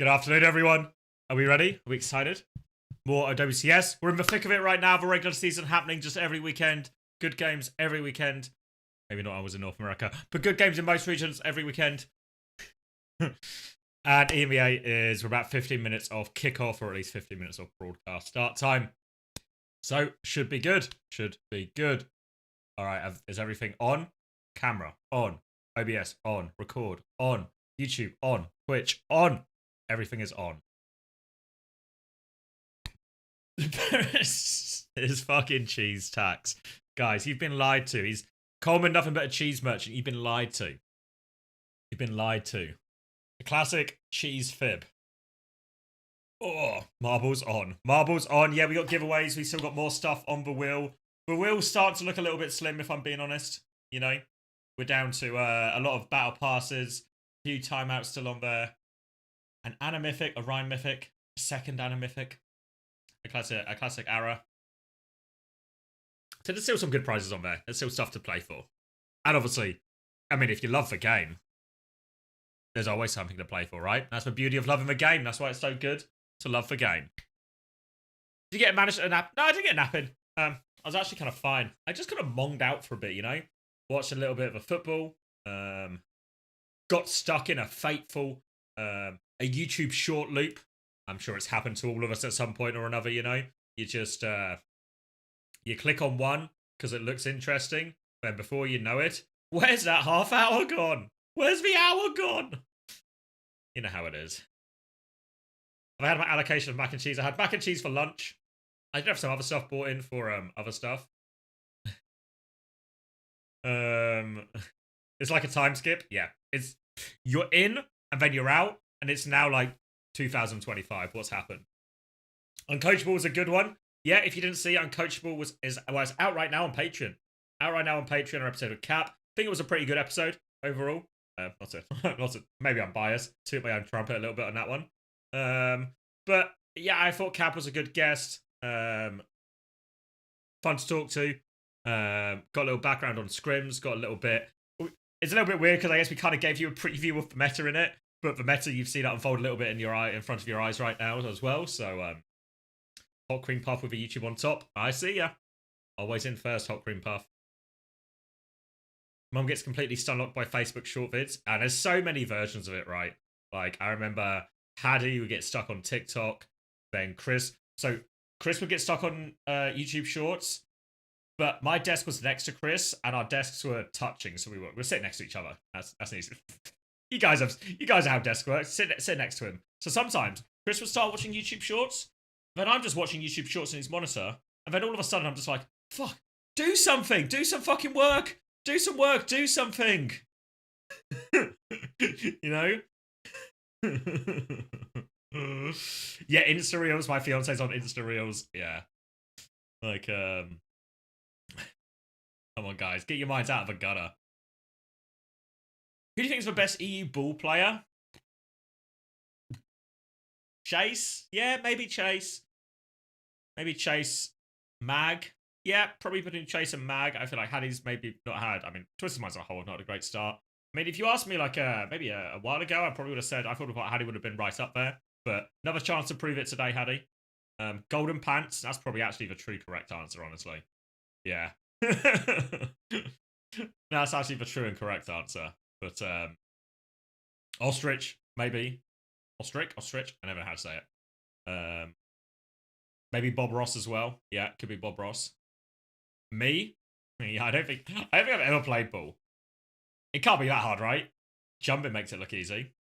Good afternoon, everyone. Are we ready? Are we excited? More OWCS. We're in the thick of it right now. The regular season happening just every weekend. Good games every weekend. Maybe not I was in North America, but good games in most regions every weekend. And EMEA is we're about 15 minutes off kickoff, or at least 15 minutes off broadcast start time. So, should be good. Should be good. All right, is everything on? Camera on. OBS on. Record on. YouTube on. Twitch on. Everything is on. His fucking cheese tax. Guys, you've been lied to. He's Coleman, nothing but a cheese merchant. You've been lied to. You've been lied to. The classic cheese fib. Oh, marbles on. Marbles on. Yeah, we got giveaways. We still got more stuff on the wheel. The wheel's starting to look a little bit slim, if I'm being honest. You know, we're down to a lot of battle passes. A few timeouts still on there. An Anamythic, a Rhyme Mythic, a second Anamythic, a classic Ara. So there's still some good prizes on there. There's still stuff to play for. And obviously, I mean, if you love the game, there's always something to play for, right? That's the beauty of loving the game. That's why it's so good to love the game. Did you manage a nap? No, I didn't get a nap in. I was actually kind of fine. I just kind of monged out for a bit, you know? Watched a little bit of a football. Got stuck in a fateful a YouTube short loop. I'm sure it's happened to all of us at some point or another, you know? You just, you click on one because it looks interesting. Then before you know it, where's that half hour gone? Where's the hour gone? You know how it is. I've had my allocation of mac and cheese. I had mac and cheese for lunch. I did have some other stuff bought in for other stuff. It's like a time skip. Yeah. It's you're in and then you're out, and it's now like 2025. What's happened? Uncoachable was a good one. Yeah, if you didn't see it, Uncoachable is out right now on Patreon. Out right now on Patreon, an episode with Cap. I think it was a pretty good episode overall. Maybe I'm biased. Toot my own trumpet a little bit on that one. But yeah, I thought Cap was a good guest. Fun to talk to. Got a little background on scrims. Got a little bit. It's a little bit weird because I guess we kind of gave you a preview of the meta in it, but the meta you've seen it unfold a little bit in front of your eyes right now as well. So, hot cream puff with a YouTube on top. I see ya. Always in first, hot cream puff. Mum gets completely stunlocked by Facebook short vids, and there's so many versions of it, right? Like, I remember Haddy would get stuck on TikTok, then Chris. So, Chris would get stuck on YouTube shorts, but my desk was next to Chris, and our desks were touching, so we were sitting next to each other. That's easy. You guys know how desk works. Sit next to him. So sometimes Chris would start watching YouTube shorts, then I'm just watching YouTube shorts in his monitor, and then all of a sudden I'm just like, fuck, do something, do some fucking work, do some work, do something. You know? Yeah, Insta Reels. My fiance's on Insta Reels. Yeah. Like, come on, guys. Get your minds out of the gutter. Who do you think is the best EU ball player? Chase? Yeah, maybe Chase. Maybe Chase. Mag? Yeah, probably between Chase and Mag. I feel like Haddy's maybe not had. I mean, Twisted Minds as a whole, not a great start. I mean, if you asked me like maybe a while ago, I probably would have said I thought Haddy would have been right up there. But another chance to prove it today, Haddy. Golden Pants. That's probably actually the true correct answer, honestly. Yeah. That's actually the true and correct answer. But Ostrich, maybe. Ostrich? I never know how to say it. Maybe Bob Ross as well. Yeah, could be Bob Ross. Me? I don't think I've ever played ball. It can't be that hard, right? Jumping makes it look easy.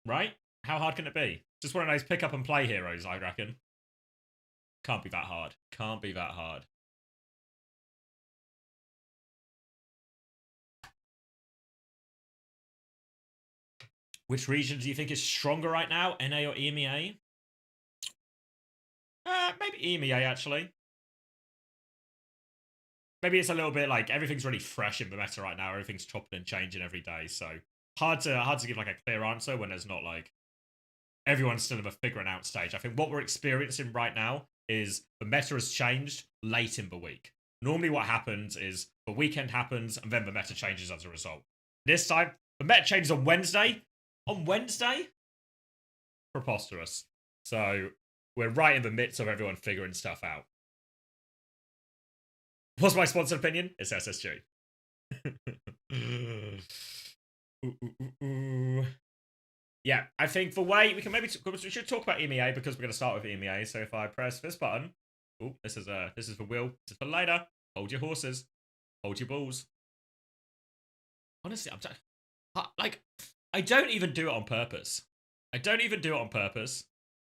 Right? How hard can it be? Just one of those pick up and play heroes, I reckon. Can't be that hard. Can't be that hard. Which region do you think is stronger right now? NA or EMEA? Maybe EMEA, actually. Maybe it's a little bit like everything's really fresh in the meta right now. Everything's chopping and changing every day. So hard to give like a clear answer when there's not like everyone's still in a figuring out stage. I think what we're experiencing right now is the meta has changed late in the week. Normally what happens is the weekend happens and then the meta changes as a result. This time, the meta changes on Wednesday On Wednesday, preposterous. So we're right in the midst of everyone figuring stuff out. What's my sponsored opinion? It's SSG. Yeah, I think for Way, we can maybe we should talk about EMEA because we're going to start with EMEA. So if I press this button, oh, this is for Will. This is for later. Hold your horses. Hold your balls. Honestly, like I don't even do it on purpose. I don't even do it on purpose,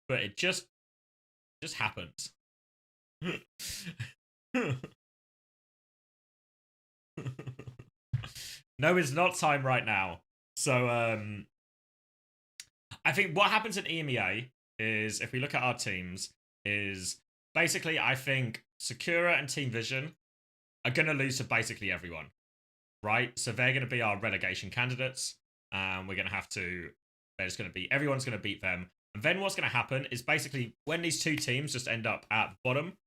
but it just happens. No, it's not time right now. So I think what happens in EMEA is if we look at our teams, is basically I think Sakura and Team Vision are gonna lose to basically everyone. Right? So they're gonna be our relegation candidates. And we're gonna have to everyone's gonna beat them. And then what's gonna happen is basically when these two teams just end up at the bottom,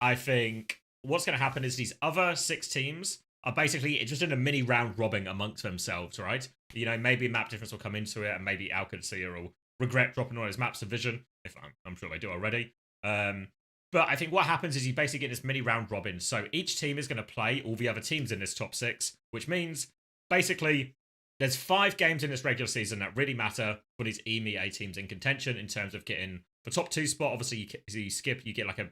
I think what's going to happen is these other 6 teams are basically just in a mini round robin amongst themselves, right? You know, maybe map difference will come into it, and maybe Alcacia will regret dropping all his maps of Vision, if I'm sure they do already. But I think what happens is you basically get this mini round robin. So each team is going to play all the other teams in this top 6, which means basically there's 5 games in this regular season that really matter for these EMEA teams in contention in terms of getting the top 2 spot. Obviously, you get like a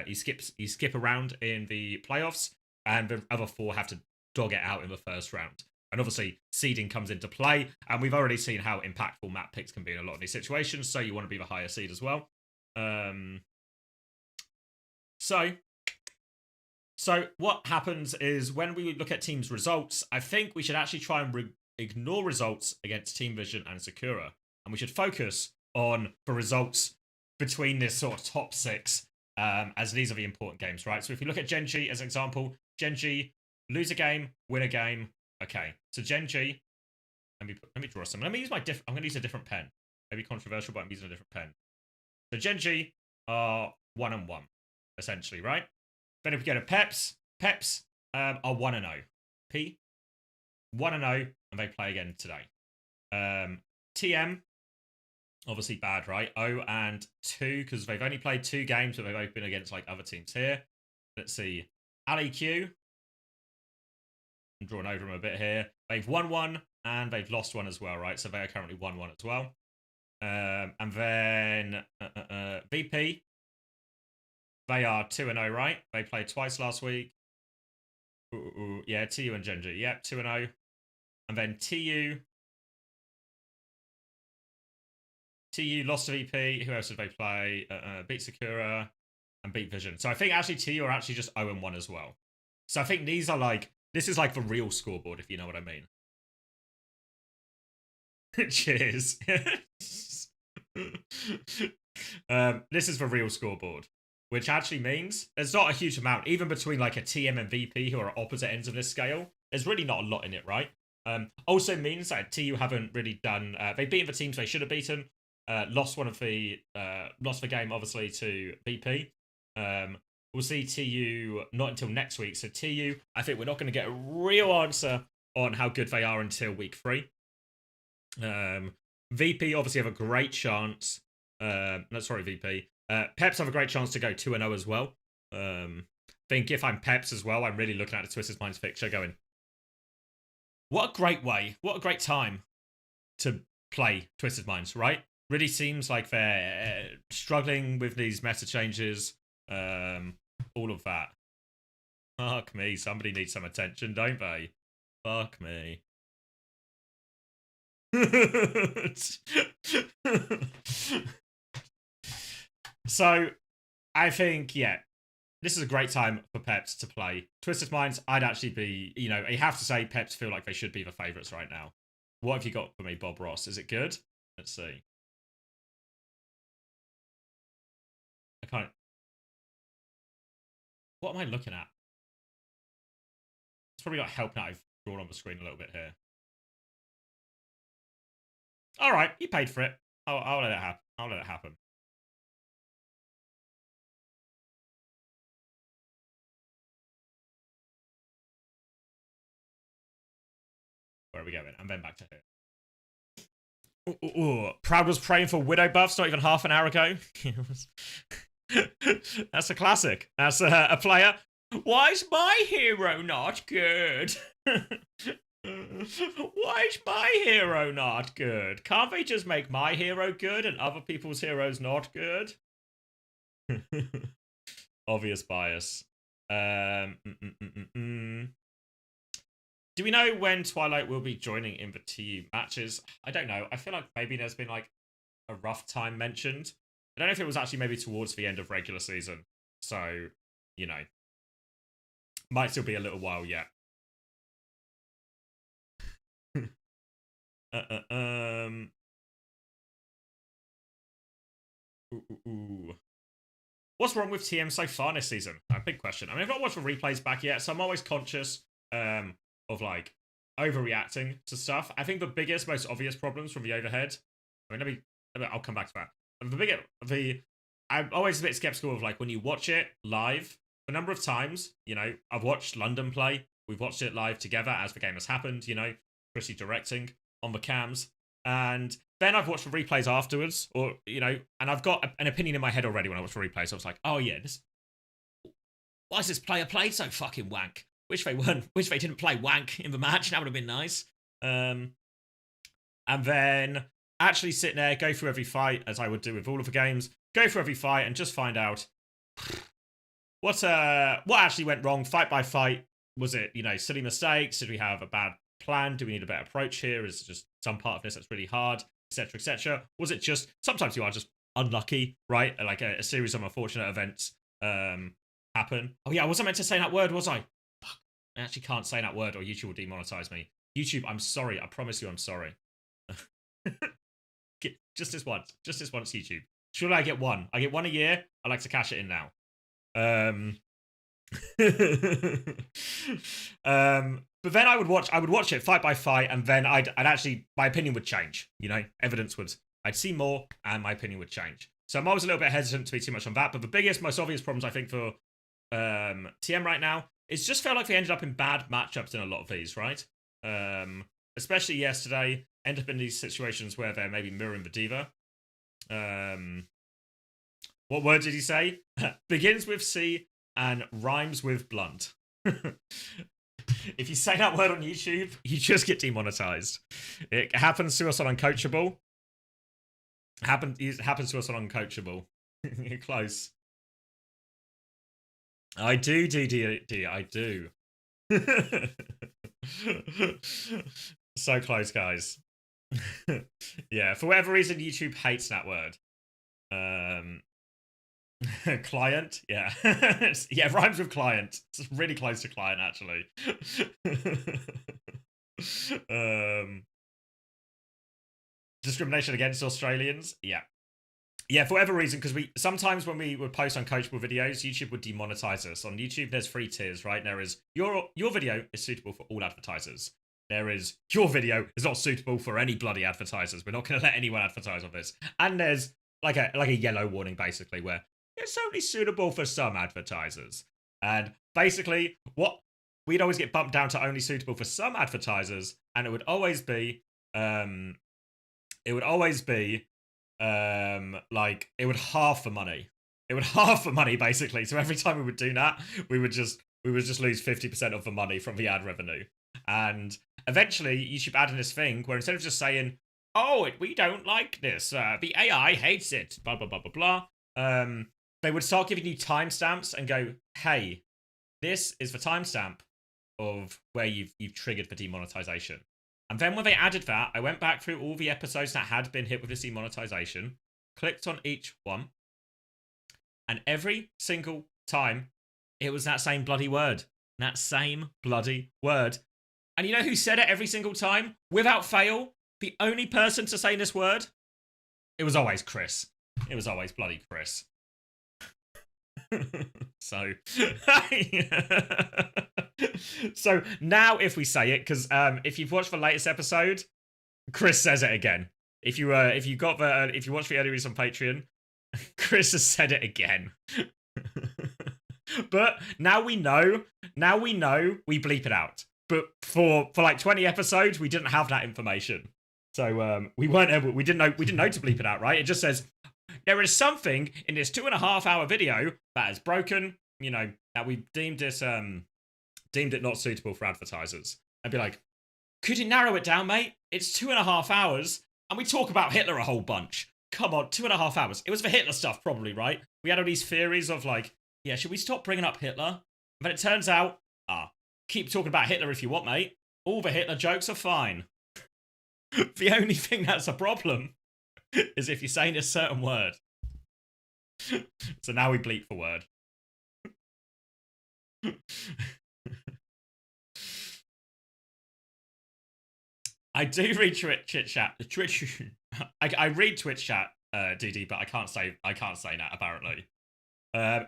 you skip around in the playoffs, and the other 4 have to dog it out in the first round. And obviously, seeding comes into play, and we've already seen how impactful map picks can be in a lot of these situations. So you want to be the higher seed as well. So what happens is when we look at teams' results, I think we should actually try and ignore results against Team Vision and Sakura, and we should focus on the results between this sort of top 6. As these are the important games, right? So if you look at Genji as an example, Genji lose a game, win a game. Okay, so Genji, let me draw some. Let me use I'm going to use a different pen. Maybe controversial, but I'm using a different pen. So Genji are 1-1, essentially, right? Then if we go to Peps are 1-0. P 1-0, and they play again today. TM. Obviously bad, right? 0-2, because they've only played 2 games, but they've both been against like other teams here. Let's see. AliQ. I'm drawing over them a bit here. They've won 1, and they've lost 1 as well, right? So they are currently 1-1 as well. And then VP. They are 2-0, right? They played twice last week. Yeah, TU and Genji. Yep, 2-0. And then TU lost to VP. Who else did they play? Beat Sakura and beat Vision. So I think actually TU are actually just 0-1 as well. So I think these are like, this is like the real scoreboard, if you know what I mean. Cheers. This is the real scoreboard, which actually means there's not a huge amount, even between like a TM and VP who are opposite ends of this scale. There's really not a lot in it, right? Also means that TU haven't really done. They've beaten the teams they should have beaten. Lost the game obviously to VP. We'll see TU not until next week. So TU, I think we're not going to get a real answer on how good they are until week 3. VP obviously have a great chance. No, sorry, VP. Peps have a great chance to go 2-0 as well. Think if I'm Peps as well, I'm really looking at the Twisted Minds fixture going, what a great way, what a great time to play Twisted Minds, right? Really seems like they're struggling with these meta changes, all of that. Fuck me, somebody needs some attention, don't they? Fuck me. So, I think, yeah, this is a great time for Peps to play Twisted Minds. I'd actually be, you have to say Peps feel like they should be the favourites right now. What have you got for me, Bob Ross? Is it good? Let's see. I can't. What am I looking at? It's probably not helping out I've drawn on the screen a little bit here. All right, you paid for it. I'll let it happen. I'll let it happen. Where are we going? And then back to here. Proud was praying for widow buffs not even half an hour ago. That's a classic. That's a player. Why's my hero not good? Why's my hero not good? Can't they just make my hero good and other people's heroes not good? Obvious bias. Do we know when Twilight will be joining in the TU matches? I don't know. I feel like maybe there's been like a rough time mentioned. I don't know if it was actually maybe towards the end of regular season. So, you know, might still be a little while yet. What's wrong with TM so far this season? A big question. I mean, I've not watched the replays back yet, so I'm always conscious of like overreacting to stuff. I think the biggest, most obvious problems from the overhead. I mean, I'll come back to that. I'm always a bit skeptical of like when you watch it live. A number of times, you know, I've watched London play. We've watched it live together as the game has happened. You know, Chrissy directing on the cams, and then I've watched the replays afterwards, or you know, and I've got an opinion in my head already when I watch the replays. So I was like, oh yeah, why is this player played so fucking wank? Wish they didn't play wank in the match. That would have been nice. And then actually sit there, go through every fight as I would do with all of the games. Go through every fight and just find out what actually went wrong fight by fight. Was it, you know, silly mistakes? Did we have a bad plan? Do we need a better approach here? Is it just some part of this that's really hard, etc., etc.? Was it just sometimes you are just unlucky, right? Like a series of unfortunate events happen. Oh yeah, I wasn't meant to say that word, was I? Fuck. I actually can't say that word or YouTube will demonetize me. YouTube, I'm sorry. I promise you I'm sorry. Just this once, YouTube. Surely I get one. I get one a year. I like to cash it in now. But then I would watch it fight by fight, and then I'd actually, my opinion would change. You know, I'd see more, and my opinion would change. So I'm always a little bit hesitant to be too much on that. But the biggest, most obvious problems I think for TM right now is just felt like they ended up in bad matchups in a lot of these, right? Especially yesterday, end up in these situations where they're maybe mirroring the diva. What word did he say? Begins with C and rhymes with blunt. If you say that word on YouTube, you just get demonetized. It happens to us on Uncoachable. It happens to us on Uncoachable. You're close. I do, I do. So close, guys. Yeah, for whatever reason, YouTube hates that word. Client, yeah. Yeah, rhymes with client. It's really close to client, actually. Discrimination against Australians, yeah. Yeah, for whatever reason, because sometimes when we would post uncoachable videos, YouTube would demonetize us. On YouTube, there's 3 tiers, right? There is your video is suitable for all advertisers. There is your video is not suitable for any bloody advertisers. We're not going to let anyone advertise on this. And there's like a yellow warning, basically, where it's only suitable for some advertisers. And basically, what we'd always get bumped down to only suitable for some advertisers, and it would always be like it would half the money. It would half the money, basically. So every time we would do that, we would just lose 50% of the money from the ad revenue. And eventually, YouTube added this thing where instead of just saying, "Oh, we don't like this. The AI hates it," blah blah blah blah blah. They would start giving you timestamps and go, "Hey, this is the timestamp of where you've triggered for demonetization." And then when they added that, I went back through all the episodes that had been hit with this demonetization, clicked on each one, and every single time, it was that same bloody word. That same bloody word. And you know who said it every single time? Without fail, the only person to say this word? It was always Chris. It was always bloody Chris. So so now if we say it, because if you've watched the latest episode, Chris says it again. If you watch the early release on Patreon, Chris has said it again. But now we know we bleep it out. But for like 20 episodes, we didn't have that information. So we weren't able, we didn't know to bleep it out, right? It just says, there is something in this 2.5-hour video that is broken, you know, that we deemed it not suitable for advertisers. I'd be like, could you narrow it down, mate? It's 2.5 hours, and we talk about Hitler a whole bunch. Come on, 2.5 hours. It was for Hitler stuff, probably, right? We had all these theories of like, yeah, should we stop bringing up Hitler? But it turns out, keep talking about Hitler if you want, mate. All the Hitler jokes are fine. The only thing that's a problem is if you're saying a certain word. So now we bleep the word. I do read chit chat. I read Twitch chat, DD, but I can't say that apparently.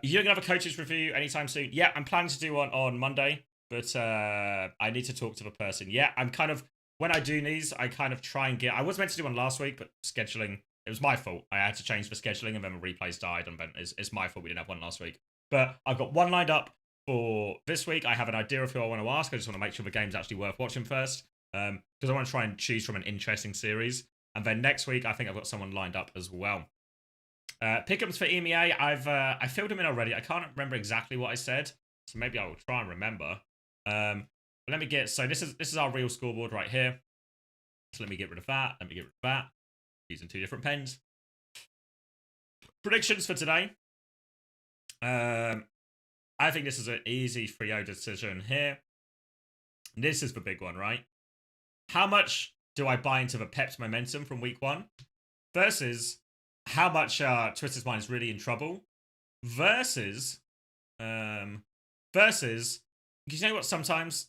You're gonna have a coaches review anytime soon? Yeah, I'm planning to do one on Monday, but I need to talk to the person. Yeah, I'm kind of, when I do these, I kind of try and get. I was meant to do one last week, but scheduling. It was my fault. I had to change the scheduling, and then the replays died, and then it's my fault we didn't have one last week. But I've got one lined up for this week. I have an idea of who I want to ask. I just want to make sure the game's actually worth watching first. Because I want to try and choose from an interesting series. And then next week, I think I've got someone lined up as well. Pick'ems for EMEA, I filled them in already. I can't remember exactly what I said, so maybe I will try and remember. But let me get, so this is our real scoreboard right here. So let me get rid of that. Using 2 different pens. Predictions for today. I think this is an easy 3-0 decision here. This is the big one, right? How much do I buy into the Pep's momentum from week 1 versus how much Twitter's mind is really in trouble versus you know what sometimes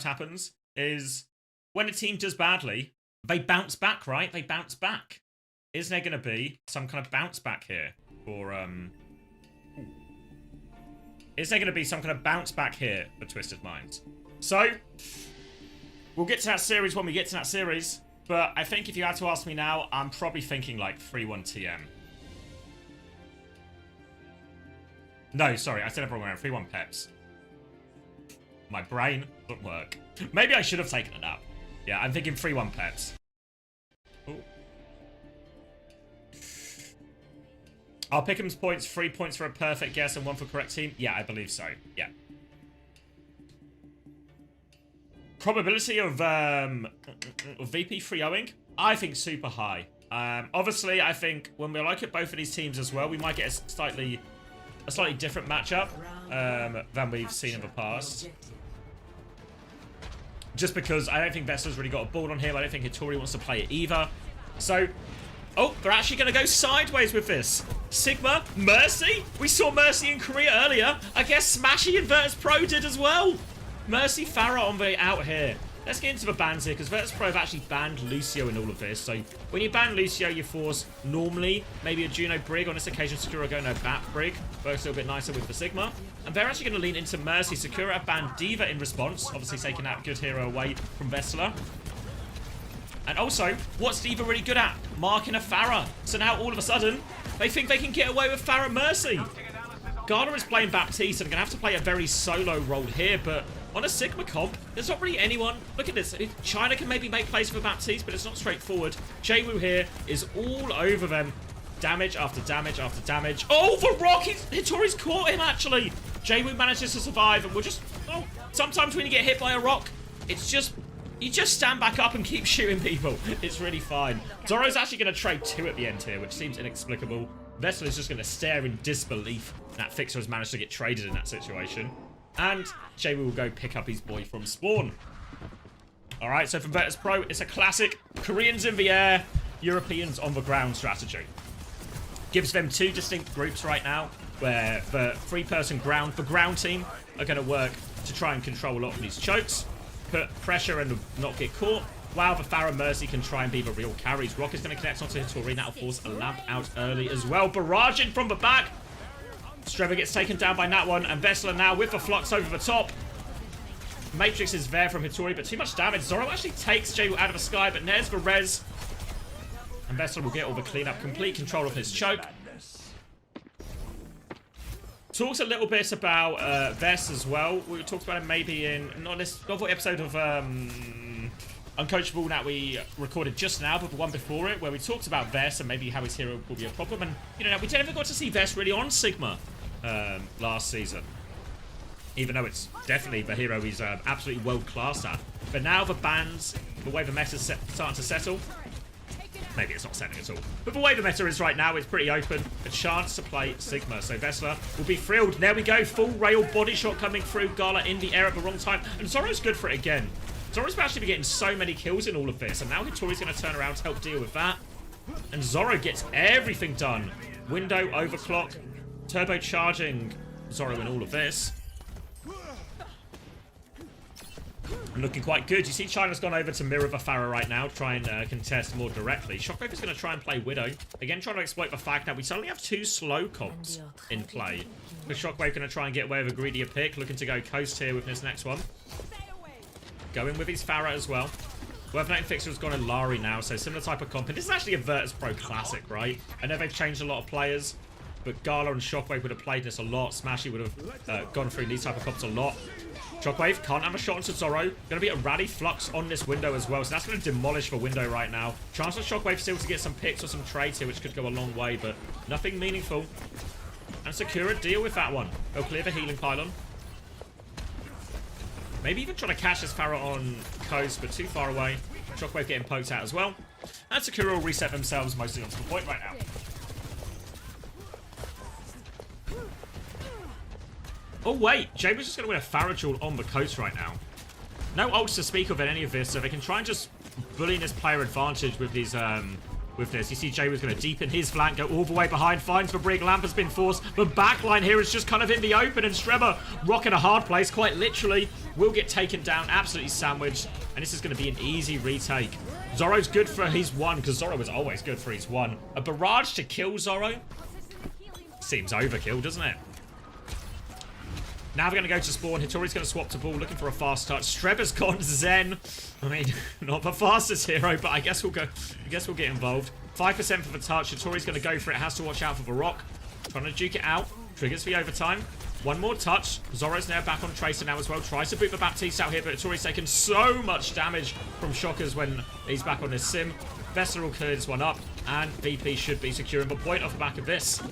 happens is when a team does badly, they bounce back, right? They bounce back. Is there going to be some kind of bounce back here? Or is there going to be some kind of bounce back here for Twisted Minds? So we'll get to that series when we get to that series. But I think if you had to ask me now, I'm probably thinking like 3-1 TM. No, sorry, I said it wrong around. 3-1 Peps. My brain doesn't work. Maybe I should have taken a nap. Yeah, I'm thinking 3-1 Peps. Ooh. I'll pick him's points. 3 points for a perfect guess and 1 for correct team. Yeah, I believe so. Yeah. Probability of VP 3-0ing, I think super high. Obviously, I think when we look at both of these teams as well, we might get a slightly different matchup than we've seen in the past. Just because I don't think Vessel's really got a ball on him. I don't think Hittori wants to play it either. So, oh, they're actually going to go sideways with this. Sigma, Mercy. We saw Mercy in Korea earlier. I guess Smashy and Virtus Pro did as well. Mercy, Farah on the out here. Let's get into the bans here, because Virtus Pro have actually banned Lucio in all of this. So when you ban Lucio, you force normally maybe a Juno Brig. On this occasion, Sakura going to Bat Brig. Works a little bit nicer with the Sigma. And they're actually going to lean into Mercy. Sakura have banned Diva in response. Obviously taking that good hero away from Vessela. And also, what's Diva really good at? Marking a Farah. So now all of a sudden, they think they can get away with Farah Mercy. Garner is playing Baptiste, and going to have to play a very solo role here, but on a Sigma comp, there's not really anyone. Look at this. China can maybe make plays for Baptiste, but it's not straightforward. Jwoo here is all over them. Damage after damage after damage. Oh, the rock! Hittori's caught him, actually. Jwoo manages to survive, and we're just... Oh, sometimes when you get hit by a rock, it's just... You just stand back up and keep shooting people. It's really fine. Zoro's actually going to trade 2 at the end here, which seems inexplicable. Vessel is just going to stare in disbelief that Fixer has managed to get traded in that situation. And Jwoo will go pick up his boy from spawn. Alright, so from Virtus Pro, it's a classic Koreans in the air, Europeans on the ground strategy. Gives them 2 distinct groups right now, where the 3-person ground, the ground team, are going to work to try and control a lot of these chokes, put pressure and not get caught, while the Farah Mercy can try and be the real carries. Rock is going to connect onto Hittori. That'll force a lamp out early as well. Barraging from the back. Streva gets taken down by that one, and Vessela now with the flux over the top. Matrix is there from Hittori, but too much damage. Zoro actually takes Jwoo out of the sky, but there's the res. And Vessela will get all the cleanup, complete control of his choke. Talks a little bit about Vess as well. We talked about him maybe in not the episode of Uncoachable that we recorded just now, but the one before it, where we talked about Vess and maybe how his hero will be a problem. And, you know, we never got to see Vess really on Sigma last season. Even though it's definitely the hero he's absolutely world-class at. But now the bans, the way the meta's starting to settle, maybe it's not setting at all. But the way the meta is right now, it's pretty open. A chance to play Sigma. So Vessler will be thrilled. There we go. Full rail body shot coming through. Gala in the air at the wrong time. And Zoro's good for it again. Zoro's actually been getting so many kills in all of this. And now Hittori's going to turn around to help deal with that. And Zoro gets everything done. Window, overclock, turbocharging Zoro in all of this. Looking quite good. You see China's gone over to mirror the Pharah right now, try and contest more directly. Shockwave is going to try and play Widow. Again, trying to exploit the fact that we suddenly have two slow comps in play. With Shockwave going to try and get away with a greedier pick, looking to go coast here with this next one. Going with his Pharah as well. Worth noting Fixer's gone Ilari now, so similar type of comp. And this is actually a Virtus Pro classic, right? I know they've changed a lot of players, but Gala and Shockwave would have played this a lot. Smashy would have gone through these type of comps a lot. Shockwave can't have a shot into Zoro. Going to be a rally flux on this window as well. So that's going to demolish the window right now. Chance for Shockwave still to get some picks or some trades here, which could go a long way, but nothing meaningful. And Sakura deal with that one. They'll clear the healing pylon. Maybe even trying to catch this Pharah on coast, but too far away. Shockwave getting poked out as well. And Sakura will reset themselves mostly onto the point right now. Oh wait, Jay was just going to win a Pharah duel on the coast right now. No ults to speak of in any of this, so they can try and just bully this player advantage with these, with this. You see Jay was going to deepen his flank, go all the way behind, finds the brig, lamp has been forced. The backline here is just kind of in the open, and Strebber rocking a hard place, quite literally, will get taken down, absolutely sandwiched, and this is going to be an easy retake. Zoro's good for his one, because Zoro is always good for his one. A barrage to kill Zoro? Seems overkill, doesn't it? Now we're going to go to spawn. Hittori's going to swap to ball, looking for a fast touch. Strebber's gone Zen. I mean, not the fastest hero, but I guess we'll go. I guess we'll get involved. 5% for the touch. Hittori's going to go for it. Has to watch out for the rock. Trying to duke it out. Triggers the overtime. One more touch. Zoro's now back on Tracer now as well. Tries to boot the Baptiste out here, but Hittori's taken so much damage from Shockers when he's back on this sim. Vessler will clear this one up, and VP should be securing the point off the back of this.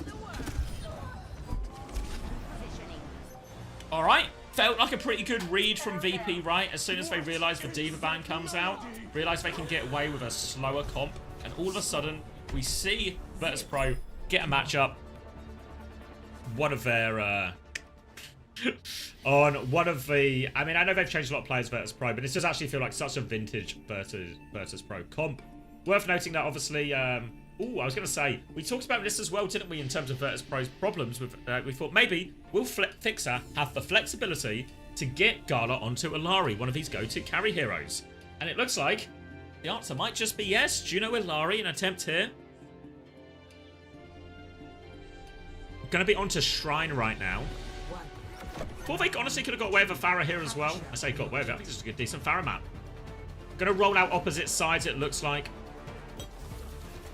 Alright, felt like a pretty good read from VP, right? As soon as they realise the Diva ban comes out, realise they can get away with a slower comp, and all of a sudden, we see Virtus Pro get a matchup. One of their, on one of the... I mean, I know they've changed a lot of players, Virtus Pro, but it does actually feel like such a vintage Virtus Pro comp. Worth noting that, obviously... Ooh, I was going to say, we talked about this as well, didn't we, in terms of Virtus Pro's problems with, we thought maybe will Fixer have the flexibility to get Gala onto Ilari, one of his go-to carry heroes? And it looks like the answer might just be yes. Juno Ilari, an attempt here. Going to be onto Shrine right now. Thought they honestly could have got away with a Pharah here as well. I say got away with it, I think this is a good, decent Pharah map. Going to roll out opposite sides, it looks like.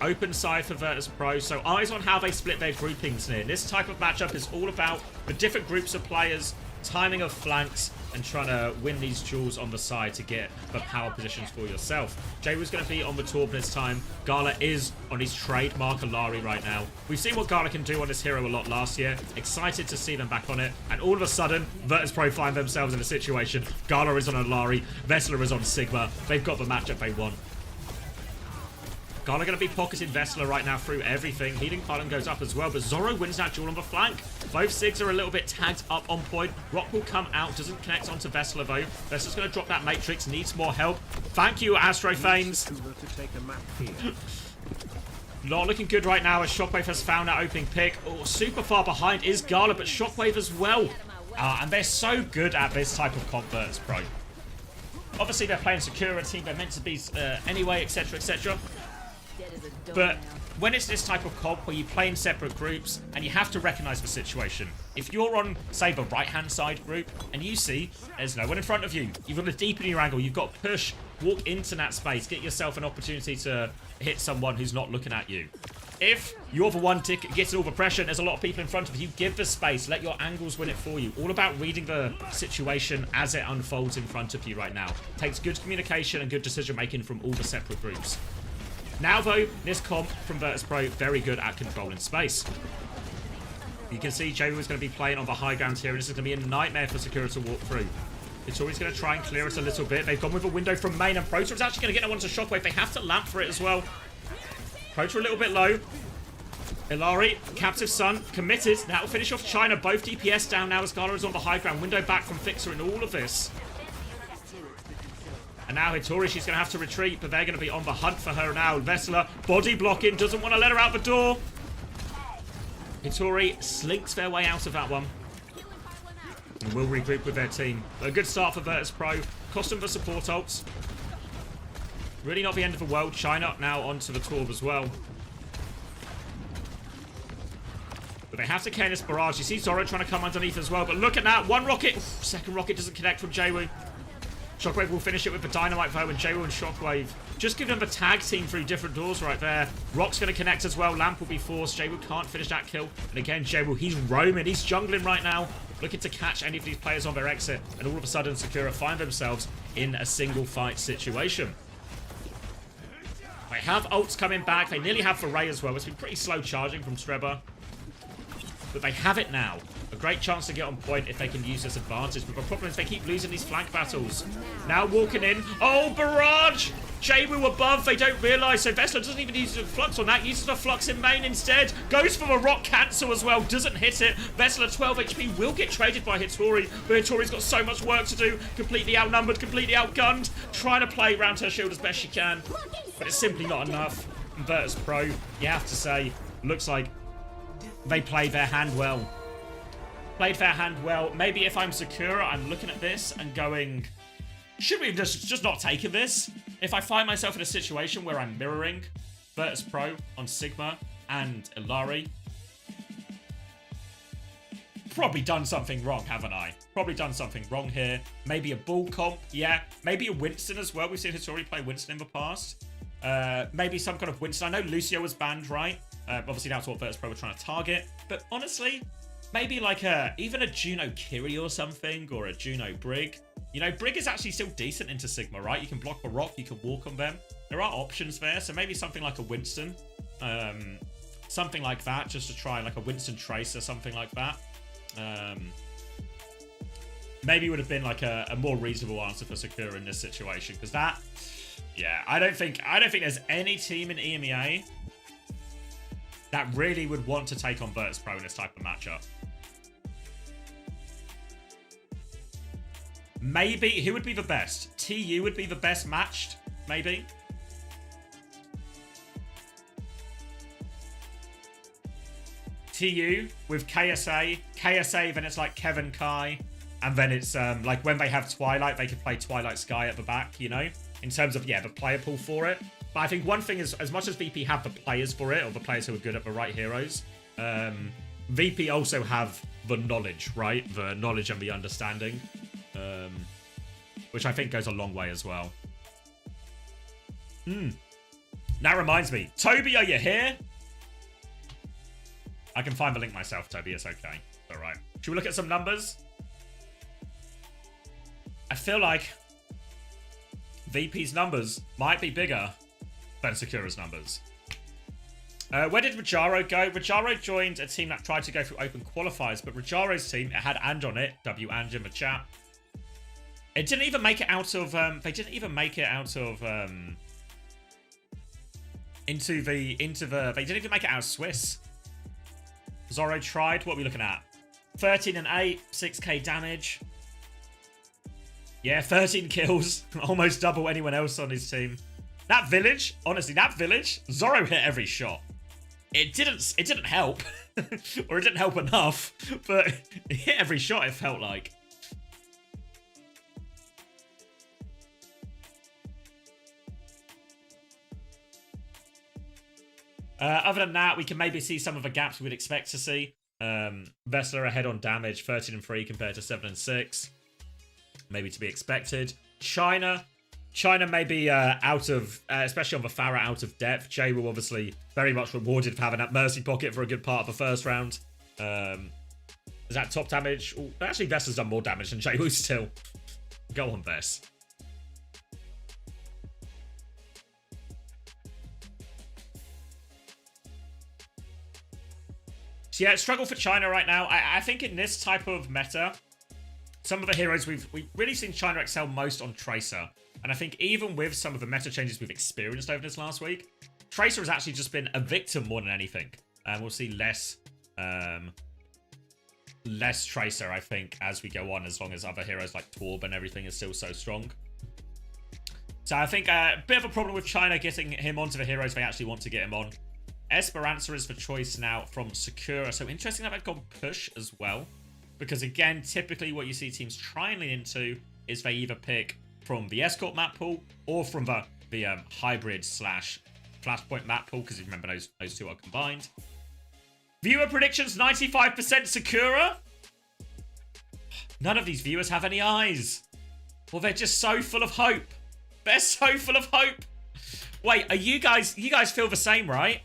Open side for Virtus Pro, so eyes on how they split their groupings here. This type of matchup is all about the different groups of players, timing of flanks, and trying to win these duels on the side to get the power positions for yourself. Jay was going to be on the Torb this time. Gala is on his trademark Ilari right now. We've seen what Gala can do on this hero a lot last year. Excited to see them back on it. And all of a sudden, Virtus Pro find themselves in a situation. Gala is on Ilari, Vessler is on Sigma. They've got the matchup they want. Gala going to be pocketing Vessler right now through everything. Healing Pylon goes up as well, but Zoro wins that duel on the flank. Both Sigs are a little bit tagged up on point. Rock will come out, doesn't connect onto Vessler though. Vessler's going to drop that Matrix, needs more help. Thank you, Astrophanes. Not looking good right now as Shockwave has found that opening pick. Oh, super far behind is Gala, but Shockwave as well. And they're so good at this type of comp, Virtus Pro. Obviously, they're playing security. They're meant to be anyway, etc., etc. But when it's this type of comp where you play in separate groups and you have to recognize the situation. If you're on, say, the right-hand side group and you see there's no one in front of you, you've got to deepen your angle, you've got to push, walk into that space, get yourself an opportunity to hit someone who's not looking at you. If you're the one ticket getting all the pressure and there's a lot of people in front of you, give the space. Let your angles win it for you. All about reading the situation as it unfolds in front of you right now. Takes good communication and good decision making from all the separate groups. Now though, this comp from Virtus Pro, very good at controlling space. You can see Jawu is going to be playing on the high ground here, and this is going to be a nightmare for Sakura to walk through. Vitori's going to try and clear us a little bit. They've gone with a window from main, and Proto is actually going to get that one to Shockwave. They have to lamp for it as well. Proto a little bit low. Ilari, Captive Sun, committed. That will finish off China. Both DPS down now as Gala is on the high ground. Window back from Fixer in all of this. And now Hitori, she's going to have to retreat, but they're going to be on the hunt for her now. Vessela, body blocking, doesn't want to let her out the door. Hitori slinks their way out of that one. And will regroup with their team. But a good start for Virtus Pro. Cost them the support ults. Really not the end of the world. China now onto the Torb as well. But they have to cane this barrage. You see Zoro trying to come underneath as well. But look at that. One rocket. Oof, second rocket doesn't connect from Jawu. Shockwave will finish it with the Dynamite though. And Jawu and Shockwave just give them a tag team through different doors right there. Rock's going to connect as well. Lamp will be forced. Jawu can't finish that kill. And again, Jawu, he's roaming. He's jungling right now. Looking to catch any of these players on their exit. And all of a sudden, Sakura find themselves in a single fight situation. They have ults coming back. They nearly have Foray as well. It's been pretty slow charging from Streba. But they have it now. A great chance to get on point if they can use this advantage. But the problem is they keep losing these flank battles. Now walking in. Oh, barrage! Jawu above. They don't realise. So Vessela doesn't even use the flux on that. Uses the flux in main instead. Goes for a rock cancel as well. Doesn't hit it. Vessela 12 HP will get traded by Hitori. But Hitori's got so much work to do. Completely outnumbered. Completely outgunned. Trying to play around her shield as best she can. But it's simply not enough. And Virtus Pro, you have to say, looks like they played their hand well. Played their hand well. Maybe if I'm Sakura, I'm looking at this and going, should we have just not taken this? If I find myself in a situation where I'm mirroring Virtus Pro on Sigma and Ilari, probably done something wrong, haven't I? Probably done something wrong here. Maybe a bull comp, yeah. Maybe a Winston as well. We've seen Hitori play Winston in the past. Maybe some kind of Winston. I know Lucio was banned, right? Obviously that's what Virtus Pro were trying to target. But honestly, maybe like even a Juno Kiri or something, or a Juno Brig. You know, Brig is actually still decent into Sigma, right? You can block a rock, you can walk on them. There are options there, so maybe something like a Winston. Something like that, just to try, like a Winston Trace or something like that. Maybe it would have been like a more reasonable answer for Sakura in this situation, because that, yeah, I don't think there's any team in EMEA that really would want to take on Virtus Pro in this type of matchup. Maybe, who would be the best? TU would be the best matched, maybe. TU with KSA, then it's like Kevin Kai, and then it's like when they have Twilight, they can play Twilight Sky at the back, you know, in terms of, yeah, the player pool for it. But I think one thing is, as much as VP have the players for it, or the players who are good at the right heroes, VP also have the knowledge, right? The knowledge and the understanding, which I think goes a long way as well. That reminds me. Toby, are you here? I can find the link myself, Toby. It's okay. All right. Should we look at some numbers? I feel like VP's numbers might be bigger than Sakura's numbers. Where did Rajaro go? Rajaro joined a team that tried to go through open qualifiers, but Rajaro's team, it had Ange on it. W Ange in the chat. It didn't even make it out of. They didn't even make it out of. Into the. They didn't even make it out of Swiss. Zoro tried. What are we looking at? 13 and 8, 6k damage. Yeah, 13 kills. Almost double anyone else on his team. That village, honestly, that village, Zoro hit every shot. It didn't help. Or it didn't help enough. But it hit every shot, it felt like. Other than that, we can maybe see some of the gaps we'd expect to see. Vessela ahead on damage, 13 and 3 compared to 7 and 6. Maybe to be expected. China China may be out of, especially on the Farah, out of depth. Jay will obviously very much rewarded for having that Mercy Pocket for a good part of the first round. Is that top damage? Ooh, actually, Vess has done more damage than Jay will still. Go on, Vess. So yeah, struggle for China right now. I think in this type of meta, some of the heroes we've really seen China excel most on Tracer. And I think even with some of the meta changes we've experienced over this last week, Tracer has actually just been a victim more than anything. And we'll see less Tracer, I think, as we go on, as long as other heroes like Torb and everything is still so strong. So I think a bit of a problem with China getting him onto the heroes they actually want to get him on. Esperanza is the choice now from Sakura. So interesting that they've gone push as well. Because again, typically what you see teams try and lean into is they either pick from the escort map pool or from the hybrid slash flashpoint map pool, because you remember those two are combined. Viewer predictions, 95% Sakura. None of these viewers have any eyes. Well, they're just so full of hope. They're so full of hope. Wait, are you guys feel the same, right?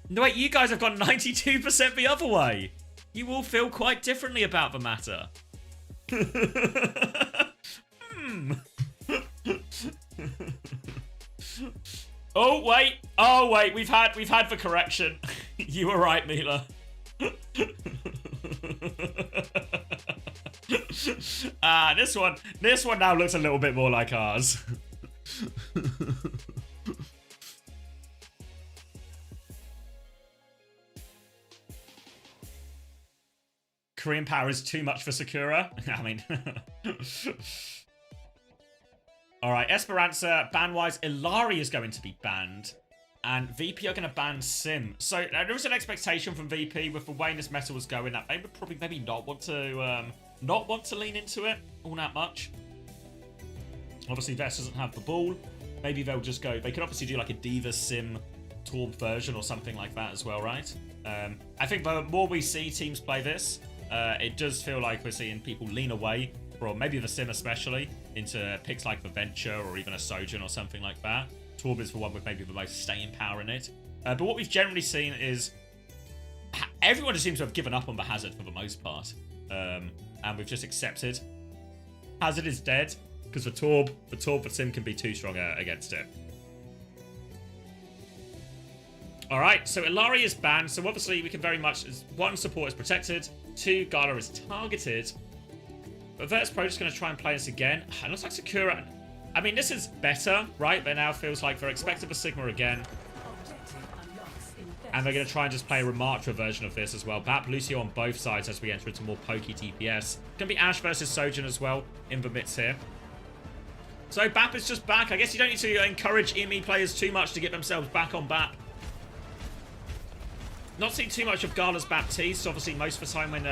No, wait, you guys have gone 92% the other way. You all feel quite differently about the matter. Oh wait, we've had the correction. You were right, Mila. This one now looks a little bit more like ours. Korean power is too much for Sakura. I mean... Alright, Esperanza, ban-wise, Illari is going to be banned. And VP are going to ban Sim. So there was an expectation from VP with the way this meta was going that they would probably maybe not want to lean into it all that much. Obviously, Vess doesn't have the ball. Maybe they'll just go... They could obviously do like a Diva Sim Torb version or something like that as well, right? I think the more we see teams play this, it does feel like we're seeing people lean away from maybe the Sim especially into picks like the Venture or even a Sojourn or something like that. Torb is the one with maybe the most staying power in it. But what we've generally seen is everyone just seems to have given up on the Hazard for the most part. And we've just accepted. Hazard is dead because the Torb for Sim can be too strong against it. Alright, so Illari is banned, so obviously we can very much... One, support is protected. Two, Gala is targeted. But Virtus Pro just going to try and play this again. It looks like Sakura... I mean, this is better, right? But it now feels like they're expecting the Sigma again. And they're going to try and just play a Ramatra version of this as well. Bap, Lucio on both sides as we enter into more pokey DPS. Going to be Ashe versus Sojourn as well in the midst here. So Bap is just back. I guess you don't need to encourage EMEA players too much to get themselves back on Bap. Not seen too much of Gala's Baptiste. Obviously, most of the time when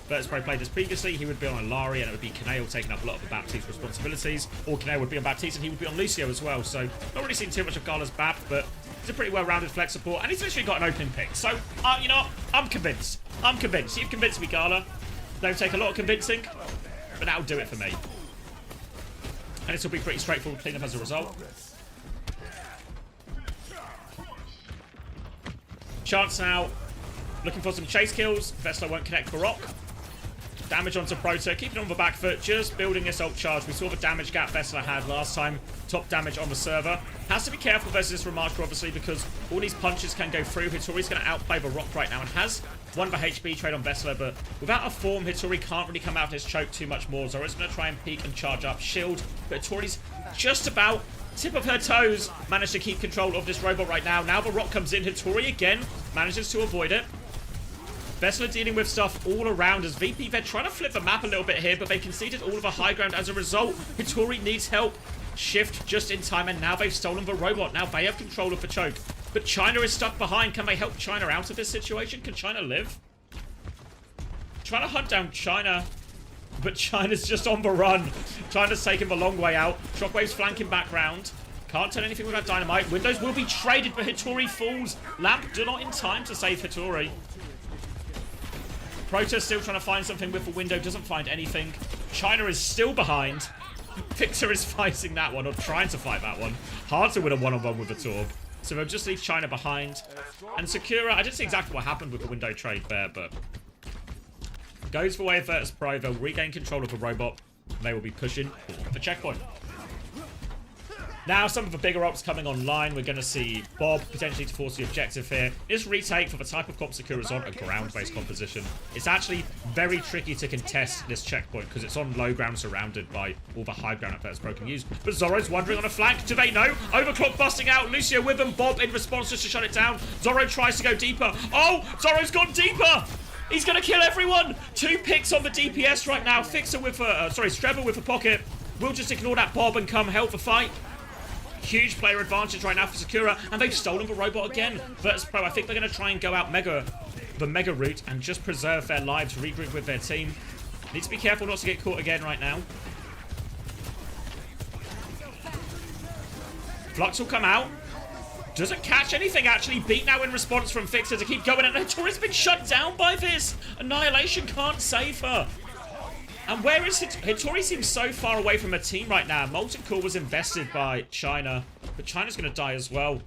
Virtus Pro played this previously, he would be on Illari and it would be Kaneo taking up a lot of the Baptiste responsibilities. Or Kaneo would be on Baptiste and he would be on Lucio as well. So, not really seen too much of Gala's Bap, but he's a pretty well-rounded flex support. And he's literally got an opening pick. So, you know what? I'm convinced. I'm convinced. You've convinced me, Gala. Don't take a lot of convincing, but that'll do it for me. And this will be pretty straightforward cleanup as a result. Chance now, looking for some chase kills. Vessler won't connect for Rock. Damage onto Proto, keeping on the back foot, just building this ult charge. We saw the damage gap Vessler had last time. Top damage on the server. Has to be careful versus this Remarker, obviously, because all these punches can go through. Hittori's going to outplay the Rock right now and has won the HP trade on Vessler, but without a form, Hittori can't really come out of his choke too much more. Zora's going to try and peek and charge up shield, but Hittori's just about... Tip of her toes, managed to keep control of this robot right now. Now the Rock comes in. Hittori again manages to avoid it. Vessler dealing with stuff all around as VP. They're trying to flip the map a little bit here, but they conceded all of the high ground as a result. Hittori needs help. Shift just in time, and now they've stolen the robot. Now they have control of the choke. But China is stuck behind. Can they help China out of this situation? Can China live? Trying to hunt down China. But China's just on the run. China's taking the long way out. Shockwave's flanking back round. Can't turn anything without dynamite. Windows will be traded, but Hittori falls. Lamp do not in time to save Hittori. Protoss still trying to find something with the window. Doesn't find anything. China is still behind. Victor is fighting that one, or trying to fight that one. Hard to win a one-on-one with a Torb. So they'll just leave China behind. And Sakura, I didn't see exactly what happened with the window trade there, but goes for way of Virtus Pro. They'll regain control of the robot. They will be pushing for the checkpoint. Now, some of the bigger ops coming online. We're going to see Bob potentially to force the objective here. This retake for the type of comp Sakura's on, a ground-based composition. It's actually very tricky to contest this checkpoint because it's on low ground surrounded by all the high ground that Virtus Pro can use. But Zoro's wandering on a flank. Do they know? Overclock busting out. Lucio with him. Bob in response just to shut it down. Zoro tries to go deeper. Oh, Zoro's gone deeper. He's going to kill everyone. 2 picks on the DPS right now. Fixer with a, Streba with a pocket. We'll just ignore that Bob and come help the fight. Huge player advantage right now for Sakura, and they've stolen the robot again. Virtus Pro, I think they're going to try and go out the mega route and just preserve their lives, regroup with their team. Need to be careful not to get caught again right now. Flux will come out. Doesn't catch anything, actually. Beat now in response from Fixer to keep going, and Hattori's been shut down by this. Annihilation can't save her. And where is Hattori? Seems so far away from her team right now. Molten Core was invested by China, but China's going to die as well.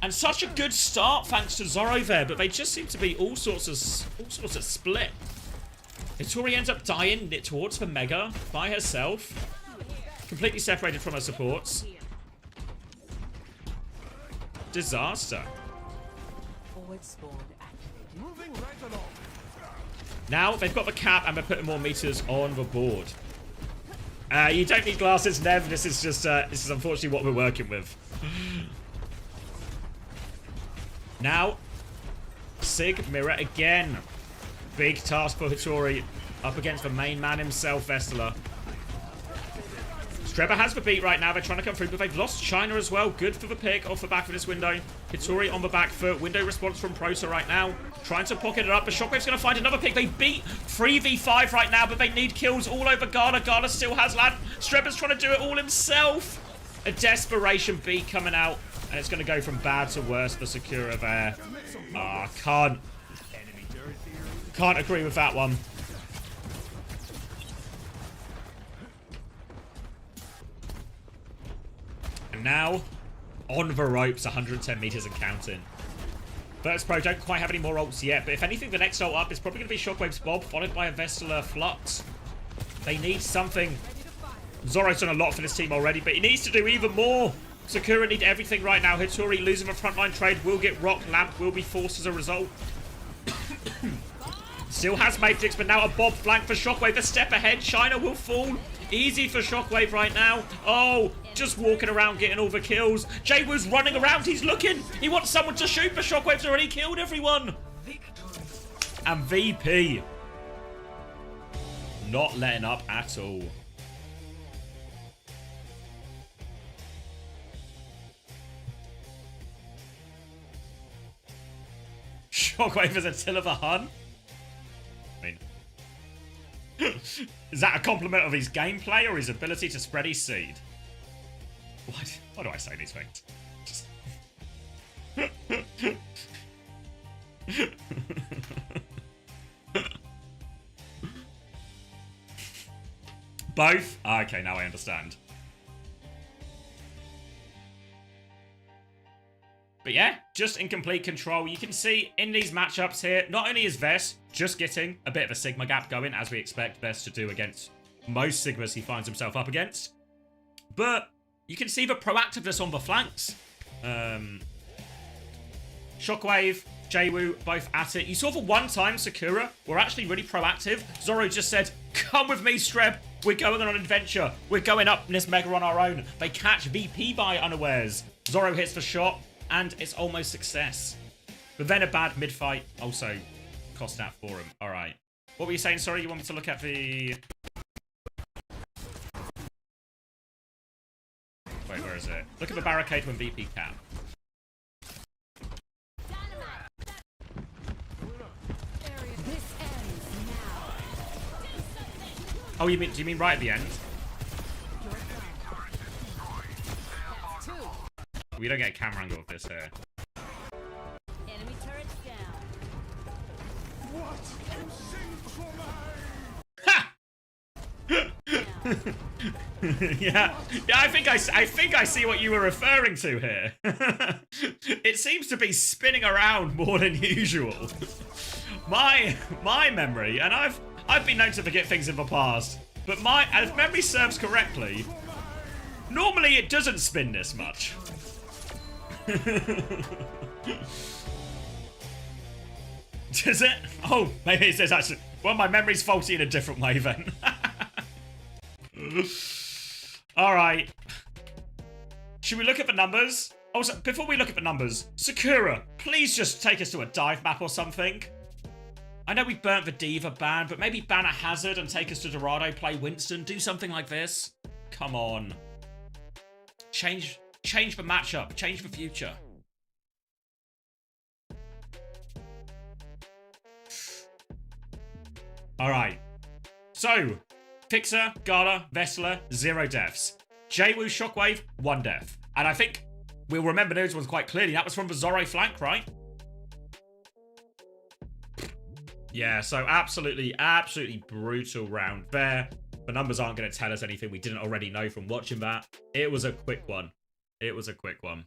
And such a good start thanks to Zoro there, but they just seem to be all sorts of split. Hattori ends up dying towards the Mega by herself, completely separated from her supports. Disaster. Forward spawn activated. Moving right along. Now they've got the cap and they're putting more meters on the board. You don't need glasses, Nev. This is just this is unfortunately what we're working with. Now, Sig mirror again. Big task for Hattori up against the main man himself, Vestala. Streba has the beat right now. They're trying to come through, but they've lost China as well. Good for the pick off the back of this window. Hattori on the back foot. Window response from Proto right now. Trying to pocket it up, but Shockwave's going to find another pick. They beat 3v5 right now, but they need kills all over Gala. Gala still has land. Streba's trying to do it all himself. A desperation beat coming out, and it's going to go from bad to worse for Sakura there. Can't agree with that one. And now, on the ropes, 110 meters and counting. Virtus Pro don't quite have any more ults yet, but if anything, the next ult up is probably going to be Shockwave's Bob, followed by a Vestala Flux. They need something. Zoro's done a lot for this team already, but he needs to do even more. Sakura need everything right now. Hattori losing the frontline trade will get rocked. Lamp will be forced as a result. Still has Matrix, but now a Bob flank for Shockwave. A step ahead. China will fall. Easy for Shockwave right now. Oh, just walking around getting all the kills. Jaywoo's running around. He's looking. He wants someone to shoot, but Shockwave's already killed everyone. And VP not letting up at all. Shockwave is Attila the Hun? I mean, is that a compliment of his gameplay or his ability to spread his seed? Why do I say these things? Both? Okay, now I understand. But yeah, just in complete control. You can see in these matchups here, not only is Vess just getting a bit of a Sigma gap going, as we expect Vess to do against most Sigmas he finds himself up against, but you can see the proactiveness on the flanks. Shockwave, Jaywoo, both at it. You saw for one time Sakura were actually really proactive. Zoro just said, come with me, Streb. We're going on an adventure. We're going up this mega on our own. They catch VP by unawares. Zoro hits the shot, and it's almost success. But then a bad mid-fight also cost out for him. All right. What were you saying? Sorry, you want me to look at the... Wait, where is it? Look at the barricade when VP cap. Oh, do you mean right at the end? We don't get a camera angle of this here. Enemy turrets down. Ha! Yeah, I think I see what you were referring to here. It seems to be spinning around more than usual. My memory, and I've been known to forget things in the past, but if memory serves correctly, normally it doesn't spin this much. Does it? Oh, maybe it says actually. Well, my memory's faulty in a different way then. Alright. Should we look at the numbers? Oh, so before we look at the numbers, Sakura, please just take us to a dive map or something. I know we burnt the Diva ban, but maybe ban a Hazard and take us to Dorado, play Winston, do something like this. Come on. Change the matchup, change the future. Alright. So, Pixar, Gala, Vessler, 0 deaths. Jwoo, Shockwave, 1 death. And I think we'll remember those ones quite clearly. That was from the Zorro flank, right? Yeah, so absolutely brutal round there. The numbers aren't going to tell us anything we didn't already know from watching that. It was a quick one. It was a quick one.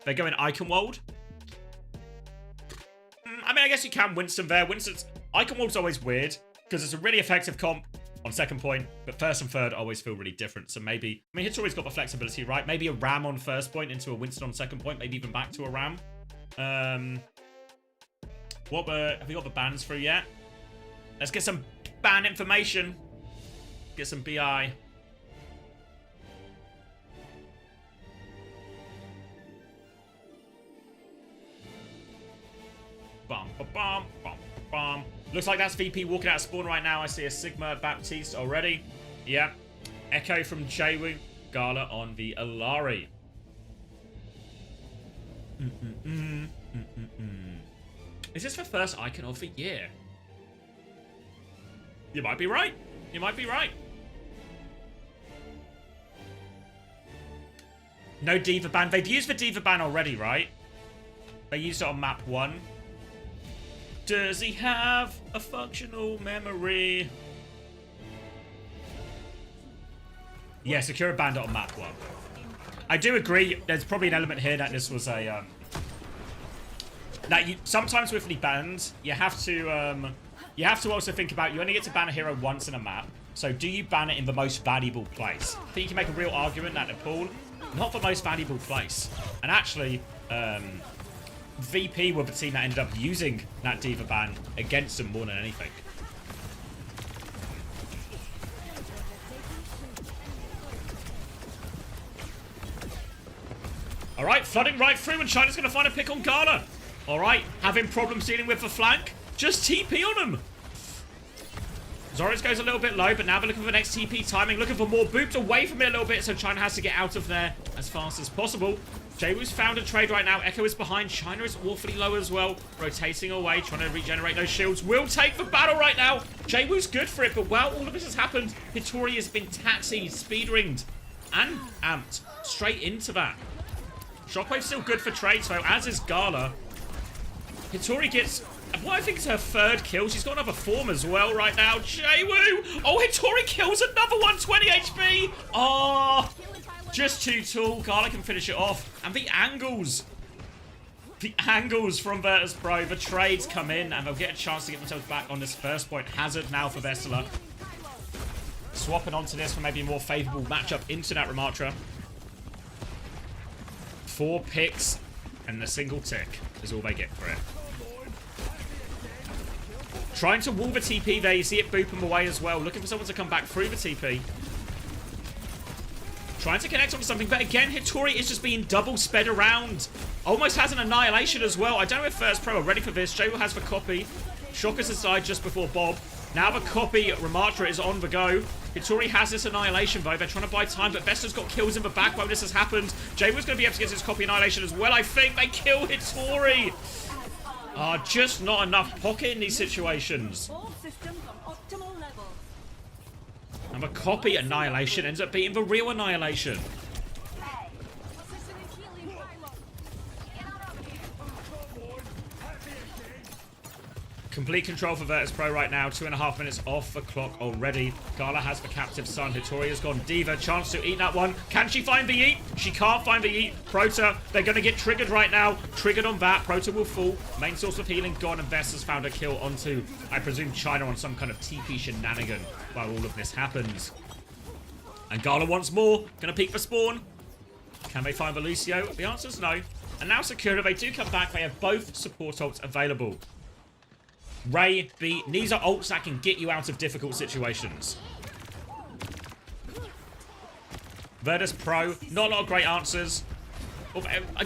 They're going Eichenwald. I mean, I guess you can Winston there. Eichenwald's always weird because it's a really effective comp on second point, but first and third always feel really different. So maybe, I mean, Hittori's got the flexibility, right? Maybe a Ram on first point into a Winston on second point, maybe even back to a Ram. Have we got the bans through yet? Let's get some ban information. Get some BI. Bum, ba, bum, bum, bum. Looks like that's VP walking out of spawn right now. I see a Sigma Baptiste already. Yeah. Echo from Jwoo. Gala on the Alari. Is this the first icon of the year? You might be right. You might be right. No Diva ban. They've used the Diva ban already, right? They used it on map 1. Does he have a functional memory? Yeah, Sakura banned it on map 1. I do agree. There's probably an element here that this was a that you sometimes with the bans you have to also think about you only get to ban a hero once in a map. So do you ban it in the most valuable place? I think you can make a real argument that Nepal, not the most valuable place. And actually, VP were the team that ended up using that Diva ban against them more than anything. Alright, flooding right through, and China's going to find a pick on Gala. Alright, having problems dealing with the flank. Just TP on him. Zorros goes a little bit low, but now they're looking for the next TP timing. Looking for more boops away from it a little bit, so China has to get out of there as fast as possible. Jwoo's found a trade right now. Echo is behind. China is awfully low as well. Rotating away, trying to regenerate those shields. Will take the battle right now. Jwoo's good for it, but while all of this has happened, Hittori has been taxied, speed ringed, and amped straight into that. Shockwave's still good for trades, though, as is Gala. Hittori gets what I think is her 3rd kill. She's got another form as well right now. Jwoo! Oh, Hittori kills another one, 20 HP! Oh, just too tall. Gala can finish it off. And the angles. The angles from Virtus Pro. The trades come in, and they'll get a chance to get themselves back on this first point. Hazard now for Vessler. Swapping onto this for maybe a more favourable matchup into that Ramatra. 4 picks and a single tick is all they get for it. Trying to wall the TP there. You see it boop him away as well. Looking for someone to come back through the TP. Trying to connect onto something, but again, Hittori is just being double sped around. Almost has an annihilation as well. I don't know if First Pro are ready for this. Jwoo has the copy. Shockers aside just before Bob. Now the copy, Ramatra is on the go. Hittori has this annihilation though. They're trying to buy time, but Vesta's got kills in the back while this has happened. Jwoo's going to be able to get his copy annihilation as well, I think. They kill Hittori. Just not enough pocket in these situations. And the copy annihilation ends up beating the real annihilation. Complete control for Virtus Pro right now. 2.5 minutes off the clock already. Gala has the captive son. Hittori has gone Diva. Chance to eat that one. Can she find the eat? She can't find the eat. Prota, they're going to get triggered right now. Triggered on that. Prota will fall. Main source of healing gone. And Vess has found a kill onto, I presume, China on some kind of TP shenanigan while all of this happens. And Gala once more. Going to peek for spawn. Can they find the Lucio? The answer is no. And now Sakura, they do come back. They have both support ults available. Ray, B, these are ults that can get you out of difficult situations. Virtus Pro, not a lot of great answers.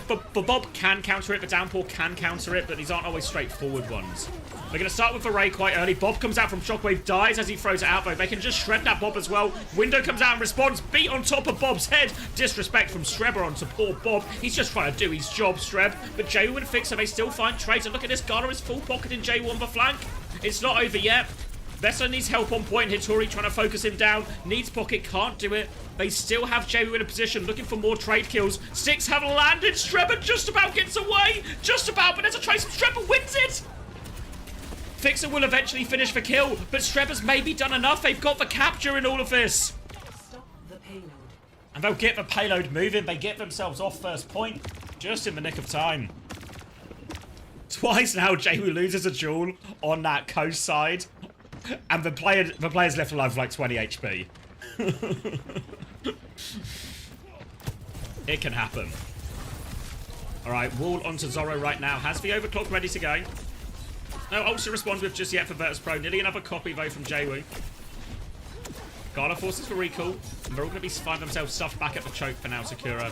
But Bob can counter it, the downpour can counter it, but these aren't always straightforward ones. They're going to start with the Ray quite early. Bob comes out from Shockwave, dies as he throws it out, though. They can just shred that Bob as well. Window comes out and responds. Beat on top of Bob's head. Disrespect from Strebber onto poor Bob. He's just trying to do his job, Streb. But J1 and Fixer, they still find trades. And look at this. Gala is full pocketing J1 the flank. It's not over yet. Vessa needs help on point. Hittori trying to focus him down. Needs pocket, can't do it. They still have J1 in a position, looking for more trade kills. 6 have landed. Strebber just about gets away. Just about, but there's a trace. Strebber wins it. Fixer will eventually finish the kill, but Strebber's maybe done enough. They've got the capture in all of this. Stop the payload. And they'll get the payload moving. They get themselves off first point just in the nick of time. Twice now, Jaewu loses a duel on that coast side. And the player's left alive with like 20 HP. It can happen. Alright, wall onto Zorro right now. Has the overclock ready to go. No ult to respond with just yet for Virtus Pro. Nearly another copy though from Jaewu. Gala forces for recall. And they're all going to find themselves stuffed back at the choke for now, Sakura. A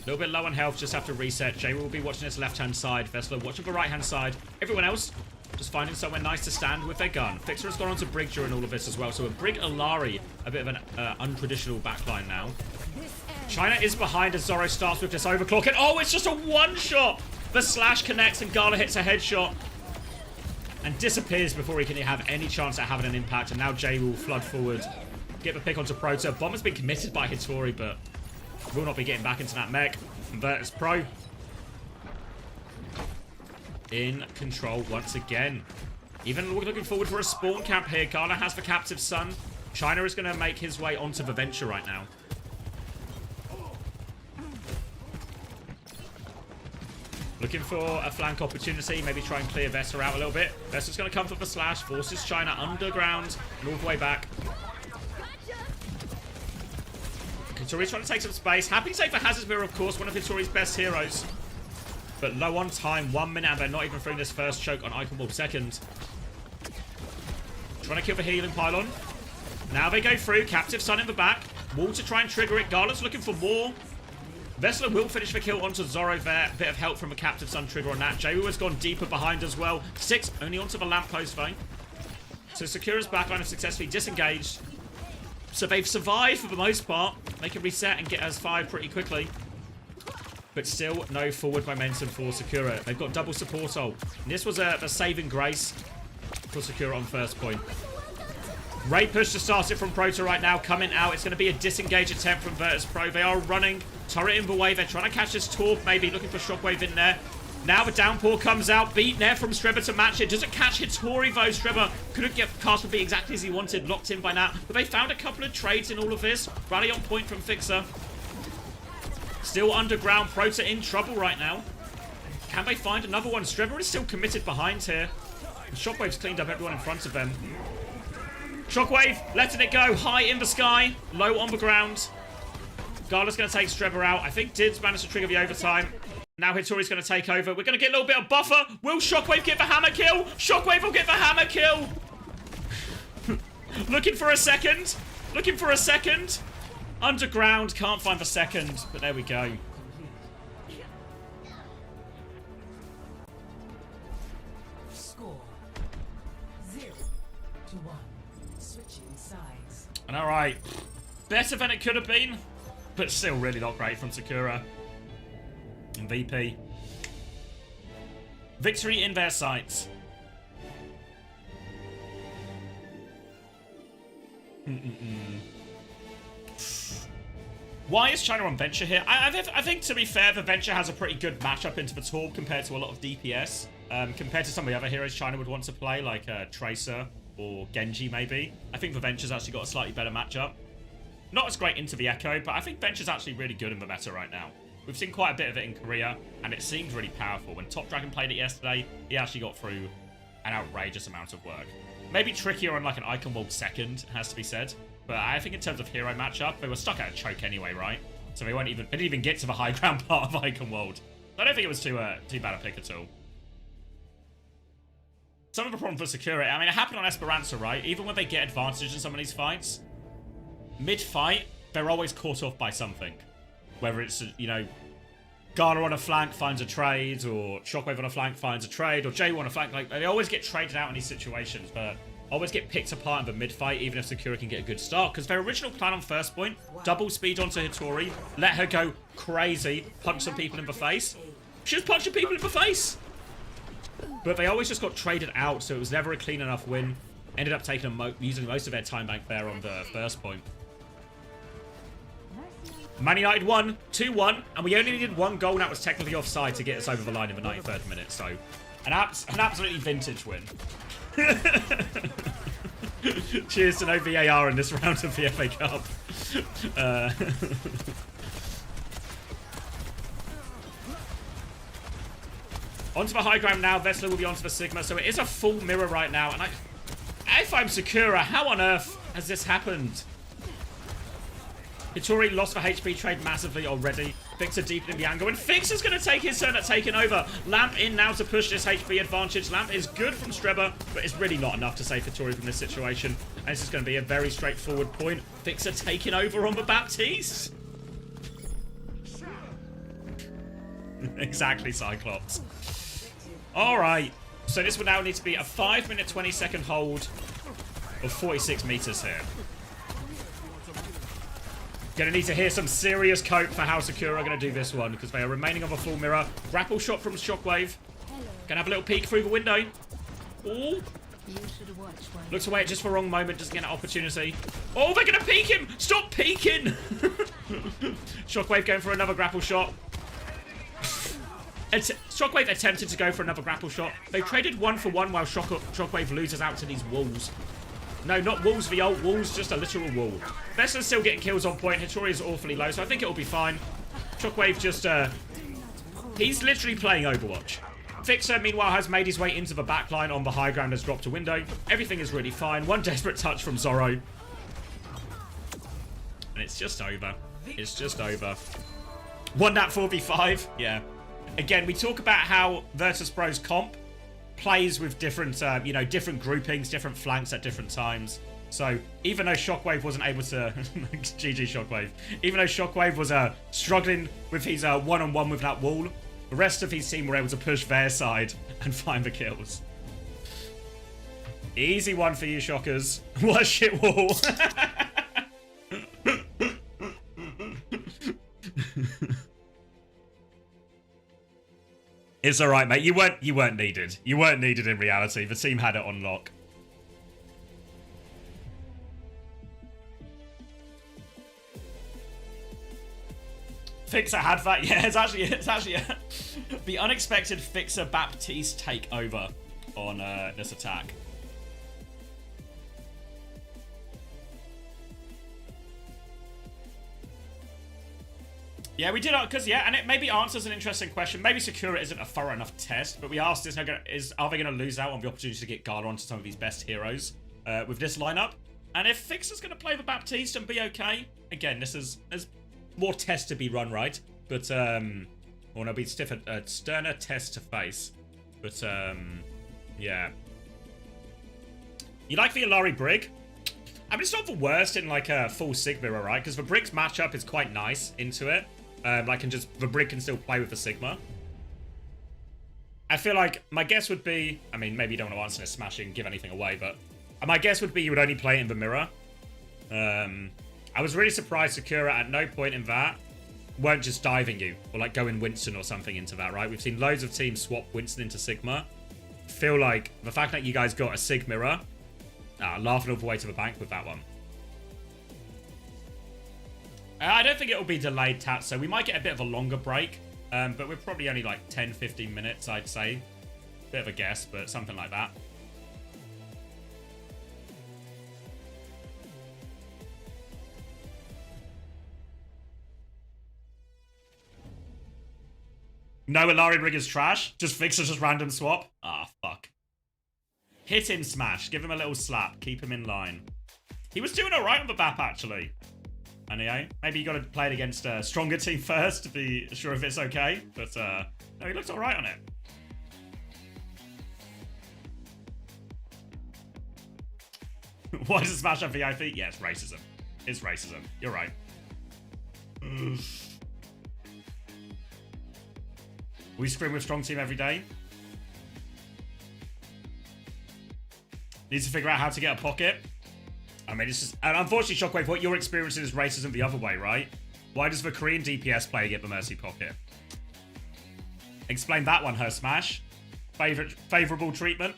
little bit low on health, just have to reset. Jaewu will be watching his left-hand side. Vessler watching the right-hand side. Everyone else just finding somewhere nice to stand with their gun. Fixer has gone on to Brig during all of this as well. So a Brig Alari, a bit of an untraditional backline now. China is behind as Zorro starts with this overclock. And oh, it's just a one-shot. The slash connects and Gala hits a headshot. And disappears before he can have any chance at having an impact. And now Jay will flood forward. Get the pick onto Prota. Bomb has been committed by Hittori, but will not be getting back into that mech. And Virtus Pro in control once again. Even looking forward for a spawn camp here. Gala has the captive son. China is going to make his way onto the Venture right now. Looking for a flank opportunity. Maybe try and clear Vessa out a little bit. Vessa's going to come for the slash. Forces China underground and all the way back. Hittori's trying to take some space. Happy to take for Hazard's Mirror, of course. One of Hittori's best heroes. But low on time. 1 minute and they're not even throwing this first choke on Icon Bulb second. Trying to kill the healing pylon. Now they go through. Captive Sun in the back. Wall to try and trigger it. Gala's looking for more. Vessler will finish the kill onto Zorro there. Bit of help from a Captive Sun trigger on that. Jaewu has gone deeper behind as well. 6 only onto the lamppost though. So Sakura's backline have successfully disengaged. So they've survived for the most part. They can reset and get us 5 pretty quickly. But still no forward momentum for Sakura. They've got double support ult. And this was a saving grace for Sakura on first point. Ray push to start it from Prota right now. Coming out. It's going to be a disengage attempt from Virtus Pro. They are running. Turret in the way. They're trying to catch this Torp maybe. Looking for Shockwave in there. Now the downpour comes out. Beat there from Strebber to match it. Doesn't catch Hittori though. Strebber couldn't get cast the beat exactly as he wanted. Locked in by now. But they found a couple of trades in all of this. Rally on point from Fixer. Still underground. Prota in trouble right now. Can they find another one? Strebber is still committed behind here. Shockwave's cleaned up everyone in front of them. Shockwave letting it go. High in the sky. Low on the ground. Gala's going to take Strebber out. I think Did's managed to trigger the overtime. Now Hittori's going to take over. We're going to get a little bit of buffer. Will Shockwave get the hammer kill? Shockwave will get the hammer kill. Looking for a second. Looking for a second. Underground. Can't find the second. But there we go. Score 0-1. Switching sides. And alright. Better than it could have been. But still really not great from Sakura. And VP. Victory in their sights. Why is China on Venture here? I think, to be fair, the Venture has a pretty good matchup into the Torb compared to a lot of DPS. Compared to some of the other heroes China would want to play, like Tracer or Genji, maybe. I think the Venture's actually got a slightly better matchup. Not as great into the Echo, but I think Venture's actually really good in the meta right now. We've seen quite a bit of it in Korea, and it seemed really powerful. When Top Dragon played it yesterday, he actually got through an outrageous amount of work. Maybe trickier on like an Icon World second, has to be said. But I think in terms of hero matchup, they were stuck at a choke anyway, right? So they didn't even get to the high ground part of Icon World. I don't think it was too bad a pick at all. Some of the problem for Sakura, I mean, it happened on Esperanza, right? Even when they get advantage in some of these fights, mid-fight, they're always caught off by something. Whether it's, you know, Gala on a flank finds a trade, or Shockwave on a flank finds a trade, or Jay on a flank. Like, they always get traded out in these situations, but always get picked apart in the mid-fight, even if Sakura can get a good start. Because their original plan on first point, double speed onto Hitori, let her go crazy, punch some people in the face. She was punching people in the face! But they always just got traded out, so it was never a clean enough win. Ended up using most of their time bank there on the first point. Man United won, 2-1, and we only needed one goal, and that was technically offside to get us over the line in the 93rd minute. So, an absolutely vintage win. Cheers to no VAR in this round of the FA Cup. Onto the high ground now. Vessler will be onto the Sigma, so it is a full mirror right now. And if I'm Sakura, how on earth has this happened? Hitori lost the HP trade massively already. Fixer deep in the angle, and Fixer's going to take his turn at taking over. Lamp in now to push this HP advantage. Lamp is good from Streba, but it's really not enough to save Hitori from this situation. And this is going to be a very straightforward point. Fixer taking over on the Baptiste. Exactly, Cyclops. Alright, so this will now need to be a 5-minute 20-second hold of 46 meters here. Gonna need to hear some serious cope for how Sakura are gonna do this one, because they are remaining on the full mirror. Grapple shot from Shockwave. Gonna have a little peek through the window. Ooh. Looks away at just the wrong moment, doesn't get an opportunity. Oh, they're gonna peek him! Stop peeking! Shockwave going for another grapple shot. Shockwave attempted to go for another grapple shot. They traded 1-for-1 while Shockwave loses out to these walls. No, not walls, the old walls, just a literal wall. Vessler's still getting kills on point. Hitori is awfully low, so I think it'll be fine. Shockwave just, he's literally playing Overwatch. Fixer, meanwhile, has made his way into the backline on the high ground, has dropped a window. Everything is really fine. One desperate touch from Zorro. And it's just over. It's just over. Won that 4v5? Yeah. Again, we talk about how Virtus.pro's comp plays with different, you know, different groupings, different flanks at different times. So, even though Shockwave wasn't able to... GG Shockwave. Even though Shockwave was struggling with his one-on-one with that wall, the rest of his team were able to push their side and find the kills. Easy one for you, Shockers. What a shit wall. It's alright, mate. You weren't needed. You weren't needed in reality. The team had it on lock. Fixer had that. Yeah, it's actually the unexpected Fixer Baptiste takeover on this attack. Yeah, we did, because, yeah, and it maybe answers an interesting question. Maybe Sakura isn't a thorough enough test, but we asked, are they going to lose out on the opportunity to get Gala onto some of these best heroes with this lineup? And if Fixer's going to play the Baptiste and be okay, again, there's more tests to be run, right? But, or no, be sterner test to face. But, yeah. You like the Ilari Brig? I mean, it's not the worst in, like, a full Sigma, right? Because the Brig's matchup is quite nice into it. The Brig can still play with the Sigma. I feel like my guess would be, I mean, maybe you don't want to answer this smashing and give anything away, but my guess would be you would only play it in the mirror. I was really surprised Sakura at no point in that weren't just diving you or like going Winston or something into that, right? We've seen loads of teams swap Winston into Sigma. Feel like the fact that you guys got a Sig mirror, laughing all the way to the bank with that one. I don't think it'll be delayed, Tat, so we might get a bit of a longer break. But we're probably only like 10, 15 minutes, I'd say. Bit of a guess, but something like that. No, Ilari rig is trash. Just fix it, just random swap. Ah, fuck. Hit him, Smash. Give him a little slap. Keep him in line. He was doing alright on the BAP, actually. And yeah, maybe you got to play it against a stronger team first to be sure if it's okay. But no, he looked alright on it. Why does Smash have VIP? Yeah, it's racism. It's racism. You're right. We scrim with strong team every day. Needs to figure out how to get a pocket. I mean, it's just... And unfortunately, Shockwave, what you're experiencing is racism the other way, right? Why does the Korean DPS player get the Mercy pocket? Explain that one, her Smash. Favorable treatment.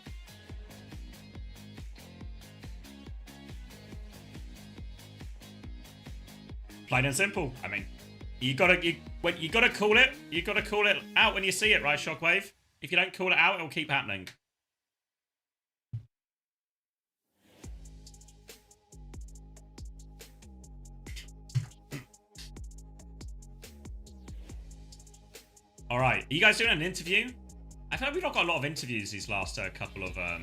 Plain and simple. I mean, you gotta call it. You gotta call it out when you see it, right, Shockwave? If you don't call it out, it'll keep happening. All right, are you guys doing an interview? I feel like we've not got a lot of interviews these last couple of I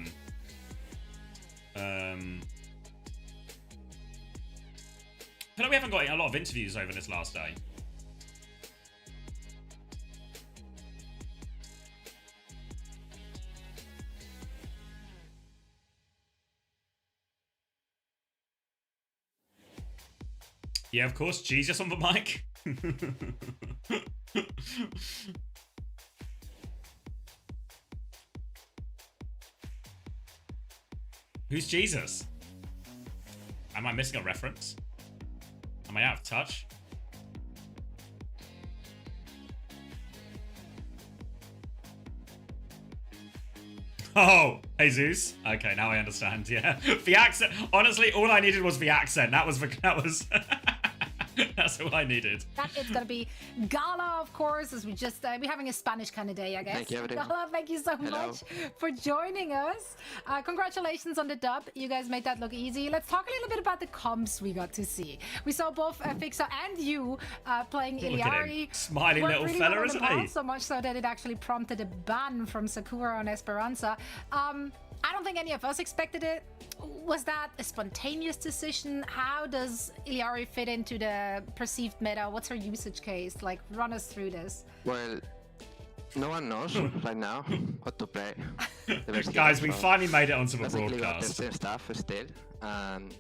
feel like we haven't got a lot of interviews over this last day. Yeah, of course, Jesus on the mic. Who's Jesus? Am I missing a reference? Am I out of touch? Oh, Jesus. Okay, now I understand. Yeah, the accent. Honestly, all I needed was the accent. That was that's all I needed. It's gonna be Gala, of course, as we just we're having a Spanish kind of day, I guess. Thank you, everyone. Gala, thank you so much for joining us. Congratulations on the dub. You guys made that look easy. Let's talk a little bit about the comps we got to see. We saw both Fixer and you playing Look at him. Iliari. Smiling little Really fella, well isn't on the he? ball, so much so that it actually prompted a ban from Sakura on Esperanza. I don't think any of us expected it. Was that a spontaneous decision? How does Iliari fit into the perceived meta? What's her usage case? Like, run us through this. Well, no one knows right now what to play. Guys, we finally made it onto the basically we got the broadcast. same stuff still, and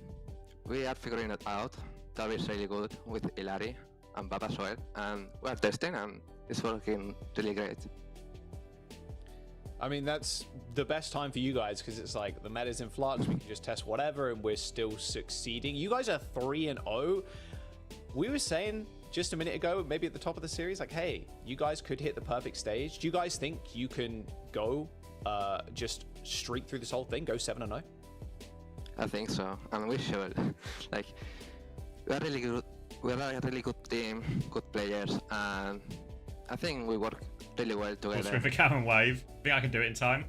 we are figuring it out. That is really good with Ilari and Baba as well, and we are testing, and it's working really great. I mean, that's the best time for you guys because it's like the meta's in flux. We can just test whatever, and we're still succeeding. You guys are 3-0. We were saying just a minute ago, maybe at the top of the series, like, hey, you guys could hit the perfect stage. Do you guys think you can go just streak through this whole thing, go 7-0? I think so, and we should. Like, we are really good. We are a really good team, good players, and I think we work really well together. With a cannon wave. Think I can do it in time.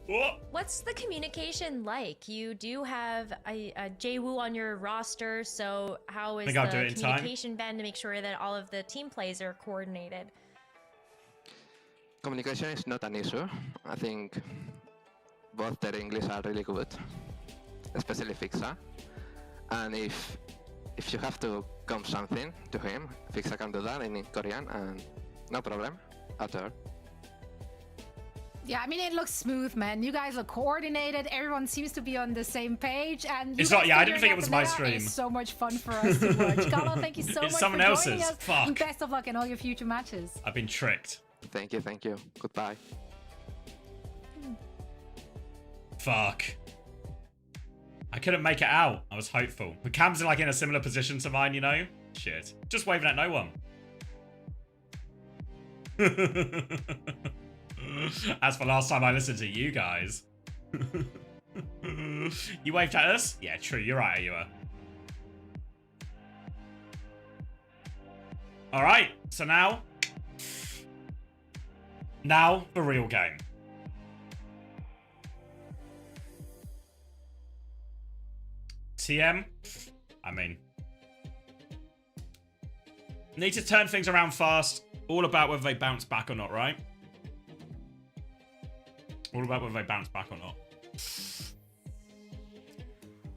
What? What's the communication like? You do have a JWoo on your roster, so how is Think I'll do the it in time. communication been to make sure that all of the team plays are coordinated? Communication is not an issue. I think both their English are really good, especially Fixa. And if you have to come something to him, Fixa can do that in Korean, and no problem at all. Yeah, I mean, it looks smooth, man. You guys look coordinated. Everyone seems to be on the same page. And It's not- yeah, I didn't think it was my stream. It's so much fun for us to watch. Gala, thank you so It's much someone for else's. joining us. Fuck. And best of luck in all your future matches. I've been tricked. Thank you. Goodbye. Fuck. I couldn't make it out. I was hopeful. But Cam's like in a similar position to mine, you know? Shit. Just waving at no one. As for last time I listened to you guys. You waved at us? Yeah, true. You're right, Ayua. All right, so now the real game. TM, I mean, need to turn things around fast. All about whether they bounce back or not, right? All about whether they bounce back or not.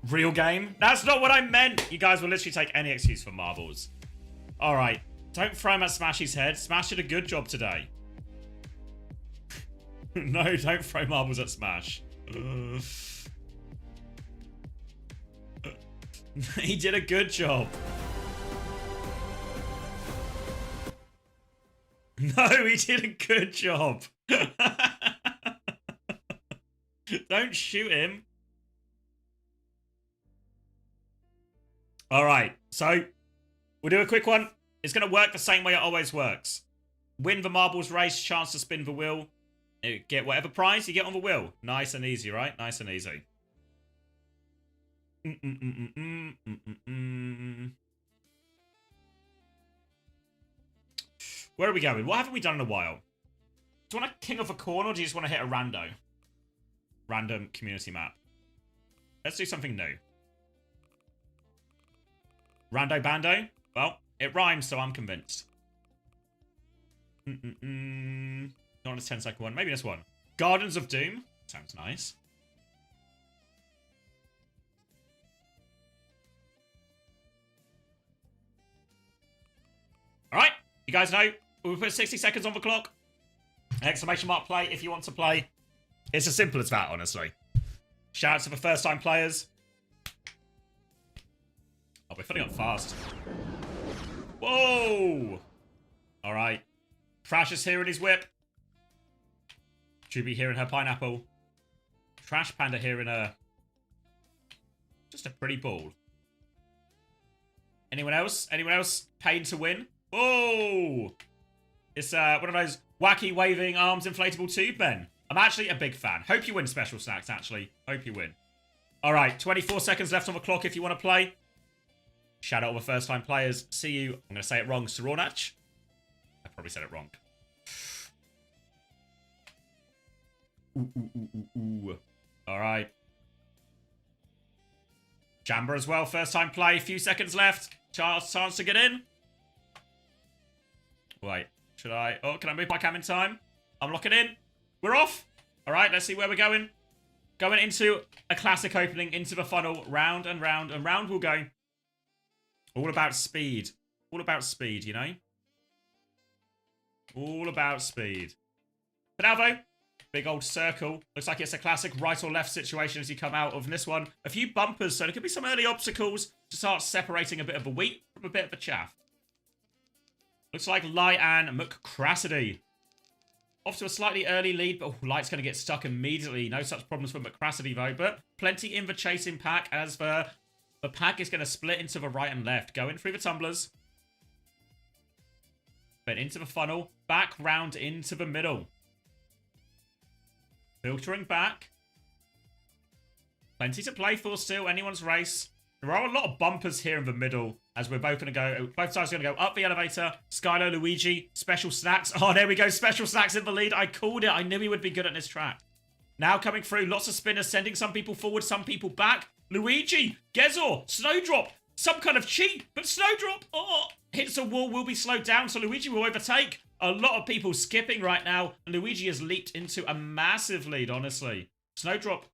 Real game? That's not what I meant! You guys will literally take any excuse for marbles. Alright. Don't throw him at Smashy's head. Smash did a good job today. No, don't throw marbles at Smash. He did a good job. No, he did a good job. Don't shoot him. All right, so we'll do a quick one. It's going to work the same way it always works. Win the marbles race, chance to spin the wheel. You get whatever prize you get on the wheel. Nice and easy, right? Nice and easy. Where are we going? What haven't we done in a while? Do you want a king of a corner or do you just want to hit a rando? Random community map. Let's do something new. Rando Bando? Well, it rhymes, so I'm convinced. Not a 10-second one. Maybe this one. Gardens of Doom. Sounds nice. Alright. You guys know, we'll put 60 seconds on the clock. Exclamation mark play if you want to play. It's as simple as that, honestly. Shout out to the first-time players. Oh, we're filling up fast. Whoa! Alright. Crash is here in his whip. Juby here in her pineapple. Trash Panda here in a... just a pretty ball. Anyone else? Anyone else paying to win? Whoa! It's one of those wacky waving arms inflatable tube men. I'm actually a big fan. Hope you win, Special Snacks, actually. Hope you win. Alright, 24 seconds left on the clock if you want to play. Shout out all the first-time players. See you. I'm going to say it wrong. Saronach. I probably said it wrong. Alright. Jamba as well. First-time play. Few seconds left. Chance to get in. Wait. Should I... oh, can I move my cam in time? I'm locking in. We're off. Alright, let's see where we're going. Going into a classic opening, into the funnel. Round and round and round we'll go. All about speed. All about speed, you know? All about speed. But now, though, big old circle. Looks like it's a classic right or left situation as you come out of this one. A few bumpers, so there could be some early obstacles to start separating a bit of the wheat from a bit of the chaff. Looks like Light-Ann McCrassidy. Off to a slightly early lead, but Light's going to get stuck immediately. No such problems for McCrassidy, though. But plenty in the chasing pack as the pack is going to split into the right and left. Going through the tumblers. But into the funnel. Back round into the middle. Filtering back. Plenty to play for still. Anyone's race. There are a lot of bumpers here in the middle as we're both going to go. Both sides are going to go up the elevator. Skylo, Luigi, Special Snacks. Oh, there we go. Special Snacks in the lead. I called it. I knew he would be good at this track. Now coming through. Lots of spinners sending some people forward, some people back. Luigi, Gezor, Snowdrop. Some kind of cheat, but Snowdrop, oh, hits a wall, will be slowed down, so Luigi will overtake. A lot of people skipping right now, and Luigi has leaped into a massive lead, honestly. Snowdrop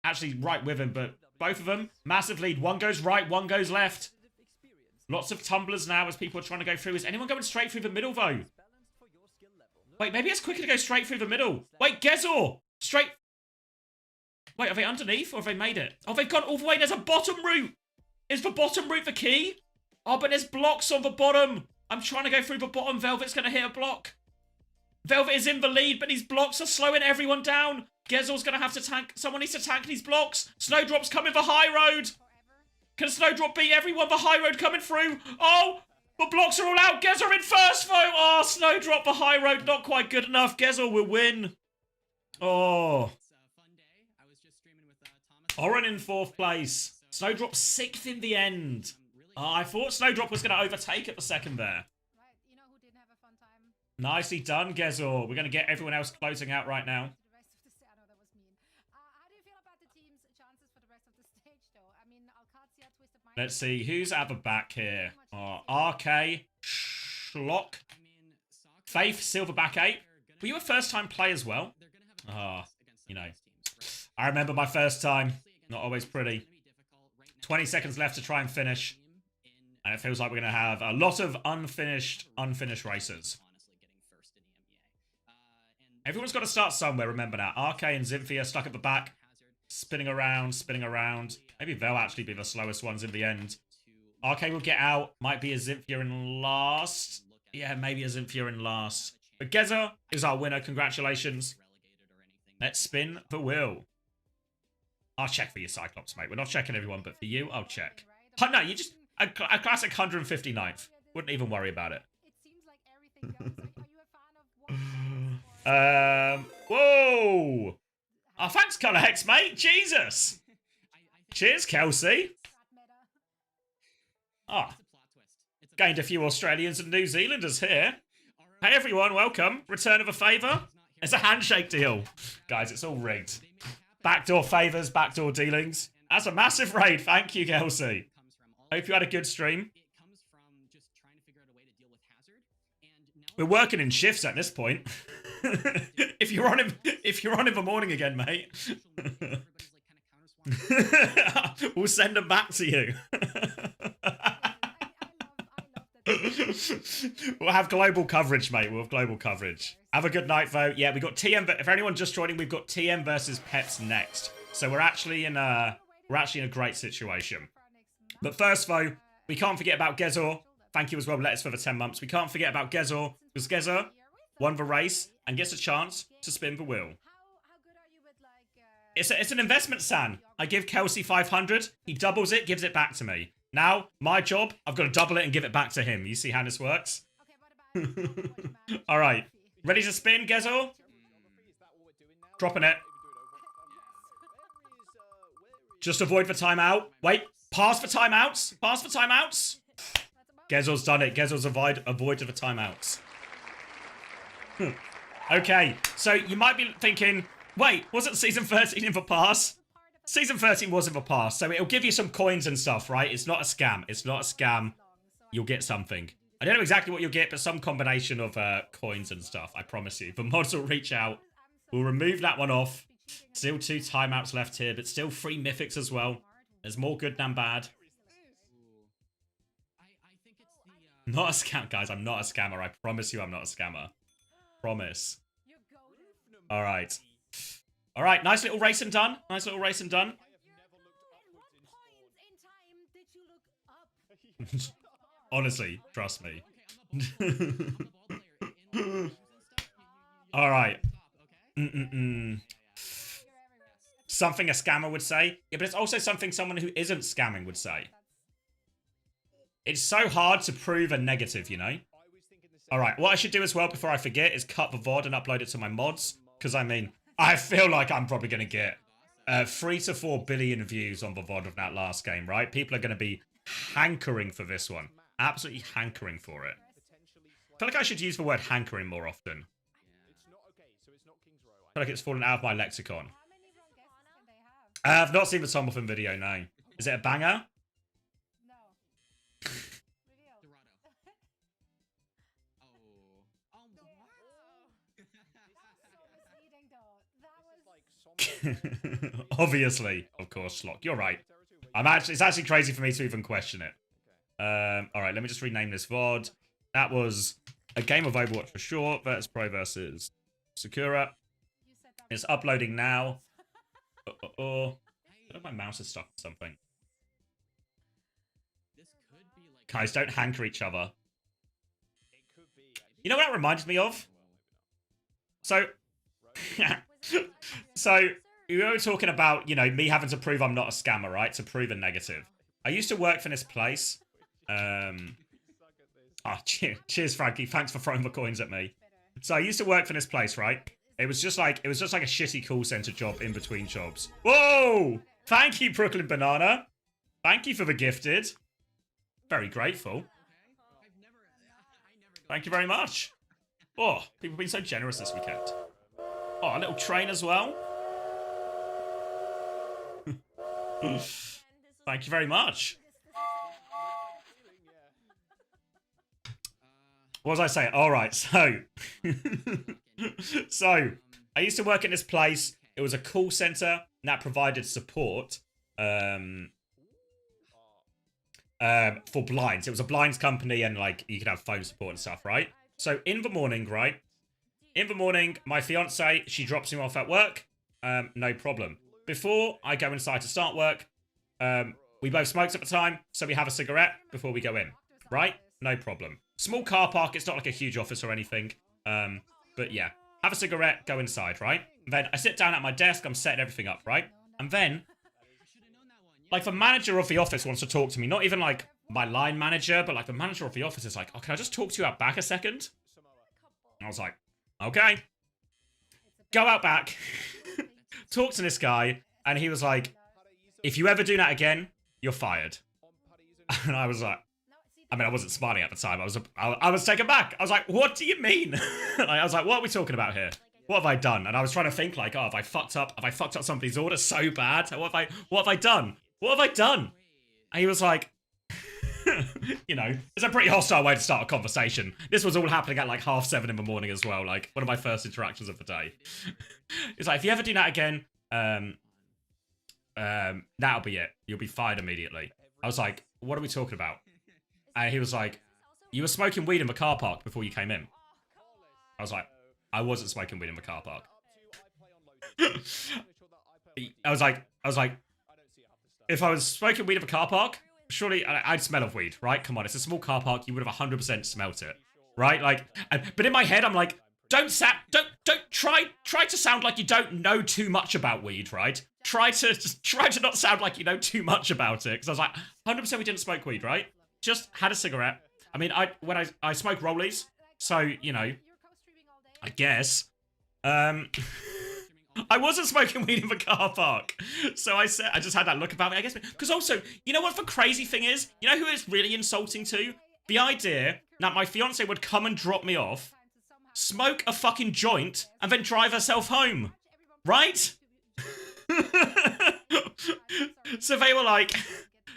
actually right with him, but both of them, massive lead. One goes right, one goes left. Lots of tumblers now as people are trying to go through. Is anyone going straight through the middle, though? Wait, maybe it's quicker to go straight through the middle. Wait, Gezor! Straight... wait, are they underneath, or have they made it? Oh, they've gone all the way. There's a bottom route. Is the bottom route the key? Oh, but there's blocks on the bottom. I'm trying to go through the bottom. Velvet's going to hit a block. Velvet is in the lead, but these blocks are slowing everyone down. Gezor's going to have to tank. Someone needs to tank these blocks. Snowdrop's coming for high road. Can Snowdrop beat everyone? The high road coming through. Oh, the blocks are all out. Gezor in first, though. Oh, Snowdrop, the high road, not quite good enough. Gezor will win. Oh. Oren in fourth place. Snowdrop sixth in the end. I thought Snowdrop was going to overtake at the second there. Nicely done, Gezor. We're going to get everyone else closing out right now. The rest of the I know that was mean. How do you feel about the team's chances for the rest of the stage, though? I mean, Alcatia, Twisted Mind. Let's see who's at the back here. RK, Schlock, Faith, Silverback 8. Were you a first-time player as well? You know, I remember my first time. Not always pretty. 20 seconds left to try and finish. And it feels like we're going to have a lot of unfinished races. Everyone's got to start somewhere, remember that. RK and Zynthia stuck at the back. Spinning around, spinning around. Maybe they'll actually be the slowest ones in the end. RK will get out. Might be a Zynthia in last. Yeah, maybe a Zynthia in last. But Geza is our winner. Congratulations. Let's spin the wheel. I'll check for your Cyclops, mate. We're not checking everyone, but for you, I'll check. Oh, no, you just... A classic 159th. Wouldn't even worry about it. It seems like everything goes. Are you a fan of Whoa! Oh, thanks, Colour Hex, mate. Jesus. Cheers, Kelsey. Ah. Gained a few Australians and New Zealanders here. Hey, everyone. Welcome. Return of a favour. It's a handshake deal. Guys, it's all rigged. Backdoor favours, backdoor dealings. That's a massive raid. Thank you, Kelsey. Hope you had a good stream. We're working in shifts at this point. if you're on in the morning again, mate, we'll send them back to you. We'll have global coverage, mate. We'll have global coverage. Have a good night, though. Yeah, we got TM. But if anyone just joining, we've got TM versus Peps next. So we're actually in a great situation. But first, though, we can't forget about Gezor. Thank you as well, Letters, for the 10 months. We can't forget about Gezor, because Gezor won the race and gets a chance to spin the wheel. It's an investment, San. I give Kelsey 500. He doubles it, gives it back to me. Now, my job, I've got to double it and give it back to him. You see how this works? All right. Ready to spin, Gezor? Dropping it. Just avoid the timeout. Wait. Pass for timeouts. Pass for timeouts. Gezor's done it. Gezor's avoided the timeouts. Okay. So you might be thinking, wait, wasn't season 13 in the pass? Season 13 was in the pass. So it'll give you some coins and stuff, right? It's not a scam. It's not a scam. You'll get something. I don't know exactly what you'll get, but some combination of coins and stuff. I promise you. The mods will reach out. We'll remove that one off. Still 2 timeouts left here, but still 3 mythics as well. There's more good than bad. Not a scam, guys. I'm not a scammer. I promise you I'm not a scammer. Promise. All right. All right. Nice little racing done. Nice little racing done. Honestly, trust me. All right. Something a scammer would say. Yeah, but it's also something someone who isn't scamming would say. It's so hard to prove a negative, you know? Alright, what I should do as well before I forget is cut the VOD and upload it to my mods. Because, I mean, I feel like I'm probably going to get 3 to 4 billion views on the VOD of that last game, right? People are going to be hankering for this one. Absolutely hankering for it. I feel like I should use the word hankering more often. I feel like it's fallen out of my lexicon. I've not seen the Tom Muffin video, no. Is it a banger? Obviously, of course, Slock. You're right. It's actually crazy for me to even question it. All right, let me just rename this VOD. That was a game of Overwatch for sure. Virtus Pro versus Sakura. It's uploading now. I don't know if my mouse is stuck or something. Guys, don't hanker each other. You know what that reminded me of? So, we were talking about, you know, me having to prove I'm not a scammer, right? To prove a negative. I used to work for this place. Cheers, Frankie. Thanks for throwing the coins at me. So I used to work for this place, right? It was just like a shitty call center job in between jobs. Whoa! Thank you, Brooklyn Banana. Thank you for the gifted. Very grateful. Thank you very much. Oh, people have been so generous this weekend. Oh, a little train as well. Thank you very much. What was I saying? All right, so... so, I used to work in this place. It was a call center that provided support for blinds. It was a blinds company and, like, you could have phone support and stuff, right? So, in the morning, right? In the morning, my fiance, she drops him off at work. No problem. Before I go inside to start work, we both smoked at the time, so we have a cigarette before we go in, right? No problem. Small car park, it's not like a huge office or anything. But yeah, have a cigarette, go inside, right? Then I sit down at my desk, I'm setting everything up, right? And then, like, the manager of the office wants to talk to me. Not even, like, my line manager, but, like, the manager of the office is like, oh, can I just talk to you out back a second? And I was like, okay. Go out back, talk to this guy, and he was like, if you ever do that again, you're fired. And I was like, I mean, I wasn't smiling at the time. I was taken back. I was like, what do you mean? Like, I was like, what are we talking about here? What have I done? And I was trying to think, like, oh, have I fucked up? Have I fucked up somebody's order so bad? What have I done? What have I done? And he was like, you know, it's a pretty hostile way to start a conversation. This was all happening at like 7:30 in the morning as well. Like, one of my first interactions of the day. It's like, if you ever do that again, that'll be it. You'll be fired immediately. I was like, what are we talking about? And he was like, you were smoking weed in the car park before you came in. I was like, I wasn't smoking weed in the car park. I was like, if I was smoking weed in the car park, surely I'd smell of weed, right? Come on, it's a small car park. You would have 100% smelt it, right? Like, but in my head, I'm like, don't try to sound like you don't know too much about weed, right? Try to not sound like you know too much about it. Because I was like, 100% we didn't smoke weed, right? Just had a cigarette. I mean, when I smoke rollies, so, you know, I guess. I wasn't smoking weed in the car park. So I just had that look about me, I guess. Because also, you know what the crazy thing is? You know who it's really insulting to? The idea that my fiance would come and drop me off, smoke a fucking joint, and then drive herself home. Right? So they were like...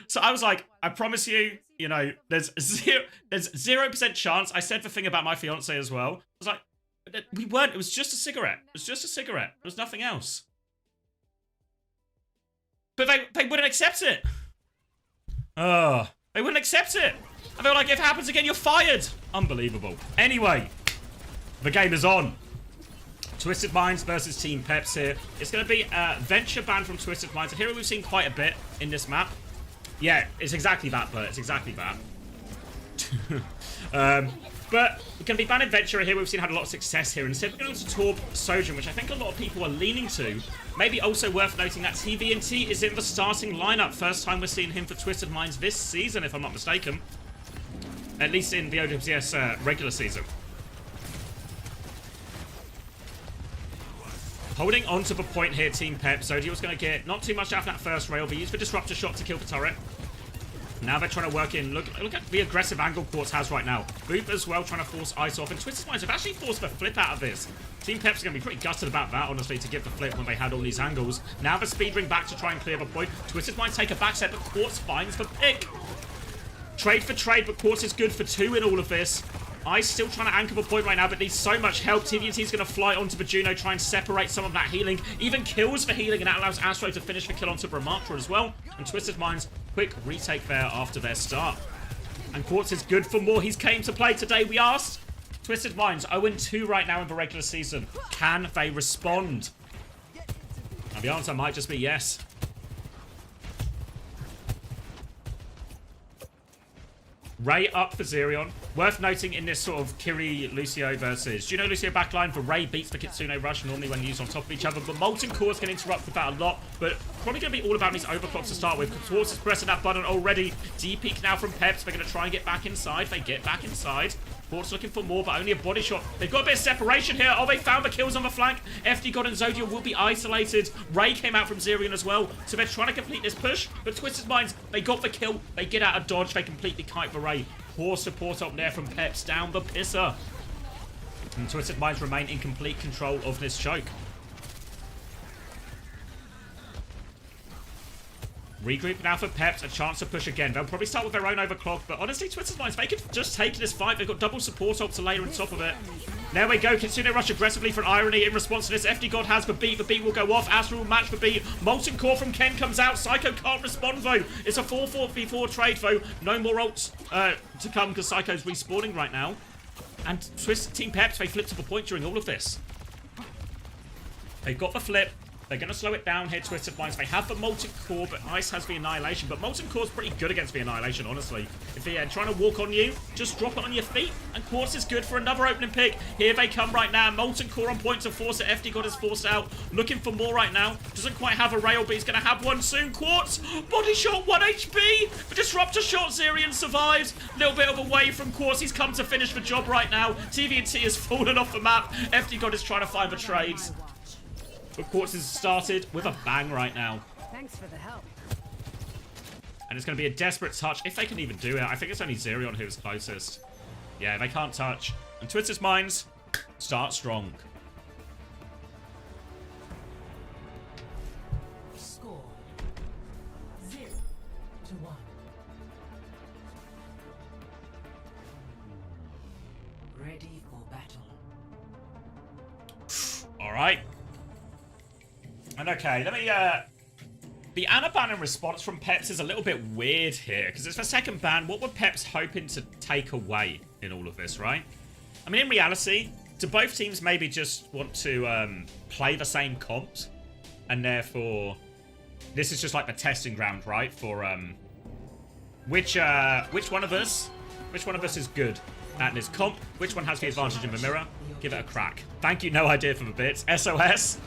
So I was like, I promise you, you know, there's 0% chance. I said the thing about my fiance as well. I was like, we weren't. It was just a cigarette. It was just a cigarette. There was nothing else. But they wouldn't accept it. Oh, they wouldn't accept it. And they were like, if it happens again, you're fired. Unbelievable. Anyway, the game is on. Twisted Minds versus Team Peps here. It's going to be a venture ban from Twisted Minds. A hero we've seen quite a bit in this map. Yeah, it's exactly that, but it's exactly that. But we're going to be banning Ventura here. We've seen had a lot of success here. Instead, we're going to Torb Sojourn, which I think a lot of people are leaning to. Maybe also worth noting that TVNT is in the starting lineup. First time we're seeing him for Twisted Minds this season, if I'm not mistaken. At least in the OWCS regular season. Holding on to the point here, Team Pep. Zodiac's going to get not too much after that first rail, but use the Disruptor shot to kill the turret. Now they're trying to work in. Look at the aggressive angle Quartz has right now. Boop as well, trying to force Ice off. And Twisted Minds have actually forced the flip out of this. Team Pep's going to be pretty gutted about that, honestly, to give the flip when they had all these angles. Now the speed ring back to try and clear the point. Twisted Minds take a back set, but Quartz finds the pick. Trade for trade, but Quartz is good for 2 in all of this. Ice still trying to anchor the point right now, but needs so much help. TVNT's going to fly onto the Juno, try and separate some of that healing. Even kills the healing, and that allows Astro to finish the kill onto Brahmatra as well. And Twisted Minds, quick retake there after their start. And Quartz is good for more. He's came to play today, we asked. Twisted Minds, 0-2 right now in the regular season. Can they respond? And the answer might just be yes. Ray up for Zerion. Worth noting in this sort of Kiri Lucio versus Juno Lucio backline, for Ray beats the Kitsune Rush normally when used on top of each other, but Molten Cores can interrupt with that a lot, but probably going to be all about these overclocks to start with. Quartz is pressing that button already. D-peak now from Peps. They're going to try and get back inside. They get back inside. Quartz looking for more, but only a body shot. They've got a bit of separation here. Oh, they found the kills on the flank. FD God and Zodiac will be isolated. Ray came out from Zerion as well, so they're trying to complete this push, but Twisted Minds, they got the kill. They get out of dodge. They completely kite the Ray. Poor support up there from Peps down the pisser. And Twisted Minds remain in complete control of this choke. Regroup now for Peps, a chance to push again. They'll probably start with their own overclock, but honestly, Twisted Minds, they could just take this fight. They've got double support ult to layer on top of it. There we go. Kitsune rush aggressively for an Irony in response to this. FD God has the beat. The beat will go off. Astro will match the beat. Molten Core from Ken comes out. Psycho can't respond, though. It's a 4-4v4 trade, though. No more ults to come because Psycho's respawning right now. And Team Peps, they flip to the point during all of this. They've got the flip. They're going to slow it down here, Twisted Minds. They have the Molten Core, but Ice has the Annihilation. But Molten Core's pretty good against the Annihilation, honestly. If they're trying to walk on you, just drop it on your feet. And Quartz is good for another opening pick. Here they come right now. Molten Core on point to force it. FD God is forced out. Looking for more right now. Doesn't quite have a rail, but he's going to have one soon. Quartz, body shot, 1 HP. The Disruptor shot, Zerion survives. A little bit of a wave from Quartz. He's come to finish the job right now. TVNT has fallen off the map. FD God is trying to find the trades. But Quartz has started with a bang right now. Thanks for the help. And it's going to be a desperate touch, if they can even do it. I think it's only Zerion who's closest. Yeah, they can't touch. And Twisted Minds start strong. Score 0-1. Ready for battle. All right. And okay, let me, the Ana ban in response from Peps is a little bit weird here, because it's the second ban. What were Peps hoping to take away in all of this, right? I mean, in reality, do both teams maybe just want to play the same comps? And therefore, this is just like the testing ground, right? For, which one of us is good at this comp? Which one has the advantage in the mirror? Give it a crack. Thank you, no idea for the bits. SOS.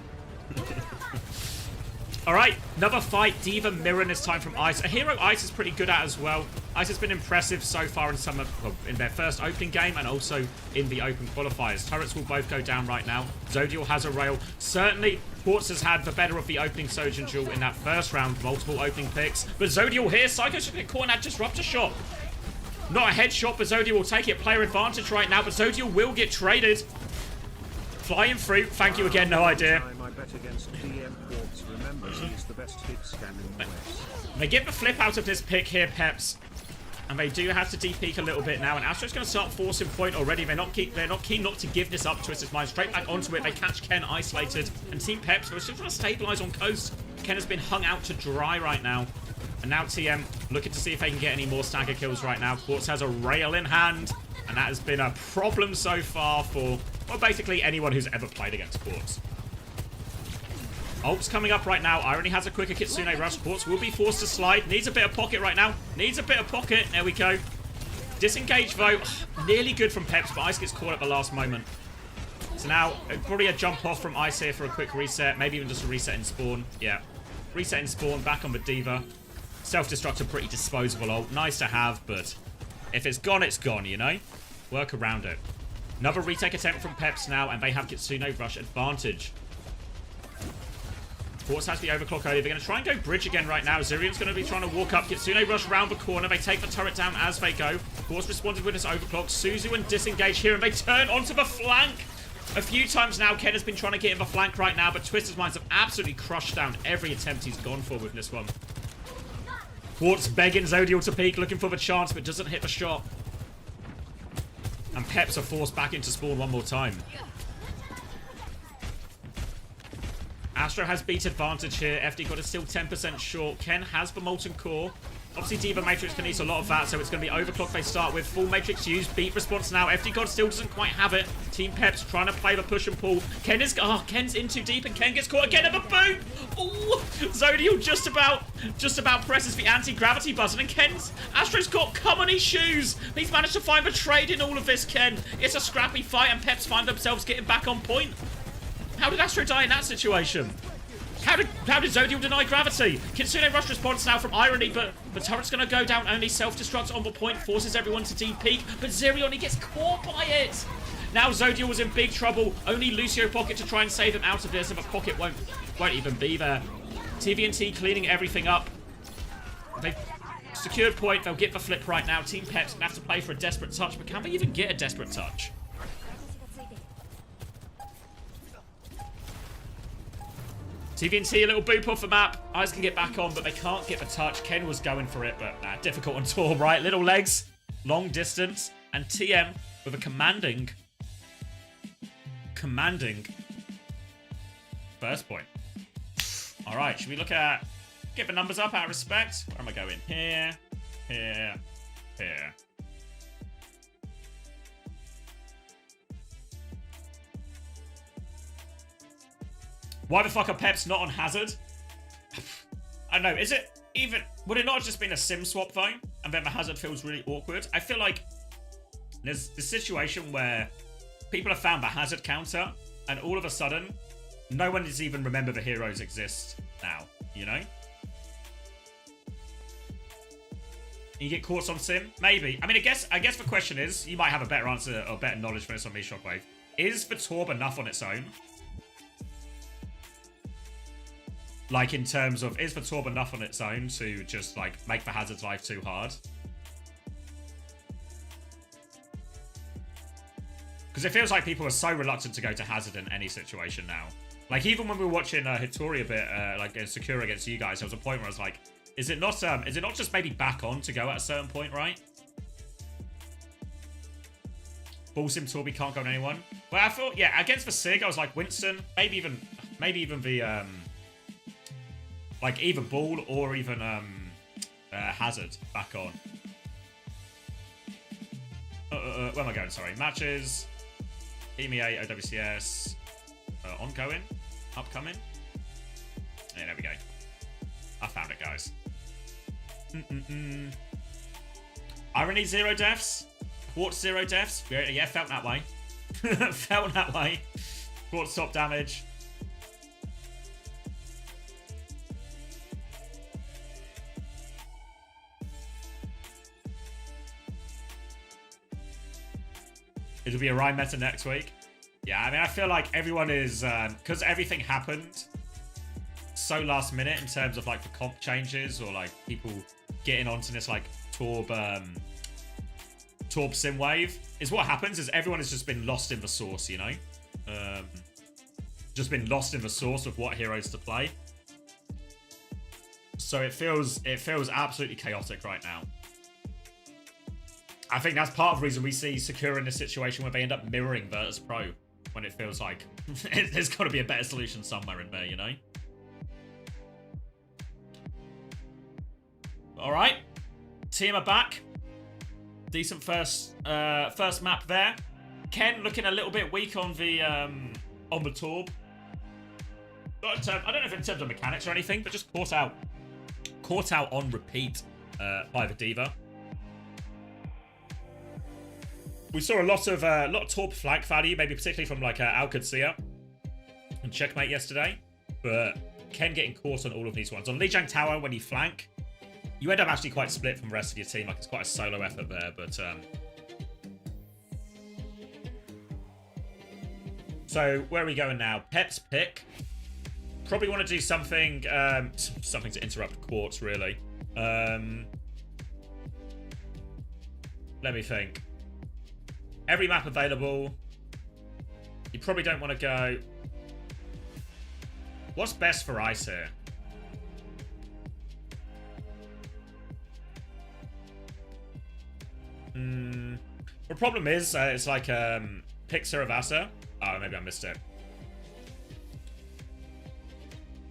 Alright, another fight. D.Va mirroring this time from Ice. A hero Ice is pretty good at as well. Ice has been impressive so far in in their first opening game and also in the open qualifiers. Turrets will both go down right now. Zodial has a rail. Certainly, Quartz has had the better of the opening Sojourn duel in that first round. Multiple opening picks. But Zodial here, Psycho should get caught in that Disruptor shot. Not a headshot, but Zodial will take it. Player advantage right now, but Zodial will get traded. Flying through. Thank you again, no idea. They get the flip out of this pick here, Peps. And they do have to deep-peek a little bit now. And Astro's going to start forcing point already. They're not keen not to give this up. Twisted Mind straight back onto it. They catch Ken isolated. And Team Peps, they're still trying to stabilize on coast. Ken has been hung out to dry right now. And now TM looking to see if they can get any more stagger kills right now. Quartz has a rail in hand. And that has been a problem so far for, well, basically anyone who's ever played against Quartz. Ult's coming up right now. Irony has a quicker Kitsune rush. Quartz will be forced to slide. Needs a bit of pocket right now. Needs a bit of pocket. There we go. Disengage, though. Nearly good from Peps, but Ice gets caught at the last moment. So now, probably a jump off from Ice here for a quick reset. Maybe even just a reset in spawn. Yeah. Reset in spawn. Back on the D.Va. Self-destructive, pretty disposable ult. Nice to have, but if it's gone, you know? Work around it. Another retake attempt from Peps now, and they have Kitsune rush advantage. Quartz has the overclock early. They're going to try and go bridge again right now. Zerion's going to be trying to walk up. Kitsune rush around the corner. They take the turret down as they go. Quartz responded with his overclock. Suzu and disengage here, and they turn onto the flank. A few times now, Ken has been trying to get in the flank right now, but Twisted Minds have absolutely crushed down every attempt he's gone for with this one. Quartz begging Zodial to peek, looking for the chance, but doesn't hit the shot. And Peps are forced back into spawn one more time. Astro has beat advantage here. FD God is still 10% short. Ken has the Molten Core. Obviously, D.Va Matrix can eat a lot of that, so it's going to be overclock they start with. Full Matrix used. Beat response now. FD God still doesn't quite have it. Team Peps trying to play the push and pull. Ken's in too deep, and Ken gets caught again at the boot. Ooh, Zodial just about presses the anti-gravity button, and Astro's got cum on his shoes. He's managed to find the trade in all of this, Ken. It's a scrappy fight, and Peps find themselves getting back on point. How did Astro die in that situation? How did Zodial deny gravity? Kitsune rush response now from Irony, but the turret's going to go down. Only self-destructs on the point, forces everyone to deep peek, but Zerion, he gets caught by it. Now Zodial was in big trouble. Only Lucio Pocket to try and save him out of this, and the Pocket won't even be there. TVNT cleaning everything up. They've secured point. They'll get the flip right now. Team Peps have to play for a desperate touch, but can they even get a desperate touch? TVNT, a little boop off the map. Eyes can get back on, but they can't get the touch. Ken was going for it, but nah, difficult on tour, right? Little legs, long distance, and TM with a commanding first point. All right, should we look at, get the numbers up out of respect? Where am I going? Here, here, here. Why the fuck are Peps not on Hazard? I don't know, is it even... Would it not have just been a sim swap though? And then the Hazard feels really awkward? I feel like there's this situation where people have found the Hazard counter and all of a sudden, no one has even remember the heroes exist now, you know? You get caught on sim? Maybe. I mean, I guess the question is, you might have a better answer or better knowledge for this on me, Shockwave. Is the Torb enough on its own? Like, in terms of, is the Torb enough on its own to just, like, make the Hazard's life too hard? Because it feels like people are so reluctant to go to Hazard in any situation now. Like, even when we were watching Hitori a bit, like, Sakura against you guys, there was a point where I was like, is it not just maybe back on to go at a certain point, right? Ball Sim Torby can't go on anyone. Well, I thought, yeah, against the Sig, I was like, Winston, maybe even the, like, either Ball or even Hazard back on. Where am I going? Sorry. Matches. EMEA, OWCS. Ongoing. Upcoming. Yeah, there we go. I found it, guys. Irony 0 deaths. Quartz 0 deaths. Yeah, felt that way. Felt that way. Quartz top damage. It'll be a Rhyme meta next week. Yeah, I mean, I feel like everyone is... because everything happened so last minute in terms of, like, the comp changes or, like, people getting onto this, like, Torb sim wave, is what happens is everyone has just been lost in the source, you know? Just been lost in the source of what heroes to play. So it feels absolutely chaotic right now. I think that's part of the reason we see Sakura in this situation where they end up mirroring Virtus Pro when it feels like there's got to be a better solution somewhere in there, you know? All right. Team are back. Decent first map there. Ken looking a little bit weak on the Torb. I don't know if in terms of mechanics or anything, but just caught out on repeat by the Diva. We saw a lot of Torb flank value, maybe particularly from like Alcadzia and Checkmate yesterday. But Ken getting caught on all of these ones. On Lijiang Tower, when you flank, you end up actually quite split from the rest of your team. Like, it's quite a solo effort there, but... So, where are we going now? Pep's pick. Probably want to do something... something to interrupt Quartz, really. Let me think. Every map available. You probably don't want to go... What's best for Ice here? The problem is, it's like pick Saravasa. Oh, maybe I missed it.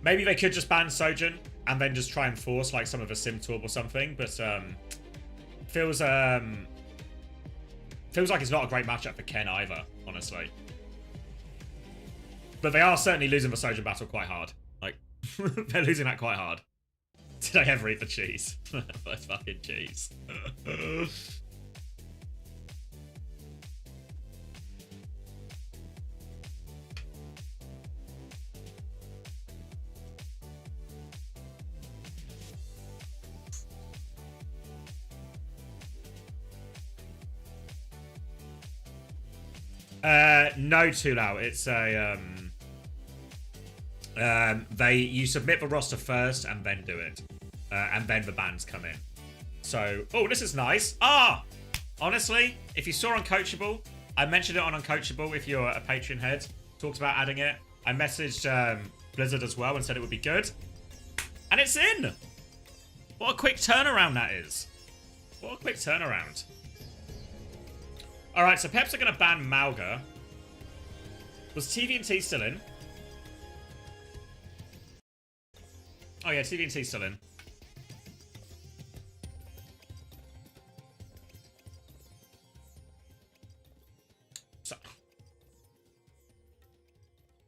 Maybe they could just ban Sojin and then just try and force like some of a Sim Torb or something, but feels like it's not a great matchup for Ken either, honestly. But they are certainly losing the Sojin battle quite hard. Like, they're losing that quite hard. Did I ever eat the cheese? That's fucking cheese. No, Tulao. It's a you submit the roster first and then do it, and then the bans come in. So, oh, this is nice. Honestly, if you saw Uncoachable, I mentioned it on Uncoachable. If you're a Patreon head, talked about adding it. I messaged Blizzard as well and said it would be good. And it's in! What a quick turnaround that is. What a quick turnaround. Alright, so Peps are going to ban Malga. Was TVNT still in? Oh yeah, TVNT's still in. So,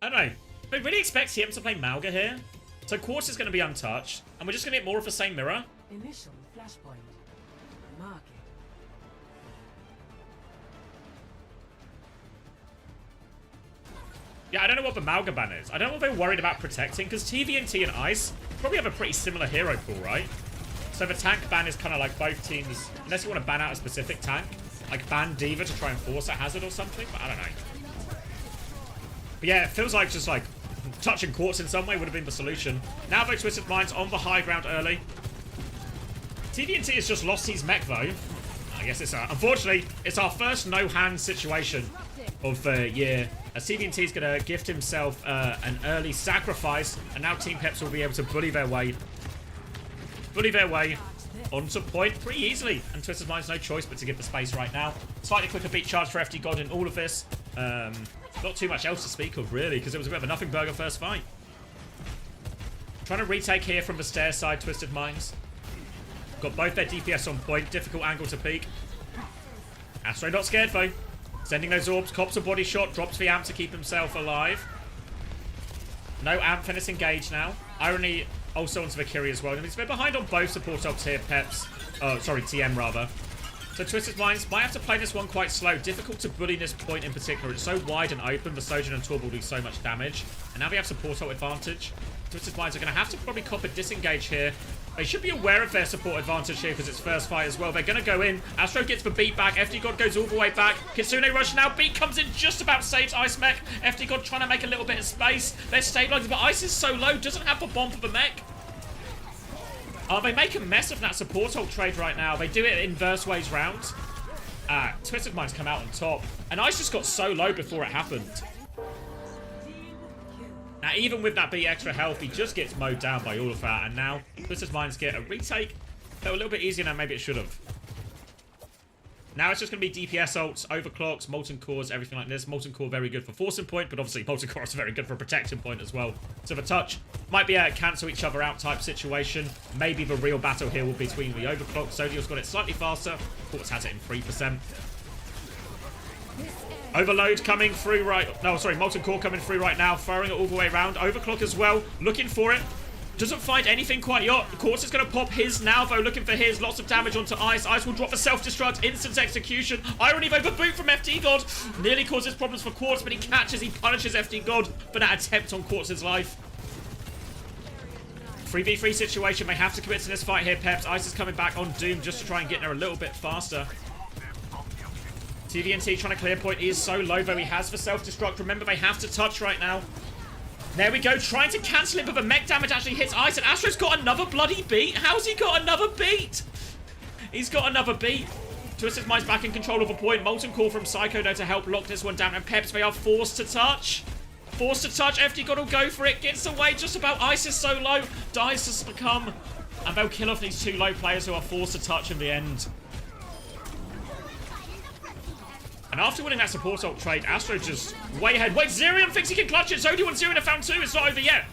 I don't know. I really expect TM to play Malga here. So Quartz is going to be untouched. And we're just going to get more of the same mirror. Initial flashpoint. Market. Yeah, I don't know what the Malga ban is. I don't know what they're worried about protecting, because TVNT and Ice probably have a pretty similar hero pool, right? So the tank ban is kind of like both teams, unless you want to ban out a specific tank, like ban D.Va to try and force a hazard or something, but I don't know. But yeah, it feels like just like touching Quartz in some way would have been the solution. Now though, Twisted Mind's on the high ground early. TVNT has just lost his mech though. I guess it's unfortunately, it's our first no-hand situation of the year. TVNT is going to gift himself an early sacrifice, and now Team Peps will be able to bully their way onto point pretty easily. And Twisted Mind's no choice but to give the space right now. Slightly quicker beat charge for FD God in all of this. Not too much else to speak of really, because it was a bit of a nothing burger first fight. Trying to retake here from the stair side, Twisted Minds. Got both their DPS on point. Difficult angle to peek. Astro not scared though. Sending those orbs. Cops a body shot. Drops the amp to keep himself alive. No amp. Finish engaged now. Irony also onto the Valkyrie as well. And he's a bit behind on both support ults here, Peps. Oh, sorry, TM rather. So Twisted Minds might have to play this one quite slow. Difficult to bully this point in particular. It's so wide and open. The Sojourn and Torb will do so much damage. And now they have support ult advantage. Twisted Minds are going to have to probably cop a disengage here. They should be aware of their support advantage here because it's first fight as well. They're going to go in. Astro gets the beat back. FD God goes all the way back. Kitsune rush now. Beat comes in, just about saves Ice Mech. FD God trying to make a little bit of space. They're stabilizing, but Ice is so low. Doesn't have the bomb for the mech. They make a mess of that support ult trade right now. They do it in inverse ways round. Twisted Minds come out on top. And Ice just got so low before it happened. Now, even with that beat extra health, he just gets mowed down by all of that. And now, Twisted Minds get a retake. Felt a little bit easier than maybe it should have. Now it's just going to be DPS ults, overclocks, Molten Cores, everything like this. Molten Core very good for forcing point, but obviously Molten Core is very good for protecting point as well. So the touch might be a cancel each other out type situation. Maybe the real battle here will be between the overclock. Zodiel's got it slightly faster. Quartz has it in 3%. Overload coming through right... No, sorry, Molten Core coming through right now. Firing it all the way around. Overclock as well. Looking for it. Doesn't find anything quite yet. Quartz is going to pop his now, though. Looking for his. Lots of damage onto Ice. Ice will drop the self-destruct. Instant execution. Irony, though, the boot from FD God. Nearly causes problems for Quartz, but he catches. He punishes FD God for that attempt on Quartz's life. 3v3 situation. They have to commit to this fight here, Peps. Ice is coming back on Doom just to try and get there a little bit faster. TVNT trying to clear point. He is so low, though. He has the self-destruct. Remember, they have to touch right now. There we go. Trying to cancel it, but the mech damage actually hits Ice. And Astro's got another bloody beat. How's he got another beat? He's got another beat. Twisted Mind's back in control of a point. Molten Core from Psycho, though, to help lock this one down. And Peps, they are forced to touch. Forced to touch. FD God will go for it. Gets away just about. Ice is so low. Dies to succumb. And they'll kill off these two low players who are forced to touch in the end. And after winning that support ult trade, Astro just way ahead. Wait, Zirion thinks he can clutch it. Zodiel and Zirion have found two. It's not over yet.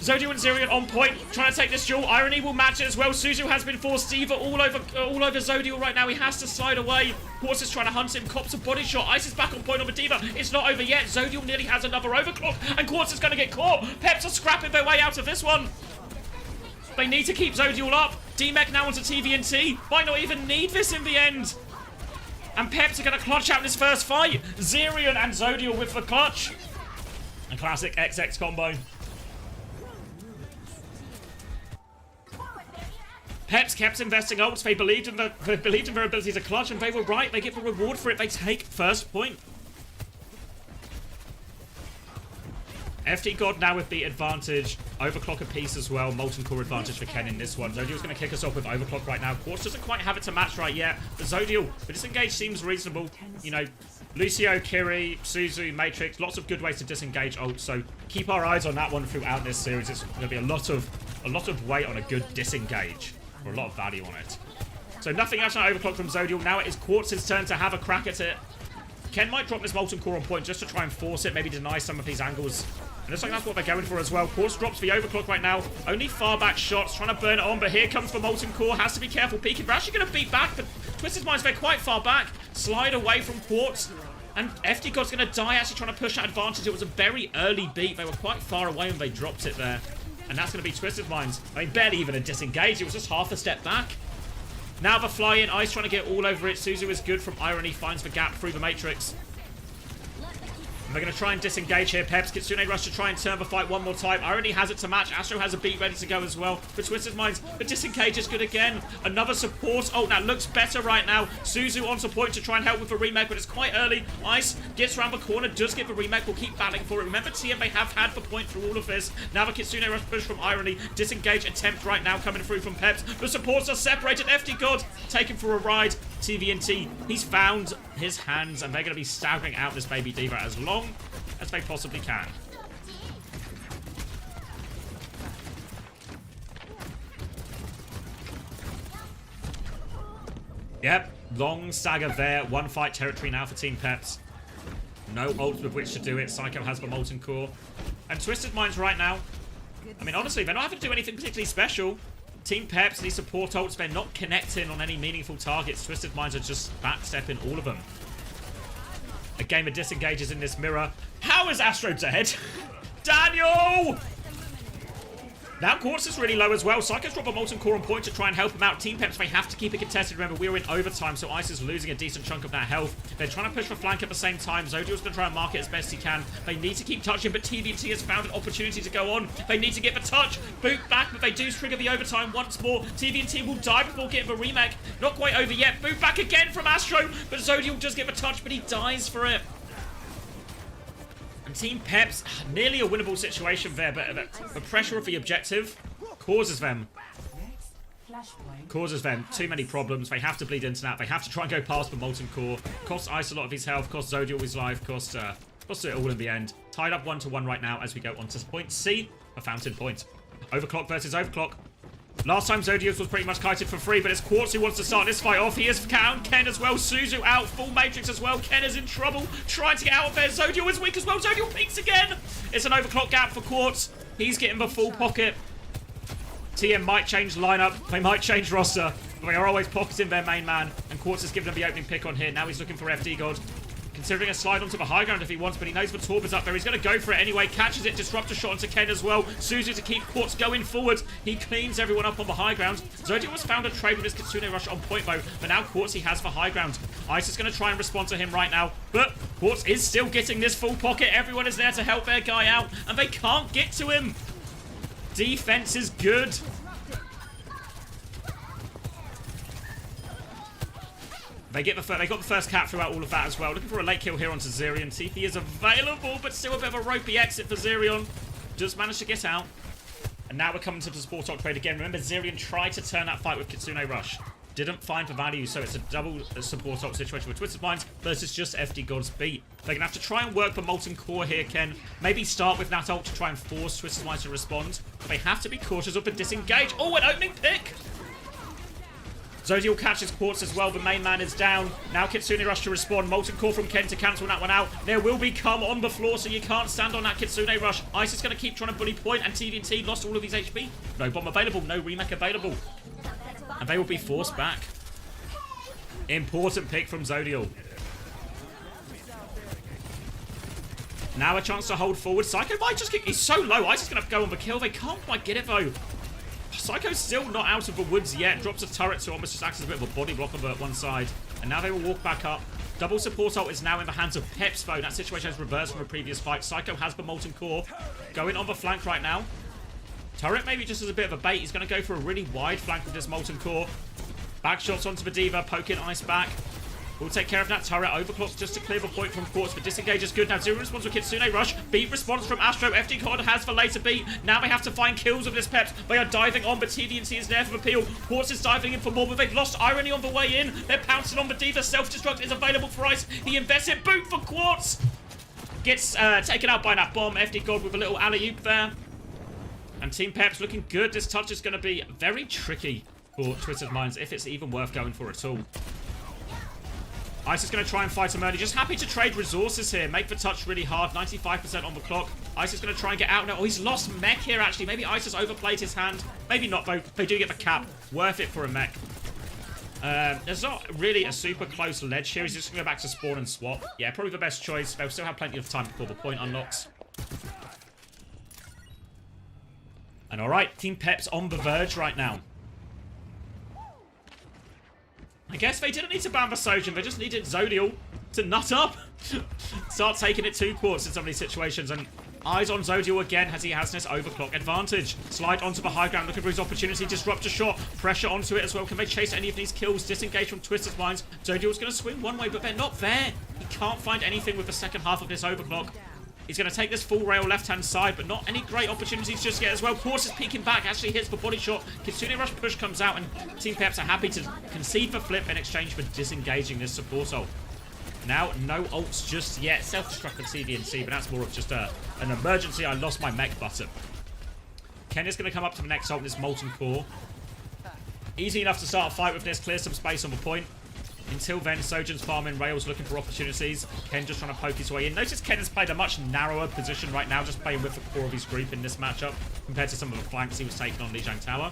Zodiel and Zirion on point, trying to take this duel. Irony will match it as well. Suzu has been forced. D.Va all over Zodiel right now. He has to slide away. Quartz is trying to hunt him. Cops a body shot. Ice is back on point on the D.Va. It's not over yet. Zodiel nearly has another overclock. And Quartz is going to get caught. Peps are scrapping their way out of this one. They need to keep Zodiel up. D-Mech now onto TVNT. Might not even need this in the end. And Peps are going to clutch out this first fight. Zirion and Zodiel with the clutch. A classic XX combo. Peps kept investing ults. They believed in their ability to clutch, and they were right. They get the reward for it. They take first point. FD God now with beat advantage. Overclock a piece as well. Molten Core advantage for Ken in this one. Zodiel's going to kick us off with overclock right now. Quartz doesn't quite have it to match right yet. But Zodiel, the disengage seems reasonable. You know, Lucio, Kiri, Suzu, Matrix, lots of good ways to disengage ult. So keep our eyes on that one throughout this series. It's going to be a lot of weight on a good disengage, or a lot of value on it. So nothing else on Overclock from Zodial. Now it is Quartz's turn to have a crack at it. Ken might drop this Molten Core on point just to try and force it, maybe deny some of these angles. And looks like that's what they're going for as well. Quartz drops the Overclock right now. Only far back shots, trying to burn it on, but here comes the Molten Core. Has to be careful peeking. We're actually going to beat back, but Twisted Minds, they're quite far back. Slide away from Quartz. And FD God's going to die, actually trying to push that advantage. It was a very early beat. They were quite far away when they dropped it there. And that's going to be Twisted Minds. I mean, barely even a disengage. It was just half a step back. Now the fly-in. Ice trying to get all over it. Suzu is good from Irony. Finds the gap through the Matrix. And they're going to try and disengage here. Peps, Kitsune Rush to try and turn the fight one more time. Irony has it to match. Astro has a beat ready to go as well. But Twisted Minds, the disengage is good again. Another support. Oh, that looks better right now. Suzu onto point to try and help with the remake, but it's quite early. Ice gets around the corner, does get the remake. We'll keep battling for it. Remember, TM, they have had the point through all of this. Now the Kitsune Rush push from Irony. Disengage attempt right now coming through from Peps. The supports are separated. FD God taken for a ride. TVNT, he's found his hands, and they're going to be staggering out this baby diva as long as they possibly can. Yep, long saga there. One fight territory now for Team Peps. No ult with which to do it. Psycho has the Molten Core. And Twisted Minds right now, I mean, honestly, they're not having to do anything particularly special. Team Peps, these support ults, they're not connecting on any meaningful targets. Twisted Minds are just backstepping all of them. A game of disengages in this mirror. How is Astro dead? Daniel! Now Quartz is really low as well. Psycho's drop a Molten Core on point to try and help him out. Team Peps, they have to keep it contested. Remember, we were in overtime, so Ice is losing a decent chunk of that health. They're trying to push for flank at the same time. Zodial's going to try and mark it as best he can. They need to keep touching, but TVT has found an opportunity to go on. They need to get the touch. Boot back, but they do trigger the overtime once more. TVT will die before getting the remake. Not quite over yet. Boot back again from Astro, but Zodial does get the touch, but he dies for it. And Team Peps, nearly a winnable situation there, but the pressure of the objective causes them too many problems. They have to bleed into that. They have to try and go past the Molten Core. Costs Ice a lot of his health, costs Zodial his life, costs it all in the end. Tied up 1-1 right now as we go on to point C, a Fountain Point. Overclock versus Overclock. Last time Zodius was pretty much kited for free, but it's Quartz who wants to start this fight off. He is down. Ken as well. Suzu out. Full Matrix as well. Ken is in trouble. Trying to get out of there. Zodial is weak as well. Zodial peeks again. It's an Overclock gap for Quartz. He's getting the full pocket. TM might change lineup. They might change roster. But they are always pocketing their main man. And Quartz has given him the opening pick on here. Now he's looking for FD God. Considering a slide onto the high ground if he wants, but he knows the Torb is up there. He's going to go for it anyway. Catches it. Disruptor shot onto Ken as well. Suzu to keep Quartz going forward. He cleans everyone up on the high ground. Zodiac was found a trade with his Kitsune Rush on point though. But now Quartz, he has the high ground. Ice is going to try and respond to him right now. But Quartz is still getting this full pocket. Everyone is there to help their guy out. And they can't get to him. Defense is good. They got the first cap throughout all of that as well. Looking for a late kill here onto Zerion. TP is available, but still a bit of a ropey exit for Zerion. Just managed to get out. And now we're coming to the support ult trade again. Remember, Zerion tried to turn that fight with Kitsune Rush. Didn't find the value, so it's a double support ult situation with Twisted Minds versus just FD God's beat. They're going to have to try and work the Molten Core here, Ken. Maybe start with that ult to try and force Twisted Minds to respond. But they have to be cautious of the disengage. Oh, an opening pick! Zodial catches Quartz as well. The main man is down. Now Kitsune Rush to respond. Molten Core from Ken to cancel that one out. There will be come on the floor, so you can't stand on that Kitsune Rush. Ice is going to keep trying to bully point, and TVNT lost all of his HP. No bomb available. No remake available. And they will be forced back. Important pick from Zodial. Now a chance to hold forward. Psycho might just kick. He's so low. Ice is going to go on the kill. They can't quite get it, though. Psycho's still not out of the woods yet. Drops a turret to almost just acts as a bit of a body block on the one side. And now they will walk back up. Double support ult is now in the hands of Peps, though. That situation has reversed from a previous fight. Psycho has the Molten Core. Going on the flank right now. Turret maybe just as a bit of a bait. He's going to go for a really wide flank with this Molten Core. Back shots onto the Diva. Poking Ice back. We'll take care of that turret. Overclock just to clear the point from Quartz, but disengage is good. Now zero response with Kitsune Rush. Beat response from Astro. FD God has the later beat. Now they have to find kills with this Peps. They are diving on, but TVNT is there for the peel. Quartz is diving in for more, but they've lost Irony on the way in. They're pouncing on the D. The self-destruct is available for Ice. He invests it. Boot for Quartz. Gets taken out by that bomb. FD God with a little alley-oop there. And Team Peps looking good. This touch is going to be very tricky for Twisted Minds, if it's even worth going for at all. Ice is going to try and fight him early. Just happy to trade resources here. Make the touch really hard. 95% on the clock. Ice is going to try and get out now. Oh, he's lost mech here, actually. Maybe Ice has overplayed his hand. Maybe not, though. They do get the cap. Worth it for a mech. There's not really a super close ledge here. He's just going to go back to spawn and swap. Yeah, probably the best choice. They'll still have plenty of time before the point unlocks. And alright, Team Peps on the verge right now. I guess they didn't need to ban the Sojin, they just needed Zodial to nut up. Start taking it to Quartz in some of these situations. And eyes on Zodial again as he has this overclock advantage. Slide onto the high ground, looking for his opportunity. Disrupt a shot, pressure onto it as well. Can they chase any of these kills? Disengage from Twisted Minds. Zodial's going to swing one way, but they're not there. He can't find anything with the second half of this overclock. He's going to take this full rail left-hand side, but not any great opportunities just yet as well. Quartz is peeking back, actually hits the body shot. Kitsune Rush push comes out, and Team Peps are happy to concede the flip in exchange for disengaging this support ult. Now, no ults just yet. Self-destruct for TVNC, but that's more of just an emergency. I lost my mech button. Ken is going to come up to the next ult, this Molten Core. Easy enough to start a fight with this, clear some space on the point. Until then, Sojin's farming, Rails looking for opportunities. Ken just trying to poke his way in. Notice Ken has played a much narrower position right now, just playing with the core of his group in this matchup, compared to some of the flanks he was taking on Lijiang Tower.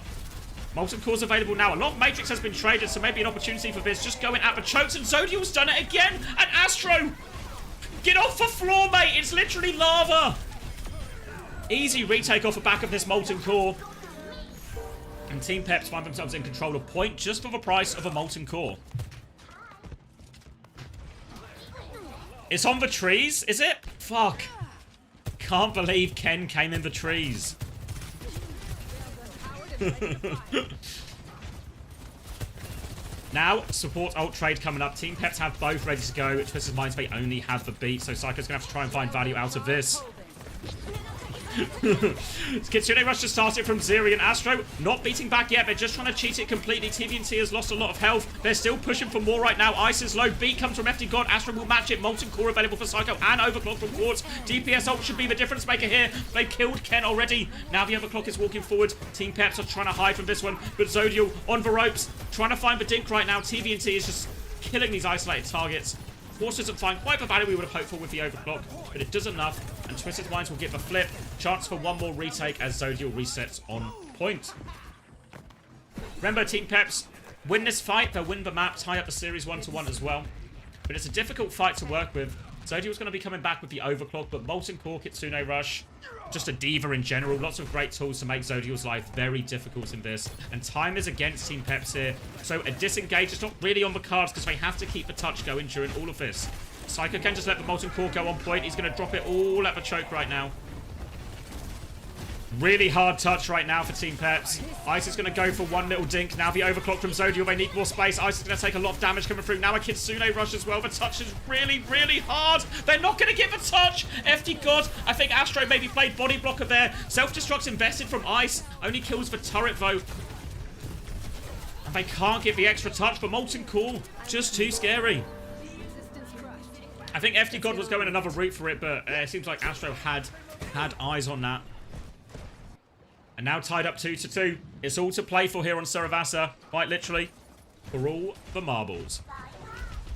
Molten Core's available now. A lot of Matrix has been traded, so maybe an opportunity for this. Just going at the chokes, and Zodial's done it again! And Astro! Get off the floor, mate! It's literally lava! Easy retake off the back of this Molten Core. And Team Peps find themselves in control of point just for the price of a Molten Core. It's on the trees, is it? Fuck. Can't believe Ken came in the trees. Now, support ult trade coming up. Team Peps have both ready to go. Twisted Minds, they only have the beat, so Psycho's going to have to try and find value out of this. Kitsune Rush to start it from Zeri and Astro. Not beating back yet. They're just trying to cheat it completely. TVNT has lost a lot of health. They're still pushing for more right now. Ice is low. Beat comes from FD God. Astro will match it. Molten Core available for Psycho and Overclock from Quartz. DPS ult should be the difference maker here. They killed Ken already. Now the Overclock is walking forward. Team Peps are trying to hide from this one, but Zodial on the ropes, trying to find the dink right now. TVNT is just killing these isolated targets. Quartz doesn't find quite the value we would have hoped for with the overclock, but it does enough, and Twisted Minds will get the flip. Chance for one more retake as Zodial resets on point. Remember, Team Peps, win this fight, they'll win the map, tie up the series 1-1 as well. But it's a difficult fight to work with. Zodial's going to be coming back with the overclock, but Molten Core, Kitsune Rush, just a diva in general. Lots of great tools to make Zodial's life very difficult in this. And time is against Team Peps here. So a disengage is not really on the cards because they have to keep the touch going during all of this. Psycho can just let the Molten Core go on point. He's going to drop it all at the choke right now. Really hard touch right now for Team Peps. Ice is going to go for one little dink. Now the overclock from Zodial. They need more space. Ice is going to take a lot of damage coming through. Now a Kitsune Rush as well. The touch is really, really hard. They're not going to get the touch. FD God. I think Astro maybe played body blocker there. Self-destruct's invested from Ice. Only kills the turret though. And they can't get the extra touch. But Molten Core, just too scary. I think FD God was going another route for it, but it seems like Astro had eyes on that. And now tied up 2-2. It's all to play for here on Saravasa. Quite literally. For all the marbles.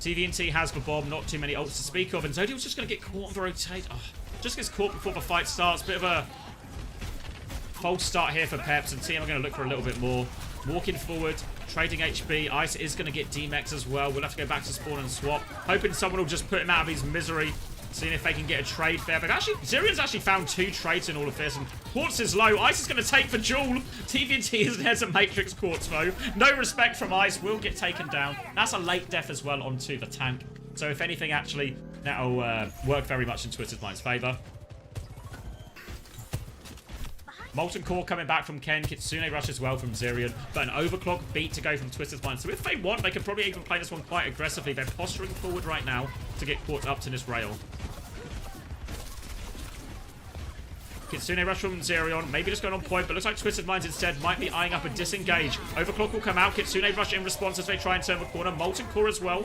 TVNT has the bomb. Not too many ults to speak of. And Zodial's just going to get caught on the rotate. Oh, just gets caught before the fight starts. Bit of a false start here for Peps. And team are going to look for a little bit more. Walking forward. Trading HB. Ice is going to get D-Mex as well. We'll have to go back to spawn and swap. Hoping someone will just put him out of his misery. Seeing if they can get a trade there. But actually, Zerian's actually found 2 trades in all of this. And Quartz is low. Ice is going to take the jewel. TVNT is there to Matrix Quartz, though. No respect from Ice. Will get taken down. That's a late death as well onto the tank. So if anything, actually, that'll work very much in Twisted Mind's favour. Molten Core coming back from Ken. Kitsune Rush as well from Zirion. But an overclock beat to go from Twisted Mind. So if they want, they could probably even play this one quite aggressively. They're posturing forward right now to get caught up to this rail. Kitsune Rush from Zirion, maybe just going on point, but looks like Twisted Minds instead might be eyeing up a disengage. Overclock will come out, Kitsune Rush in response as they try and turn the corner. Molten Core as well,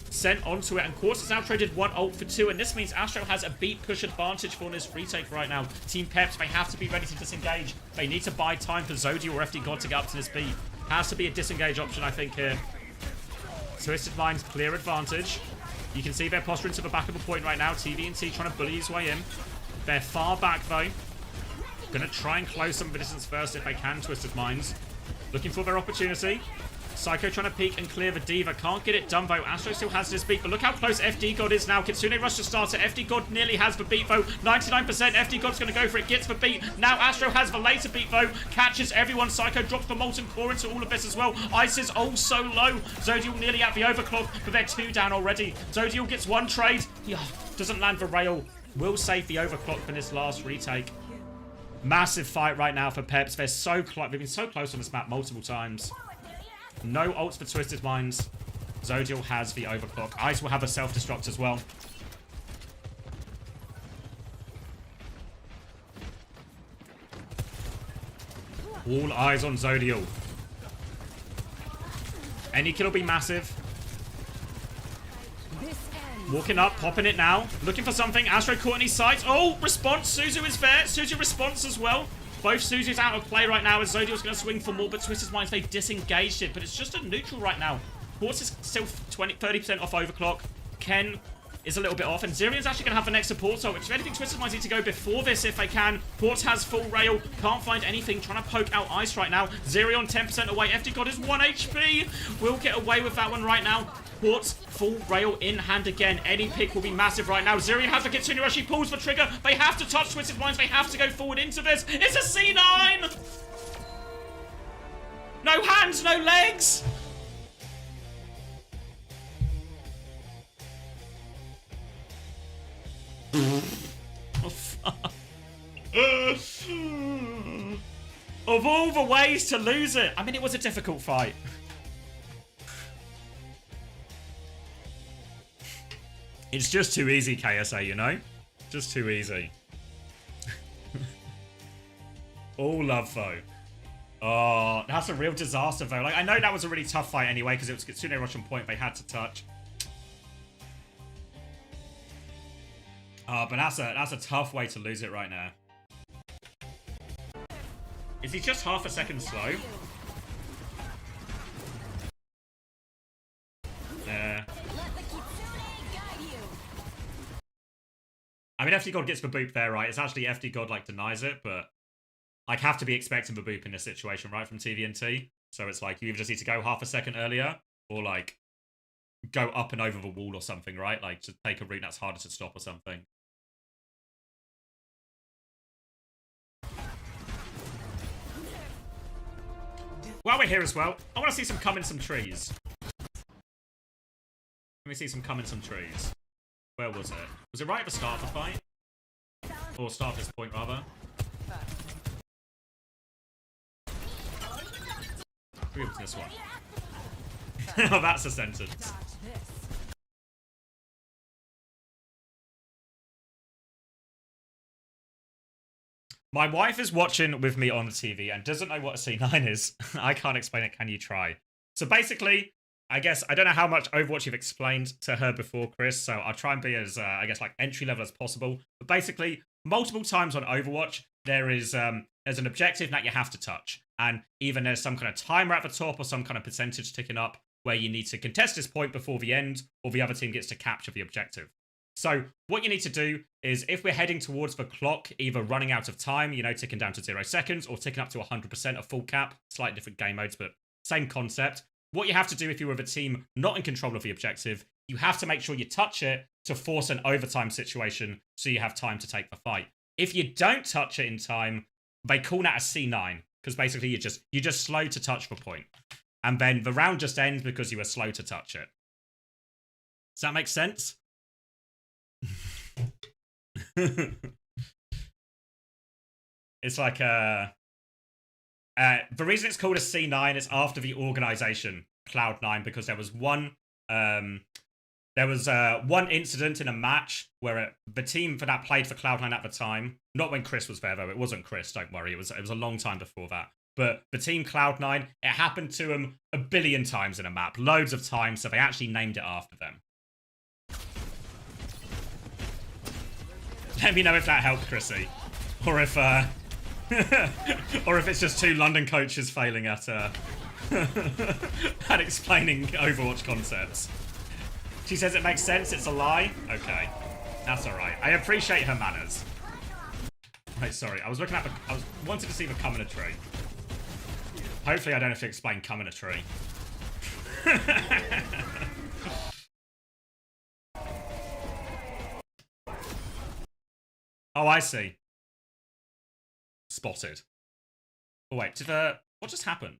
sent onto it, and Quartz has now traded 1 ult for 2, and this means Astro has a beat push advantage for this retake right now. Team Peps, they have to be ready to disengage. They need to buy time for Zodi or FD God to get up to this beat. Has to be a disengage option, I think, here. Twisted Minds, clear advantage. You can see they're posturing to the back of the point right now. TVNT trying to bully his way in. They're far back, though. Gonna try and close some of the distance first if they can, Twisted Minds. Looking for their opportunity. Psycho trying to peek and clear the Diva. Can't get it done, though. Astro still has this beat, but look how close FD God is now. Kitsune Rush to start it. FD God nearly has the beat, though. 99%. FD God's going to go for it. Gets the beat. Now Astro has the later beat, though. Catches everyone. Psycho drops the Molten Core into all of this as well. Ice is oh so low. Zodiel nearly at the overclock, but they're 2 down already. Zodiel gets 1 trade. Doesn't land the rail. Will save the overclock for this last retake. Massive fight right now for Peps. They're so close. They've been so close on this map multiple times. No ults for Twisted Minds. Zodiel has the overclock. Ice will have a self-destruct as well. All eyes on Zodiel. Any kill will be massive. Walking up, popping it now. Looking for something. Astro caught in his sights. Oh, response. Suzu is there. Suzu responds as well. Both Suzu's out of play right now as Zodiel's going to swing for more, but Twisted Minds, they've disengaged it. But it's just a neutral right now. Quartz is still 30% off overclock. Ken is a little bit off, and Zirion's actually going to have the next support. So if anything, Twisted Minds need to go before this if they can. Quartz has full rail. Can't find anything. Trying to poke out Ice right now. Zirion 10% away. FD God is 1 HP. Will get away with that one right now. Quartz, full rail in hand again. Any pick will be massive right now. Zirion has the Kitsune Rush. He pulls the trigger. They have to touch Twisted Minds. They have to go forward into this. It's a C9! No hands, no legs! Oh, fuck. Of all the ways to lose it. I mean, it was a difficult fight. It's just too easy, KSA, you know? Just too easy. All love, though. Oh, that's a real disaster, though. Like, I know that was a really tough fight anyway, because it was Kitsune Rush on point. They had to touch. But that's a tough way to lose it right now. Is he just half a second slow? Yeah. I mean, FD God gets the boop there, right? It's actually FD God, like, denies it, but like, have to be expecting the boop in this situation, right, from TVNT. So it's like, you either just need to go half a second earlier, or, like, go up and over the wall or something, right? Like, to take a route that's harder to stop or something. While we're here as well, I want to see some come in some trees. Let me see some come in some trees. Where was it? Was it right at the start of the fight? Or start of this point, rather? Who was this one? Oh, that's a sentence. My wife is watching with me on the TV and doesn't know what a C9 is. I can't explain it. Can you try? So basically, I guess, I don't know how much Overwatch you've explained to her before, Chris, so I'll try and be as, I guess, like, entry level as possible. But basically, multiple times on Overwatch, there's an objective that you have to touch. And even there's some kind of timer at the top or some kind of percentage ticking up where you need to contest this point before the end, or the other team gets to capture the objective. So what you need to do is, if we're heading towards the clock, either running out of time, you know, ticking down to 0 seconds, or ticking up to 100% of full cap, slightly different game modes, but same concept. What you have to do if you're with a team not in control of the objective, you have to make sure you touch it to force an overtime situation so you have time to take the fight. If you don't touch it in time, they call that a C9, because basically you're just slow to touch the point. And then the round just ends because you were slow to touch it. Does that make sense? It's like the reason it's called a C9 is after the organization Cloud9, because there was one incident in a match where the team for that played for Cloud9 at the time. Not when Chris was there though. It wasn't Chris. Don't worry. It was a long time before that. But the team Cloud9, it happened to them a billion times in a map, loads of times. So they actually named it after them. Let me know if that helped, Chrissy, or if or if it's just two London coaches failing at at explaining Overwatch concepts. She says it makes sense. It's a lie. Okay, that's all right. I appreciate her manners. Right, sorry. I was looking at I wanted to see the come in a tree. Hopefully, I don't have to explain come in a tree. Oh, I see. Spotted. Oh, wait. What just happened?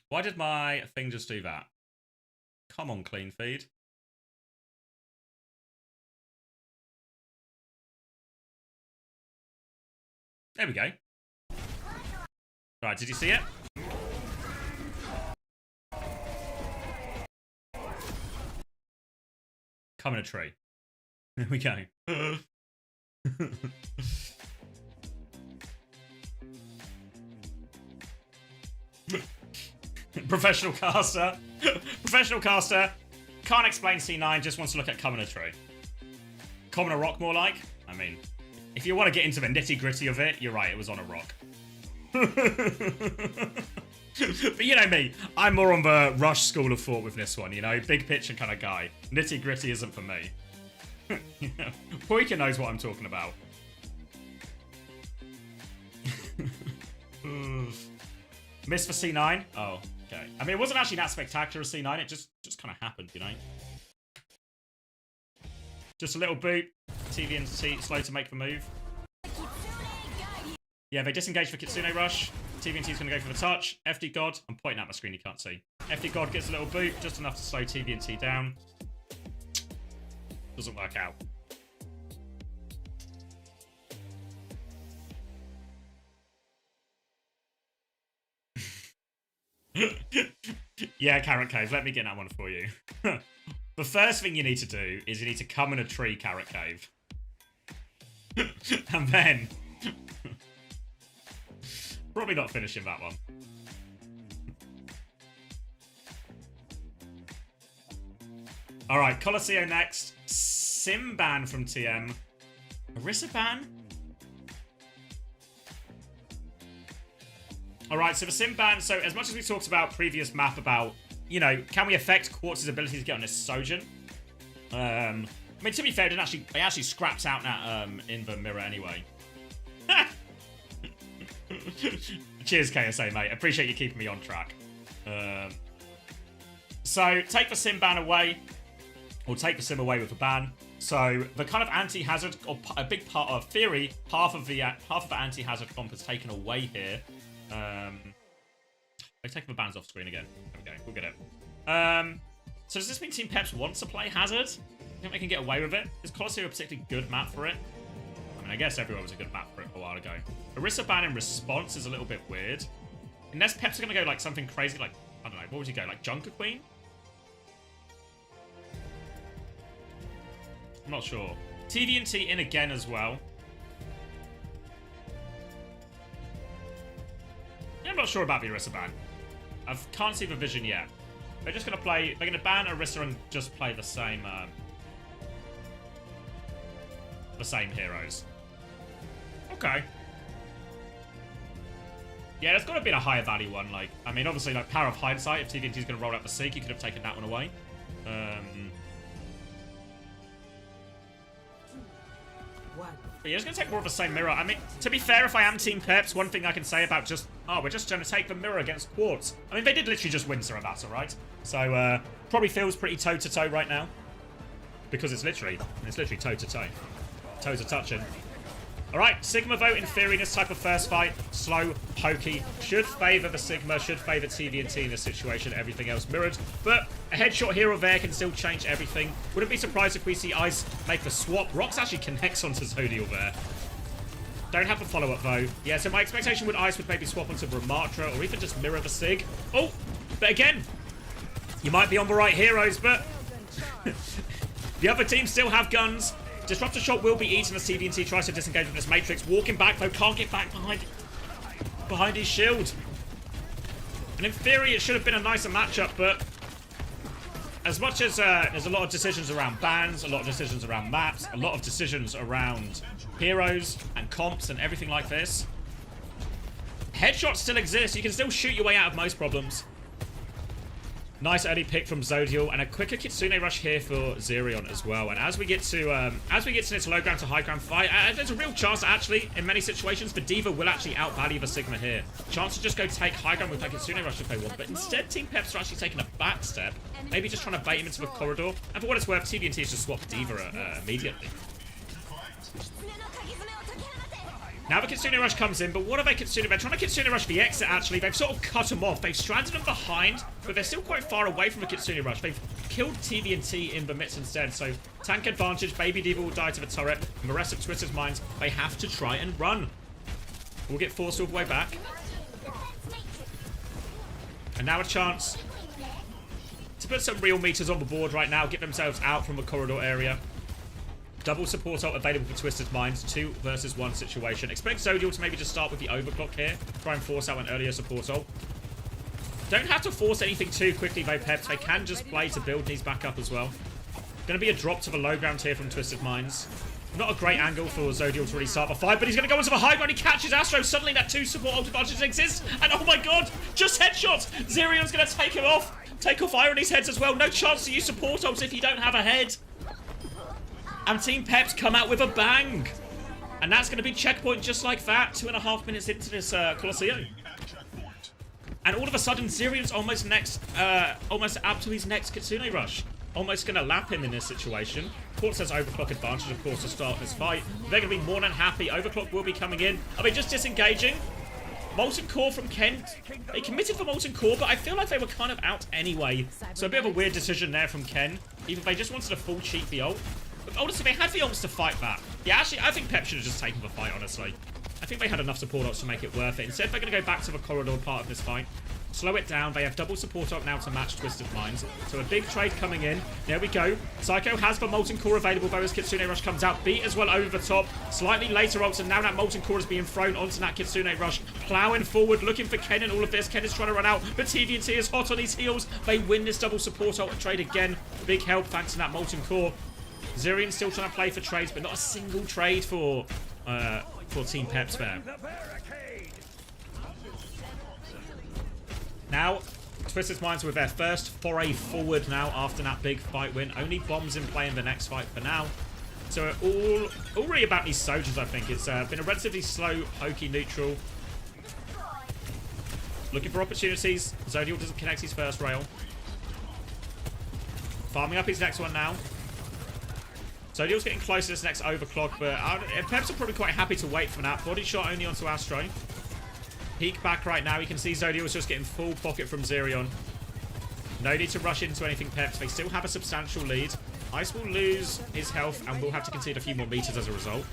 Why did my thing just do that? Come on, clean feed. There we go. Right, did you see it? Come in a tree. There we go. Professional caster. Professional caster. Can't explain C9, just wants to look at come in a tree. Come in a rock more like? I mean, if you want to get into the nitty gritty of it, you're right, it was on a rock. But you know me, I'm more on the Rush school of thought with this one, you know? Big picture kind of guy. Nitty gritty isn't for me. Poika knows what I'm talking about. Miss for C9? Oh, okay. I mean, it wasn't actually that spectacular C9, it just kind of happened, you know? Just a little boot. TV and T slow to make the move. Yeah, they disengage for Kitsune Rush. TVNT's going to go for the touch. FD God, I'm pointing at my screen, you can't see. FD God gets a little boot, just enough to slow TVNT down. Doesn't work out. Yeah, Carrot Cave, let me get that one for you. The first thing you need to do is you need to come in a tree, Carrot Cave. And then... probably not finishing that one. Alright, Colosseo next. Sim ban from TM. Orisa ban? Alright, so the Sim ban, so as much as we talked about previous map about, you know, can we affect Quartz's ability to get on this Sojin? I mean, to be fair, it actually scraps out that in the mirror anyway. Cheers, KSA, mate. Appreciate you keeping me on track. So, take the Sim ban away. Or take the Sim away with the ban. So, the kind of anti-hazard, or a big part of theory, half of the anti-hazard comp is taken away here. They've taken the bans off screen again. There we go. We'll get it. So, does this mean Team Peps wants to play Hazard? I think they can get away with it. Is Colosseo a particularly good map for it? I mean, I guess everyone was a good map for it a while ago. Orisa ban in response is a little bit weird. Unless Peps are going to go like something crazy, like, I don't know, what would you go? Like Junker Queen? I'm not sure. TVNT in again as well. Yeah, I'm not sure about the Orisa ban. I can't see the vision yet. They're just going to play, they're going to ban Orisa and just play the same heroes. Okay. Yeah, there's got to be a higher value one. Like, I mean, obviously, like Power of Hindsight. If TVNT's going to roll out the Seek, you could have taken that one away. But yeah, it's going to take more of the same mirror. I mean, to be fair, if I am Team Peps, one thing I can say about just, oh, we're just going to take the mirror against Quartz. I mean, they did literally just win Saravata, right? So, probably feels pretty toe-to-toe right now. Because it's literally toe-to-toe. Toes are touching. All right, Sigma vote in theory in this type of first fight. Slow, pokey. Should favor the Sigma, should favor TVNT in this situation. Everything else mirrored. But a headshot here or there can still change everything. Wouldn't be surprised if we see Ice make the swap. Rox actually connects onto Zodial there. Don't have a follow-up though. Yeah, so my expectation with Ice would maybe swap onto Ramatra or even just mirror the Sig. Oh, but again, you might be on the right heroes, but the other team still have guns. Disruptor shot will be eaten as TVNT tries to disengage with this Matrix. Walking back, though, can't get back behind his shield. And in theory, it should have been a nicer matchup, but as much as there's a lot of decisions around bans, a lot of decisions around maps, a lot of decisions around heroes and comps and everything like this, headshots still exist. You can still shoot your way out of most problems. Nice early pick from Zodial, and a quicker Kitsune rush here for Zerion as well. And as we get to this low ground to high ground fight, there's a real chance actually, in many situations, the D.Va will actually outvalue the Sigma here. Chance to just go take high ground with like Kitsune rush if they want, but instead Team Peps are actually taking a back step, maybe just trying to bait him into the corridor. And for what it's worth, TVNT has just swapped D.Va immediately. Now the Kitsune Rush comes in, but what are they Kitsune? They're trying to Kitsune Rush the exit, actually. They've sort of cut them off. They've stranded them behind, but they're still quite far away from the Kitsune Rush. They've killed TVNT in the midst instead, so tank advantage. Baby D.Va will die to the turret, and the rest of Twister's minds, they have to try and run. We'll get forced all the way back. And now a chance to put some real meters on the board right now, get themselves out from the corridor area. Double support ult available for Twisted Minds. 2 versus 1 situation. Expect Zodial to maybe just start with the overclock here. Try and force out an earlier support ult. Don't have to force anything too quickly though, Peps. They can just play to build these back up as well. Going to be a drop to the low ground here from Twisted Minds. Not a great angle for Zodial to really start the fight, but he's going to go into the high ground. He catches Astro. Suddenly that 2 support ult advantage exists. And oh my god, just headshots. Zerion's going to take him off. Take off Irony's heads as well. No chance to use support ults if you don't have a head. And Team Peps come out with a bang. And that's going to be checkpoint just like that. 2.5 minutes into this Colosseum. And all of a sudden, Zerion's almost up to his next Kitsune Rush. Almost going to lap him in this situation. Port says overclock advantage, of course, to start this fight. They're going to be more than happy. Overclock will be coming in. Are they just disengaging? Molten Core from Kent. They committed for Molten Core, but I feel like they were kind of out anyway. So a bit of a weird decision there from Ken. Either they just wanted to full cheat the ult. But honestly, they had the ults to fight that. Yeah, actually, I think Pep should have just taken the fight, honestly. I think they had enough support ults to make it worth it. Instead, they're going to go back to the corridor part of this fight. Slow it down. They have double support ult now to match Twisted Minds. So a big trade coming in. There we go. Psycho has the Molten Core available, though, as Kitsune Rush comes out. Beat as well over the top. Slightly later ults, and now that Molten Core is being thrown onto that Kitsune Rush. Plowing forward, looking for Ken in all of this. Ken is trying to run out, but TVNT is hot on his heels. They win this double support ult trade again. Big help thanks to that Molten Core. Zerion's still trying to play for trades, but not a single trade for Team Peps there. Now, Twisted Minds with their first foray forward now after that big fight win. Only bombs in play in the next fight for now. So all really about these soldiers, I think. It's been a relatively slow, hokey neutral. Looking for opportunities. Zodial doesn't connect his first rail. Farming up his next one now. Zodial's getting close to this next overclock, but Peps are probably quite happy to wait for that. Body shot only onto Astro. Peek back right now. You can see Zodial's just getting full pocket from Zerion. No need to rush into anything, Peps. They still have a substantial lead. Ice will lose his health and will have to concede a few more meters as a result.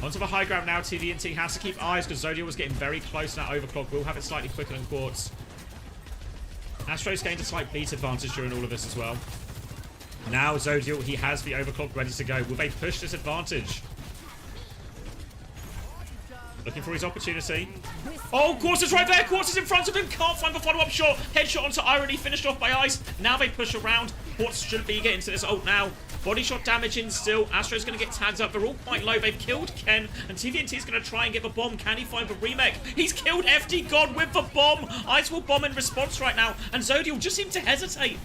Onto the high ground now. TVNT has to keep eyes because Zodial was getting very close to that overclock. Will have it slightly quicker than Quartz. Astro's gained a slight beat advantage during all of this as well. Now Zodial, he has the overclock ready to go. Will they push this advantage? Looking for his opportunity. Oh, Quartz is right there. Quartz is in front of him. Can't find the follow-up shot. Headshot onto Irony. Finished off by Ice. Now they push around. Quartz shouldn't be getting to this ult now. Body shot damage in still. Astro's going to get tagged up. They're all quite low. They've killed Ken. And TVNT's going to try and get the bomb. Can he find the remake? He's killed FD God with the bomb. Ice will bomb in response right now. And Zodial just seemed to hesitate.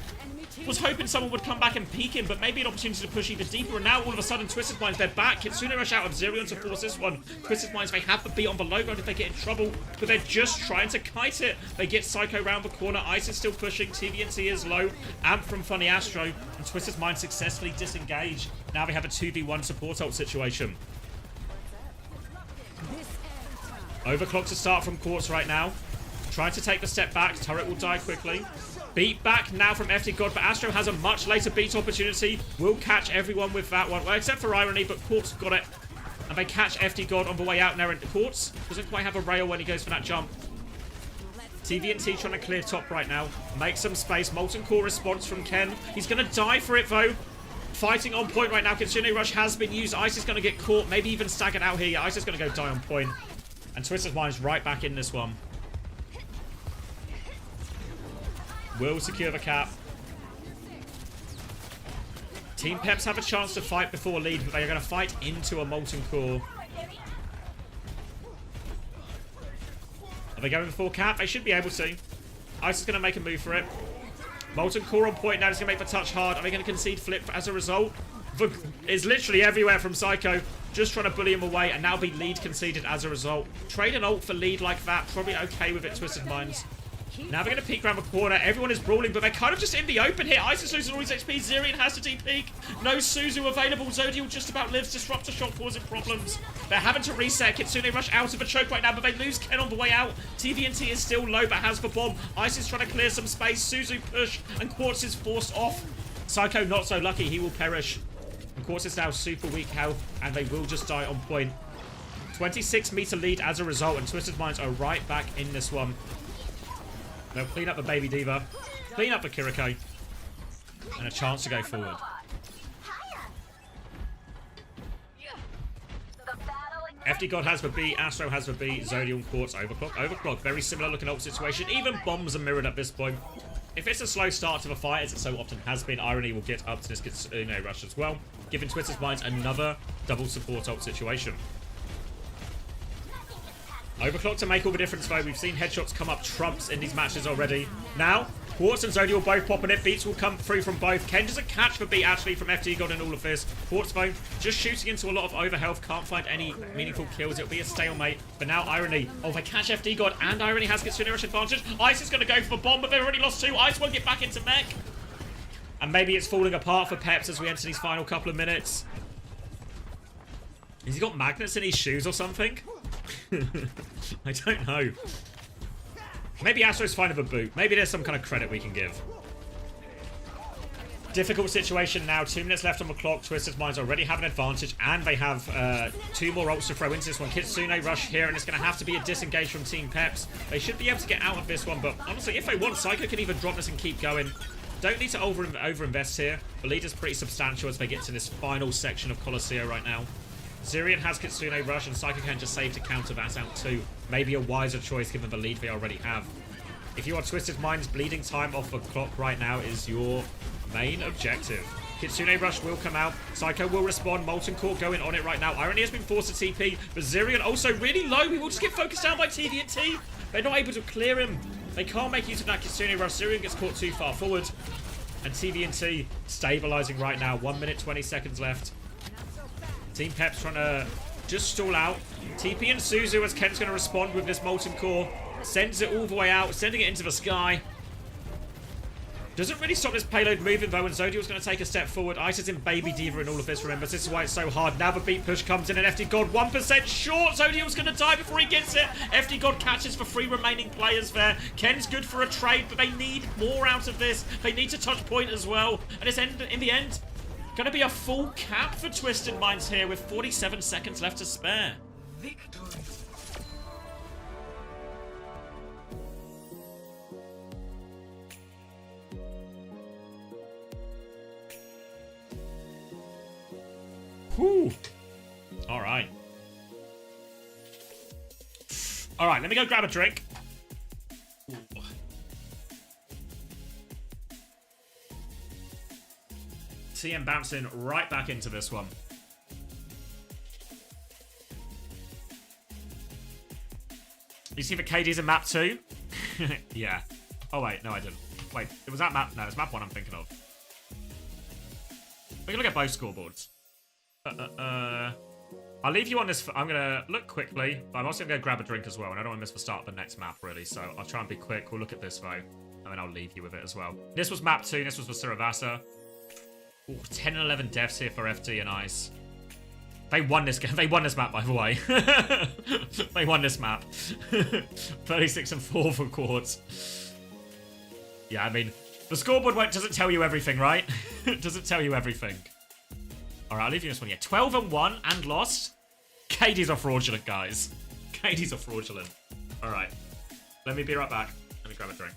Was hoping someone would come back and peek him, but maybe an opportunity to push even deeper. And now all of a sudden, Twisted Minds, they're back. Kitsune Rush out of Zerion to force this one. Twisted Minds, they have the beat on the low ground if they get in trouble, but they're just trying to kite it. They get Psycho round the corner. Ice is still pushing. TVNT is low. Amp from Funny Astro. And Twisted Minds successfully disengage. Now they have a 2v1 support ult situation. Overclock to start from Quartz right now. Trying to take the step back. Turret will die quickly. Beat back now from FD God, but Astro has a much later beat opportunity. Will catch everyone with that one. Well, except for Irony, but Quartz got it. And they catch FD God on the way out now. And Quartz doesn't quite have a rail when he goes for that jump. TVNT trying to clear top right now. Make some space. Molten Core response from Ken. He's going to die for it, though. Fighting on point right now. Kitsune Rush has been used. Ice is going to get caught. Maybe even staggered out here. Ice is going to go die on point. And Twisted Mind's right back in this one. Will secure the cap. Team Peps have a chance to fight before lead, but they are going to fight into a Molten Core. Are they going for cap? They should be able to. Ice is going to make a move for it. Molten Core on point now. It's going to make the touch hard. Are they going to concede flip as a result? It's literally everywhere from Psycho. Just trying to bully him away, and now be lead conceded as a result. Trade an ult for lead like that. Probably okay with it, Twisted Minds. Now they're going to peek around the corner. Everyone is brawling, but they're kind of just in the open here. Isis losing all his XP. Zirian has to de-peek. No Suzu available. Zodiel just about lives. Disruptor shot causing problems. They're having to reset. Kitsune Rush out of a choke right now, but they lose Ken on the way out. TVNT is still low, but has the bomb. Isis trying to clear some space. Suzu push, and Quartz is forced off. Psycho not so lucky. He will perish. And Quartz is now super weak health, and they will just die on point. 26-meter lead as a result, and Twisted Minds are right back in this one. They'll clean up the Baby Diva, clean up the Kiriko, and a chance to go forward. FD God has the B, Astro has the B, Zodiel, Quartz, Overclock. Overclock, very similar looking ult situation. Even bombs are mirrored at this point. If it's a slow start to the fight, as it so often has been, Irony will get up to this Kitsune Rush as well, giving Twisted Minds another double support ult situation. Overclock to make all the difference, though. We've seen headshots come up trumps in these matches already. Now, Quartz and Zodiel both popping it. Beats will come through from both. Ken doesn't catch the beat, actually, from FD God in all of this. Quartz, though, just shooting into a lot of overhealth. Can't find any meaningful kills. It'll be a stalemate. But now, Irony. Oh, they catch FD God, and Irony has Kitsune Rush advantage. Ice is going to go for the bomb, but they've already lost two. Ice won't get back into mech. And maybe it's falling apart for Peps as we enter these final couple of minutes. Has he got magnets in his shoes or something? I don't know. Maybe Astro's fine with a boot. Maybe there's some kind of credit we can give. Difficult situation now. 2 minutes left on the clock. Twisted Minds already have an advantage, and they have 2 more ults to throw into this one. Kitsune Rush here, and it's going to have to be a disengage from Team Peps. They should be able to get out of this one, but honestly, if they want, Psycho can even drop this and keep going. Don't need to over-invest here. The lead is pretty substantial as they get to this final section of Colosseo right now. Zirian has Kitsune Rush, and Psycho can just save to counter that out too. Maybe a wiser choice given the lead they already have. If you are Twisted Minds, bleeding time off the clock right now is your main objective. Kitsune Rush will come out. Psycho will respond. Molten Core going on it right now. Irony has been forced to TP, but Zirian also really low. He will just get focused down by TVNT. They're not able to clear him. They can't make use of that Kitsune Rush. Zirian gets caught too far forward. And TVNT stabilizing right now. 1 minute, 20 seconds left. Team Peps trying to just stall out. TP and Suzu as Ken's going to respond with this Molten Core. Sends it all the way out, sending it into the sky. Doesn't really stop this payload moving though, and Zodiel's going to take a step forward. Ice is in Baby Diva in all of this, remember. This is why it's so hard. Now the beat push comes in, and FD God 1% short. Zodiel's going to die before he gets it. FD God catches for 3 remaining players there. Ken's good for a trade, but they need more out of this. They need to touch point as well. And it's in the end, going to be a full cap for Twisted Minds here with 47 seconds left to spare. Victory. Whew. All right. All right, let me go grab a drink. Ooh. TM bouncing right back into this one. You see the KD's in map 2? Yeah. Oh, wait. No, I didn't. Wait, it was that map? No, it's map 1 I'm thinking of. We can look at both scoreboards. I'll leave you on this. I'm going to look quickly, but I'm also going to go grab a drink as well, and I don't want to miss the start of the next map, really, so I'll try and be quick. We'll look at this, though, and then I'll leave you with it as well. This was map 2. This was for Siravasa. Ooh, 10 and 11 deaths here for FD and Ice. They won this game. They won this map, by the way. They won this map. 36 and 4 for quartz. Yeah, I mean, the scoreboard doesn't tell you everything, right? It doesn't tell you everything. All right, I'll leave you this one. Yeah, 12 and 1 and lost. KDs are fraudulent, guys. KDs are fraudulent. All right. Let me be right back. Let me grab a drink.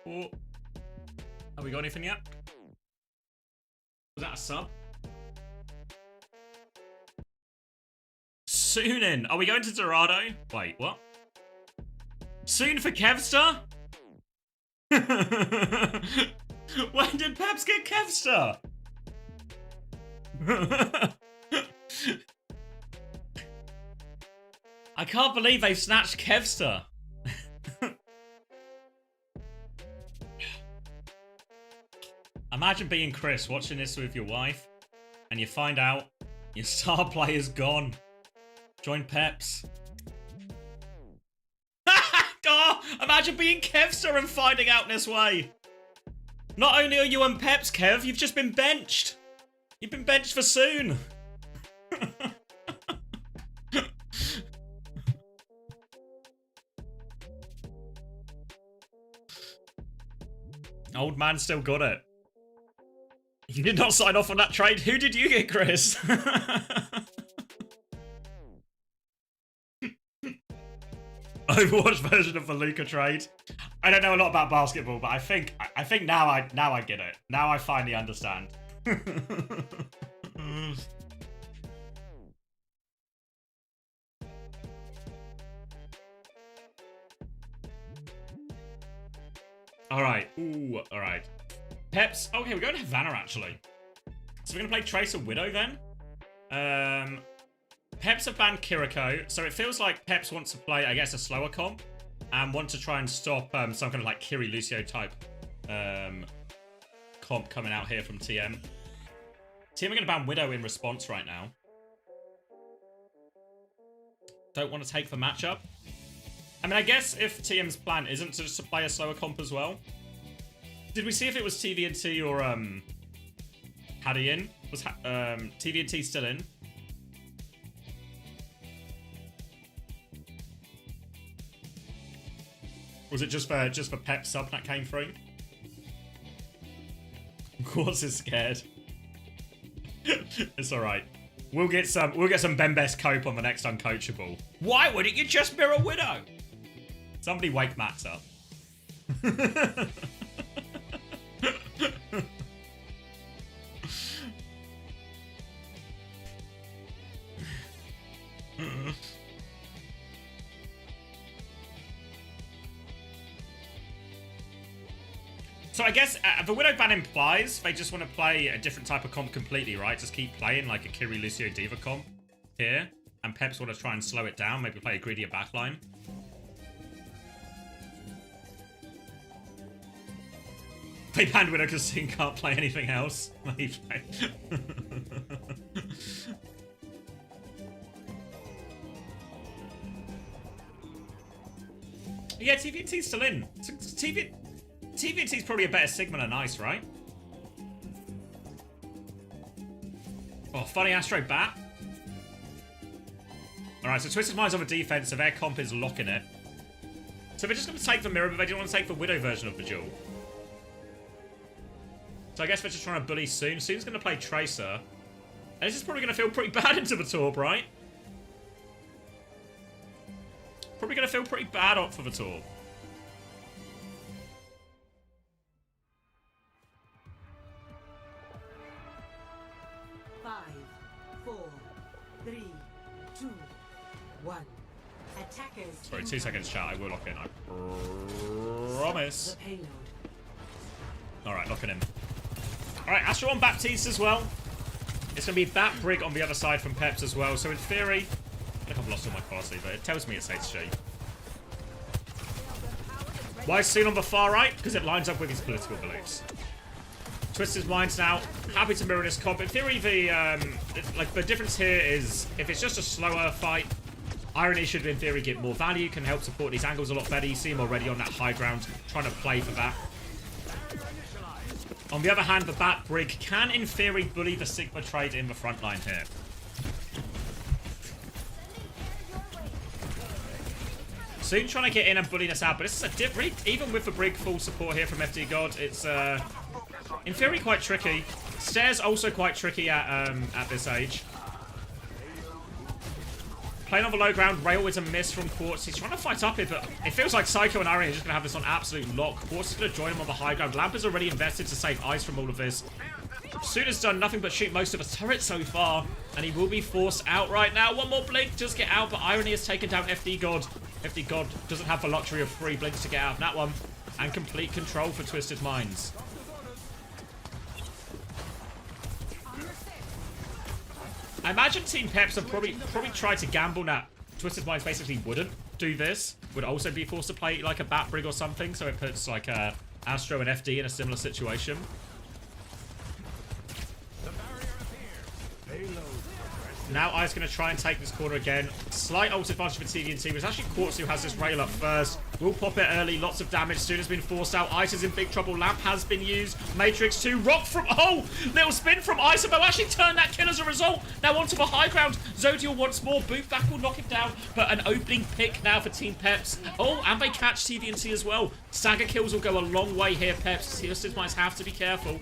Oh. Have we got anything yet? Was that a sub? Soon in. Are we going to Dorado? Wait, what? Soon for Kevstar? When did Peps get Kevstar? I can't believe they've snatched Kevstar. Imagine being Chris, watching this with your wife, and you find out your star player's gone. Join Peps. Oh, imagine being Kevstar and finding out this way. Not only are you on Peps, Kev, you've just been benched. You've been benched for soon. Old man still got it. You did not sign off on that trade. Who did you get, Chris? Overwatch version of the Luka trade. I don't know a lot about basketball, but I think now I get it. Now I finally understand. All right. Ooh, all right. Peps. Okay, we're going to Havana, actually. So we're going to play Tracer Widow, then. Peps have banned Kiriko, so it feels like Peps wants to play, I guess, a slower comp. And want to try and stop some kind of, like, Kiri Lucio type comp coming out here from TM. TM are going to ban Widow in response right now. Don't want to take the matchup. I mean, I guess if TM's plan isn't to just play a slower comp as well. Did we see if it was TVNT or Paddy in? Was TVNT still in? Was it just for Pep sub that came through? Quartz is scared. It's alright. We'll get some Bembest cope on the next Uncoachable. Why wouldn't you just mirror Widow? Somebody wake Max up. So I guess the Widow ban implies they just want to play a different type of comp completely, right? Just keep playing like a Kiri Lucio Diva comp here. And Peps want to try and slow it down, maybe play a greedier backline. They banned Widow because Singh can't play anything else. Yeah, TVNT's still in. TVNT's probably a better Sigma than Ice, right? Oh, funny Astro Bat. Alright, so Twisted Mind's on the defense, so their comp is locking it. So they're just going to take the mirror, but they didn't want to take the Widow version of the duel. So I guess they're just trying to bully Soon. Soon's going to play Tracer. And this is probably going to feel pretty bad into the Torb, right? Probably going to feel pretty bad up for the Torb. Sorry, 2 seconds, chat. I will lock in. I promise. Alright, locking in. Alright, Astro on Baptiste as well. It's going to be Bat Brig on the other side from Peps as well. So in theory, I think I've lost all my quality, but it tells me it's HG. Why is Soon on the far right? Because it lines up with his political beliefs. Twisted Minds now happy to mirror this comp. In theory, the difference here is if it's just a slower fight, Irony should, in theory, get more value, can help support these angles a lot better. You see him already on that high ground, trying to play for that. On the other hand, the Bat Brig can, in theory, bully the Sigma trade in the front line here. Soon trying to get in and bully us out, but this is a different, even with the Brig full support here from FD God, it's, in theory, quite tricky. Stairs also quite tricky at this age. Playing on the low ground, Rail is a miss from Quartz. He's trying to fight up here, but it feels like Psycho and Irony are just going to have this on absolute lock. Quartz is going to join him on the high ground. Lamp is already invested to save Ice from all of this. Soon has done nothing but shoot most of the turret so far, and he will be forced out right now. One more blink, just get out, but Irony has taken down FD God. FD God doesn't have the luxury of 3 blinks to get out of that one, and complete control for Twisted Minds. I imagine Team Peps have probably tried to gamble now. Twisted Minds basically wouldn't do this. Would also be forced to play like a Bat Brig or something, so it puts like Astro and FD in a similar situation. Now I's going to try and take this corner again. Slight ult advantage for TVNT, but it's actually Quartz who has this rail up first. Will pop it early, lots of damage. Soon has been forced out. Ice is in big trouble. Lamp has been used. Matrix 2, rock from... Oh! Little spin from Ice, but actually turn that kill as a result. Now onto the high ground. Zodiel once more. Boot back will knock him down, but an opening pick now for Team Peps. Oh, and they catch TVNT as well. Stagger kills will go a long way here, Peps. Twisted Minds have to be careful.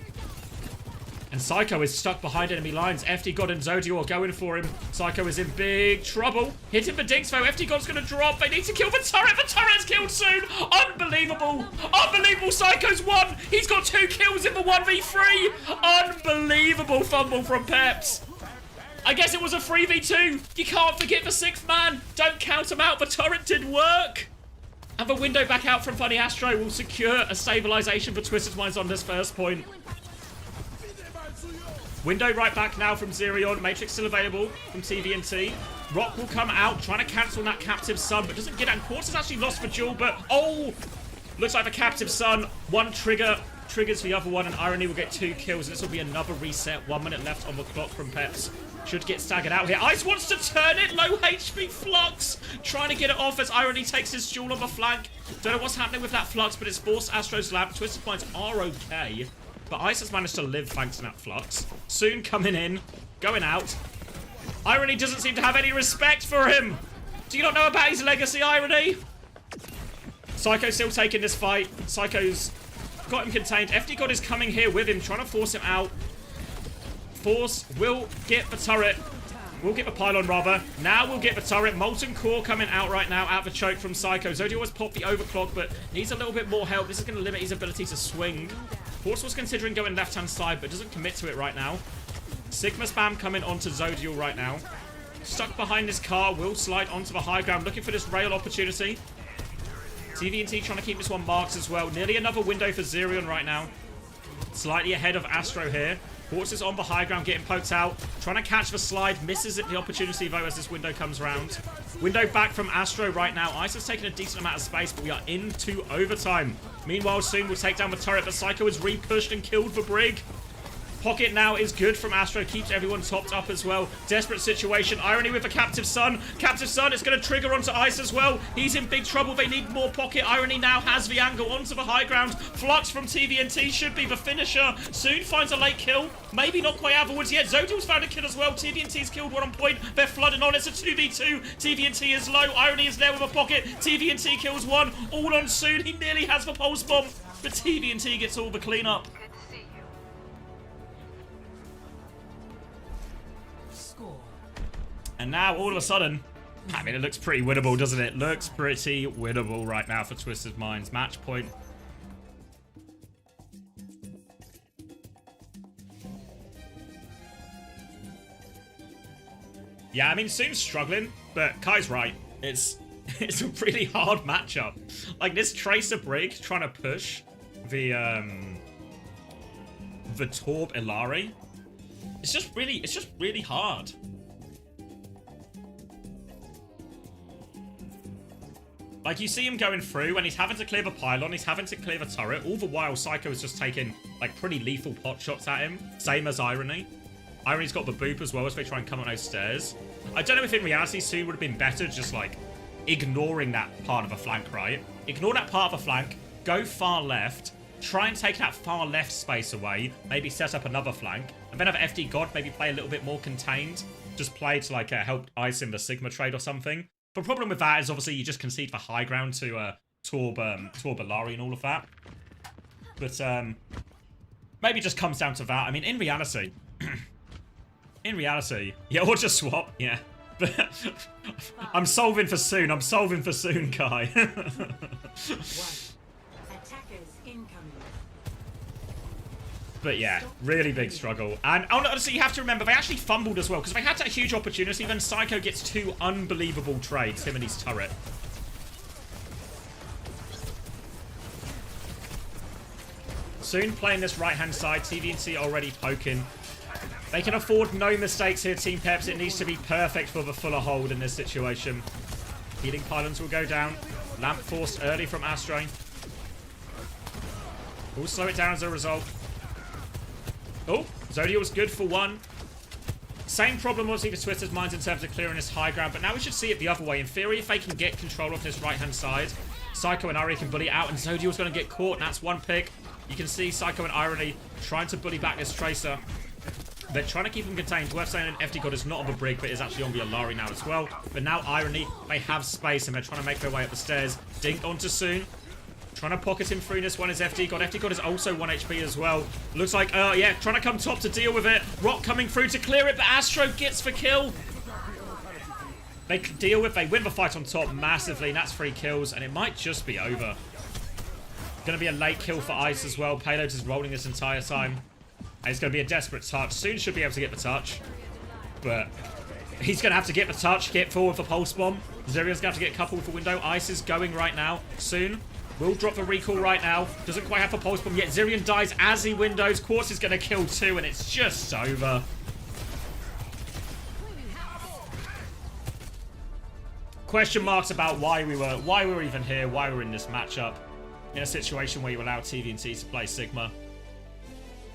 And Psycho is stuck behind enemy lines. FD God and Zodiel are going for him. Psycho is in big trouble. Hit him for Dinks though. FD God's going to drop. They need to kill the turret. The turret's killed soon. Unbelievable. Unbelievable. Psycho's won. He's got 2 kills in the 1v3. Unbelievable fumble from Peps. I guess it was a 3v2. You can't forget the 6th man. Don't count him out. The turret did work. And the window back out from Funny Astro will secure a stabilization for Twisted Minds on this first point. Window right back now from Zerion. Matrix still available from TVNT. Rock will come out, trying to cancel that Captive Sun, but doesn't get it. And Quartz is actually lost for Jewel, but oh! Looks like the Captive Sun, one trigger, triggers the other one, and Irony will get 2 kills. And this will be another reset. 1 minute left on the clock from Peps. Should get staggered out here. Ice wants to turn it. Low HP Flux. Trying to get it off as Irony takes his Jewel on the flank. Don't know what's happening with that Flux, but it's forced Astro's lamp. Twisted Minds are okay. But Ice has managed to live thanks to that Flux. Soon coming in. Going out. Irony doesn't seem to have any respect for him. Do you not know about his legacy, Irony? Psycho still taking this fight. Psycho's got him contained. FD God is coming here with him, trying to force him out. Force will get the turret. We'll get the pylon, rather. Now we'll get the turret. Molten Core coming out right now, out the choke from Psycho. Zodio has popped the overclock, but needs a little bit more help. This is going to limit his ability to swing. Force was considering going left-hand side, but doesn't commit to it right now. Sigma spam coming onto Zodial right now. Stuck behind this car, will slide onto the high ground, looking for this rail opportunity. TVNT trying to keep this one marked as well. Nearly another window for Zerion right now. Slightly ahead of Astro here. Quartz is on the high ground, getting poked out. Trying to catch the slide. Misses it, the opportunity, though, as this window comes around. Window back from Astro right now. Ice has taken a decent amount of space, but we are into overtime. Meanwhile, soon we'll take down the turret, but Psycho is re-pushed and killed for Brig. Pocket now is good from Astro. Keeps everyone topped up as well. Desperate situation. Irony with a Captive Sun. Captive Sun is going to trigger onto Ice as well. He's in big trouble. They need more Pocket. Irony now has the angle onto the high ground. Flux from TVNT should be the finisher. Soon finds a late kill. Maybe not quite afterwards yet. Zodial's found a kill as well. TVNT's killed one on point. They're flooding on. It's a 2v2. TVNT is low. Irony is there with a Pocket. TVNT kills one. All on Soon. He nearly has the pulse bomb. But TVNT gets all the cleanup. And now, all of a sudden, I mean, it looks pretty winnable, doesn't it? Looks pretty winnable right now for Twisted Minds. Match point. Yeah, I mean, Soon's struggling, but Kai's right. It's a really hard matchup. Like, this Tracer Brig trying to push the Torb Ilari. It's just really hard. Like, you see him going through, and he's having to clear the pylon, he's having to clear the turret. All the while, Psycho is just taking, like, pretty lethal pot shots at him. Same as Irony. Irony's got the boop as well as they try and come up those stairs. I don't know if in reality Soon would have been better just, like, ignoring that part of the flank, right? Ignore that part of the flank, go far left, try and take that far left space away, maybe set up another flank, and then have FD God maybe play a little bit more contained. Just play to, like, help Ice in the Sigma trade or something. The problem with that is obviously you just concede the high ground to Torb Ilari and all of that. But maybe it just comes down to that. I mean, in reality, yeah, or just swap, yeah. I'm solving for Soon. I'm solving for Soon, Kai. Attackers incoming. But yeah, really big struggle. And honestly, you have to remember, they actually fumbled as well, because they had that huge opportunity, then Psycho gets 2 unbelievable trades, him and his turret. Soon playing this right-hand side, TVNT already poking. They can afford no mistakes here, Team Peps. It needs to be perfect for the fuller hold in this situation. Healing pylons will go down. Lamp forced early from Astro. We'll slow it down as a result. Oh, Zodiac was good for 1. Same problem obviously for Twisted Minds in terms of clearing this high ground, but now we should see it the other way. In theory, if they can get control of this right-hand side, Psycho and Irony can bully it out, and Zodiac's going to get caught, and that's 1 pick. You can see Psycho and Irony trying to bully back this Tracer. They're trying to keep him contained. Worth saying FD God is not on the Brig, but is actually on the Ilari now as well. But now Irony, they have space, and they're trying to make their way up the stairs. Dink onto Soon. Trying to pocket him through this one is FD God. FD God is also 1 HP as well. Looks like, yeah, trying to come top to deal with it. Rock coming through to clear it, but Astro gets the kill. They win the fight on top massively, and that's 3 kills, and it might just be over. Going to be a late kill for Ice as well. Payload is rolling this entire time. And it's going to be a desperate touch. Soon should be able to get the touch. But He's going to have to get the touch, get forward for Pulse Bomb. Zirion's going to have to get coupled for window. Ice is going right now, soon. Will drop the recall right now. Doesn't quite have the Pulse Bomb yet. Zirion dies as he windows. Quartz is going to kill 2, and it's just over. Question marks about why we were even here, why we're in this matchup. In a situation where you allow TVNT to play Sigma.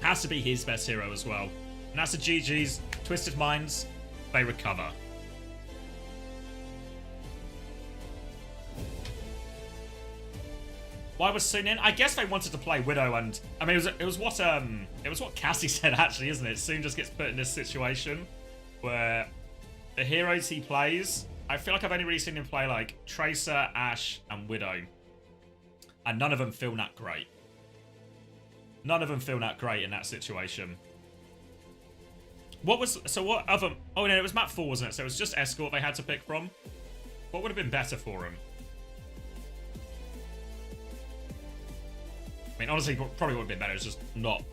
Has to be his best hero as well. And that's the GG's. Twisted Minds, they recover. Why was Sun in? I guess they wanted to play Widow, and I mean it was what Cassie said actually, isn't it? Sun just gets put in this situation where the heroes he plays, I feel like I've only really seen him play like Tracer, Ashe, and Widow. And none of them feel that great. None of them feel that great in that situation. What other... Oh, no, it was map 4, wasn't it? So it was just Escort they had to pick from. What would have been better for him? I mean, honestly, probably would have been better. It's just not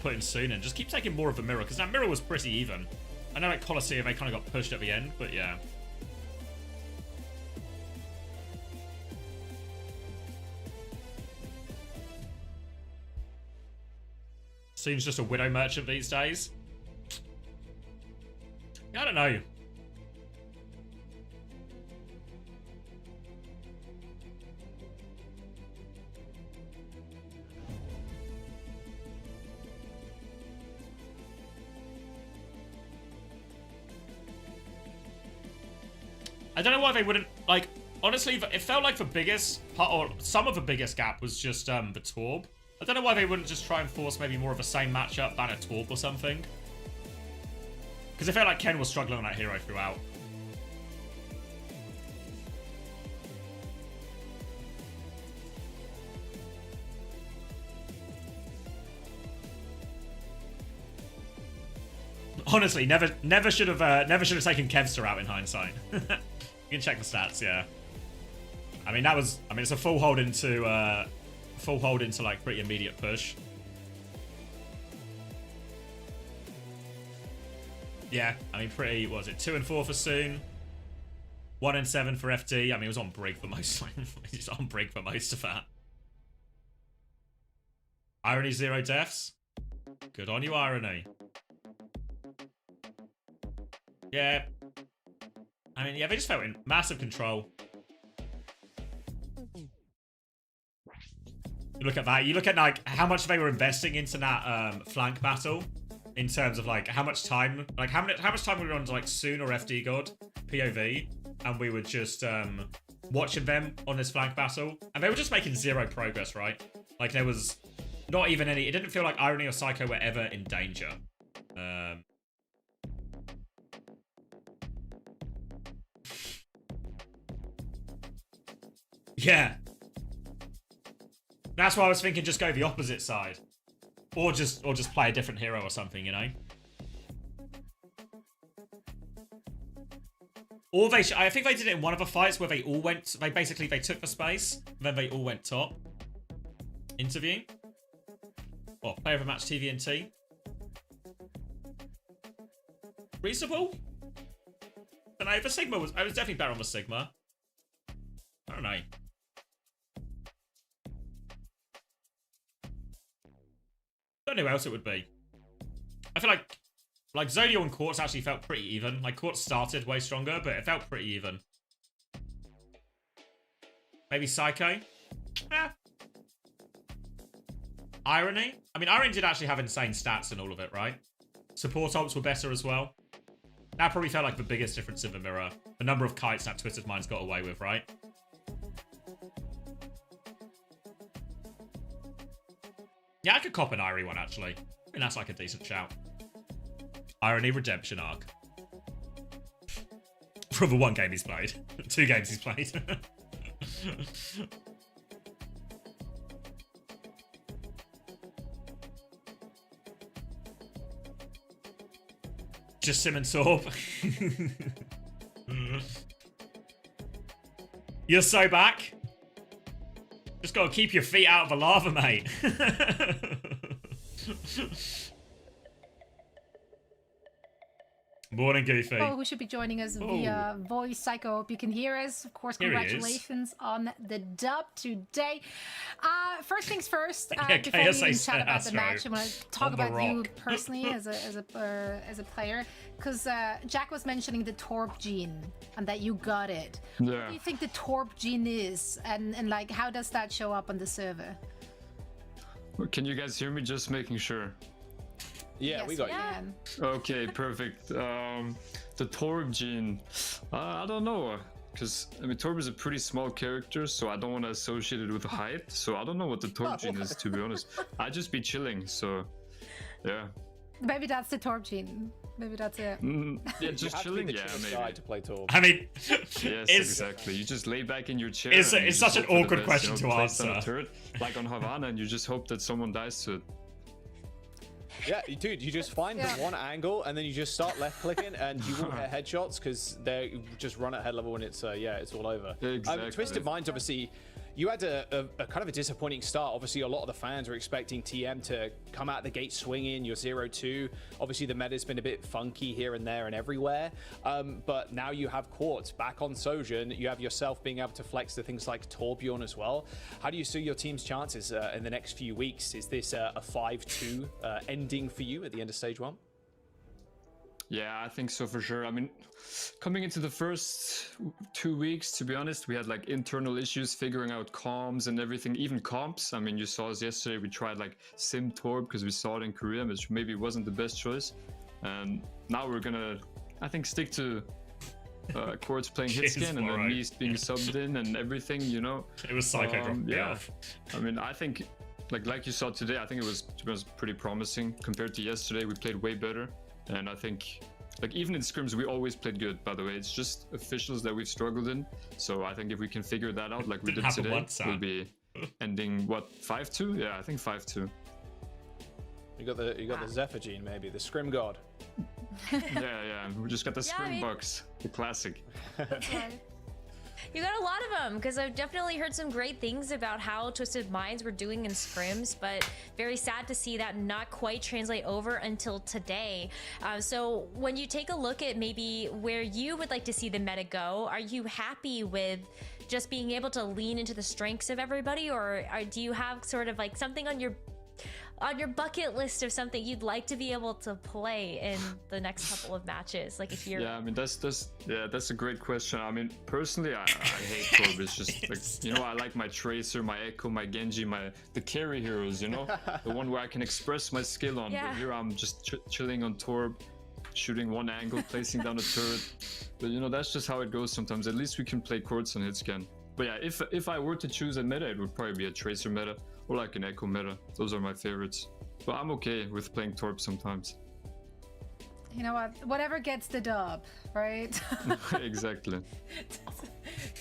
putting Sun in. Just keep taking more of the mirror, because that mirror was pretty even. I know at Colosseum they kind of got pushed at the end, but yeah. Seems just a Widow merchant these days. I don't know. I don't know why they wouldn't, like, honestly, it felt like the biggest part, or some of the biggest gap was just the Torb. I don't know why they wouldn't just try and force maybe more of a same matchup than a Torb or something. Because it felt like Ken was struggling on that hero throughout. Honestly, never should have taken Kevster out in hindsight. You can check the stats, yeah. I mean it's a full hold into like pretty immediate push. Yeah, I mean pretty, what was it, 2 and 4 for Sun, 1 and 7 for FD. I mean it was on Brig for most he's on Brig for most of that. Irony 0 deaths. Good on you, Irony. Yeah. I mean, yeah, they just felt in massive control. You look at that. You look at like how much they were investing into that flank battle, in terms of like how much time, like how much time we were on like Sun or FD God POV, and we were just watching them on this flank battle, and they were just making 0 progress, right? Like there was not even any. It didn't feel like Irony or Psycho were ever in danger. Yeah. That's why I was thinking just go the opposite side. Or just play a different hero or something, you know? Or I think they did it in one of the fights where they all went, they took the space, then they all went top. Interview. What, player of a match TVNT? Reasonable? But no, the Sigma was definitely better on the Sigma. I don't know. Don't know who else it would be. I feel like Zodio and Quartz actually felt pretty even. Like Quartz started way stronger, but it felt pretty even. Maybe Psycho? Eh. Irony? I mean, Irony did actually have insane stats and all of it, right? Support ults were better as well. That probably felt like the biggest difference in the mirror. The number of kites that Twisted Minds got away with, right? Yeah, I could cop an Irie one, actually. I mean, that's like a decent shout. Irony Redemption arc. For the 1 game he's played. 2 games he's played. Just Sim and Sorb. You're so back. Just gotta keep your feet out of the lava, mate. Morning, Goofy. Oh, who should be joining us via voice. Psycho, hope you can hear us. Of course, Here he is. congratulations on the dub today. First things first, Yeah, before we even KSA chat about the Astro match, I want to talk on the about you rock. personally as a player, because Jack was mentioning the Torp gene and that you got it. What Yeah. do you think the Torp gene is, and like how does that show up on the server? Can you guys hear me? Just making sure. Yeah, Yes, we got we you. can. Okay, perfect. The Torb gene. I don't know. Because, I mean, Torb is a pretty small character, so I don't want to associate it with height. So I don't know what the Torb gene is, to be honest. I'd just be chilling, so yeah. Maybe that's the Torp gene. Maybe that's it. Yeah, You just have to be chilling, the yeah, chillest maybe. guy to play Torb. I mean, Yes, it's, exactly. You just lay back in your chair. It's- and you it's just such an hope for the awkward best, question to place down a answer. turret, like on Havana, and you just hope that someone dies to it. Yeah, dude, you just find the one angle and then you just start left clicking and you will hit headshots because they just run at head level and it's it's all over. Exactly. Twisted Minds, obviously, you had a kind of a disappointing start. Obviously, a lot of the fans were expecting TM to come out the gate swinging. You're 0-2. Obviously, the meta's been a bit funky here and there and everywhere. But now you have Quartz back on Sojourn. You have yourself being able to flex to things like Torbjorn as well. How do you see your team's chances in the next few weeks? Is this a 5-2 ending for you at the end of stage 1? Yeah, I think so for sure. I mean, coming into the first 2 weeks, to be honest, we had like internal issues figuring out comms and everything, even comps. I mean, you saw us yesterday, we tried like Sim Torb because we saw it in Korea, which maybe wasn't the best choice. And now we're gonna, I think, stick to Quartz playing Cheers, Hitscan and then Moro. me being subbed in and everything, you know. it was Psycho dropping me yeah. off. I mean, I think, like you saw today, I think it was, to be honest, pretty promising compared to yesterday. We played way better, and I think, like, even in scrims, we always played good. By the way, it's just officials that we've struggled in. So I think if we can figure that out, like we Didn't did happen today, once, we'll Sam. be ending what 5-2? Yeah, I think 5-2. You got the Zephyr gene, maybe the Scrim God. Yeah. We just got the Yeah, I mean- Springboks, the classic. That's right. You got a lot of them because I've definitely heard some great things about how Twisted Minds were doing in scrims, but very sad to see that not quite translate over until today. So when you take a look at maybe where you would like to see the meta go, are you happy with just being able to lean into the strengths of everybody, or do you have sort of like something on your bucket list of something you'd like to be able to play in the next couple of matches, like a hero? Yeah, I mean that's a great question. I mean, personally, I hate Torb. It's just like, you know, I like my Tracer, my Echo, my Genji, the carry heroes. You know, the one where I can express my skill on. Yeah. But here I'm just chilling on Torb, shooting one angle, placing down a turret. But you know, that's just how it goes sometimes. At least we can play Quartz on Hitscan. But yeah, if I were to choose a meta, it would probably be a Tracer meta or like an Echo meta. Those are my favorites. But I'm okay with playing Torb sometimes. You know what? Whatever gets the dub, right? Exactly.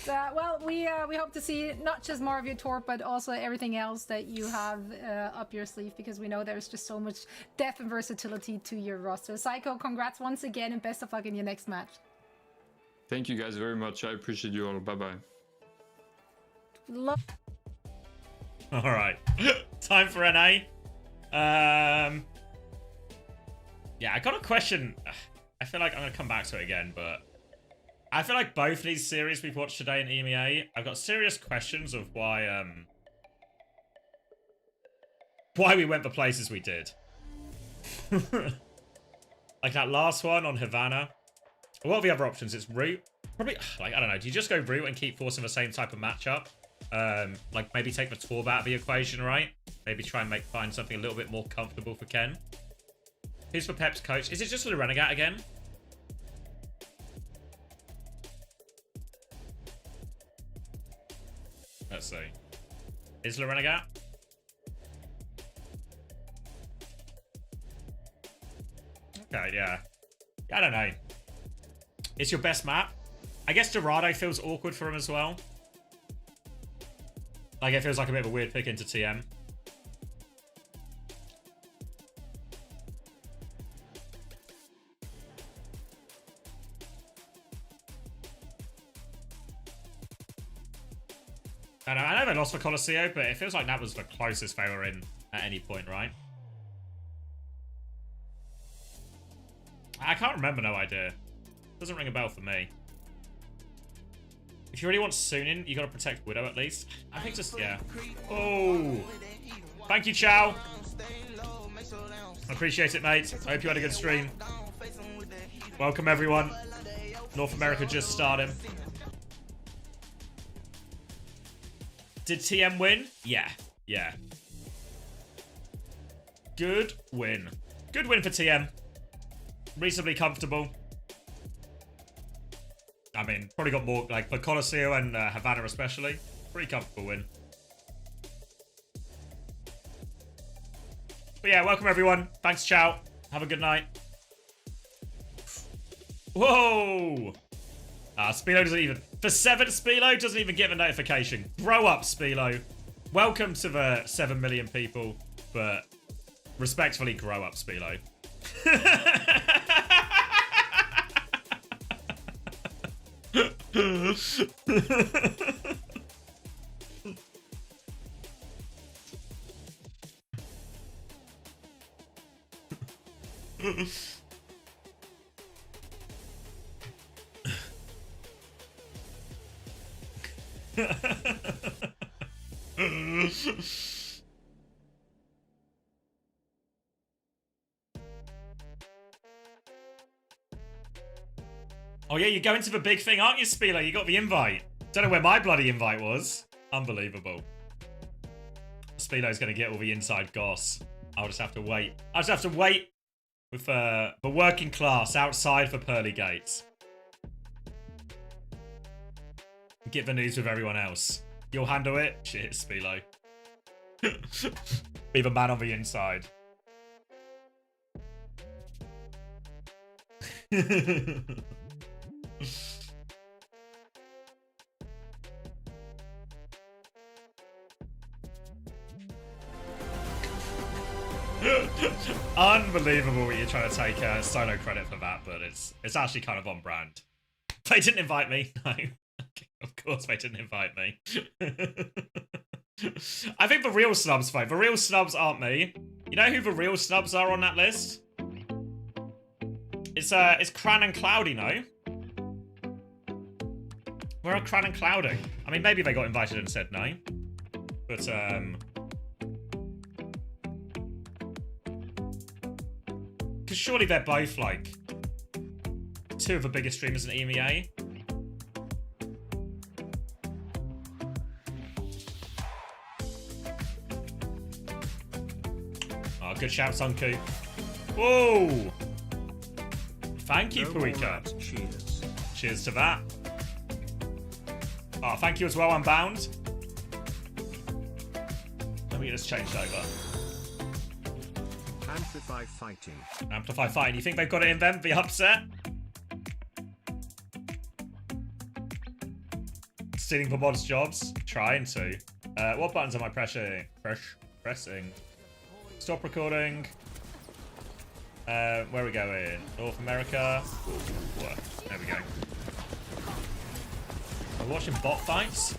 Well, we hope to see not just more of your Torp, but also everything else that you have up your sleeve, because we know there's just so much depth and versatility to your roster. Psycho, congrats once again, and best of luck in your next match. Thank you guys very much. I appreciate you all. Bye bye. All right, time for NA. Yeah, I got a question. I feel like I'm gonna come back to it again, but I feel like both of these series we've watched today in EMEA, I've got serious questions of why we went the places we did. Like that last one on Havana. What are the other options? It's route. Probably, like, I don't know. Do you just go route and keep forcing the same type of matchup? Like maybe take the Torb out of the equation, right? Maybe try and find something a little bit more comfortable for Ken. Who's for Pep's coach? Is it just the Renegade again? Let's see. Is the Renegade? Okay, yeah. I don't know. It's your best map. I guess Dorado feels awkward for him as well. Like, it feels like a bit of a weird pick into TM. I know they lost for Colosseo, but it feels like that was the closest they were in at any point, right? I can't remember, no idea. Doesn't ring a bell for me. If you really want Sunin, you gotta protect Widow at least. I think just, yeah. Oh! Thank you, Chow! I appreciate it, mate. I hope you had a good stream. Welcome, everyone. North America just started. Did TM win? Yeah. Yeah. Good win. Good win for TM. Reasonably comfortable. I mean, probably got more, like, for Colosseo and Havana especially. Pretty comfortable win. But yeah, welcome everyone. Thanks, Chow. Have a good night. Whoa! Spilo doesn't even... For 7, Spilo doesn't even get a notification. Grow up, Spilo. Welcome to the 7 million people, but respectfully, grow up, Spilo. Oh yeah, you're going to the big thing, aren't you, Spieler? You got the invite. Don't know where my bloody invite was. Unbelievable. Spilo's gonna get all the inside goss. I'll just have to wait. I'll just have to wait with the working class outside for pearly gates. Get the news with everyone else. You'll handle it? Shit, Spilo. Be the man on the inside. Unbelievable that you're trying to take solo credit for that, but it's actually kind of on brand. They didn't invite me. No. Of course they didn't invite me. I think the real snubs, though. The real snubs aren't me. You know who the real snubs are on that list? It's Cran and Cloudy, no? Where are Cran and Cloudy? I mean, maybe they got invited and said no. But, because surely they're both, like, 2 of the biggest streamers in EMEA. Oh, good shout, Sunku. Whoa! Thank you, Puika. Cheers. Cheers to that. Oh, thank you as well, Unbound. Let me get this changed over. Amplify fighting. Amplify fighting. You think they've got it in them? The upset? Stealing the mods' jobs? Trying to. What buttons am I pressing? Pressing. Stop recording. Where are we going? North America. Ooh, there we go. We're watching bot fights.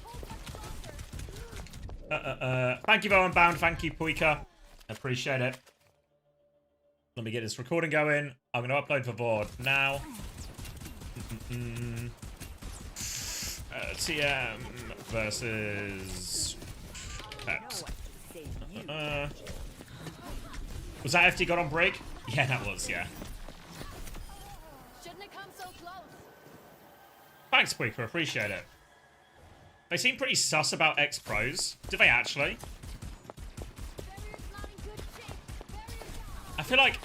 Thank you, Unbound. Thank you, Puika. Appreciate it. Let me get this recording going. I'm going to upload the board now. TM versus Peps. Was that FT got on break? Yeah, that was, yeah. Shouldn't have come so close. Thanks, Puika. Appreciate it. They seem pretty sus about X-Pros. Did they actually? I feel like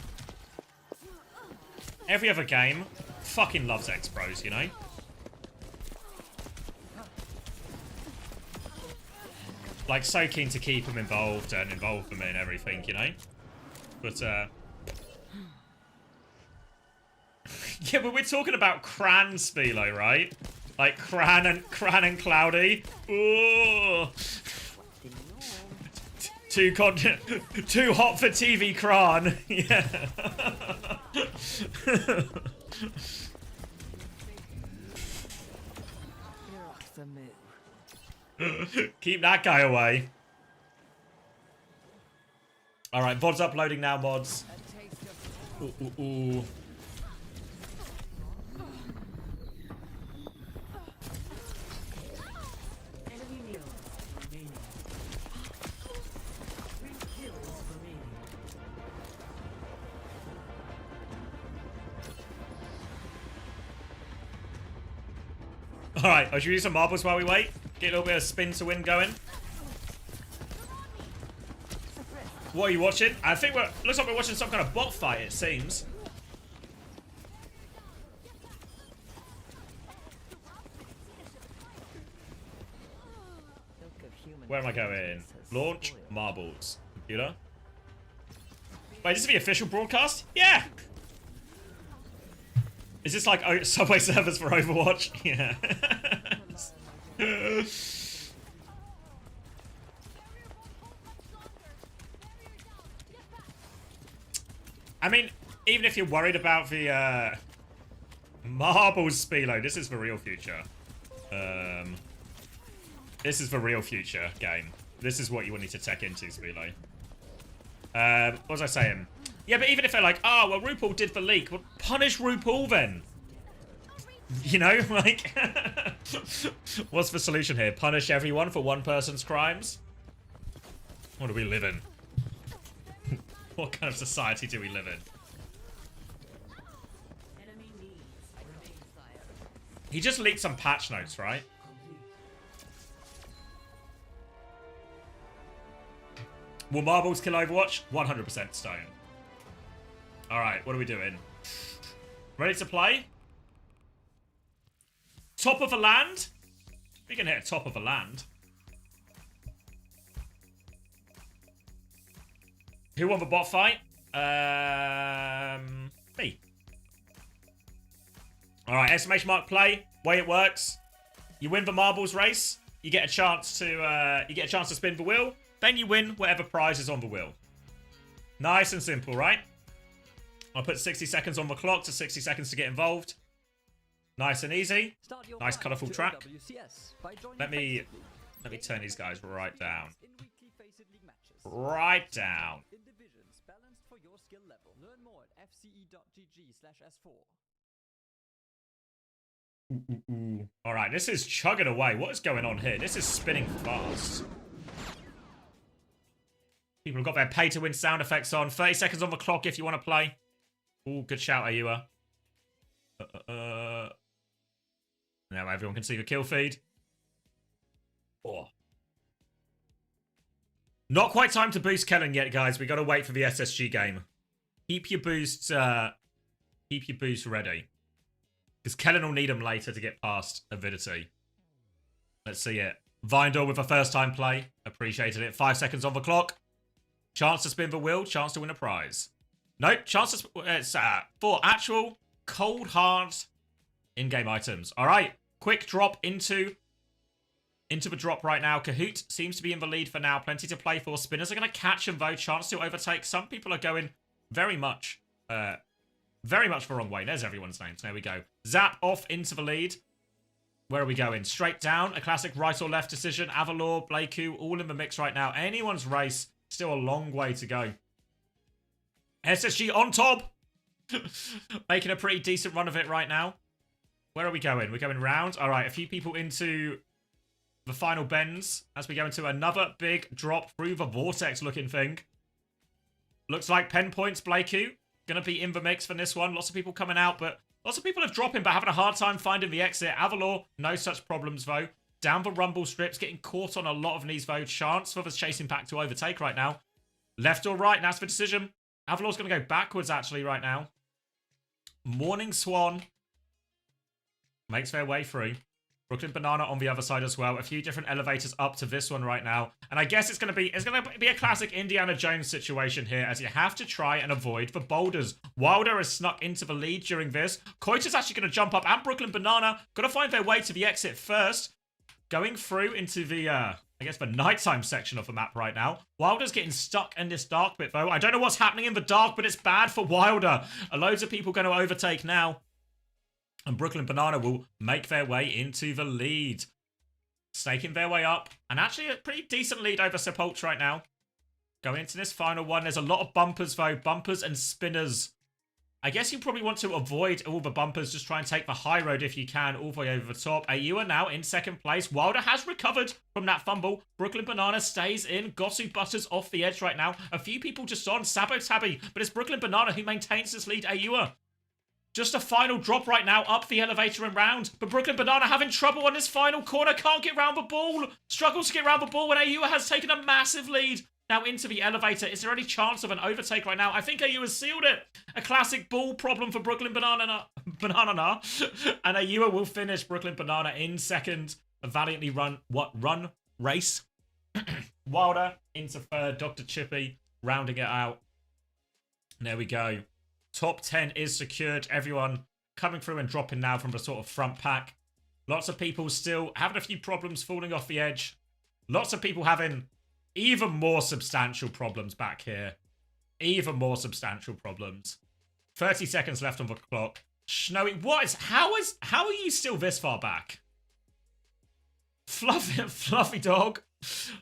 every other game fucking loves X-Pros, you know? Like, so keen to keep them involved and involve them in everything, you know? But, yeah, but we're talking about Cran, Spilo, right? Like, Cran and Cloudy. Ooh. Too hot for TV, Cran. Yeah. You're off the move. Keep that guy away. Alright, VOD's uploading now, mods. Ooh, ooh, ooh. Alright, I should use some marbles while we wait. Get a little bit of spin to win going. What are you watching? I think looks like we're watching some kind of bot fight, it seems. Where am I going? Launch marbles. Computer. Wait, this is the official broadcast? Yeah! Is this like Subway servers for Overwatch? Yeah. I mean, even if you're worried about the marbles, Spilo, this is the real future. This is the real future game. This is what you will need to tech into, Spilo. What was I saying? Yeah, but even if they're like, oh, well, RuPaul did the leak. Well, punish RuPaul then. You know, like, what's the solution here? Punish everyone for one person's crimes? What do we live in? What kind of society do we live in? He just leaked some patch notes, right? Will marbles kill Overwatch? 100% stone. Alright, what are we doing? Ready to play? Top of the land? We can hit top of the land. Who won the bot fight? Me. Alright, exclamation mark play. Way it works. You win the marbles race. You get a chance to spin the wheel. Then you win whatever prize is on the wheel. Nice and simple, right? I'll put 60 seconds on the clock to 60 seconds to get involved. Nice and easy. Nice colourful track. Let me turn these guys right down. Right down. Alright, this is chugging away. What is going on here? This is spinning fast. People have got their pay-to-win sound effects on. 30 seconds on the clock if you want to play. Ooh, good shout, Ayua. Now everyone can see the kill feed. Oh. Not quite time to boost Kellen yet, guys. We got to wait for the SSG game. Keep your boosts ready. Because Kellen will need them later to get past Avidity. Let's see it. Vindor with a first-time play. Appreciated it. 5 seconds on the clock. Chance to spin the wheel. Chance to win a prize. Nope. Chance to... for actual cold, hard in-game items. All right. Quick drop into the drop right now. Kahoot seems to be in the lead for now. Plenty to play for. Spinners are going to catch him, though. Chance to overtake. Some people are going very much the wrong way. There's everyone's names. There we go. Zap off into the lead. Where are we going? Straight down. A classic right or left decision. Avalor, Blaku, all in the mix right now. Anyone's race. Still a long way to go. SSG on top. Making a pretty decent run of it right now. Where are we going? We're going round. All right, a few people into the final bends as we go into another big drop through the vortex looking thing. Looks like pen points, Blaku. Going to be in the mix for this one. Lots of people coming out, but lots of people are dropping, but having a hard time finding the exit. Avalor, no such problems, though. Down the rumble strips, getting caught on a lot of these, though. Chance for the chasing pack to overtake right now. Left or right, that's the decision. Avalor's going to go backwards, actually, right now. Morning Swan makes their way through. Brooklyn Banana on the other side as well. A few different elevators up to this one right now. And I guess it's going to be a classic Indiana Jones situation here, as you have to try and avoid the boulders. Wilder has snuck into the lead during this. Koita's actually going to jump up, and Brooklyn Banana going to find their way to the exit first. Going through into the, I guess, the nighttime section of the map right now. Wilder's getting stuck in this dark bit, though. I don't know what's happening in the dark, but it's bad for Wilder. Loads of people going to overtake now. And Brooklyn Banana will make their way into the lead. Snaking their way up. And actually a pretty decent lead over Sepulch right now. Going into this final one. There's a lot of bumpers, though. Bumpers and spinners. I guess you probably want to avoid all the bumpers. Just try and take the high road if you can, all the way over the top. You are now in second place. Wilder has recovered from that fumble. Brooklyn Banana stays in. Gosu Butters off the edge right now. A few people just on. Sabo Tabby. But it's Brooklyn Banana who maintains this lead. Ayua Just a final drop right now up the elevator and round. But Brooklyn Banana having trouble on this final corner. Can't get round the ball. Struggles to get round the ball when AU has taken a massive lead. Now into the elevator. Is there any chance of an overtake right now? I think AU has sealed it. A classic ball problem for Brooklyn Banana. And AU will finish Brooklyn Banana in second. A valiantly run race. Wilder into third. Dr. Chippy rounding it out. There we go. Top 10 is secured. Everyone coming through and dropping now from the sort of front pack. Lots of people still having a few problems falling off the edge. Lots of people having even more substantial problems back here. Even more substantial problems. 30 seconds left on the clock. Snowy, how are you still this far back? Fluffy dog,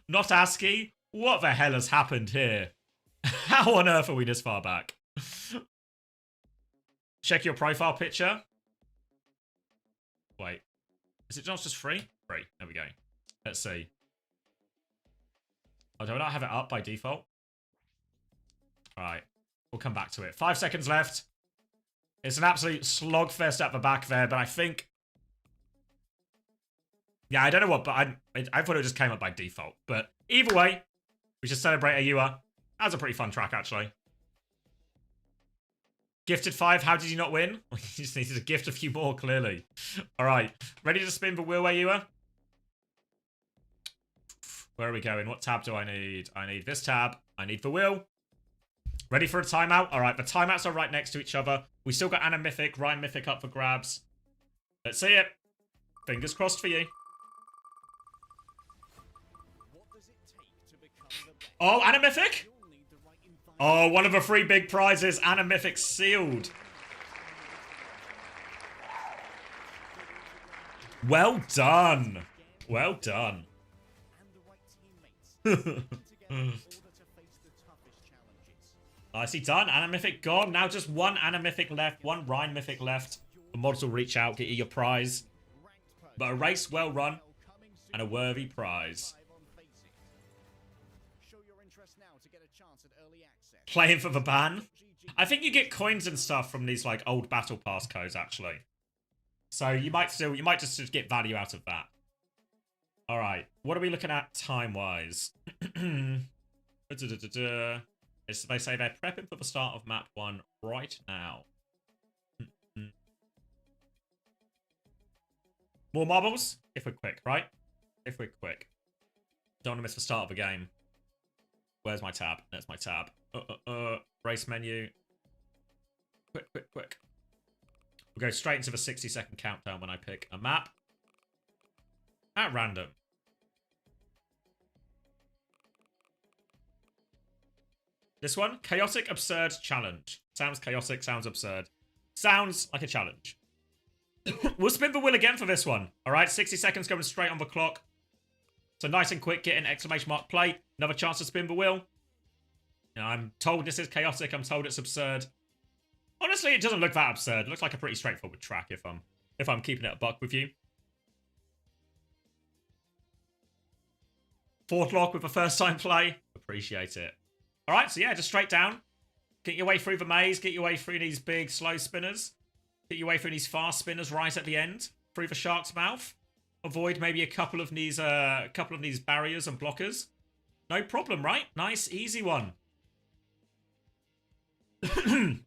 not ASCII. What the hell has happened here? How on earth are we this far back? Check your profile picture. Wait, is it not just free? Free, there we go. Let's see. Oh, do I not have it up by default? Alright, we'll come back to it. 5 seconds left. It's an absolute slogfest at the back there, but I think... Yeah, I don't know what, but I thought it just came up by default. But either way, we should celebrate AUA. That was a pretty fun track, actually. Gifted 5, how did you not win? You just needed to gift a few more, clearly. Alright, ready to spin the wheel, AUA? Where are we going? What tab do I need? I need this tab. I need the wheel. Ready for a timeout? Alright, the timeouts are right next to each other. We still got Anna Mythic, Ryan Mythic up for grabs. Let's see it. Fingers crossed for you. Oh, Anna Mythic? Oh, one of the 3 big prizes. Anna Mythic sealed. Well done. Well done. Nicely done. Anna Mythic gone. Now just 1 Anna Mythic left. 1 Ryan Mythic left. The mods will reach out, get you your prize. But a race well run and a worthy prize. Playing for the ban. I think you get coins and stuff from these like old battle pass codes actually. So you might just get value out of that. All right, what are we looking at time-wise? They say they're prepping for the start of map 1 right now. More marbles? If we're quick, right? If we're quick. Don't want to miss the start of the game. Where's my tab? There's my tab. Race menu. Quick. We'll go straight into the 60-second countdown when I pick a map. At random. This one, Chaotic Absurd Challenge. Sounds chaotic, sounds absurd. Sounds like a challenge. We'll spin the wheel again for this one. Alright, 60 seconds going straight on the clock. So nice and quick, get an exclamation mark play. Another chance to spin the wheel. Now, I'm told this is chaotic, I'm told it's absurd. Honestly, it doesn't look that absurd. It looks like a pretty straightforward track if I'm keeping it a buck with you. 4th lock with a first time play. Appreciate it. Alright, so yeah, just straight down. Get your way through the maze, get your way through these big slow spinners. Get your way through these fast spinners right at the end. Through the shark's mouth. Avoid maybe a couple of these barriers and blockers. No problem, right? Nice, easy one.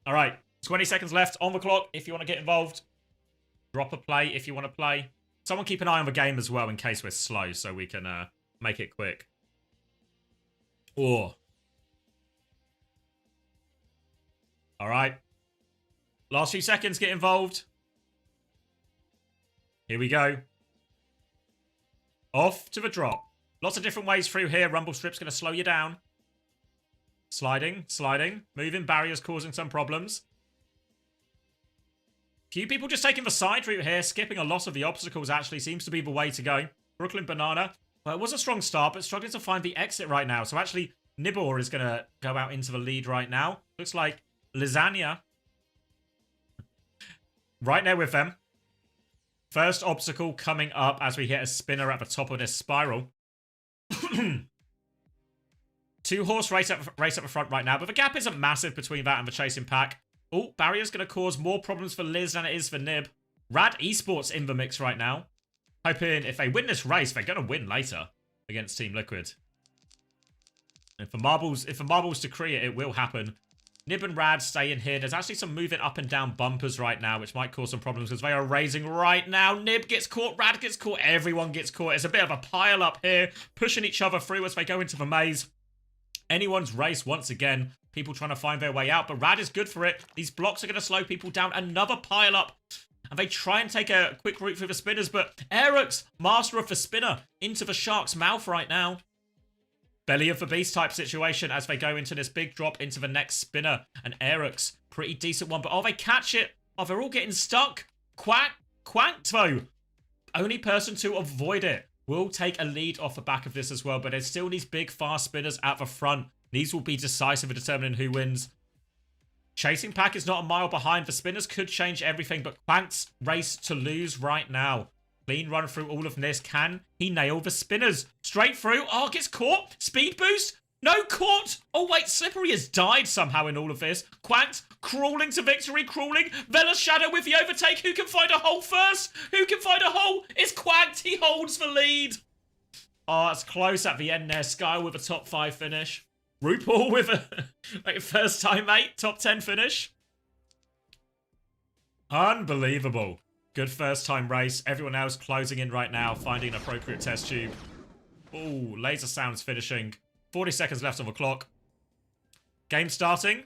Alright, 20 seconds left on the clock if you want to get involved. Drop a play if you want to play. Someone keep an eye on the game as well in case we're slow so we can make it quick. Or. Alright. Last few seconds, get involved. Here we go. Off to the drop. Lots of different ways through here. Rumble strip's going to slow you down. Sliding. Moving barriers causing some problems. Few people just taking the side route here. Skipping a lot of the obstacles actually seems to be the way to go. Brooklyn Banana. Well, it was a strong start, but struggling to find the exit right now. So actually, Nibor is going to go out into the lead right now. Looks like Lasagna. Right there with them. First obstacle coming up as we hit a spinner at the top of this spiral. 2-horse race at the front right now, but the gap isn't massive between that and the chasing pack. Oh, barrier's going to cause more problems for Liz than it is for Nib. Rad Esports in the mix right now. Hoping if they win this race, they're going to win later against Team Liquid. And if the marbles decree it, it will happen. Nib and Rad stay in here. There's actually some moving up and down bumpers right now, which might cause some problems because they are raising right now. Nib gets caught, Rad gets caught, everyone gets caught. It's a bit of a pile up here, pushing each other through as they go into the maze. Anyone's race once again. People trying to find their way out, but Rad is good for it. These blocks are going to slow people down. Another pile up. And they try and take a quick route through the spinners, but Eric's master of the spinner into the shark's mouth right now. Belly of the beast type situation as they go into this big drop into the next spinner. And Eric's pretty decent one, but oh, they catch it. Oh, they're all getting stuck. Quanked though. Only person to avoid it will take a lead off the back of this as well, but there's still these big fast spinners at the front. These will be decisive in determining who wins. Chasing Pack is not a mile behind. The spinners could change everything, but Quank's race to lose right now. Clean run through all of this. Can he nail the spinners? Straight through. Oh, gets caught. Speed boost. No, caught. Oh, wait. Slippery has died somehow in all of this. Quanked crawling to victory. Crawling. Vela's Shadow with the overtake. Who can find a hole first? Who can find a hole? It's Quanked. He holds the lead. Oh, it's close at the end there. Sky with a top 5 finish. RuPaul with a first time, mate. Top 10 finish. Unbelievable. Good first time race. Everyone else closing in right now, finding an appropriate test tube. Ooh, laser sounds finishing. 40 seconds left on the clock. Game starting.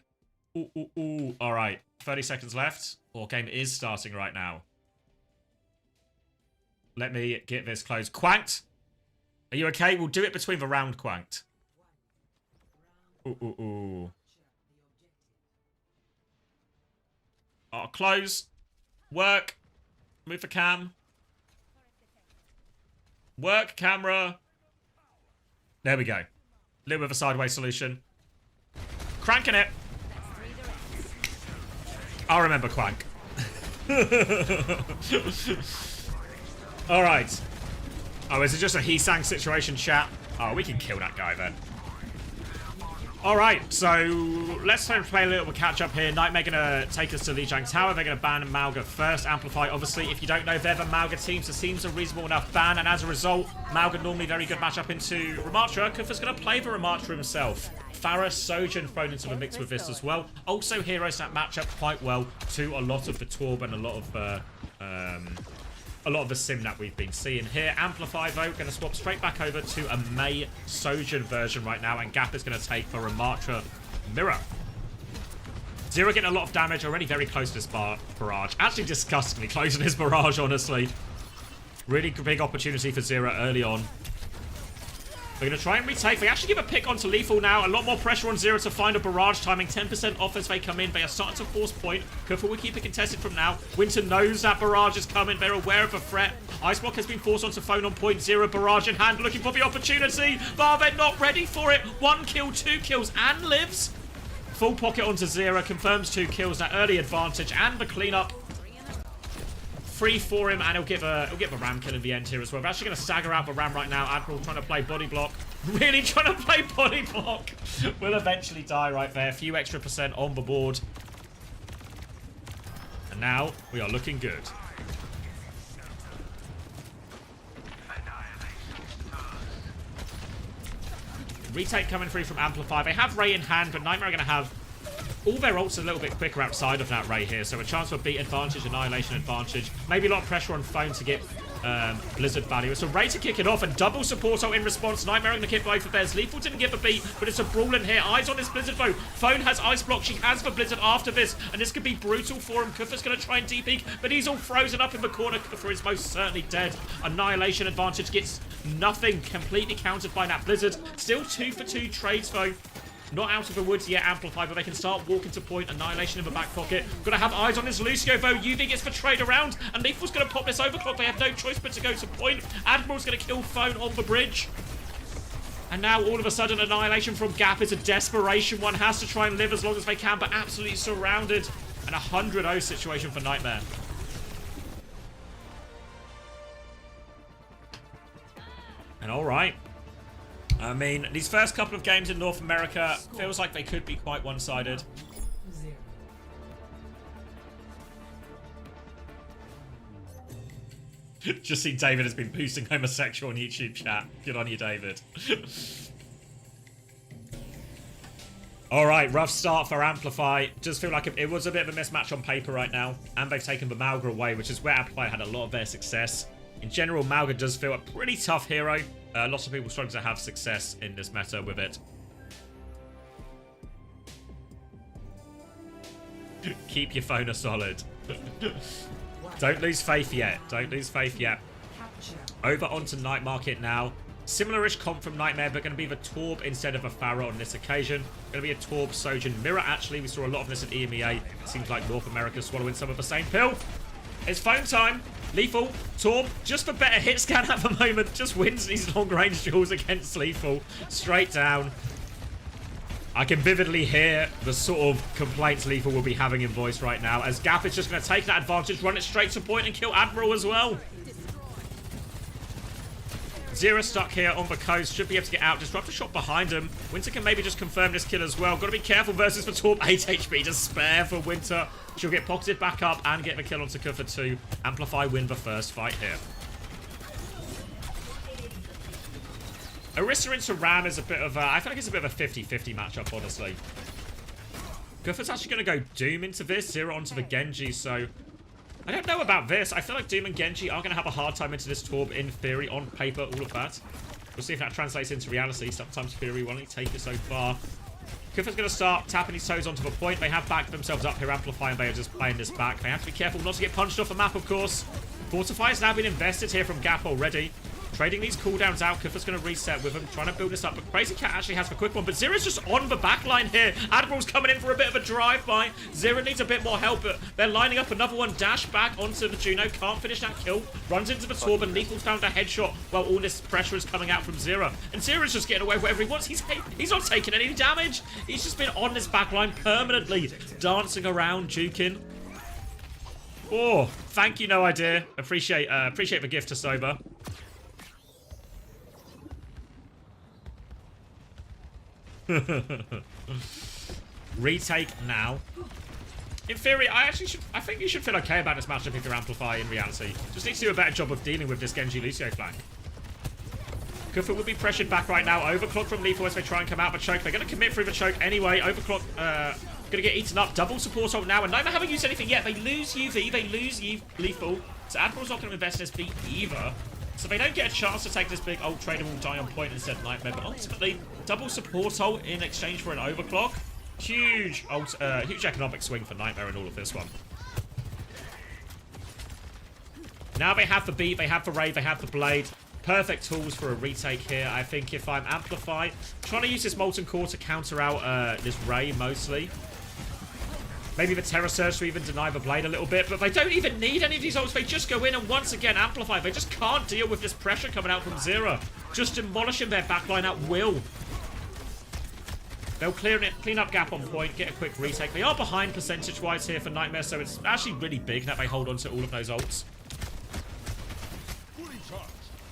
Ooh. All right. 30 seconds left. Or game is starting right now. Let me get this closed. Quanked. Are you okay? We'll do it between the round, Quanked. Ooh. Oh, close. Work. Move the cam. Work, camera. There we go. A little bit of a sideways solution. Cranking it. I'll remember Quank. Alright. Oh, is it just a Heesang situation, chat? Oh, we can kill that guy then. Alright, so let's play a little bit catch up here. Nightmare gonna take us to Lijiang Tower. They're gonna ban Mauga first. Amplify, obviously, if you don't know, they're the Mauga team, so seems a reasonable enough ban. And as a result, Mauga normally very good matchup into Ramattra. Kufa's gonna play the Ramattra himself. Farah, Sojin thrown into the mix with this as well. Also, Hero Snap matchup quite well to a lot of the Torb and a lot of the sim that we've been seeing here. Amplify, though, going to swap straight back over to a Mei Sojin version right now, and Gap is going to take the Ramattra Mirror. Zero getting a lot of damage, already very close to his barrage. Actually disgustingly close to his barrage, honestly. Really big opportunity for Zero early on. They're going to try and retake. They actually give a pick onto Lethal now. A lot more pressure on Zero to find a barrage timing. 10% off as they come in. They are starting to force point. Kufa will keep it contested from now. Winter knows that barrage is coming. They're aware of the threat. Iceblock has been forced onto phone on point. Zero barrage in hand, looking for the opportunity. But they're not ready for it. 1 kill, 2 kills, and lives. Full pocket onto Zero. Confirms 2 kills. That early advantage and the cleanup. Free for him, and he'll give a ram kill in the end here as well. We're actually going to stagger out the ram right now. Admiral trying to play body block. Really trying to play body block. Will eventually die right there. A few extra % on the board. And now we are looking good. Retake coming through from Amplify. They have Ray in hand, but Nightmare are going to have all their ults a little bit quicker outside of that Ray here, so a chance for beat advantage, annihilation advantage. Maybe a lot of pressure on Phone to get Blizzard value. It's a Ray to kick it off, and double support ult in response. Nightmare going to kick both of theirs. Lethal didn't get the beat, but it's a brawl in here. Eyes on this Blizzard foe. Phone has Ice Block. She has the Blizzard after this, and this could be brutal for him. Kufa's going to try and deep-peek, but he's all frozen up in the corner. Kufa is most certainly dead. Annihilation advantage gets nothing. Completely countered by that Blizzard. Still 2 for 2 trades, though. Not out of the woods yet, Amplify, but they can start walking to point. Annihilation in the back pocket. Gonna have eyes on this Lucio, though. UV gets betrayed around, and Lethal's gonna pop this overclock. They have no choice but to go to point. Admiral's gonna kill Phone on the bridge. And now, all of a sudden, Annihilation from Gap is a desperation. One has to try and live as long as they can, but absolutely surrounded. And a 100-0 situation for Nightmare. And alright. I mean, these first couple of games in North America feels like they could be quite one-sided. Just see David has been boosting homosexual on YouTube chat. Good on you, David. Alright, rough start for Amplify. Just feel like it was a bit of a mismatch on paper right now. And they've taken the Malga away, which is where Amplify had a lot of their success. In general, Malga does feel a pretty tough hero. Lots of people struggling to have success in this meta with it. Keep your phone solid. Don't lose faith yet. Don't lose faith yet. Over onto Night Market now. Similar-ish comp from Nightmare, but going to be the Torb instead of a Pharaoh on this occasion. Going to be a Torb, Sojin, Mirror, actually. We saw a lot of this at EMEA. Seems like North America swallowing some of the same pill. It's phone time. Lethal, Torb, just for better hit scan at the moment. Just wins these long-range duels against Lethal. Straight down. I can vividly hear the sort of complaints Lethal will be having in voice right now, as Gap is just going to take that advantage, run it straight to point, and kill Admiral as well. Zero stuck here on the coast. Should be able to get out. Disrupt a shot behind him. Winter can maybe just confirm this kill as well. Got to be careful versus the Torb. 8 HP to spare for Winter. She'll get pocketed back up and get the kill onto Kufa too. Amplify win the first fight here. Orisa into Ram is a bit of a... I feel like it's a bit of a 50-50 matchup, honestly. Kufa's actually going to go Doom into this. Zero onto the Genji, so... I don't know about this. I feel like Doom and Genji are going to have a hard time into this Torb in theory, on paper, all of that. We'll see if that translates into reality. Sometimes Fury will only take it so far. Kufa's going to start tapping his toes onto the point. They have backed themselves up here, Amplify, and they are just playing this back. They have to be careful not to get punched off the map, of course. Fortify has now been invested here from Gap already. Trading these cooldowns out. Kufa's going to reset with him, trying to build this up. But Crazy Cat actually has the quick one. But Zero's just on the back line here. Admiral's coming in for a bit of a drive-by. Zero needs a bit more help, but they're lining up another one. Dash back onto the Juno. Can't finish that kill. Runs into the Torb, and Lethal's found a headshot while all this pressure is coming out from Zero. And Zero's just getting away with whatever he wants. He's not taking any damage. He's just been on this back line permanently, dancing around, juking. Oh, thank you, No Idea. Appreciate the gift to Sober. Retake now. In theory, I think you should feel okay about this matchup if you're Amplify in reality. Just need to do a better job of dealing with this Genji Lucio flank. Kufa will be pressured back right now. Overclock from Lethal as they try and come out of the choke. They're going to commit through the choke anyway. Overclock going to get eaten up. Double support ult now. And Nightmare haven't used anything yet. They lose UV. They lose Lethal. So Admiral's not going to invest in this beat either. So they don't get a chance to take this big ult trade and will die on point instead of Nightmare. But ultimately, double support ult in exchange for an overclock. Huge economic swing for Nightmare in all of this one. Now they have the beat, they have the raid, they have the blade. Perfect tools for a retake here. I think if I'm Amplify, trying to use this Molten Core to counter out this Ray mostly. Maybe the Terror Surge to even deny the blade a little bit, but they don't even need any of these ults. They just go in and once again Amplify. They just can't deal with this pressure coming out from Zero. Just demolishing their backline at will. They'll clean up Gap on point, get a quick retake. They are behind percentage-wise here for Nightmare, so it's actually really big that they hold on to all of those ults.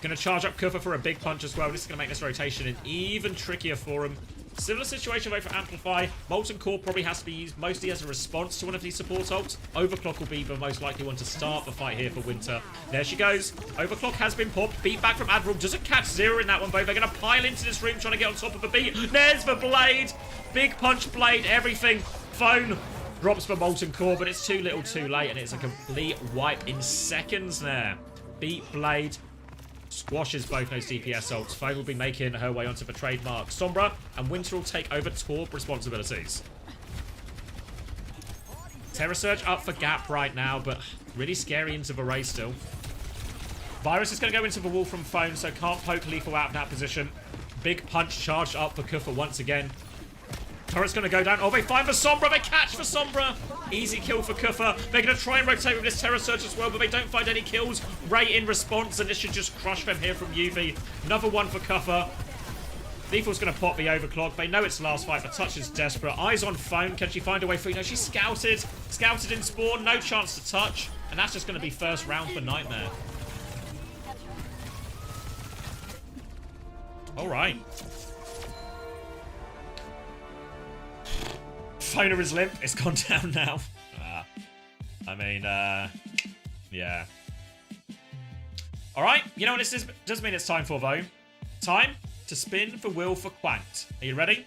Going to charge up Kufa for a big punch as well. This is going to make this rotation an even trickier for him. Similar situation though for Amplify. Molten Core probably has to be used mostly as a response to one of these support ults. Overclock will be the most likely one to start the fight here for Winter. There she goes. Overclock has been popped. Beat back from Admiral. Doesn't catch Zero in that one though. They're going to pile into this room trying to get on top of the beat. There's the blade. Big punch blade. Everything. Phone drops the Molten Core, but it's too little too late and it's a complete wipe in seconds there. Beat blade. Squashes both those DPS ults. Phone will be making her way onto the trademark Sombra, and Winter will take over Torb responsibilities. Terror Surge up for Gap right now, but really scary into the race still. Virus is going to go into the wall from Phone, so can't poke Lethal out of that position. Big punch charged up for Kufa once again. Turret's going to go down. Oh, they find the Sombra. They catch the Sombra. Easy kill for Kufa. They're going to try and rotate with this Terror Surge as well, but they don't find any kills. Ray in response, and this should just crush them here from UV. Another one for Kufa. Lethal's going to pop the overclock. They know it's last fight. The touch is desperate. Eyes on Phone. Can she find a way through? No, she's scouted. Scouted in spawn. No chance to touch. And that's just going to be first round for Nightmare. All right. Phoner is limp. It's gone down now. I mean, yeah. All right, you know what this is, does mean it's time for, though? Time to spin the wheel for Quanked. Are you ready?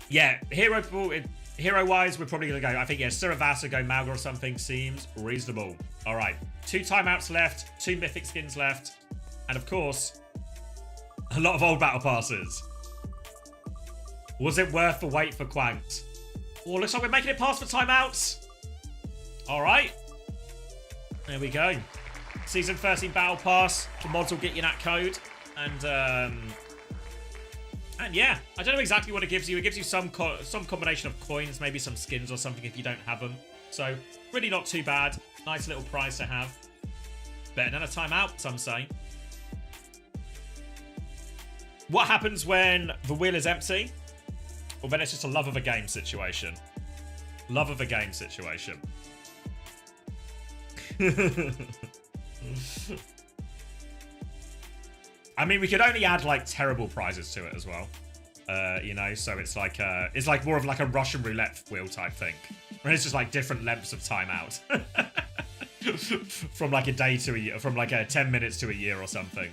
Yeah, hero-wise, we're probably going to go, I think, yeah, Suravasa, go Malga or something seems reasonable. All right, 2 timeouts left, 2 mythic skins left, and of course, a lot of old battle passes. Was it worth the wait for Quanked? Oh, looks like we're making it past the timeouts. All right. There we go. Season 13 Battle Pass. The mods will get you that code. And yeah, I don't know exactly what it gives you. It gives you some combination of coins, maybe some skins or something if you don't have them. So, really not too bad. Nice little prize to have. Better than a timeout, some say. What happens when the wheel is empty? Well, then it's just a love of a game situation. Love of a game situation. I mean, we could only add like terrible prizes to it as well. You know, so it's like more of like a Russian roulette wheel type thing. Where it's just like different lengths of timeout. From like a day to a year, from like 10 minutes to a year or something.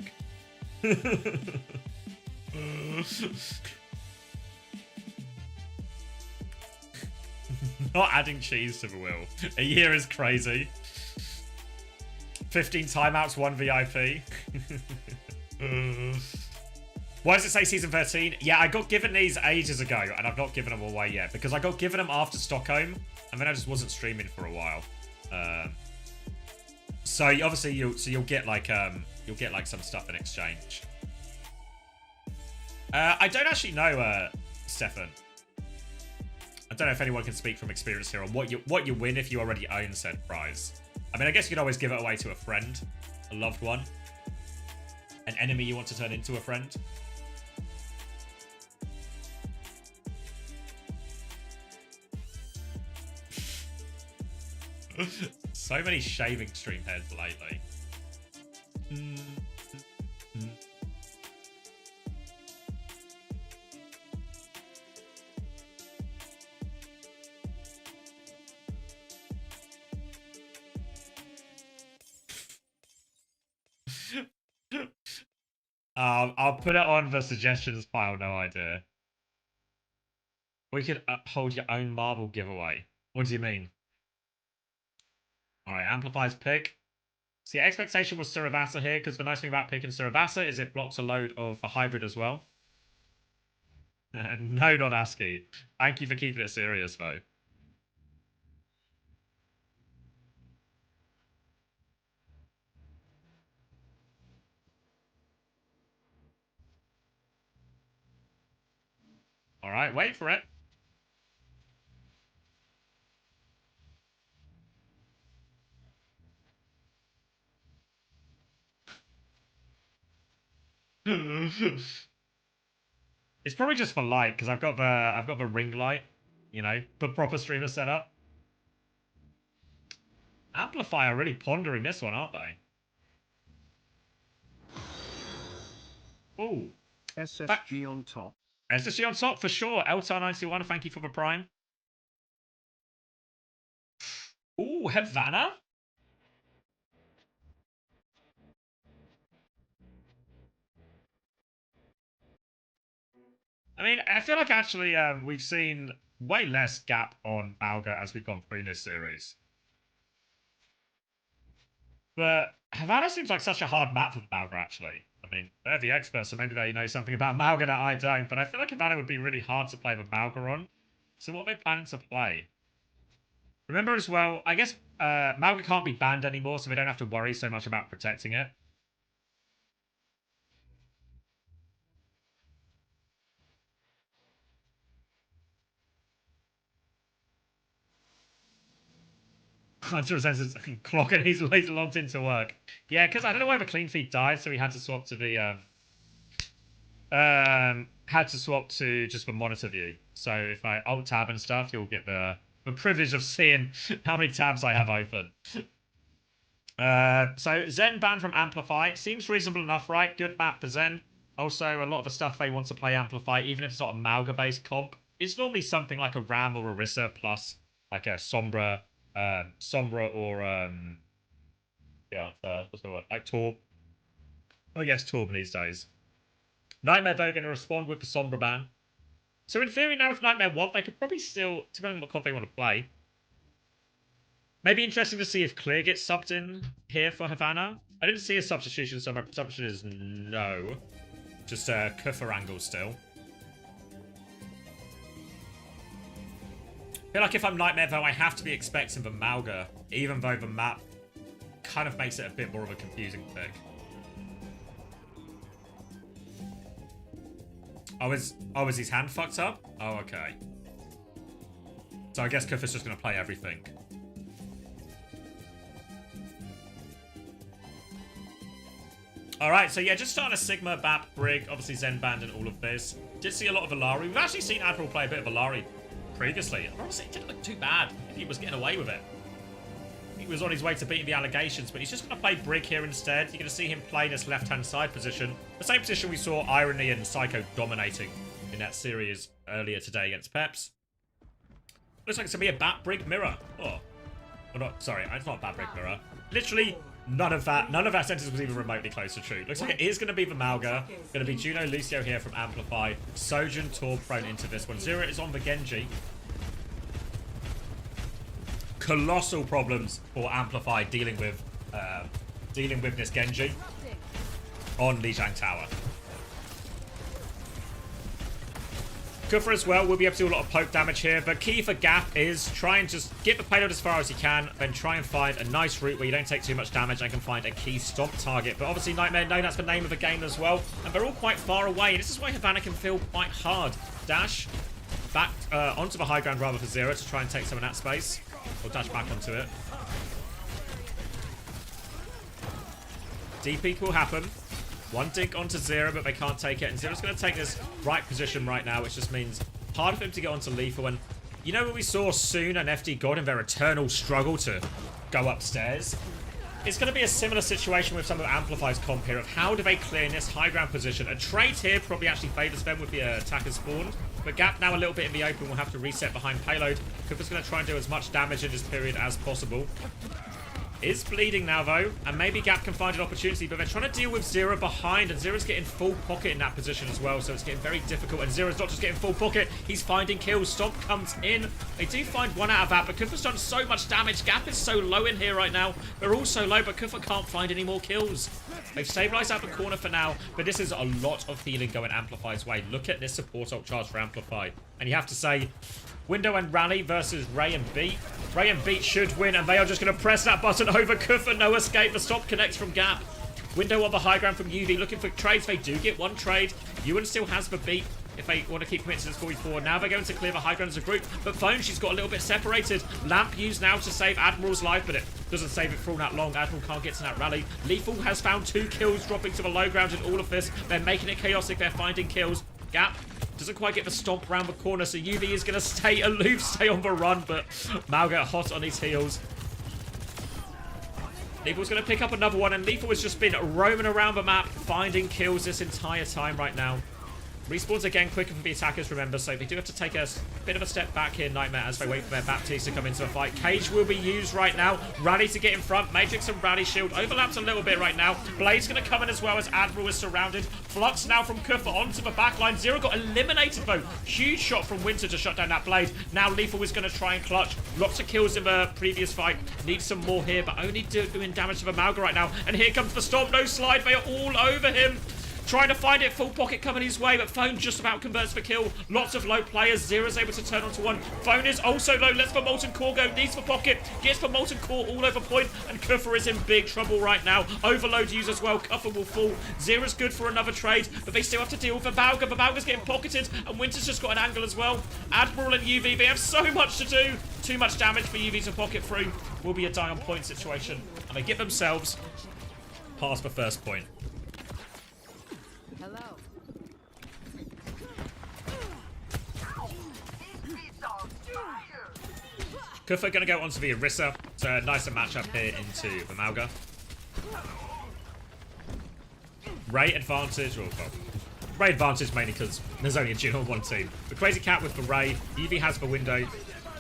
Not adding cheese to the wheel. A year is crazy. 15 timeouts, 1 VIP. Why does it say season 13? Yeah, I got given these ages ago, and I've not given them away yet because I got given them after Stockholm, and then I just wasn't streaming for a while. So obviously you'll get like some stuff in exchange. I don't actually know, Stefan. I don't know if anyone can speak from experience here on what you win if you already own said prize. I mean, I guess you could always give it away to a friend, a loved one, an enemy you want to turn into a friend. So many shaving stream heads lately. I'll put it on the suggestions pile, no idea. We could hold your own marble giveaway. What do you mean? Alright, Amplify's pick. See, expectation was Suravasa here, because the nice thing about picking Suravasa is it blocks a load of a hybrid as well. No, not ASCII. Thank you for keeping it serious, though. Alright, wait for it. It's probably just for light because I've got the ring light, you know, the proper streamer setup. Amplify are really pondering this one, aren't they? Ooh. SSG on top. SSG on top for sure. Eltar91, thank you for the prime. Ooh, Havana. I mean, I feel like actually we've seen way less gap on Malga as we've gone through this series. But Havana seems like such a hard map for Malga, actually. I mean, they're the experts, so maybe they know something about Malga that I don't. But I feel like Havana would be really hard to play with Malga on. So what are they planning to play? Remember as well, I guess Malga can't be banned anymore, so they don't have to worry so much about protecting it. Hunter says it's clocking. He's logged into work. Yeah, because I don't know why the clean feed died, so he had to swap to the just the monitor view. So if I alt tab and stuff, you'll get the privilege of seeing how many tabs I have open. So Zen banned from Amplify seems reasonable enough, right? Good map for Zen. Also, a lot of the stuff they want to play Amplify, even if it's not a Malga based comp, is normally something like a Ram or Orisa plus like a Sombra Sombra or what's the word? Like Torb. Oh yes, Torb these days. Nightmare though going to respond with the Sombra ban. So in theory now if Nightmare want, they could probably still, depending on what comp they want to play. Maybe interesting to see if Clear gets subbed in here for Havana. I didn't see a substitution, so my presumption is no. Just a Kuffer angle still. I feel like if I'm Nightmare though, I have to be expecting the Malga, even though the map kind of makes it a bit more of a confusing pick. Oh, is his hand fucked up? Oh, okay. So I guess Kuffer's just going to play everything. Alright, so yeah, just starting a Sigma, Bap, Brig, obviously Zen Band and all of this. Did see a lot of Alari. We've actually seen Admiral play a bit of Alari previously. Honestly, it didn't look too bad. He was getting away with it. He was on his way to beating the allegations, but he's just going to play Brig here instead. You're going to see him play this left-hand side position. The same position we saw Irony and Psycho dominating in that series earlier today against Peps. Looks like it's going to be a Bat Brig mirror. Oh. Well, not, sorry, it's not a Bat Brig mirror. Literally, none of that sentence was even remotely close to true. Looks like it is going to be the Malga. Going to be Juno Lucio here from Amplify. Sojin Torb thrown into this one. Zero is on the Genji. Colossal problems for Amplify dealing with this Genji on Lijiang Tower. Kufra as well will be able to do a lot of poke damage here, but key for Gap is try and just get the payload as far as you can, then try and find a nice route where you don't take too much damage and can find a key stomp target. But obviously Nightmare know that's the name of the game as well, and they're all quite far away, and this is why Havana can feel quite hard. Dash back onto the high ground rather for Zero to try and take some of that space. Or dash back onto it. DP will happen. One dink onto Zero, but they can't take it. And Zero's going to take this right position right now, which just means hard for him to get onto Lethal. And you know what we saw Soon and FD God in their eternal struggle to go upstairs? It's going to be a similar situation with some of Amplify's comp here of how do they clear in this high ground position. A trade here probably actually favours them with the attacker spawned. But Gap now a little bit in the open will have to reset behind payload. Kuffer's going to try and do as much damage in this period as possible. Is bleeding now though, and maybe Gap can find an opportunity, but they're trying to deal with Zero behind, and Zero's getting full pocket in that position as well, so it's getting very difficult, and Zero's not just getting full pocket, he's finding kills. Stomp comes in. They do find one out of that, but Kuffer's done so much damage. Gap is so low in here right now. They're all so low, but Kuffer can't find any more kills. They've stabilized out the corner for now, but this is a lot of healing going Amplify's way. Look at this support ult charge for Amplify, and you have to say, Window and Rally versus Ray and Beat. Ray and Beat should win, and they are just going to press that button over Kuffer. No escape. The stop connects from Gap. Window on the high ground from UV, looking for trades. They do get one trade. Ewan still has the beat if they want to keep committed to this 44. Now they're going to clear the high ground as a group, but Phone, she's got a little bit separated. Lamp used now to save Admiral's life, but it doesn't save it for all that long. Admiral can't get to that rally. Lethal has found 2 kills, dropping to the low ground in all of this. They're making it chaotic. They're finding kills. Gap doesn't quite get the stomp round the corner, so UV is going to stay aloof, stay on the run, but Malga hot on his heels. Lethal's going to pick up another one, and Lethal has just been roaming around the map, finding kills this entire time right now. Respawns again quicker for the attackers, remember, so they do have to take a bit of a step back here, Nightmare, as they wait for their Baptiste to come into the fight. Cage will be used right now. Rally to get in front. Matrix and Rally shield overlaps a little bit right now. Blade's going to come in as well as Admiral is surrounded. Flux now from Kuffer onto the backline. Zero got eliminated though. Huge shot from Winter to shut down that Blade. Now Lethal is going to try and clutch. Lots of kills in the previous fight. Needs some more here, but only doing damage to the Malga right now. And here comes the Stomp. No slide. They are all over him. Trying to find it, full pocket coming his way, but Phone just about converts for kill. Lots of low players. Zero's able to turn onto one. Phone is also low. Lets for Molten Core go. Needs for pocket. Gets for Molten Core all over point. And Kuffer is in big trouble right now. Overload used as well. Kuffer will fall. Zero's good for another trade, but they still have to deal with the Balga. The Balga's getting pocketed, and Winter's just got an angle as well. Admiral and UV, they have so much to do. Too much damage for UV to pocket through. Will be a die on point situation. And they get themselves past the first point. Hello. Kuffer going to go onto the Orisa. It's a nicer matchup here into the Malga. Ray advantage, or well, Ray advantage mainly because there's only a Jin on one team. The Crazy Cat with the Ray. Eevee has the window.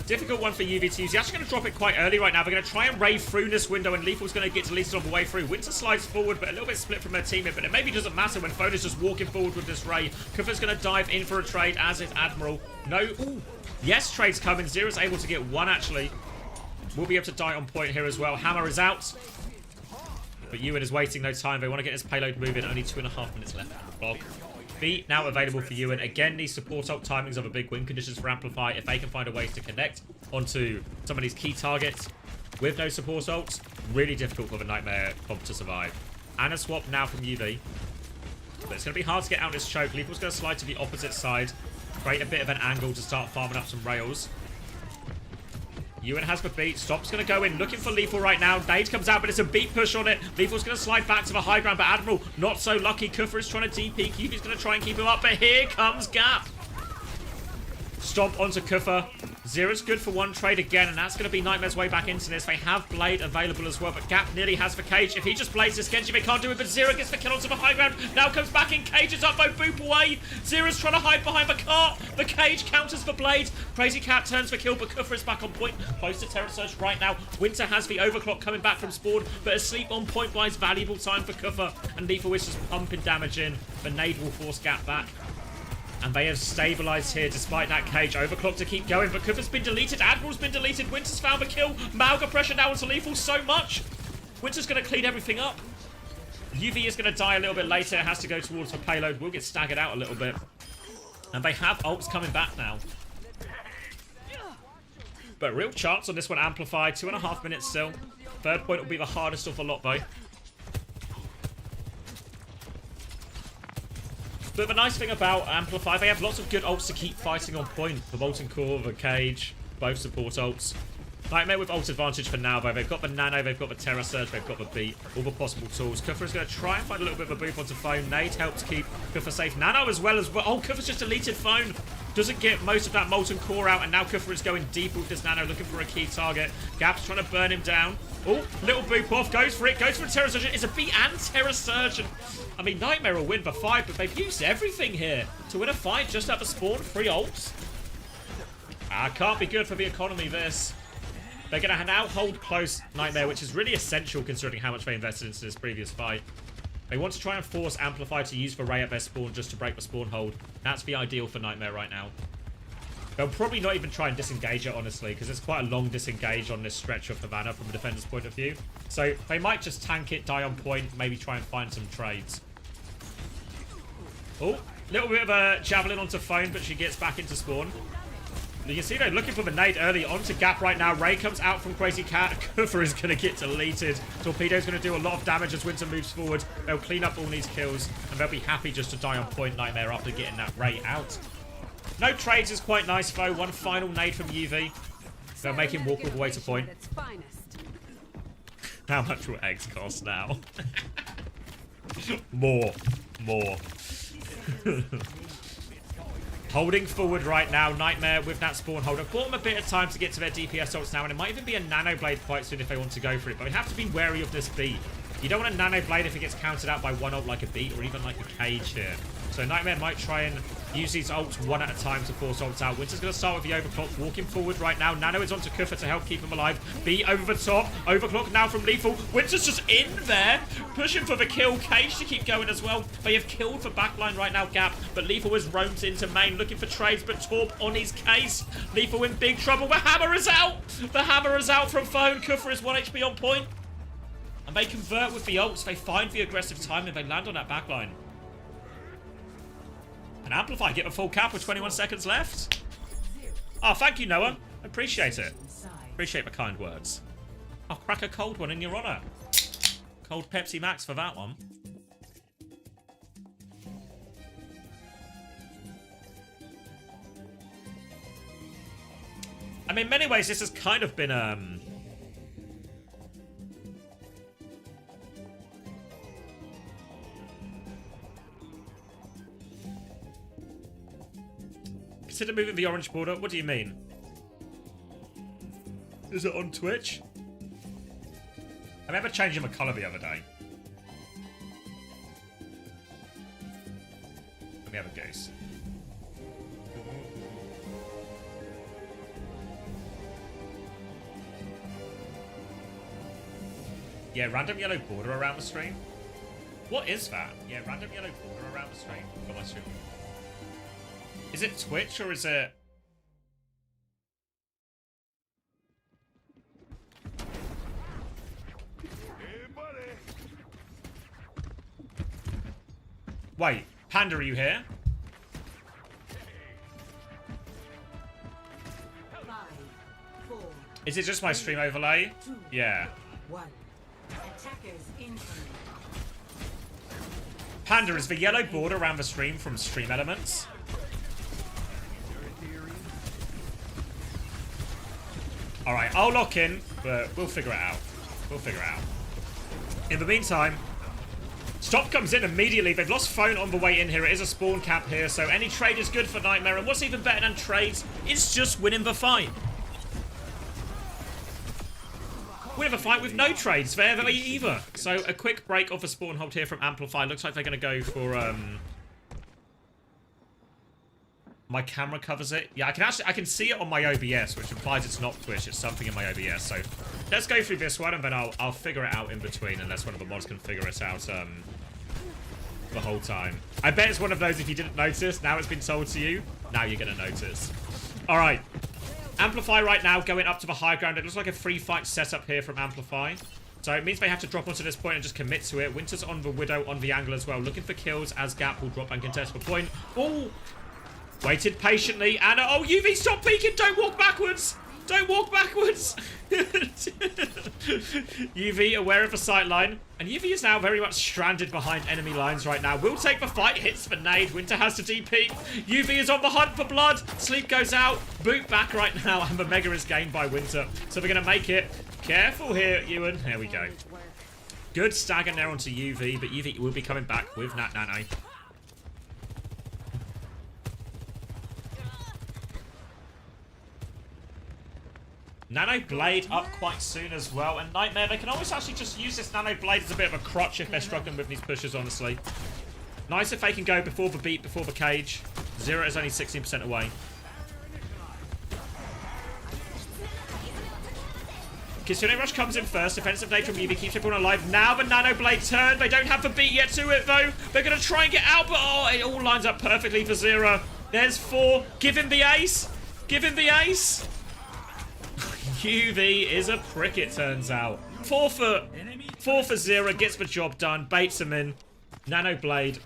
Difficult one for UV to use. He's actually going to drop it quite early right now. They're going to try and rave through this window, and Lethal's going to get deleted on the way through. Winter slides forward, but a little bit split from her teammate. But it maybe doesn't matter when Phone is just walking forward with this Ray. Kufa's going to dive in for a trade, as is Admiral. No. Ooh. Yes, trade's coming. Zero's able to get one, actually. We'll be able to die on point here as well. Hammer is out. But Ewan is waiting no time. They want to get his payload moving. Only 2.5 minutes left on the clock. Beat now available for Ewan. Again, these support ult timings of a big win conditions for Amplify. If they can find a way to connect onto some of these key targets with no support ults, really difficult for the Nightmare comp to survive. And a swap now from UV. But it's going to be hard to get out this choke. Lethal's going to slide to the opposite side. Create a bit of an angle to start farming up some rails. Ewan has the beat. Stop's going to go in, looking for Lethal right now. Nade comes out, but it's a beat push on it. Lethal's going to slide back to the high ground, but Admiral not so lucky. Kufa is trying to DP. Yuvi's going to try and keep him up, but here comes Gap. Stomp onto Kufa. Zero's good for one trade again, and that's going to be Nightmare's way back into this. They have Blade available as well, but Gap nearly has the cage. If he just blades this Genji, they can't do it, but Zero gets the kill onto the high ground. Now comes back in, cages up, both boop away. Zero's trying to hide behind the cart. The cage counters for Blade. Crazy Cat turns for kill, but Kufa is back on point. Close to Terror Surge right now. Winter has the overclock coming back from Spawn, but asleep on point wise, valuable time for Kufa. And Lethal is just pumping damage in. The nade will force Gap back. And they have stabilized here despite that cage. Overclock to keep going, but Kufa's been deleted. Admiral's been deleted. Winter's found the kill. Malga pressure now onto Lethal so much. Winter's going to clean everything up. UV is going to die a little bit later. It has to go towards the payload. Will get staggered out a little bit. And they have ults coming back now. But real chance on this one amplified. 2.5 minutes still. Third point will be the hardest of the lot though. But the nice thing about Amplify, they have lots of good ults to keep fighting on point. The Molten Core, the Cage, both support ults. Nightmare with ult advantage for now, though. They've got the Nano, they've got the Terror Surge, they've got the Beat. All the possible tools. Kufa is going to try and find a little bit of a boost onto Phone. Nade helps keep Kufa safe. Nano as well as well. Oh, Kufa's just deleted Phone. Doesn't get most of that Molten Core out, and now Kufa is going deep with this Nano, looking for a key target. Gap's trying to burn him down. Oh, little boop off, goes for it, goes for a Terror Surge. It's a Beat and Terror Surge. I mean, Nightmare will win the fight, but they've used everything here to win a fight just at the spawn. 3 ults. Can't be good for the economy, this. They're going to now hold close Nightmare, which is really essential considering how much they invested into this previous fight. They want to try and force Amplify to use the Ray at their spawn just to break the spawn hold. That's the ideal for Nightmare right now. They'll probably not even try and disengage it, honestly, because it's quite a long disengage on this stretch of Havana from a defender's point of view. So they might just tank it, die on point, maybe try and find some trades. Oh, little bit of a javelin onto Phone, but she gets back into spawn. You can see they're looking for the nade early onto Gap right now. Ray comes out from Crazy Cat. Kufa is going to get deleted. Torpedo's going to do a lot of damage as Winter moves forward. They'll clean up all these kills, and they'll be happy just to die on point Nightmare after getting that Ray out. No trades is quite nice, though. One final nade from UV. They'll make him walk all the way to point. How much will eggs cost now? More. Holding forward right now. Nightmare with that spawn hold. I've bought them a bit of time to get to their DPS ults now, and it might even be a Nano Blade quite soon if they want to go for it. But we have to be wary of this beat. You don't want a Nano Blade if it gets countered out by one ult like a beat or even like a cage here. So Nightmare might try and use these ults one at a time to force ults out. Winter's going to start with the overclock, walking forward right now. Nano is onto Kufa to help keep him alive. Beat over the top. Overclock now from Lethal. Winter's just in there, pushing for the kill. Cage to keep going as well. They have killed for backline right now, Gap, but Lethal has roamed into main looking for trades, but Torp on his case. Lethal in big trouble. The hammer is out. The hammer is out from Phone. Kufa is 1 HP on point. And they convert with the ults. They find the aggressive time and they land on that backline. And Amplify get a full cap with 21 seconds left. Oh, thank you, Noah. I appreciate it. Appreciate the kind words. I'll crack a cold one in your honor. Cold Pepsi Max for that one. I mean, in many ways, this has kind of been, Consider moving the orange border. What do you mean? Is it on Twitch? I remember changing my colour the other day. Let me have a goose. Yeah, random yellow border around the stream. What is that? Yeah, random yellow border around the stream for my stream. Is it Twitch or is it... Wait, Panda, are you here? 5, 4, Is it just my stream overlay? 2, Yeah. 1. Attackers incoming. Panda, is the yellow border around the stream from Stream Elements? Alright, I'll lock in, but we'll figure it out. We'll figure it out. In the meantime, Stop comes in immediately. They've lost phone on the way in here. It is a spawn cap here, so any trade is good for Nightmare. And what's even better than trades is just winning the fight. Winning the fight with no trades there either. So a quick break of the spawn hold here from Amplify. Looks like they're going to go for... My camera covers it. Yeah, I can see it on my OBS, which implies it's not Twitch. It's something in my OBS. So let's go through this one, and then I'll figure it out in between, unless one of the mods can figure it out the whole time. I bet it's one of those, if you didn't notice, now it's been told to you, now you're going to notice. All right. Amplify right now, going up to the high ground. It looks like a free fight setup here from Amplify. So it means they have to drop onto this point and just commit to it. Winter's on the Widow, on the angle as well, looking for kills as Gap will drop and contest the point. Oh! Waited patiently, and oh, UV, stop peeking! Don't walk backwards! Don't walk backwards! UV aware of the sight line, and UV is now very much stranded behind enemy lines right now. Will take the fight, hits the nade. Winter has to DP. UV is on the hunt for blood. Sleep goes out. Boot back right now, and the Mega is gained by Winter. So they're going to make it. Careful here, Ewan. There we go. Good stagger there onto UV, but UV will be coming back with Nat Nano. Nano Blade up quite soon as well, and Nightmare, they can always actually just use this Nano Blade as a bit of a crutch if they're struggling with these pushes, honestly. Nice if they can go before the beat, before the cage. Zero is only 16% away. Kitsune Rush comes in first. Defensive nade from Eevee keeps everyone alive. Now the Nano Blade turn. They don't have the beat yet to it, though. They're going to try and get out, but oh, it all lines up perfectly for Zero. There's 4. Give him the ace. Give him the ace. UV is a prick, it turns out. 4 for 0, gets the job done, baits him in. Nano Blade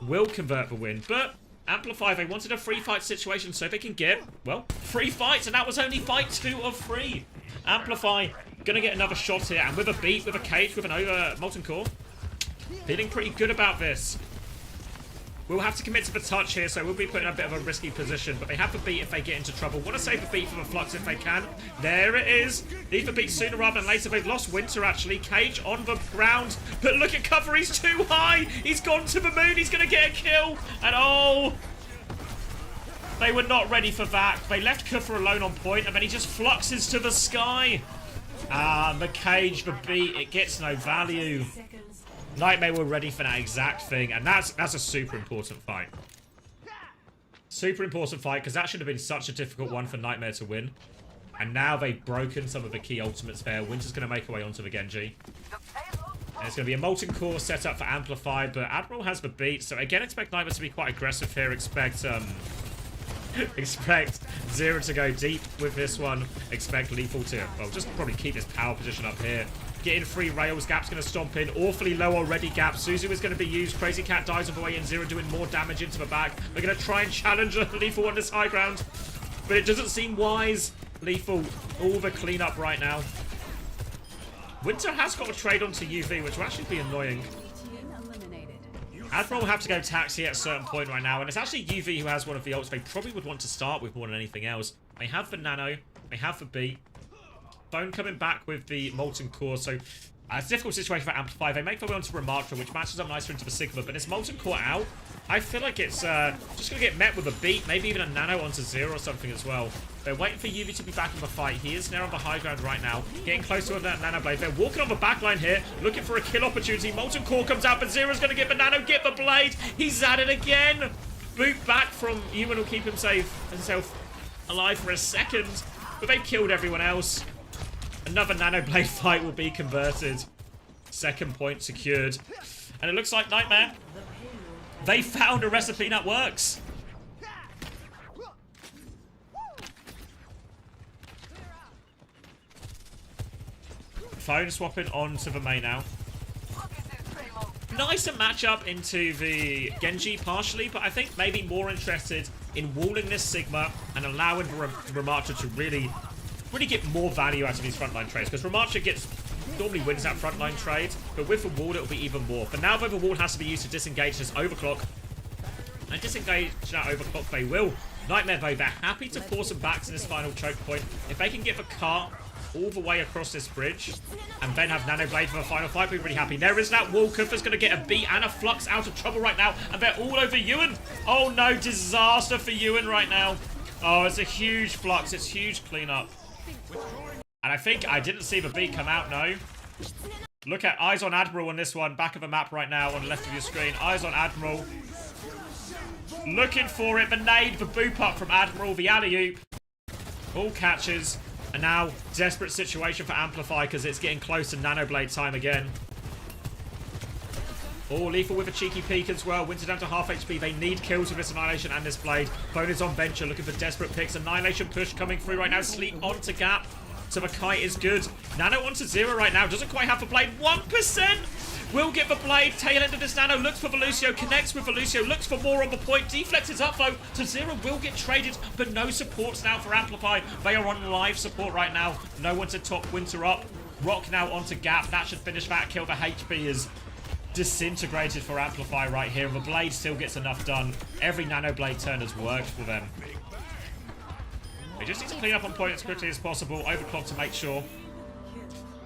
will convert the win, but Amplify, they wanted a free fight situation so they can get, well, 3 fights, and that was only fight 2 of 3. Amplify gonna get another shot here, and with a beat, with a cage, with an over Molten Core, feeling pretty good about this. We'll have to commit to the touch here, so we'll be put in a bit of a risky position. But they have the beat if they get into trouble. Want to save the beat for the flux if they can. There it is. Need the beat sooner rather than later. They've lost Winter, actually. Cage on the ground. But look at cover. He's too high. He's gone to the moon. He's going to get a kill. And oh... They were not ready for that. They left Kufra alone on point, and then he just fluxes to the sky. Ah, the cage, the beat. It gets no value. Nightmare were ready for that exact thing, and that's a super important fight. Super important fight, because that should have been such a difficult one for Nightmare to win. And now they've broken some of the key ultimates there. Winter's going to make her way onto the Genji. And it's going to be a Molten Core set up for Amplify, but Admiral has the beat, so again, expect Nightmare to be quite aggressive here. Expect Zero to go deep with this one. Expect Lethal to, well, just probably keep this power position up here. Getting free rails. Gap's going to stomp in. Awfully low already, Gap. Suzu is going to be used. Crazy Cat dies on the way in. Zero doing more damage into the back. They're going to try and challenge Lethal on this high ground. But it doesn't seem wise. Lethal, all the cleanup right now. Winter has got a trade onto UV, which will actually be annoying. Admiral will have to go taxi at a certain point right now. And it's actually UV who has one of the ults they probably would want to start with more than anything else. They have the Nano. They have the beat. Bone coming back with the Molten Core, so it's a difficult situation for Amplify. They make their way onto Remarkable, which matches up nicely into the Sigma, but this Molten Core out, I feel like it's just going to get met with a beat, maybe even a Nano onto Zero or something as well. They're waiting for UV to be back in the fight. He is now on the high ground right now, getting close to that Nano Blade. They're walking on the back line here, looking for a kill opportunity. Molten Core comes out, but Zero's going to get the Nano, get the Blade. He's at it again. Boot back from Ewan will keep himself alive for a second, but they've killed everyone else. Another Nano Blade fight will be converted. Second point secured. And it looks like Nightmare, they found a recipe that works. Phone swapping onto the main now. Nicer matchup into the Genji partially, but I think maybe more interested in walling this Sigma and allowing Ramatcha to really get more value out of these frontline trades. Because Ramatcha normally wins that frontline trade, but with the wall it'll be even more. But now though the wall has to be used to disengage this overclock, and disengage that overclock they will. Nightmare though, they're happy to force them back to this final choke point. If they can get the cart all the way across this bridge and then have Nano Blade for the final fight, we're really happy. There is that wall. Kufa's going to get a beat and a Flux out of trouble right now, and they're all over Ewan. Oh no, disaster for Ewan right now. Oh, it's a huge Flux. It's huge cleanup. And I think I didn't see the beat come out, no. Look at Eyes on Admiral on this one. Back of the map right now on the left of your screen. Eyes on Admiral. Looking for it. The nade, the boop up from Admiral, the alley-oop. All catches. And now, desperate situation for Amplify because it's getting close to Nanoblade time again. Oh, Lethal with a cheeky peek as well. Winter down to half HP. They need kills with this Annihilation and this Blade. Phone is on Venture looking for desperate picks. Annihilation push coming through right now. Sleep onto Gap. So the kite is good. Nano onto 0 right now. Doesn't quite have the Blade. 1%! Will get the Blade. Tail end of this Nano. Looks for Velucio. Connects with Velucio. Looks for more on the point. Deflex is up though. So 0 will get traded. But no supports now for Amplify. They are on live support right now. No one to top Winter up. Rock now onto Gap. That should finish that kill. The HP is disintegrated for Amplify right here. And the Blade still gets enough done. Every Nano Blade turn has worked for them. They just need to clean up on point as quickly as possible. Overclock to make sure.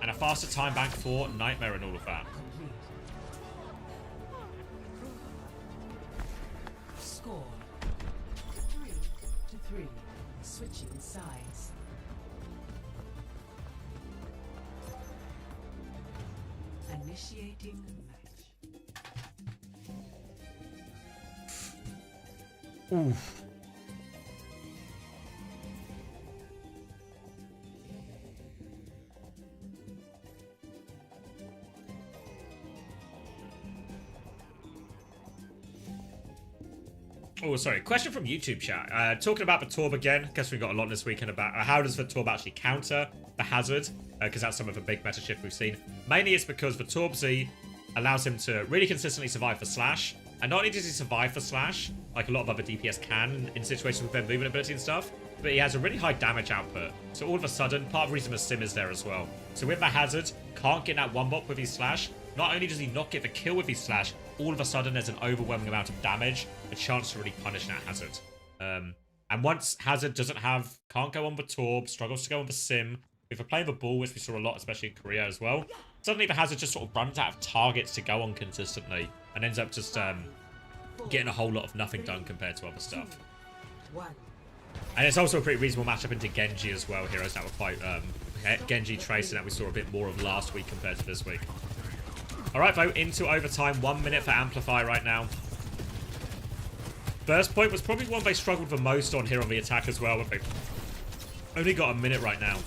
And a faster time bank for Nightmare and all of that. Score 3-3. Switching sides. Initiating match. Oof. Oh, sorry. Question from YouTube chat. Talking about the Torb again. Guess we got a lot this weekend about how does the Torb actually counter the Hazard? Because that's some of the big meta shift we've seen. Mainly it's because the Torb Z allows him to really consistently survive for Slash. And not only does he survive for Slash, like a lot of other DPS can in situations with their movement ability and stuff, but he has a really high damage output. So all of a sudden, part of the reason the Sim is there as well. So with the Hazard, can't get that one bot with his Slash. Not only does he not get the kill with his Slash, all of a sudden there's an overwhelming amount of damage, a chance to really punish that Hazard. And once Hazard can't go on the Torb, struggles to go on the Sim, if we're playing the ball, which we saw a lot, especially in Korea as well, suddenly the Hazard just sort of runs out of targets to go on consistently and ends up just getting a whole lot of nothing done compared to other stuff. And it's also a pretty reasonable matchup into Genji as well. Heroes that were quite Genji Tracer that we saw a bit more of last week compared to this week. Alright, though, into overtime. 1 minute for Amplify right now. First point was probably one they struggled the most on here on the attack as well. But they only got a minute right now.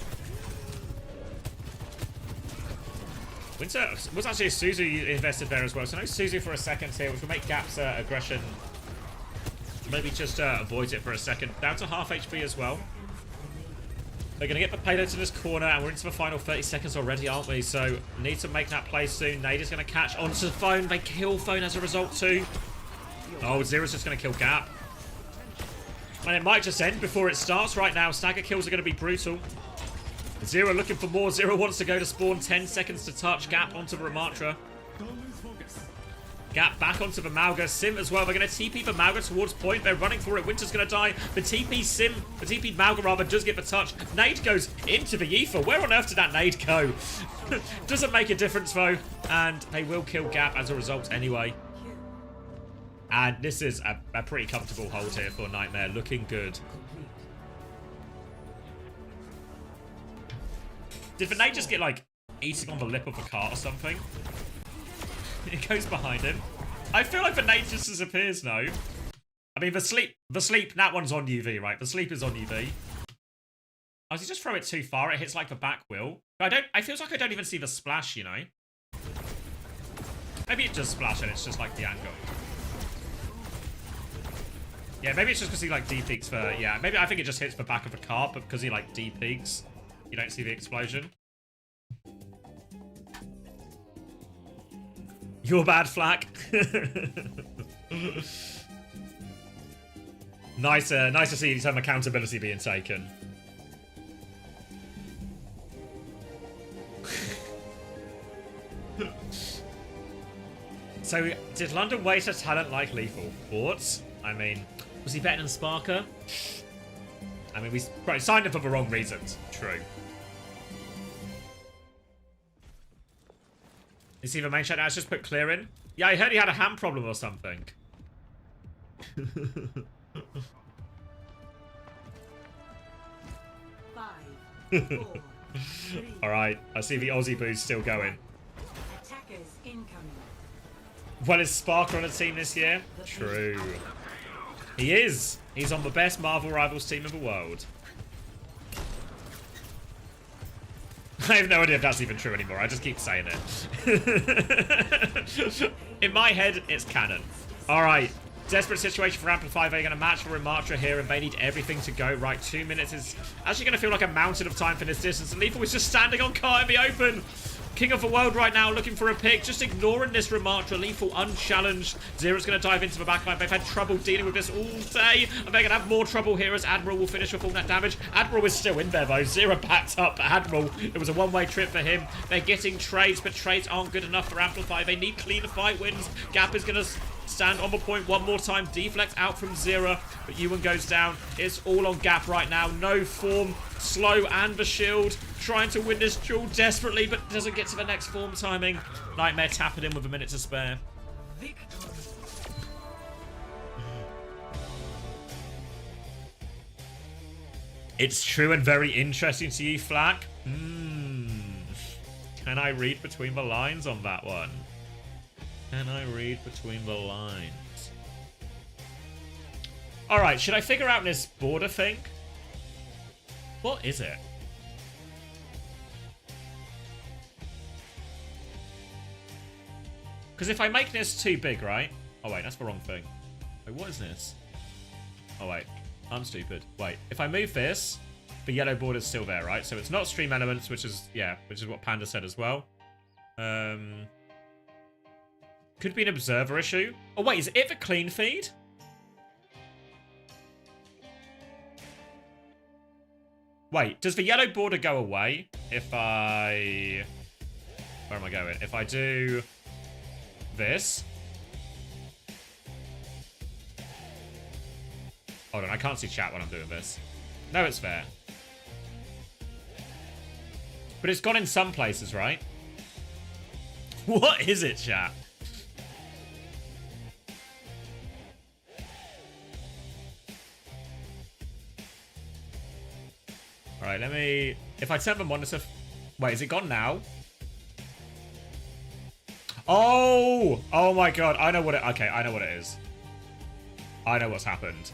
Winter was actually a Suzu invested there as well. So no Suzu for a second here, which will make Gap's aggression maybe just avoid it for a second. Down to half HP as well. They're going to get the payload to this corner, and we're into the final 30 seconds already, aren't we? So, need to make that play soon. Nade is going to catch onto the Phone. They kill Phone as a result too. Oh, Zero's just going to kill Gap. And it might just end before it starts right now. Stagger kills are going to be brutal. Zero looking for more. Zero wants to go to spawn. 10 seconds to touch. Gap onto the Ramatra. Gap back onto the Mauga. Sim as well. They're going to TP the Mauga towards point. They're running for it. Winter's going to die. The TP Mauga rather does get the touch. Nade goes into the Aether. Where on earth did that nade go? Doesn't make a difference though. And they will kill Gap as a result anyway. And this is a pretty comfortable hold here for Nightmare. Looking good. Did the nade just get like eating on the lip of a cart or something? It goes behind him. I feel like the nade just disappears now. I mean, the sleep, that one's on UV, right? The sleep is on UV. Oh, does he just throw it too far? It hits like the back wheel. But I feels like I don't even see the splash, you know? Maybe it does splash and it's just like the angle. Yeah, maybe it's just because he like D-peaks for... Yeah, maybe I think it just hits the back of the cart, but because he like D-peaks, you don't see the explosion. You're bad, Flak. Nice to see some accountability being taken. So, did London waste a talent like Lethal? Thoughts? I mean, was he better than Sparker? I mean, we signed him for the wrong reasons. True. Is he the main shot now? Let's just put clear in. Yeah, I heard he had a hand problem or something. 5, 4, 3. Alright, I see the Aussie boost still going. Attackers incoming. Well, is Sparker on a team this year? True. He is. He's on the best Marvel Rivals team in the world. I have no idea if that's even true anymore. I just keep saying it. In my head, it's canon. Alright. Desperate situation for Amplify. They're going to match for Rematra here, and they need everything to go right. 2 minutes is actually going to feel like a mountain of time for this distance. And Lethal is just standing on cart in the open. King of the world right now, looking for a pick. Just ignoring this Rematra. Lethal unchallenged. Zero's going to dive into the backline. They've had trouble dealing with this all day, and they're going to have more trouble here as Admiral will finish with all that damage. Admiral is still in there, though. Zero backed up. Admiral, it was a one-way trip for him. They're getting trades, but trades aren't good enough for Amplify. They need cleaner fight wins. Gap is going to stand on the point one more time. Deflect out from Zero, but Ewan goes down. It's all on Gap right now. No form. Slow and the shield. Trying to win this duel desperately, but doesn't get to the next form timing. Nightmare tapping in with a minute to spare. It's true and very interesting to you, Flak. Can I read between the lines on that one? Can I read between the lines? Alright, should I figure out this border thing? What is it? Because if I make this too big, right? Oh, wait, that's the wrong thing. Wait, what is this? Oh, wait. I'm stupid. Wait, if I move this, the yellow border's still there, right? So it's not stream elements, which is, yeah, which is what Panda said as well. Could be an observer issue. Oh, wait, is it the clean feed? Wait, does the yellow border go away if I... Where am I going? If I do this. Hold on, I can't see chat when I'm doing this. No, it's fair. But it's gone in some places, right? What is it, chat? Alright, let me... If I turn the monitor... Wait, is it gone now? Oh! Oh my god, I know what it... Okay, I know what it is. I know what's happened.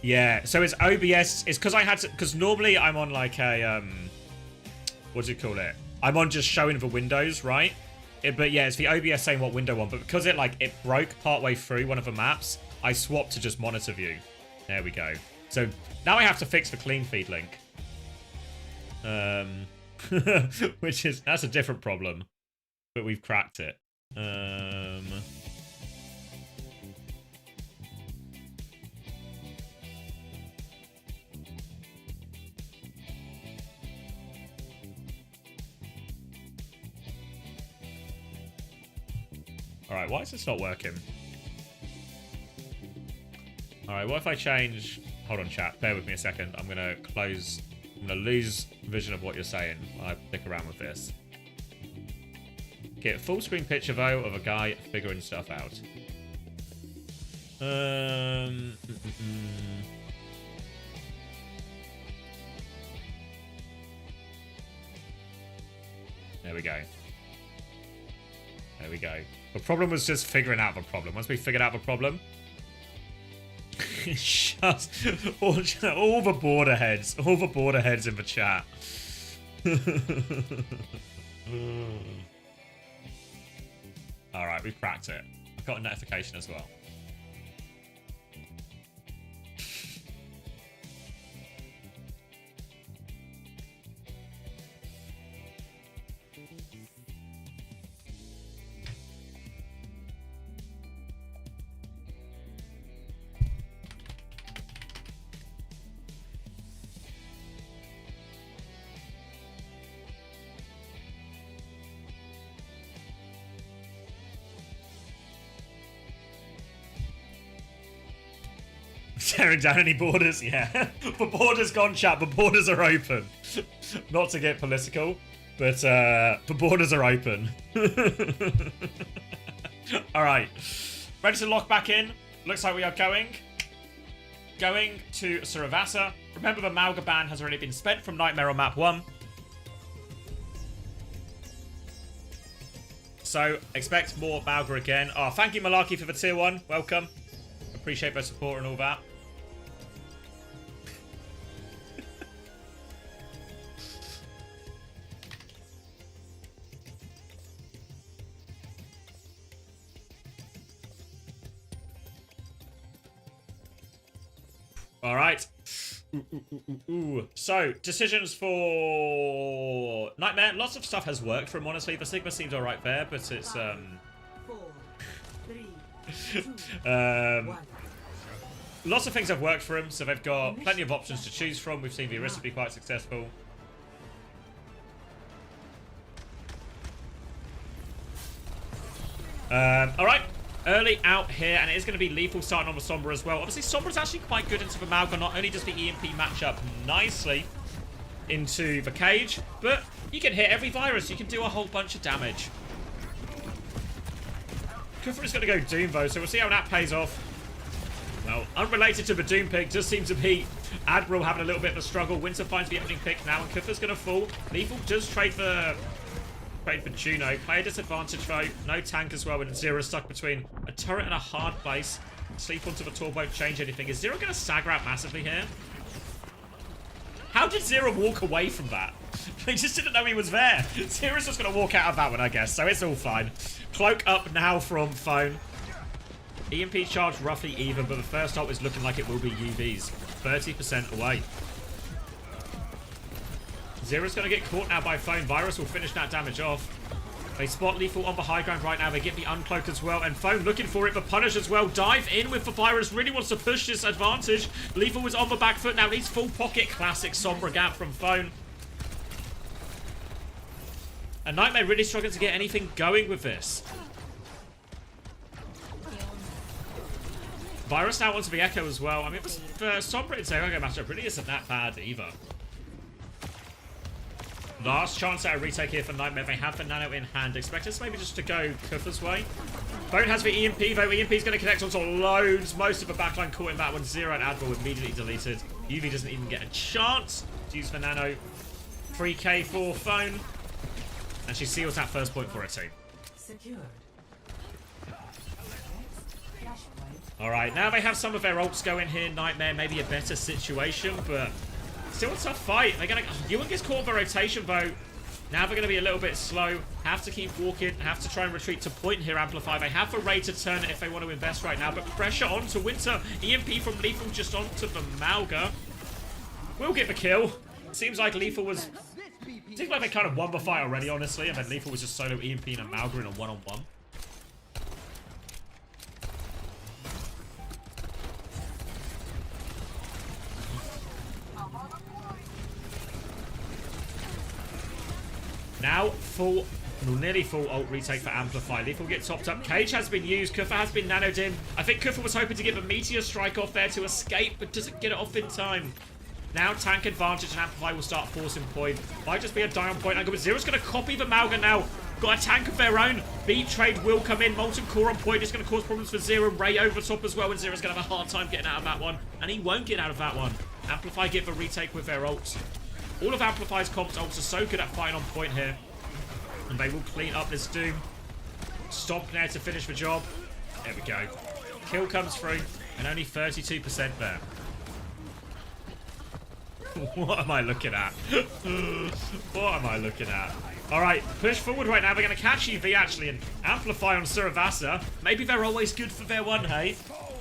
Yeah, so it's OBS. It's because I had to... Because normally I'm on like a... What do you call it? I'm on just showing the windows, right? But yeah, it's the OBS saying what window on. But because it broke partway through one of the maps, I swapped to just monitor view. There we go. So now I have to fix the clean feed link. Which is... That's a different problem. But we've cracked it. Alright, why is this not working? Alright, what if I change... Hold on, chat. Bear with me a second. I'm going to close... I'm going to lose vision of what you're saying while I pick around with this. Get a full screen picture, though, of a guy figuring stuff out. There we go. There we go. The problem was just figuring out the problem. Once we figured out the problem... Shut all the border heads. All the border heads in the chat. All right, we've cracked it. I've got a notification as well. Tearing down any borders, yeah. The borders gone, chat, but borders are open. Not to get political, but the borders are open. Alright. Ready to lock back in. Looks like we are going to Suravasa. Remember the Malga ban has already been spent from Nightmare on map 1. So, expect more Malga again. Oh, thank you, Malarkey, for the tier 1. Welcome. Appreciate their support and all that. All right. So, decisions for Nightmare. Lots of stuff has worked for him, honestly. The Sigma seems alright there, but it's 4, 3, 2, 1. Lots of things have worked for him, so they've got plenty of options to choose from. We've seen the Arista be quite successful. Alright, early out here, and it is going to be lethal starting on the Sombra as well. Obviously, Sombra's actually quite good into the Malga. Not only does the EMP match up nicely into the cage, but you can hit every virus. You can do a whole bunch of damage. Kufra is going to go Doom, though, so we'll see how that plays off. Well, unrelated to the Doom pick, just seems to be Admiral having a little bit of a struggle. Winter finds the opening pick now, and Kufra's going to fall. Lethal does trade for Juno. Player disadvantage, though. No tank as well, with Zero stuck between a turret and a hard place. Sleep onto the tour won't change anything. Is Zero going to stagger out massively here? How did Zero walk away from that? He just didn't know he was there. Zero's just going to walk out of that one, I guess, so it's all fine. Cloak up now from Phone. EMP charge roughly even, but the first ult is looking like it will be UVs. 30% away. Zero's going to get caught now by Phone. Virus will finish that damage off. They spot Lethal on the high ground right now. They get the uncloak as well. And Phone looking for it, but Punish as well. Dive in with the Virus. Really wants to push this advantage. Lethal was on the back foot now. Needs full pocket. Classic Sombra gap from Phone. And Nightmare really struggling to get anything going with this. Virus now onto the Echo as well. I mean, for Sombra and Zero matchup really isn't that bad either. Last chance at a retake here for Nightmare. They have the Nano in hand. Expect us maybe just to go Kuffa's way. Phone has the EMP, though. EMP's going to connect onto loads. Most of the backline caught in that one. Zero and Admiral immediately deleted. UV doesn't even get a chance to use the Nano. 3k for Phone. And she seals that first point for her team. Secured. Alright, now they have some of their ults going here. Nightmare, maybe a better situation, but still a tough fight. They're gonna. Ewan gets caught by rotation, though. Now they're going to be a little bit slow. Have to keep walking. Have to try and retreat to point here, Amplify. They have a raid to turn it if they want to invest right now, but pressure onto Winter. EMP from Lethal just onto the Malga. Will get the kill. Seems like Lethal was... Seems like they kind of won the fight already, honestly, and then Lethal was just solo EMP and a Malga in a one-on-one. Now, full, nearly full ult retake for Amplify. Lethal gets topped up. Cage has been used. Kuffa has been nanoed in. I think Kuffa was hoping to get the Meteor Strike off there to escape, but doesn't get it off in time. Now, tank advantage, and Amplify will start forcing point. Might just be a die on point angle, but Zero's going to copy the Malga now. Got a tank of their own. Beat trade will come in. Molten Core on point is going to cause problems for Zero. Ray over the top as well, and Zero's going to have a hard time getting out of that one. And he won't get out of that one. Amplify get the retake with their ult. All of Amplify's comps ults are so good at fighting on point here. And they will clean up this Doom. Stomp there to finish the job. There we go. Kill comes through. And only 32% there. What am I looking at? What am I looking at? Alright, push forward right now. We're going to catch UV actually and amplify on Suravasa. Maybe they're always good for their one, hey?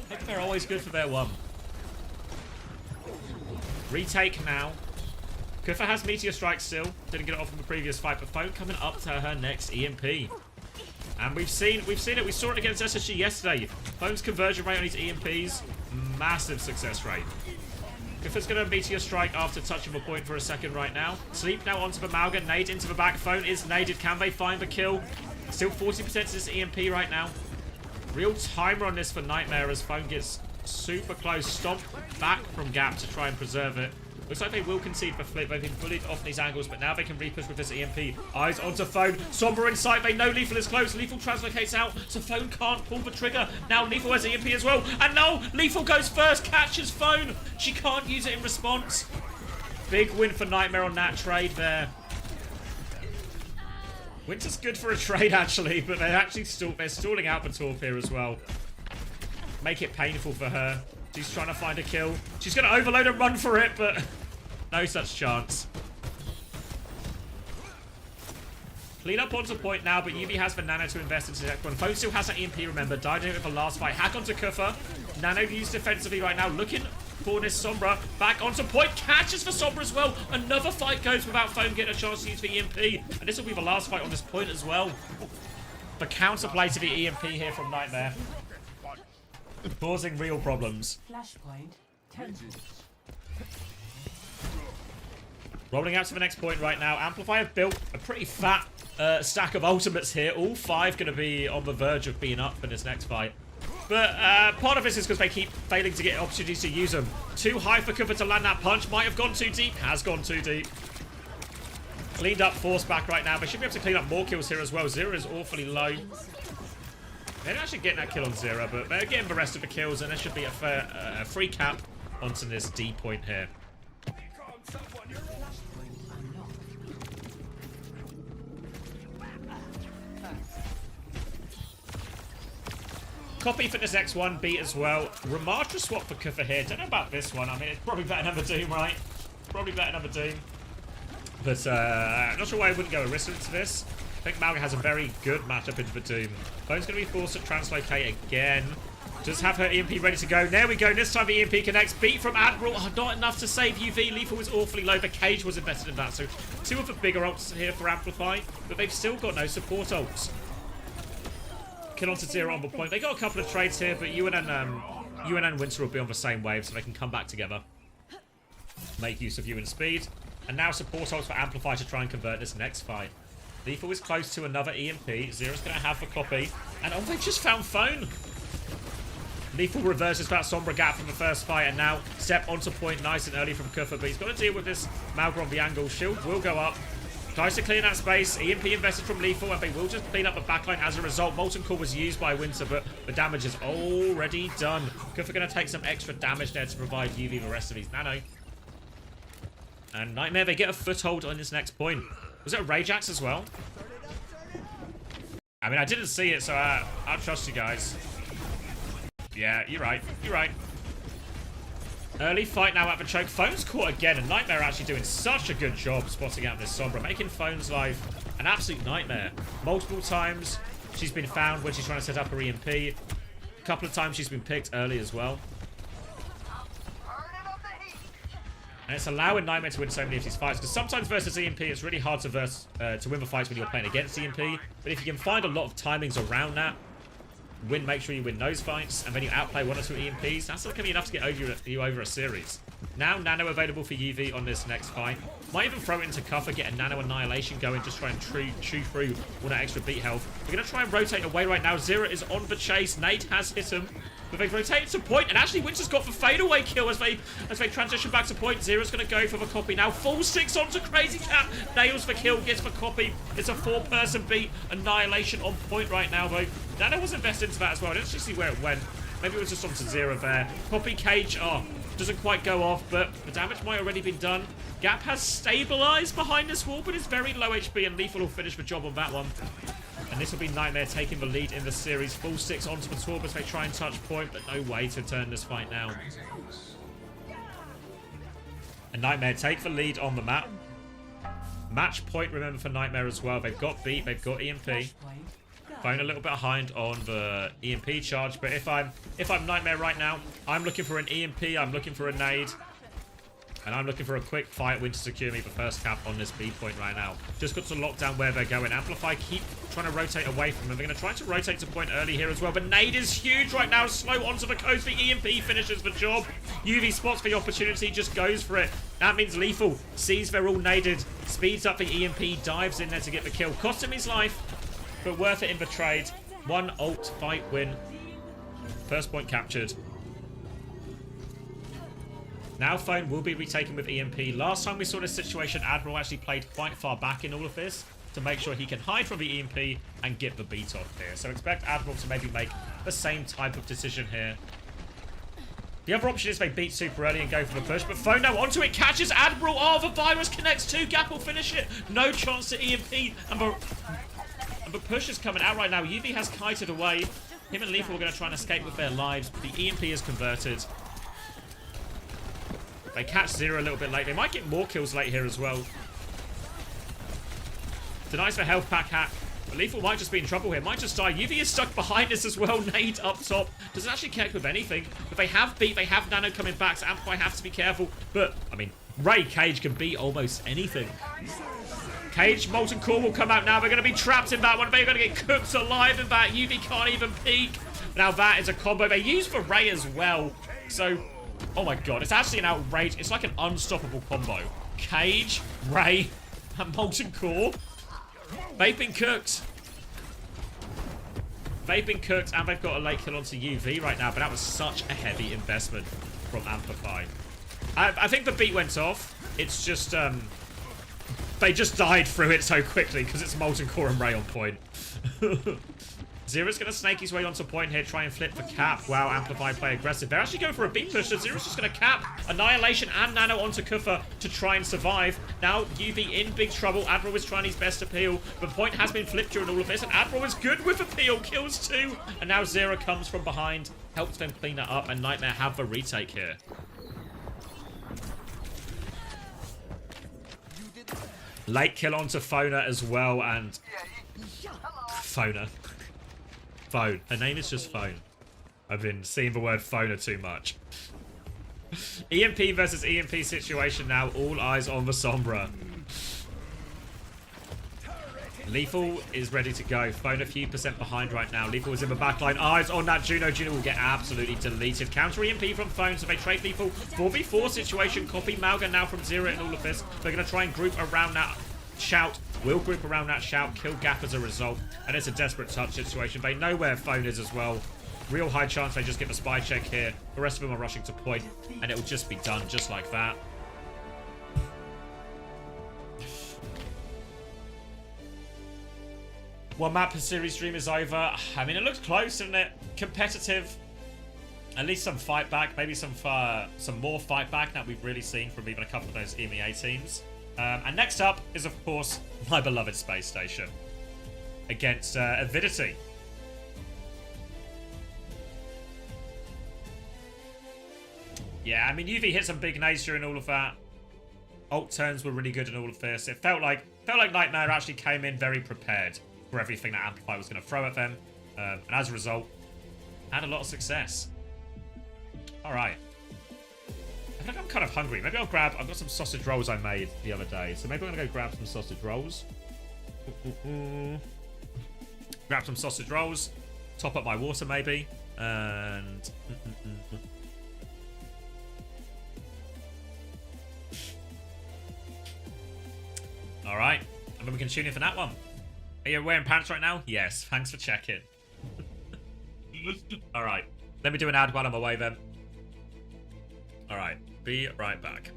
Maybe they're always good for their one. Retake now. Kufa has Meteor Strike still. Didn't get it off in the previous fight, but Phone coming up to her next EMP. And we've seen it. We saw it against SSG yesterday. Phone's conversion rate on his EMPs, massive success rate. Kufa's going to Meteor Strike after touching the point for a second right now. Sleep now onto the Malga. Nade into the back. Phone is naded. Can they find the kill? Still 40% to this EMP right now. Real timer on this for Nightmare as Phone gets super close. Stomp back from Gap to try and preserve it. Looks like they will concede the flip. They've been bullied off these angles, but now they can repush with this EMP. Eyes onto Phone. Sombra in sight. They know Lethal is close. Lethal translocates out, so Phone can't pull the trigger. Now Lethal has EMP as well. And no! Lethal goes first. Catches Phone. She can't use it in response. Big win for Nightmare on that trade there. Winter's good for a trade, actually, but they're stalling out the Torp here as well. Make it painful for her. She's trying to find a kill. She's going to overload and run for it, but no such chance. Clean up onto point now, but UV has the Nano to invest into the next one. Phone still has an EMP, remember. Died in it with the last fight. Hack onto Kufa. Nano used defensively right now. Looking for this Sombra. Back onto point. Catches for Sombra as well. Another fight goes without Phone getting a chance to use the EMP. And this will be the last fight on this point as well. The counterplay to the EMP here from Nightmare. Causing real problems. Flashpoint. 10. Rolling out to the next point right now. Amplify have built a pretty fat stack of ultimates here. All 5 going to be on the verge of being up for this next fight. But part of this is because they keep failing to get opportunities to use them. Too high for Kufa to land that punch. Might have gone too deep. Has gone too deep. Cleaned up, force back right now. They should be able to clean up more kills here as well. Zero is awfully low. They're not actually getting that kill on Zero, but they're getting the rest of the kills, and there should be a free cap onto this D point here. Copy for this next one, beat as well. Ramatra swap for Kufa here. Don't know about this one. I mean, it's probably better than the Doom, right? Probably better than the Doom. But I'm not sure why I wouldn't go Arista into this. I think Malga has a very good matchup into the Doom. Phone's going to be forced to translocate again. Just have her EMP ready to go. There we go. This time the EMP connects. Beat from Admiral. Oh, not enough to save UV. Lethal was awfully low. The Cage was invested in that. So 2 of the bigger ults here for Amplify. But they've still got no support ults. Kill onto Zero on the point. They got a couple of trades here, but UN and Winter will be on the same wave, so they can come back together. Make use of UN speed. And now support ults for Amplify to try and convert this next fight. Lethal is close to another EMP. Zero's going to have the copy. And oh, they just found Phone. Lethal reverses that Sombra gap from the first fight. And now step onto point nice and early from Kufa. But he's got to deal with this Malga on the angle. Shield will go up. Tries to clean that space. EMP invested from Lethal. And they will just clean up the backline as a result. Molten Core was used by Winter. But the damage is already done. Kufa going to take some extra damage there to provide UV the rest of his nano. And Nightmare, they get a foothold on this next point. Was it a Rage Axe as well? I mean, I didn't see it, so I'll trust you guys. Yeah, you're right. You're right. Early fight now at the choke. Phone's caught again, and Nightmare actually doing such a good job spotting out this Sombra, making Phone's life an absolute nightmare. Multiple times she's been found when she's trying to set up her EMP. A couple of times she's been picked early as well. And it's allowing Nightmare to win so many of these fights, because sometimes versus EMP it's really hard to win the fights when you're playing against EMP. But if you can find a lot of timings around that, make sure you win those fights, and then you outplay 1 or 2 EMPs, that's not going to be enough to get you over a series. Now Nano available for UV on this next fight. Might even throw it into Cover, get a Nano Annihilation going, just try and chew through all that extra beat health. We're going to try and rotate away right now. Zero is on the chase. Nate has hit him. But they've rotated to point, and actually Winter's got the fadeaway kill as they transition back to point. Zero's going to go for the copy now. Full 6 onto Crazy Cat. Nails the kill, gets the copy. It's a 4-person beat. Annihilation on point right now, though. Nano was invested into that as well. Let's just see where it went. Maybe it was just onto Zero there. Copy Cage, doesn't quite go off, but the damage might already been done. Gap has stabilized behind this wall, but it's very low HP, and Lethal will finish the job on that one. And this will be Nightmare taking the lead in the series. Full 6 onto the Torb as they try and touch point, but no way to turn this fight now. And Nightmare take the lead on the map. Match point, remember, for Nightmare as well. They've got beat, they've got EMP. Phone a little bit behind on the EMP charge, but if I'm Nightmare right now, I'm looking for an EMP, I'm looking for a nade, and I'm looking for a quick fight win to secure me the first cap on this B point right now. Just got to lock down where they're going. Amplify keep trying to rotate away from them. They're going to try to rotate to point early here as well, but nade is huge right now. Slow onto the coast. The EMP finishes the job. UV spots the opportunity, just goes for it. That means Lethal sees they're all naded, speeds up the EMP, dives in there to get the kill. Cost him his life, but worth it in the trade. One ult fight win. First point captured. Now Phone will be retaken with EMP. Last time we saw this situation, Admiral actually played quite far back in all of this to make sure he can hide from the EMP and get the beat off here. So expect Admiral to maybe make the same type of decision here. The other option is they beat super early and go for the push, but Phone now onto it, catches Admiral. Oh, the virus connects too. Gap will finish it. No chance to EMP, and the push is coming out right now. UV has kited away. Him and Lethal are going to try and escape with their lives, but the EMP is converted. They catch Zero a little bit late. They might get more kills late here as well. Denies the health pack hack. But Lethal might just be in trouble here. Might just die. UV is stuck behind this as well. Nade up top. Doesn't actually connect with anything. But they have beat. They have Nano coming back. So Amplify has to be careful. But, I mean, Ray Cage can beat almost anything. Cage, Molten Core will come out now. They're going to be trapped in that one. They're going to get cooked alive in that. UV can't even peek. Now that is a combo. They use for Ray as well. So, oh my god. It's actually an outrage. It's like an unstoppable combo. Cage, Ray, and Molten Core. They've been cooked. They've been cooked, and they've got a late kill onto UV right now. But that was such a heavy investment from Amplify. I think the beat went off. It's just, they just died through it so quickly because it's Molten Core and Ray on point. Zero's going to snake his way onto point here, try and flip the cap. Wow, Amplify play aggressive. They're actually going for a beat push, so Zero's just going to cap Annihilation and Nano onto Kufa to try and survive. Now, UV in big trouble. Admiral is trying his best to peel. The point has been flipped during all of this, and Admiral is good with the peel. Kills two, and now Zero comes from behind, helps them clean that up, and Nightmare have the retake here. Late kill onto Fona as well, and Fona. Phone. Her name is just Phone. I've been seeing the word Phona too much. EMP versus EMP situation now. All eyes on the Sombra. Lethal is ready to go. Phone a few percent behind right now. Lethal is in the backline. Eyes on that Juno. Juno will get absolutely deleted. Counter EMP from Phone, so they trade Lethal. 4v4 situation. Copy Malga now from Zero in all of this. They're going to try and group around that Shout. Will group around that Shout. Kill Gap as a result. And it's a desperate touch situation. They know where Phone is as well. Real high chance they just get the spy check here. The rest of them are rushing to point. And it will just be done just like that. One map per series stream is over. I mean, it looks close, isn't it? Competitive. At least some fight back. Maybe some more fight back that we've really seen from even a couple of those EMEA teams. And next up is, of course, my beloved Space Station against Avidity. Yeah, I mean, UV hit some big nades during all of that. Ult turns were really good in all of this. It felt like Nightmare actually came in very prepared for everything that Amplify was going to throw at them. And as a result, had a lot of success. All right. I think I'm kind of hungry. Maybe I've got some sausage rolls I made the other day. So maybe I'm going to go grab some sausage rolls. Grab some sausage rolls. Top up my water maybe. And... all right. And then we can tune in for that one. Are you wearing pants right now? Yes. Thanks for checking. All right. Let me do an ad while I'm away then. All right. Be right back.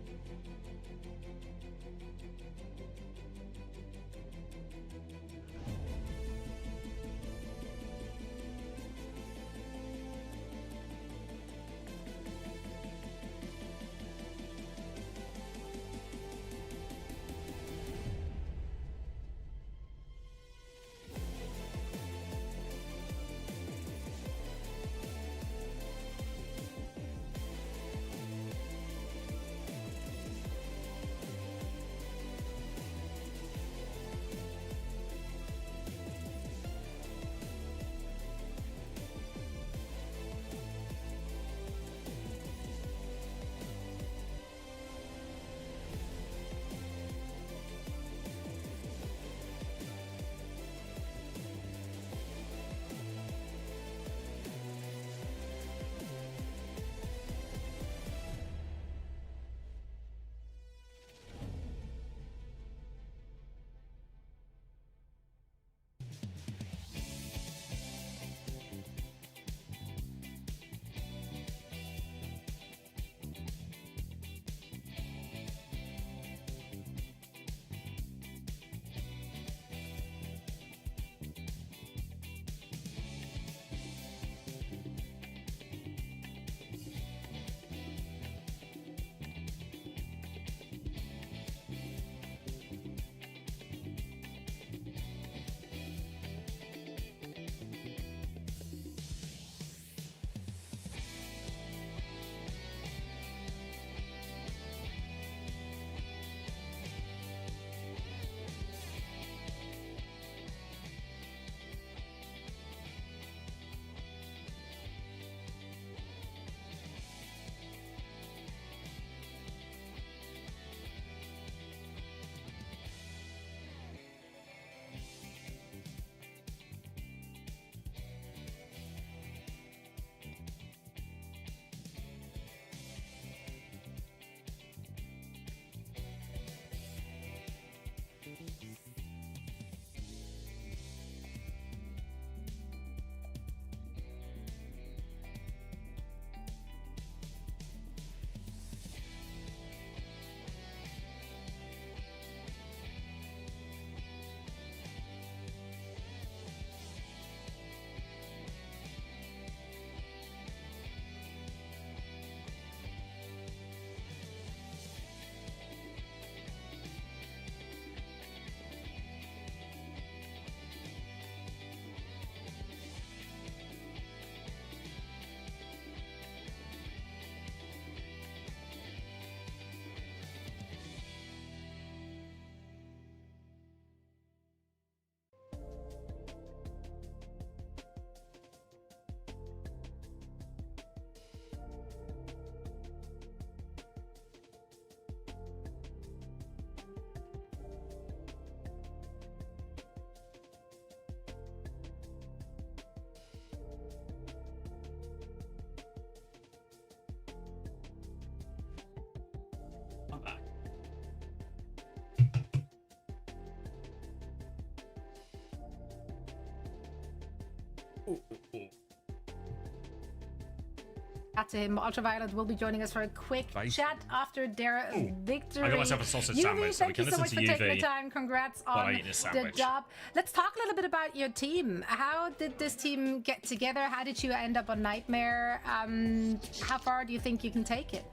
To him, Ultraviolet will be joining us for a quick Nice. chat after their victory. I got myself a sausage UV, sandwich, so we thank can you so listen much to for taking UV the time. Congrats while I on eat this the sandwich. job. Let's talk a little bit about your team. How did this team get together? How did you end up on Nightmare? How far do you think you can take it?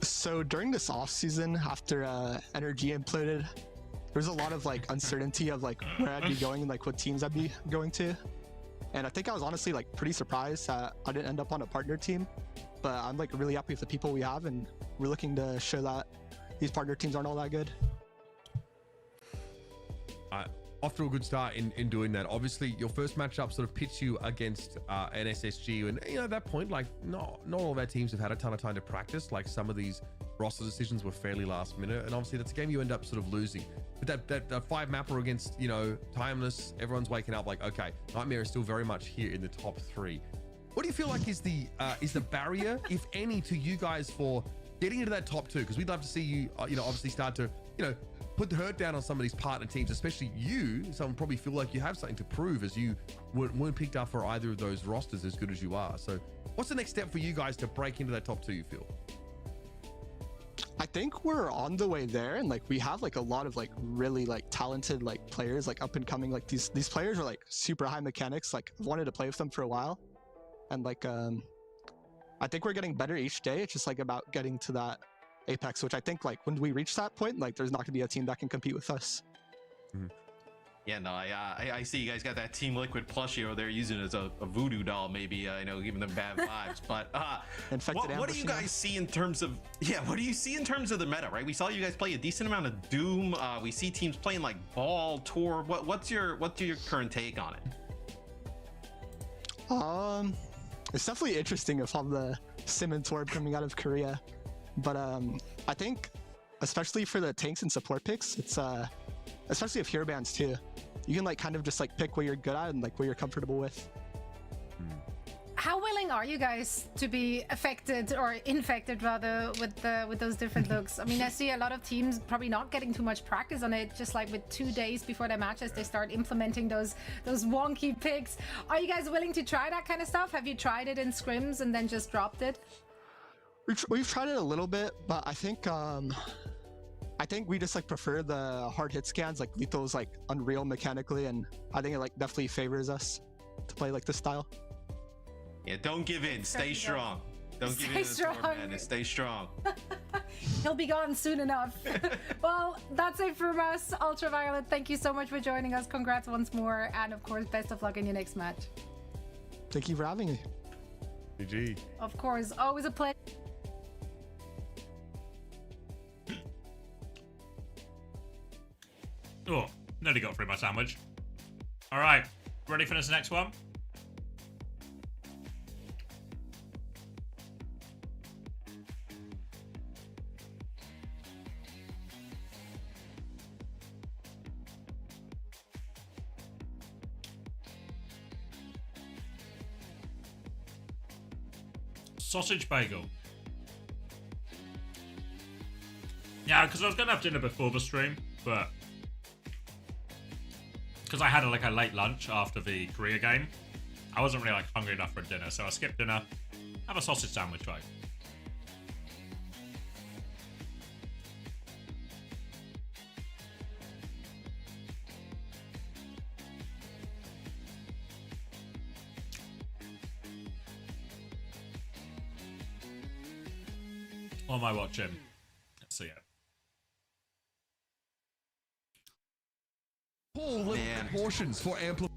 So during this off season, after Energy imploded, there was a lot of like uncertainty of like where I'd be going and like what teams I'd be going to. And I think I was honestly like pretty surprised that I didn't end up on a partner team, but I'm like really happy with the people we have, and we're looking to show that these partner teams aren't all that good. Off to a good start in doing that. Obviously, your first matchup sort of pits you against an SSG, and you know at that point, like not all of our teams have had a ton of time to practice. Like some of these roster decisions were fairly last minute, and obviously that's a game you end up sort of losing. But that 5 mapper against, you know, Timeless, everyone's waking up like, okay, Nightmare is still very much here in the top 3. What do you feel like is the barrier, if any, to you guys for getting into that top 2? Because we'd love to see you, you know, obviously start to, you know, put the hurt down on some of these partner teams, especially you. Some probably feel like you have something to prove, as you weren't picked up for either of those rosters as good as you are. So what's the next step for you guys to break into that top 2, you feel? I think we're on the way there, and like we have like a lot of like really like talented like players, like up and coming. Like these players are like super high mechanics. Like I've wanted to play with them for a while, and like I think we're getting better each day. It's just like about getting to that apex, which I think like when we reach that point, like there's not gonna be a team that can compete with us. Mm-hmm. Yeah, no, I see you guys got that Team Liquid plushie over there using it as a voodoo doll, maybe, you know, giving them bad vibes. But what do you guys see in terms of, what do you see in terms of the meta, right? We saw you guys play a decent amount of Doom. We see teams playing like Ball, Tor. What's your current take on it? It's definitely interesting with all the Sim and Torb coming out of Korea. But I think, especially for the tanks and support picks, it's especially if hero bands too, you can like kind of just like pick what you're good at and like what you're comfortable with. How willing are you guys to be affected or infected rather with those different looks? I mean, I see a lot of teams probably not getting too much practice on it, just like with 2 days before their matches they start implementing those wonky picks. Are you guys willing to try that kind of stuff? Have you tried it in scrims and then just dropped it? We've tried it a little bit, but I think we just like prefer the hard hit scans. Like Lethal's like unreal mechanically, and I think it like definitely favors us to play like this style. Yeah, don't give in. Stay strong. Don't give in to the Tor madness. Stay strong. He'll be gone soon enough. Well, that's it from us. Ultraviolet, thank you so much for joining us. Congrats once more, and of course, best of luck in your next match. Thank you for having me. GG. Of course, always a pleasure. Oh, nearly got through my sandwich. All right, ready for this next one? Sausage bagel. Yeah, because I was gonna have dinner before the stream, but because I had like a late lunch after the Korea game, I wasn't really like hungry enough for dinner, so I skipped dinner. Have a sausage sandwich, right? What am I watching? Let's see it. Paul limited portions for amplify.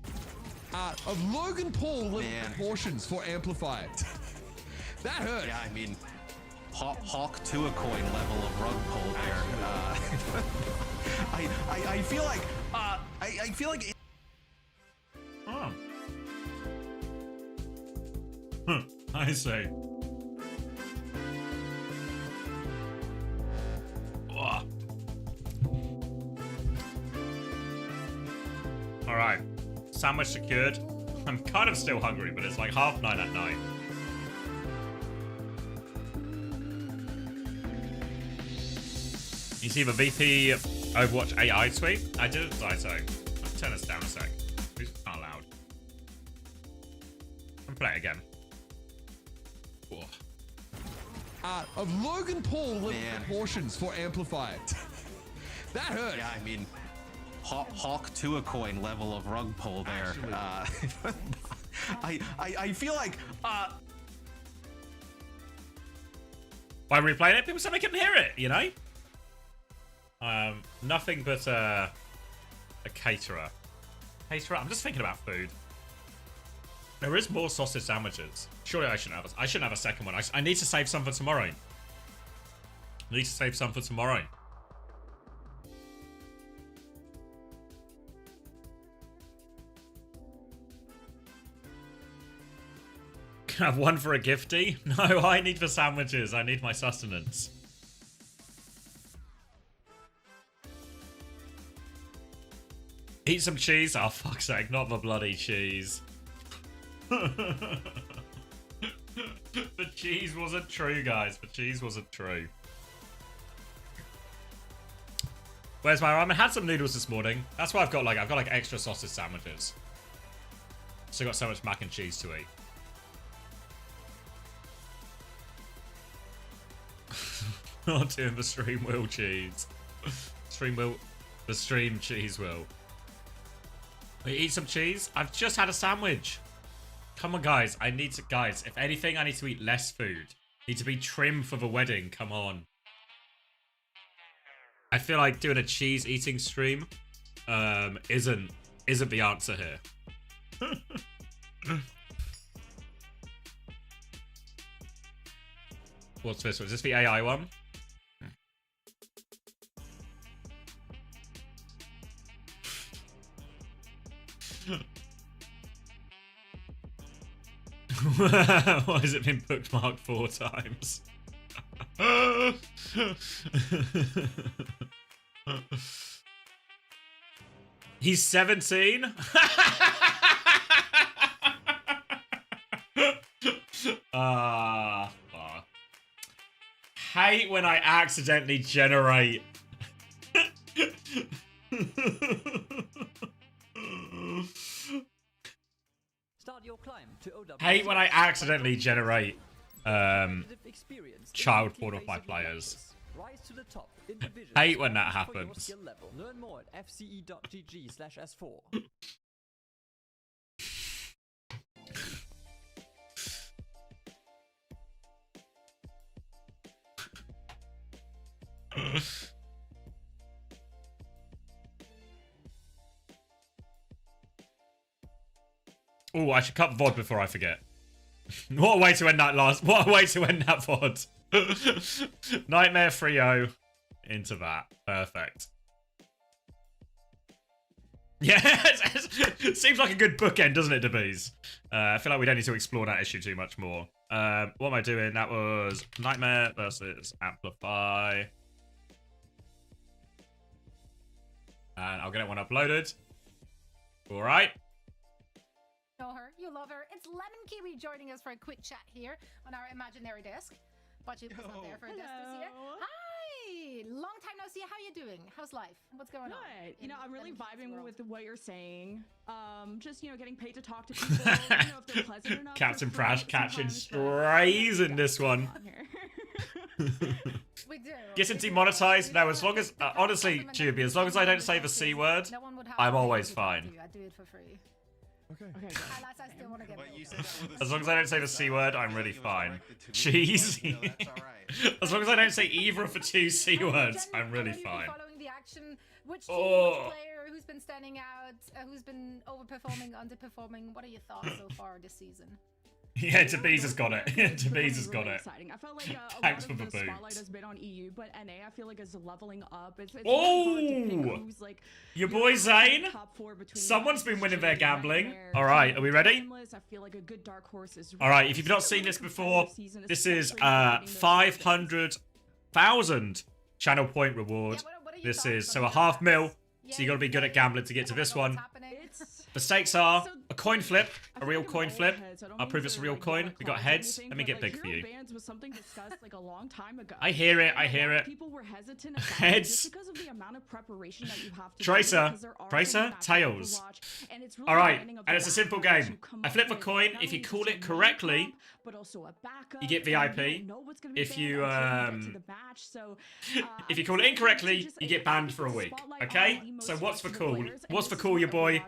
Of Logan Paul limited portions for amplifier. That hurt. Yeah, I mean, Hawk to a coin level of rug pull there. I feel like I feel like. Oh. I see. Ugh. All right, sandwich secured. I'm kind of still hungry, but it's like 9:30 at night. You see the VP Overwatch AI tweet? I didn't die, so I'll turn this down a sec. It's not loud. play it again. Of Logan Paul with proportions for Amplify. That hurt. Yeah, I mean, Hawk to a coin level of rug pull there. I feel like by replaying it, people said they couldn't hear it, you know? Nothing but a caterer. Caterer? I'm just thinking about food. There is more sausage sandwiches. Surely I shouldn't have a second one. I need to save some for tomorrow. I need to save some for tomorrow. Can I have one for a gifty? No, I need for sandwiches. I need my sustenance. Eat some cheese? Oh, fuck's sake, not the bloody cheese. The cheese wasn't true, guys. The cheese wasn't true. Where's my ramen? I had some noodles this morning. That's why I've got like extra sausage sandwiches. Still got so much mac and cheese to eat. Not doing the stream will cheese. The stream cheese will. We eat some cheese? I've just had a sandwich. Come on, guys. Guys, if anything, I need to eat less food. Need to be trim for the wedding. Come on. I feel like doing a cheese eating stream isn't the answer here. What's this one? Is this the AI one? Why has it been bookmarked 4 times? He's 17? Hate when I accidentally generate. Start your climb to OWCS. Hate when I accidentally generate child porn of my players. Rise to the top in divisions. Hate when that happens. Learn more at fce.gg/s4. Oh, I should cut VOD before I forget. What a way to end that What a way to end that VOD. Nightmare 3-0 into that. Perfect. Yeah, it seems like a good bookend, doesn't it, Debees? I feel like we don't need to explore that issue too much more. What am I doing? That was Nightmare versus Amplify. And I'll get one uploaded. All right. Know her, you love her. It's Lemon Kiwi joining us for a quick chat here on our imaginary desk. But was not there for a desk this year. Hi! Long time no see. How you doing? How's life? What's going on? Good. You know, I'm really vibing with what you're saying. Just, you know, getting paid to talk to people. You know, if they're pleasant enough. Captain Prash catching strays in this one. We do. Getting demonetized? No, as long as, honestly, Juby, as long as I don't say the C word, I'm always fine. I do it for free. Okay. Unless I still want to get as long as I don't say the C word, I'm really fine. Cheesy. As long as I don't say either of the 2 C words, I'm really fine. Following the action, which team, which player, who's been standing out, who's been overperforming, underperforming? What are your thoughts so far this season? Yeah, Tabeez has got it. Tabeez has got it. Exciting. I felt like Thanks a for lot of the the spotlight boots. has been on EU, but NA I feel like is leveling up. It's Oh! really hard to pick who's, like, Your boy Zane? top 4 between Someone's been winning their SSG gambling. and Nightmare. All right, are we ready? Timeless, I feel like a good dark horse is All right, if you've not seen this before, this is 500,000 channel point reward. This is so a $500,000. So you got to be good at gambling to get to this one. The stakes are a coin flip A real coin flip. I'll prove it's a real coin. We got heads. Let me get big for you. Was something discussed like a long time ago. I hear it. I hear it. People were hesitant Heads. because of the amount of preparation that you have to Tracer. Tracer. Tails. All right. And it's a simple game. I flip a coin. If you call it correctly, you get VIP. If you if you call it incorrectly, you get banned for a week. Okay? So what's for cool? What's for cool, your boy?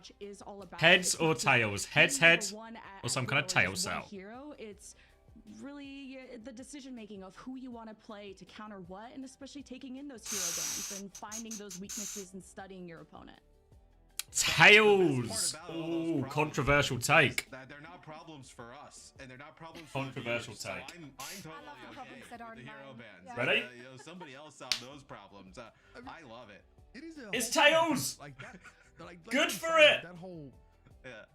Heads or tails? Heads, or some kind of tail cell. It's really the decision making of who you want to play to counter what, and especially taking in those hero bans and finding those weaknesses and studying your opponent. Tails. Ooh, controversial take. They're not problems for us, and they're not problems for controversial you, take. So I'm totally okay with the hero bans. Yeah. Ready? Somebody else solved those problems. I love it. It's tails. Good for it. That whole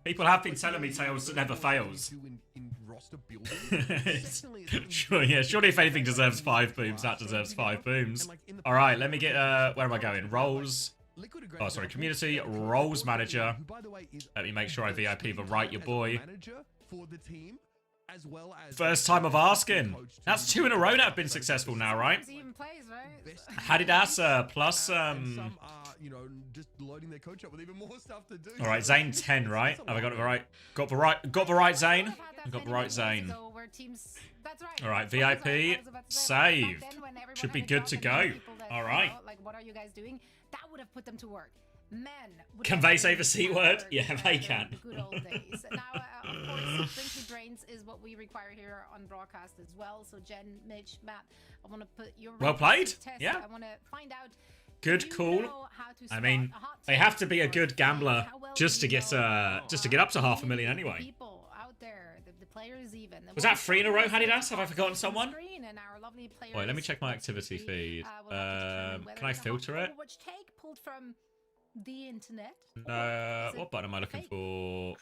People have been telling me tails never fails. in roster building. Sure, yeah. Surely if anything deserves 5 booms, that deserves 5 booms. All right, let me get. Where am I going? Roles. Oh, sorry. Community roles manager. Let me make sure I VIP the right your boy. First time of asking. That's 2 in a row that have been successful now, right? Hadidasa plus you know, just loading their coach up with even more stuff to do. All right, Zane 10, right? Have I got it right? Got the right Zane. Got the right Zane. All right, VIP save. Should be good to go. All right. Like, what are you guys doing? That would have put them to work. Men. Can they say the C word? Yeah, they can. Good old days. Now, of course, Brinkley Brains is what we require here on broadcast as well. So, Jen, Mitch, Matt, I want to put your well played. Test. Yeah. I want to find out. Good call. I mean, they have to be a good gambler just to get up to 500,000 anyway. People out there, the players even. Was that 3 in a row, Hadidas? Have I forgotten someone? Wait, let me check my activity feed. Can I filter it? Which take pulled from the internet. What button am I looking for?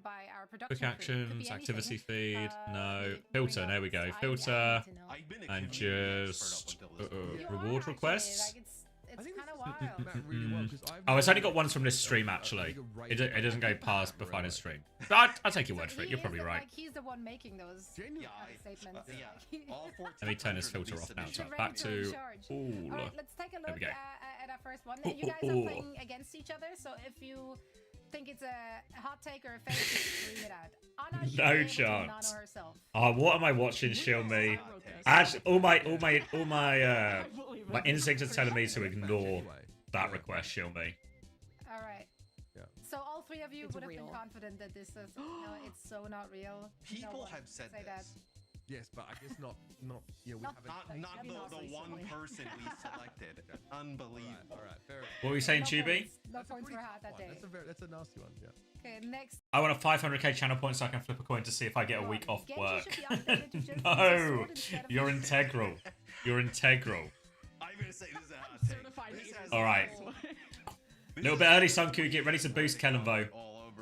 By our production Quick actions, activity feed. No. Filter, there we go. Filter. And just reward request. It's kind of wild. Oh, it's only got ones from this stream, actually. It doesn't go past before this stream. But I'll take your word for it. You're probably right. He's the one making those statements. Let me turn this filter off now. So back to all. All right, let's take a look at our first one. You guys are playing against each other, so if you think it's a hot take or a fake, scream it out. Anna No chance. Oh, what am I watching? Shield me. Actually, all my instincts are telling me to ignore that request. Shield me. All right. Yeah. So all 3 of you would have been confident that this is no, it's so not real. People have said say this. Yes, but I guess not. Yeah, we haven't. Not the one person we selected. Unbelievable. All right, fair enough. What were you saying, Tubi? No points were hot that day. That's a nasty one. Yeah. Okay, next. I want a 500k channel point so I can flip a coin to see if I get a week off work. No, you're integral. You're integral. I'm gonna say this is a hot take. All right. A little bit early, Sunku. Get ready to boost Kellen, though.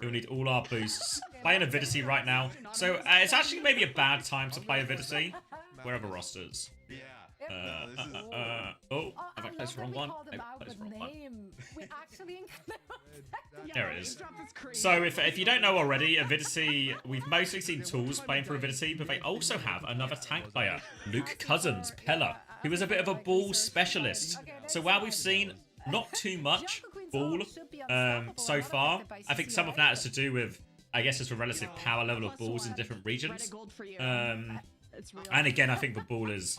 We'll need all our boosts. Playing Avidity right now. So it's actually maybe a bad time to play Avidity. Wherever rosters. Yeah. Oh, have I placed the wrong one? Maybe I placed the wrong one. There it is. So if you don't know already, Avidity, we've mostly seen tools playing for Avidity, but they also have another tank player, Luke Cousins, Pella, who is a bit of a ball specialist. So while we've seen not too much ball so far, I think some of that is to do with, I guess, it's a relative power level of balls in different regions. And again, I think the ball is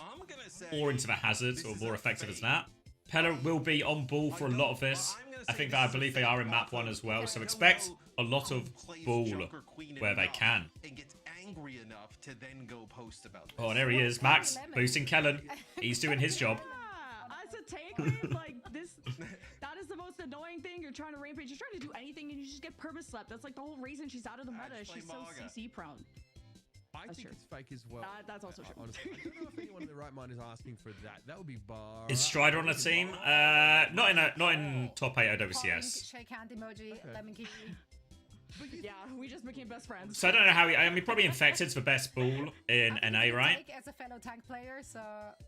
more into the hazards or more effective as that. Pella will be on ball for a lot of this. I believe they are in map 1 as well. So expect a lot of ball where they can. Oh, there he is. Max boosting Kellen. He's doing his job. As a take, like this, that is the most annoying thing. You're trying to rampage. You're trying to do anything and you just get purpose slept. That's like the whole reason she's out of the meta. She's so CC prone. I think it's fake as well. That's also true. Honestly, I don't know if anyone in their right mind is asking for that. That would be bar. Is Strider on the team? Not in top 8 OWCS. Shake hand emoji. Lemon key. Yeah, we just became best friends. So I don't know how I mean, probably Infected's the best ball in NA, right? As a fellow tank player, so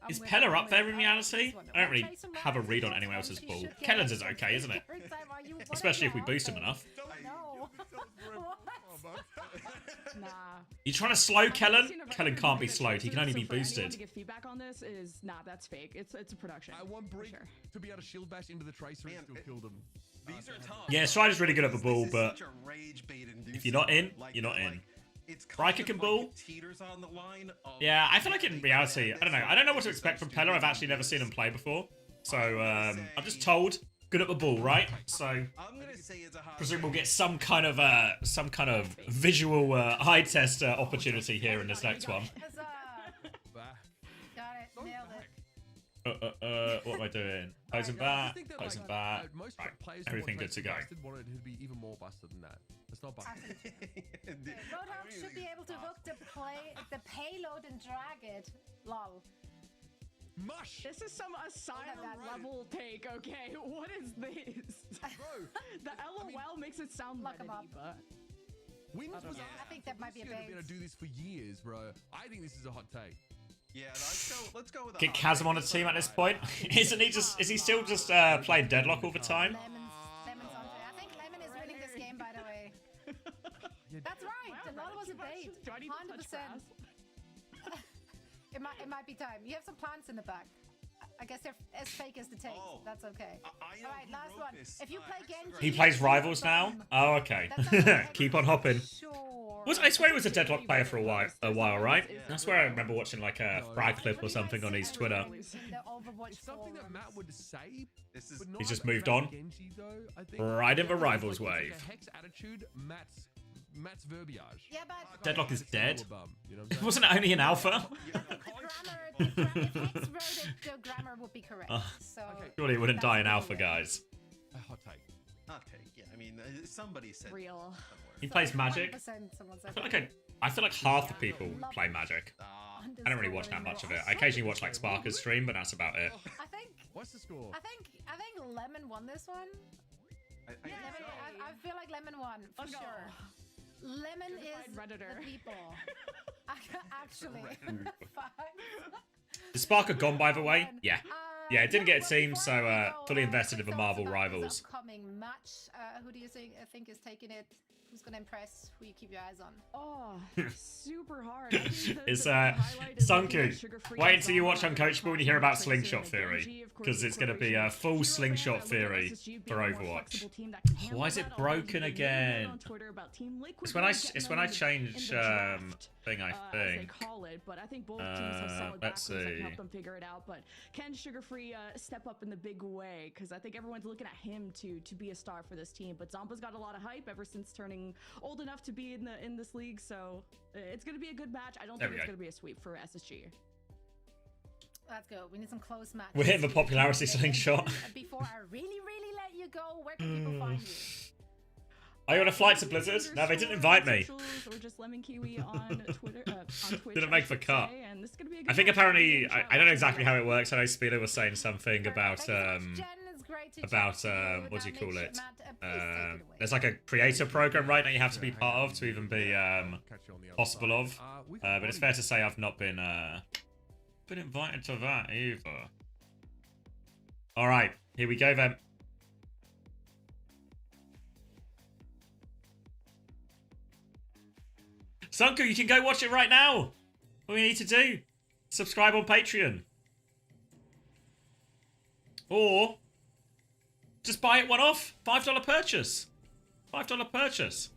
Is Pella up there in reality? I don't really have a read on anyone else's ball. Kellen's is okay, isn't it? Especially if we boost him enough. No. Nah. You trying to slow Kellen? Kellen can't be slowed. He can only be For anyone boosted. to get feedback on this is that's fake. It's a production. I want for Brick sure. to be able to shield bash into the tracer and still kill them. These are tough. Yeah, Strider's really good at the ball, This is but such a rage bait if you're not in, like, you're not in. like, it's Riker can ball. teeters on the line of Yeah, I feel like in reality, I don't know. I don't know what to expect from Pella. I've actually never seen him play before. So, I'm just told, good at the ball, right? So, I'm gonna say it's a hot presume we'll get some kind of visual eye test opportunity here in this next one. Huzzah. Got it. Nailed it. What am I doing? Closing back, think that, closing like, back. most Right, players who everything want good to Tracer go. busted wanted it to be even more busted than that. It's not busted. Roadhog should be able to hook the payload and drag it. Lol. Mush! This is some asylum that level take, okay? What is this? Bro, The LOL makes it sound Lock 'em Reddit-y, up. but Wins was I think that might be a They've been able bait. to do this for years, bro. I think this is a hot take. Yeah, let's go with a Get hot Chasm take. on the team at this point. Isn't he just? Is he still just playing Deadlock all the time? Lemon's on. I think Lemon is winning this game, by the way. That's right. The Lol was a bait. Do I need to touch 100%. grass? It might be time. You have some plants in the back. I guess they're as fake as the taste. Oh. That's okay. I know All right, who last wrote one. this. If you play Genji, He plays Rivals now. Oh, okay. Keep on hopping. Sure. I swear he was a Deadlock player for a while, right? I swear I remember watching like a frag clip or something on his Twitter. In the Overwatch It's something that forums. Matt would say. This is but not He's just like moved Matt on. Genji, though, I think. Right in the I think Rivals it's like wave. a Hex attitude, Matt's verbiage. Yeah, but Deadlock is dead. Bum, you know what I'm saying? Wasn't it only in Alpha? the grammar, if Hex wrote it, the grammar would be correct. So Surely it wouldn't that's die in the Alpha, way. guys. A hot take. hot take. Yeah, I mean, somebody said Real. He plays Magic. 100% someone said I feel like half the people play Magic. I don't really watch that much of it. I occasionally watch like Sparker's stream, but that's about it. I think What's the score? I think Lemon won this one. I feel like Lemon won for Let's go. sure. Lemon Certified is Redditor. the people. Actually. Is Sparker gone, by the way? Yeah. Yeah, it didn't get a team, so fully invested in the Marvel Rivals. Upcoming match. Who do you think is taking it? Who's gonna impress? Who you keep your eyes on? Oh, super hard. I think It's the highlight is looking at Sunku. Sugar-Free Wait until you watch Zama, Uncoachable and you hear about Tracer, Slingshot and Theory, Genji. Of course, because the it's going to be a correlation. full Hero Slingshot fan, I look at Theory SSG being for a more Overwatch. flexible team that can handle Why is it that. broken I've been reading again? on Twitter about Team Liquid It's when really it's getting when them I in the change draft, thing, I as they think. call it, but I think both teams have solid Let's backers that see. can help them figure it out. But can Sugar-Free step up in the big way? Because I think everyone's looking at him to be a star for this team. But Zompa's got a lot of hype ever since turning old enough to be in this league, so it's going to be a good match. I don't There think we it's go. going to be a sweep for SSG. Let's go. We need some close matches. We're hitting the popularity Slingshot. Before I really let you go, where can people find you? Are you on a flight to Blizzard? No, they didn't invite me. Or just Lemon Kiwi on Twitter, on Twitch. Didn't make the should cut. say, and this is gonna be a I good think match. apparently, I don't know exactly how it works. I know Spieler was saying something about Jen, it's great to about chat to you. what do you Now call make it? sure- Matt, please take it away. There's like a creator program, right, that you have to be part of to even be Catch you on the other possible side. of. We've got But it's Bonnie. fair to say I've not been invited to that either. All right, here we go then. Sunku, you can go watch it right now. What we need to do, subscribe on Patreon. Or just buy it one off. $5 purchase. $5 purchase.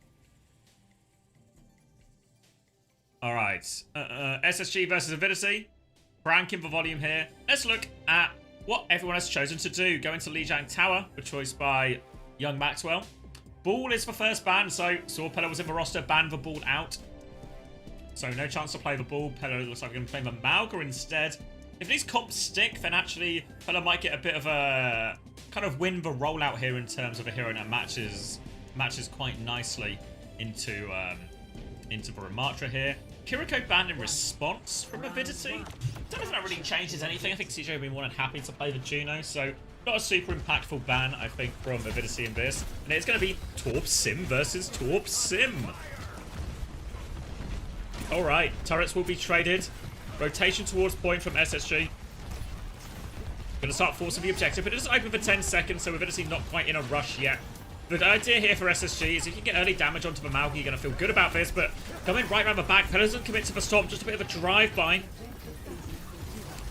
All right. SSG versus Avidity. Ranking the volume here. Let's look at what everyone has chosen to do. Go into Lijiang Tower, a choice by Young Maxwell. Ball is the first ban, so saw Pella was in the roster, banned the ball out. So no chance to play the ball. Pella looks like we're going to play the Malga instead. If these comps stick, then actually Pella might get a bit of a kind of win the rollout here in terms of a hero that matches quite nicely into the Ramatra here. Kiriko banned in response from Avidity. Don't know if that really changes anything. I think CJ would be more than happy to play the Juno, so Not a super impactful ban, I think, from Avidity in this. And it's going to be Torp Sim versus Torp Sim. Alright, turrets will be traded. Rotation towards point from SSG. Going to start forcing the objective, but it doesn't open for 10 seconds, so Avidity not quite in a rush yet. The idea here for SSG is if you get early damage onto the Malki, you're going to feel good about this, but coming right around the back, Pella doesn't commit to the stomp, just a bit of a drive-by.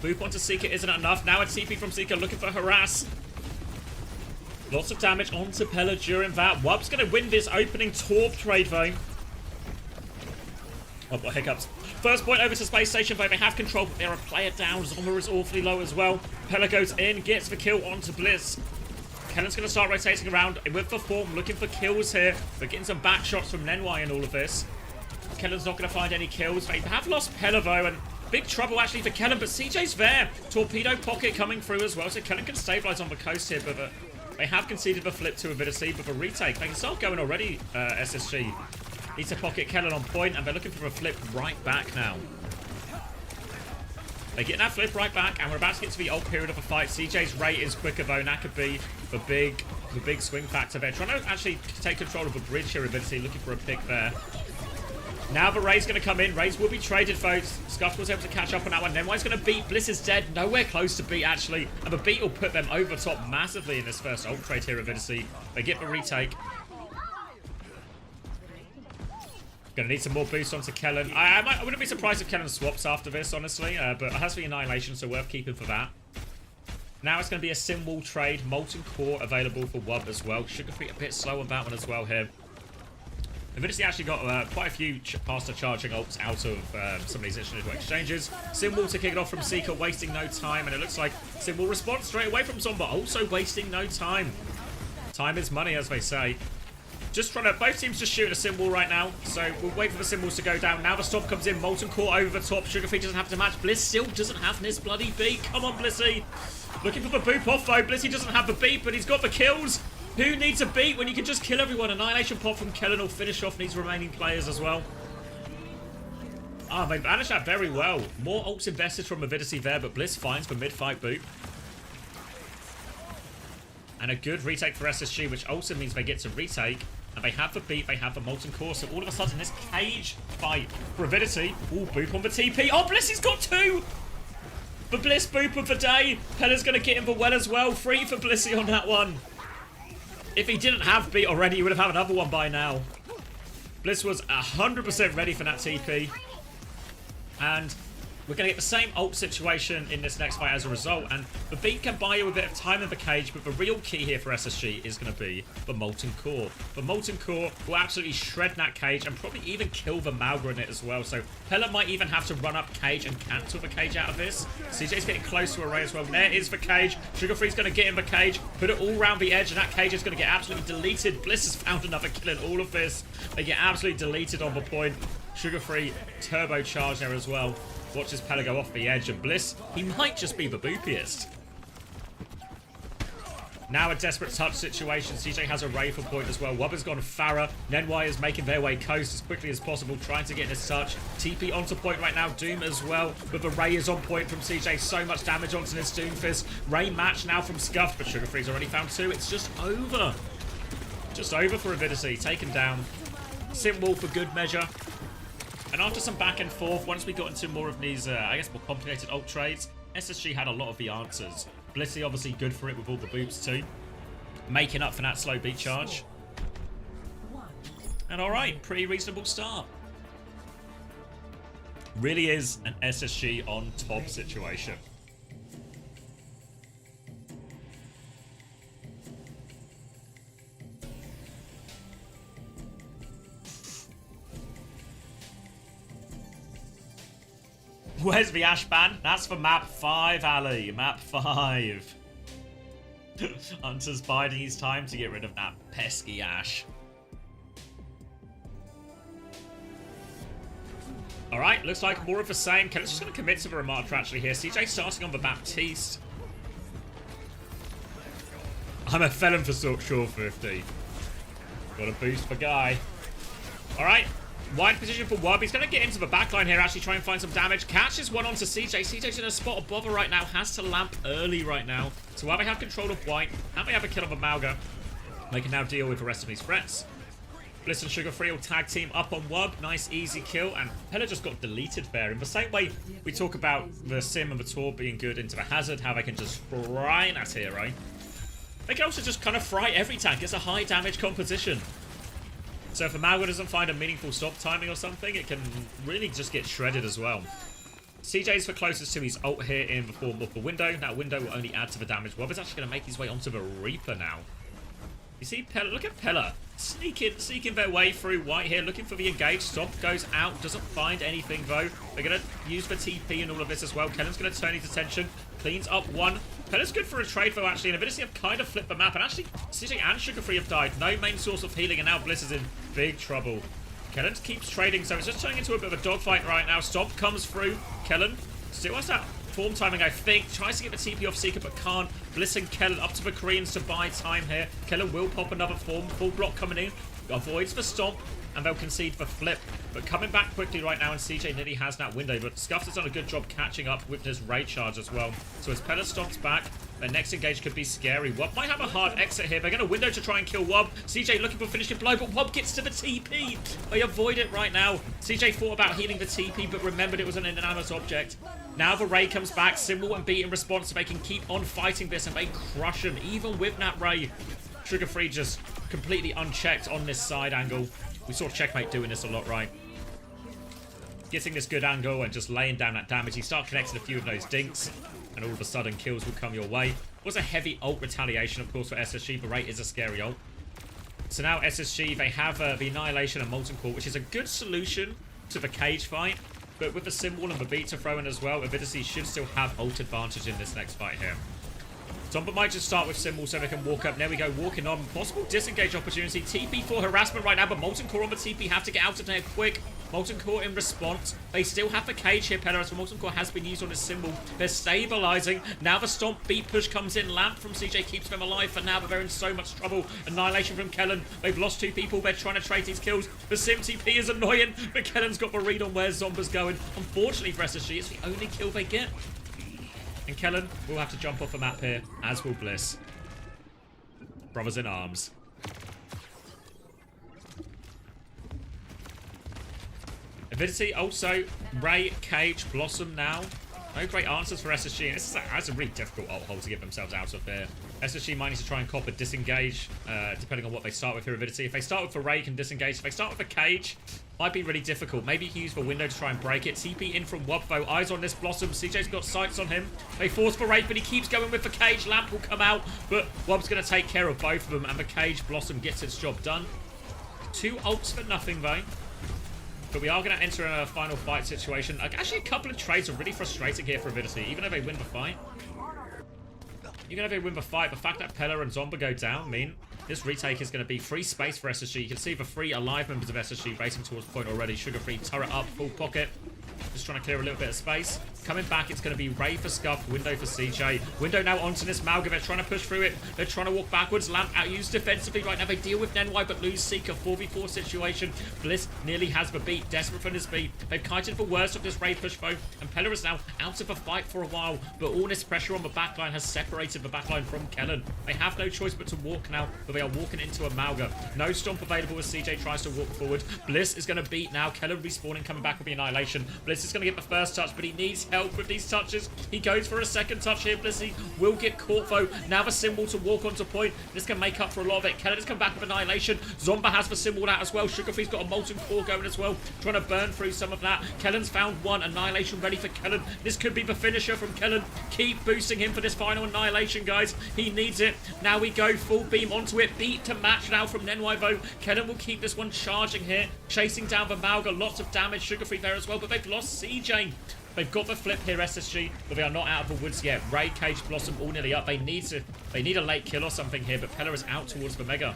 Boop onto Seeker isn't enough. Now a TP from Seeker looking for harass. Lots of damage onto Pella during that. Wub's going to win this opening Torp trade, though. Oh, what hiccups. First point over to Space Station, though. They have control, but they're a player down. Zoma is awfully low as well. Pella goes in, gets the kill onto Bliss. Kellen's going to start rotating around with the form, looking for kills here. They're getting some back shots from Nenwai and all of this. Kellen's not going to find any kills. They have lost Pella, though, and big trouble actually for Kellen, but CJ's there. Torpedo pocket coming through as well, so Kellen can stabilize on the coast here, but they have conceded the flip to Avidity, but the retake, they can start going already, SSG. Need to pocket Kellen on point, and they're looking for a flip right back now. They get that flip right back, and we're about to get to the old period of a fight. CJ's rate is quicker though, and that could be the big swing factor there. Trying to actually take control of the bridge here, Avidity, looking for a pick there. Now the Ray's going to come in. Rays will be traded, folks. Scuff was able to catch up on that one. Nenwai's going to beat. Bliss is dead. Nowhere close to beat, actually. And the beat will put them over top massively in this first ult trade here, Avidity. They get the retake. Going to need some more boost onto Kellen. I wouldn't be surprised if Kellen swaps after this, honestly. But it has the Annihilation, so worth keeping for that. Now it's going to be a Sim Wall trade. Molten Core available for Wub as well. Sugarfree a bit slow on that one as well here. Avidity actually got quite a few faster charging ults out of some of these individual exchanges. Simwall to kick it off from Seeker, wasting no time, and it looks like Simwall responds straight away from Zomba, also wasting no time. Time is money, as they say. Just trying to, both teams just shooting a Simwall right now, so we'll wait for the Simwalls to go down. Now the Stomp comes in, Molten Core over the top, Sugarfree doesn't have to match, Bliss still doesn't have this bloody beat. Come on, Blissy. Looking for the boop off though, Blissy doesn't have the beat, but he's got the kills. Who needs a beat when you can just kill everyone? Annihilation pop from Kellen will finish off these remaining players as well. Ah, they managed that very well. More ults invested from Avidity there, but Bliss finds the mid-fight boot. And a good retake for SSG, which also means they get to retake. And they have the beat, they have the Molten Core. So all of a sudden, this cage fight for Avidity. Ooh, boop on the TP. Oh, Blissy's got two! The Bliss boop of the day. Pella's going to get him the well as well. Free for Blissy on that one. If he didn't have beat already, he would have had another one by now. Bliss was 100% ready for that TP. And we're going to get the same ult situation in this next fight as a result. And the beat can buy you a bit of time in the cage, but the real key here for SSG is going to be the Molten Core. The Molten Core will absolutely shred that cage and probably even kill the Malga in it as well. So Pella might even have to run up cage and cancel the cage out of this. CJ's getting close to a Ray as well. There is the cage. Sugarfree's going to get in the cage, put it all around the edge, and that cage is going to get absolutely deleted. Bliss has found another kill in all of this. They get absolutely deleted on the point. Sugarfree turbocharged there as well. Watches Pella go off the edge, and Bliss, he might just be the boopiest. Now a desperate touch situation. CJ has a Ray for point as well. Wubba's gone Farah. Nenwai is making their way coast as quickly as possible, trying to get this touch. TP onto point right now. Doom as well. But the Ray is on point from CJ. So much damage onto this Doomfist. Ray match now from Scuff, but Sugarfree's already found two. It's just over. Just over for Avidity. Taken down. Simwall for good measure. And after some back and forth, once we got into more of these, I guess, more complicated ult trades, SSG had a lot of the answers. Blissy obviously good for it with all the boots too. Making up for that slow beat charge. And alright, pretty reasonable start. Really is an SSG on top situation. Where's the Ash ban? That's for map 5, Ali. Map 5. Hunter's biding his time to get rid of that pesky Ash. Alright, looks like more of the same. Kelly's just going to commit to the Ramatra actually here. CJ starting on the Baptiste. I'm a felon for sure 50. Got a boost for Guy. Alright. Wide position for Wub. He's going to get into the backline here, actually try and find some damage. Catches one onto CJ. CJ's in a spot of bother right now. Has to lamp early right now. So while they have control of White, and they have a kill of a Mauga, they can now deal with the rest of these threats. Bliss and Sugar Free will tag team up on Wub. Nice, easy kill. And Pella just got deleted there. In the same way we talk about the Sim and the Tor being good into the Hazard, how they can just fry that hero. They can also just kind of fry every tank. It's a high damage composition. So if a Mauga doesn't find a meaningful stop timing or something, it can really just get shredded as well. CJ's for closest to his ult here in the form of the window. That window will only add to the damage. Wub is actually going to make his way onto the Reaper now. You see Pella, look at Pella. Sneaking their way through White here, looking for the engage. Stomp goes out, doesn't find anything though. They're going to use the TP and all of this as well. Kellen's going to turn his attention, cleans up one. Pella's good for a trade though, actually, and Avidity have kind of flipped the map, and actually CJ and Sugar Free have died. No main source of healing, and now Bliss is in big trouble. Kellen keeps trading, so it's just turning into a bit of a dogfight right now. Stomp comes through. Kellen still has that form timing, I think. Tries to get the TP off Seeker, but can't. Bliss and Kellen up to the Koreans to buy time here. Kellen will pop another form. Full block coming in. Avoids the Stomp, and they'll concede the flip. But coming back quickly right now, and CJ nearly has that window. But Scuffs has done a good job catching up with this raid charge as well. So as Pella stomps back, their next engage could be scary. Wub might have a hard exit here. They're going to window to try and kill Wub. CJ looking for finishing blow, but Wub gets to the TP. They avoid it right now. CJ thought about healing the TP, but remembered it was an inanimate object. Now the Ray comes back. Symbol and Beat in response, so they can keep on fighting this, and they crush him, even with that Ray. Sugar Free just completely unchecked on this side angle. We saw Checkmate doing this a lot, right? Getting this good angle and just laying down that damage. You start connecting a few of those dinks, and all of a sudden kills will come your way. Was a heavy ult retaliation, of course, for SSG, but Ray is a scary ult. So now SSG, they have the Annihilation and Molten Core, which is a good solution to the cage fight. But with the Symbol and the Beat to throw in as well, Avidity should still have ult advantage in this next fight here. Tomba might just start with Symbol so they can walk up. There we go, walking on. Possible disengage opportunity. TP for harassment right now, but Molten Core on the TP have to get out of there quick. Molten Core in response. They still have the cage here, Pella, so Molten Core has been used on this Symbol. They're stabilizing. Now the Stomp Beat push comes in. Lamp from CJ keeps them alive for now, but they're in so much trouble. Annihilation from Kellen. They've lost two people. They're trying to trade these kills. The Sim TP is annoying, but Kellen's got the read on where Zomba's going. Unfortunately for SSG, it's the only kill they get. And Kellen will have to jump off the map here, as will Bliss. Brothers in arms. Avidity also, Ray, Cage, Blossom now. No great answers for SSG. And that's a really difficult alt hole to get themselves out of there. SSG might need to try and cop a disengage, depending on what they start with here, Avidity. If they start with the Ray, can disengage. If they start with a Cage, might be really difficult. Maybe you can use the window to try and break it. TP in from Wub, though. Eyes on this Blossom. CJ's got sights on him. They force for Ray, but he keeps going with the Cage. Lamp will come out, but Wub's going to take care of both of them, and the Cage Blossom gets its job done. 2 ults for nothing, though. But we are going to enter a final fight situation. Actually, a couple of trades are really frustrating here for Avidity, even though they win the fight. Even if they win the fight, the fact that Pella and Zomba go down mean this retake is going to be free space for SSG. You can see the 3 alive members of SSG racing towards point already. Sugar Free, turret up, full pocket. Just trying to clear a little bit of space. Coming back, it's going to be Ray for Scuff, window for CJ. Window now onto this Mauga. They're trying to push through it. They're trying to walk backwards. Lamp out used defensively right now. They deal with Nenwai, but lose Seeker. 4v4 situation. Bliss nearly has the beat. Desperate for this beat. They've kited the worst of this Ray push though. And Pella is now out of the fight for a while. But all this pressure on the backline has separated the backline from Kellen. They have no choice but to walk now. But they are walking into a Mauga. No Stomp available as CJ tries to walk forward. Bliss is going to beat now. Kellen respawning, coming back with the Annihilation. Bliss is going to get the first touch, but he needs help with these touches. He goes for a second touch here. Blissy will get caught though. Now the Symbol to walk onto point. This can make up for a lot of it. Kellen has come back with Annihilation. Zomba has the Symbol out as well. Sugar Free's got a Molten Core going as well. Trying to burn through some of that. Kellen's found one. Annihilation ready for Kellen. This could be the finisher from Kellen. Keep boosting him for this final Annihilation, guys. He needs it. Now we go full beam onto it. Beat to match now from Nenwai though. Kellen will keep this one charging here. Chasing down the Mauga. Lots of damage. Sugar Free there as well, but they've lost CJ. They've got the flip here, SSG, but they are not out of the woods yet. Ray, Cage, Blossom all nearly up. They need a late kill or something here, but Pella is out towards the Mega.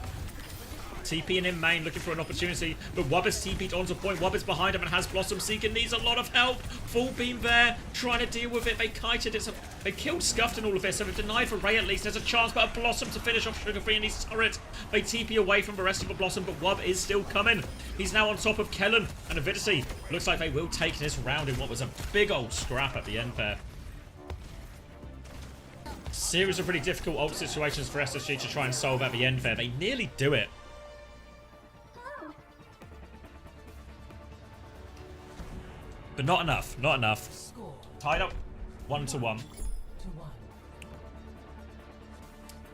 TP in main, looking for an opportunity, but Wub is TP'd onto point. Wub is behind him and has Blossom. Seeker needs a lot of help. Full beam there, trying to deal with it. They kited it. They killed Scuffed in all of this, so they've denied for Ray at least. There's a chance, but a Blossom to finish off Sugar Free and his turret. They TP away from the rest of the Blossom, but Wub is still coming. He's now on top of Kellen and Avidity. Looks like they will take this round in what was a big old scrap at the end there. Series of pretty difficult ult situations for SSG to try and solve at the end there. They nearly do it. But not enough. Not enough. Tied up 1-1.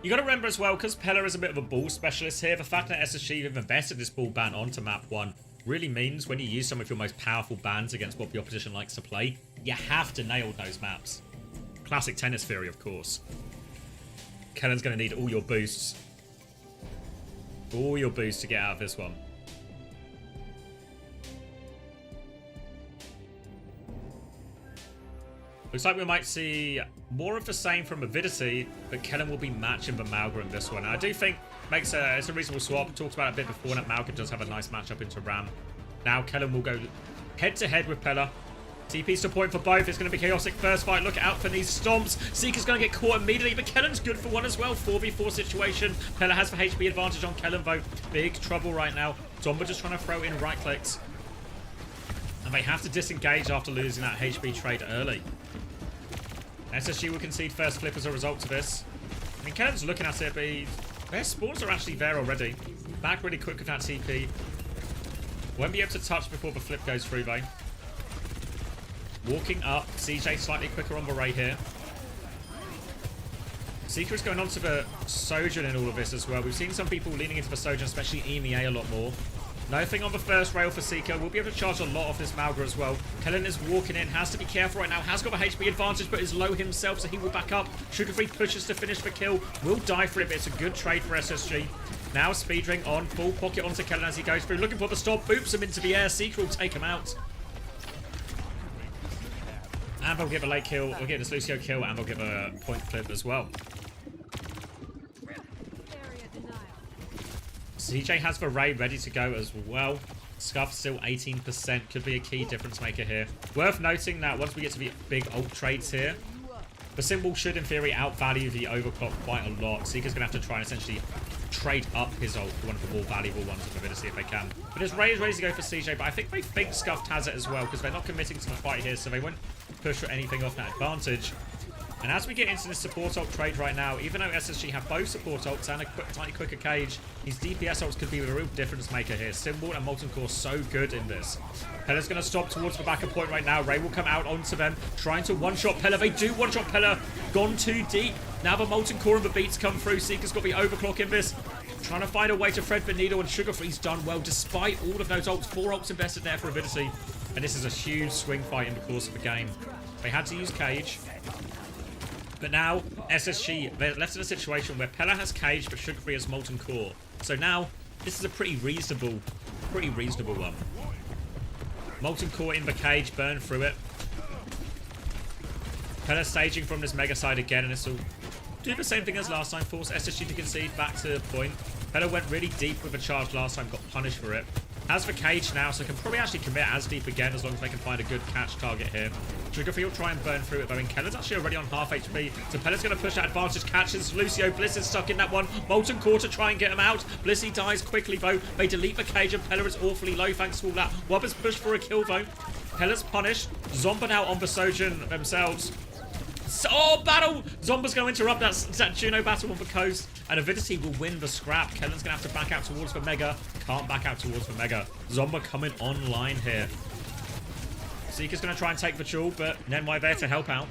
You got to remember as well, because Pella is a bit of a ball specialist here, the fact that SSG have invested this ball ban onto map 1 really means when you use some of your most powerful bans against what the opposition likes to play, you have to nail those maps. Classic tennis theory, of course. Kellen's going to need all your boosts. All your boosts to get out of this one. Looks like we might see more of the same from Avidity, but Kellen will be matching the Malga in this one. I do think it's a reasonable swap. Talked about it a bit before, that Malga does have a nice matchup into Ram. Now Kellen will go head-to-head with Pella. TP's to point for both. It's going to be chaotic first fight. Look out for these stomps. Seeker's going to get caught immediately, but Kellen's good for one as well. 4v4 situation. Pella has the HP advantage on Kellen, though. Big trouble right now. Zomba just trying to throw in right clicks. And they have to disengage after losing that HP trade early. SSG will concede first flip as a result of this. I mean, Kellen's looking at it, but their spawns are actually there already. Back really quick with that TP. Won't be able to touch before the flip goes through, though. Walking up. CJ slightly quicker on the Ray here. Seeker is going on to the Sojourn in all of this as well. We've seen some people leaning into the Sojourn, especially EMEA, a lot more. Nothing on the first rail for Seeker. We'll be able to charge a lot off this Malga as well. Kellen is walking in. Has to be careful right now. Has got the HP advantage, but is low himself, so he will back up. Sugar Free pushes to finish the kill. Will die for it, but it's a good trade for SSG. Now speedring on. Full pocket onto Kellen as he goes through. Looking for the stop. Boops him into the air. Seeker will take him out. And they'll get a late kill. We'll get this Lucio kill, and they'll get a point flip as well. CJ has the Ray ready to go as well. Scuff still 18%. Could be a key difference maker here. Worth noting that once we get to the big ult trades here, the symbol should in theory outvalue the overclock quite a lot. Seeker's going to have to try and essentially trade up his ult for one of the more valuable ones with Avidity if they can. But his Ray is ready to go for CJ, but I think they think Scuffed has it as well because they're not committing to the fight here, so they won't push for anything off that advantage. And as we get into this support ult trade right now, even though SSG have both support ults and a slightly quicker cage, these DPS ults could be a real difference maker here. Symbol and Molten Core so good in this. Pella's going to stop towards the backup point right now. Ray will come out onto them, trying to one-shot Pella. They do one-shot Pella. Gone too deep. Now the Molten Core and the beats come through. Seeker's got the overclock in this. Trying to find a way to thread the needle, and Sugar Free's done well despite all of those ults. 4 ults invested there for Avidity. And this is a huge swing fight in the course of the game. They had to use cage. But now, SSG, they're left in a situation where Pella has cage, but Sugar Free has Molten Core. So now, this is a pretty reasonable one. Molten Core in the cage, burn through it. Pella staging from this Mega side again, and this will do the same thing as last time. Force SSG to concede back to point. Pella went really deep with a charge last time, got punished for it. Has the cage now, so can probably actually commit as deep again as long as they can find a good catch target here. Sugar Free will try and burn through it though, and Kellen's actually already on half HP, so Pella's going to push that advantage, catches Lucio. Bliss is stuck in that one. Molten Core to try and get him out. Blissy dies quickly though. They delete the cage, and Pella is awfully low thanks to all that. Wobbers pushed for a kill though. Pella's punished. Zomba now on the Sojourn themselves. Oh, battle! Zomba's going to interrupt that Juno battle on the coast. And Avidity will win the scrap. Kellen's going to have to back out towards the Mega. Can't back out towards the Mega. Zomba coming online here. Seeker's going to try and take the jewel, but Nenwai there to help out.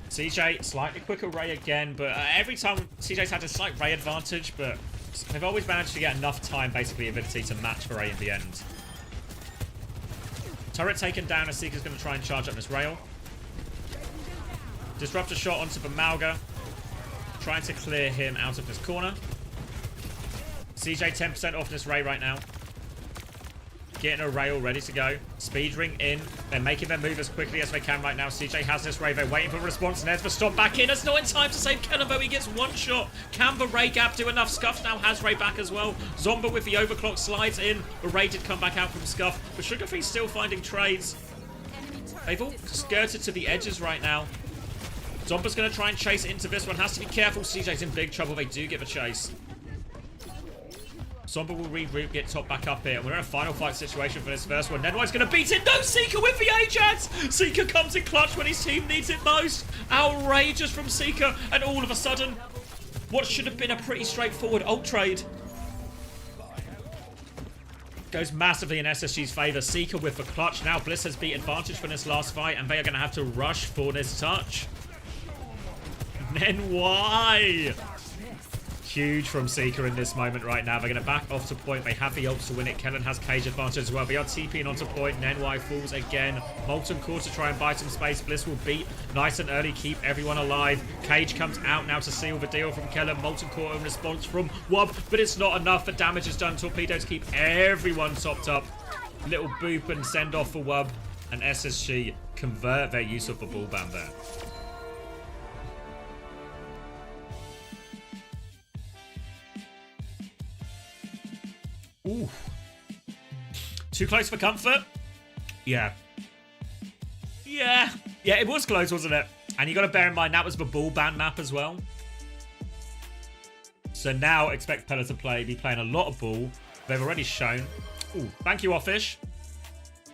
CJ, slightly quicker Ray again, but every time CJ's had a slight Ray advantage, but they've always managed to get enough time, basically, Avidity to match the Ray in the end. Turret taken down as Seeker's going to try and charge up this rail. Disruptor shot onto the Malga. Trying to clear him out of this corner. CJ 10% off this Ray right now. getting a rail ready to go. Speed ring in. They're making their move as quickly as they can right now. CJ has this ray. They're waiting for a response. Nesva stomp back in. It's not in time to save Kellen, though. He gets one shot. Can the ray gap do enough? Scuff now has ray back as well. Zomba with the overclock slides in. The ray did come back out from Scuff, but Sugarfree's still finding trades. They've all skirted to the edges right now. Zomba's going to try and chase into this one. Has to be careful. CJ's in big trouble. They do give a chase. Zomba will regroup, get top back up here. And we're in a final fight situation for this first one. Nedwai's going to beat it. No, Seeker with the Ajax. Seeker comes in clutch when his team needs it most. Outrageous from Seeker. And all of a sudden, what should have been a pretty straightforward ult trade goes massively in SSG's favor. Seeker with the clutch. Now Bliss has beat advantage for this last fight, and they are going to have to rush for this touch. Nenwai! Huge from Seeker in this moment right now. They're going to back off to point. They have the ult to win it. Kellen has cage advantage as well. They are TPing onto point. Nenwai falls again. Molten Core to try and buy some space. Bliss will beat nice and early, keep everyone alive. Cage comes out now to seal the deal from Kellen. Molten Core in response from Wub, but it's not enough. The damage is done. Torpedo to keep everyone topped up. Little boop and send off for Wub. And SSG convert their use of the ball ban there. Ooh. Too close for comfort? Yeah. Yeah, it was close, wasn't it? And you got to bear in mind, that was the ball ban map as well. So now expect Pella to be playing a lot of ball. They've already shown. Ooh, thank you, Offish.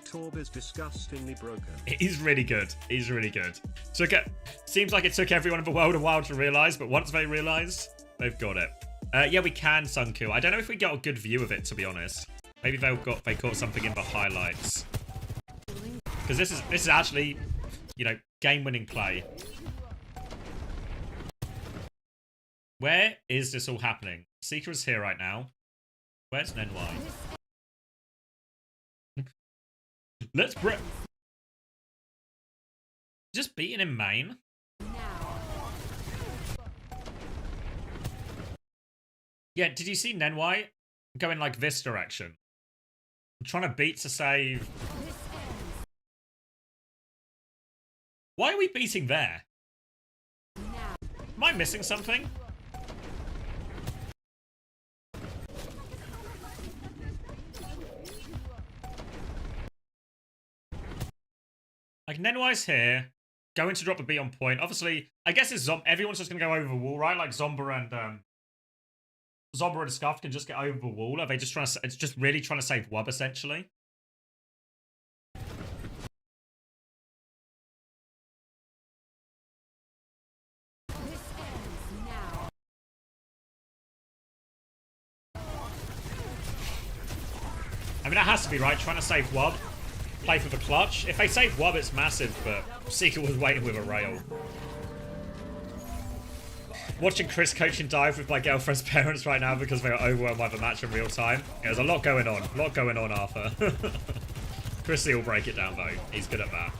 Torb is disgustingly broken. He's really good. He's really good. Seems like it took everyone in the world a while to realise, but once they realised, they've got it. Yeah, we can Sunku. I don't know if we got a good view of it, to be honest. Maybe they caught something in the highlights. Because this is actually, you know, game-winning play. Where is this all happening? Seeker is here right now. Where's Nenwai? Let's break. Just beating in main. Yeah, did you see Nenwai going like this direction? I'm trying to beat to save. Why are we beating there? Am I missing something? Like, Nenwai's here, going to drop a beat on point. Obviously, I guess it's everyone's just going to go over the wall, right? Like, Zomba and Scuff can just get over the wall. Are they just trying to... It's just really trying to save Wub, essentially. I mean, that has to be right. Trying to save Wub. Play for the clutch. If they save Wub, it's massive, but Seeker was waiting with a rail. Watching Chris coaching dive with my girlfriend's parents right now because they are overwhelmed by the match in real time. Yeah, there's a lot going on. A lot going on, Arthur. Chrissy will break it down, though. He's good at that.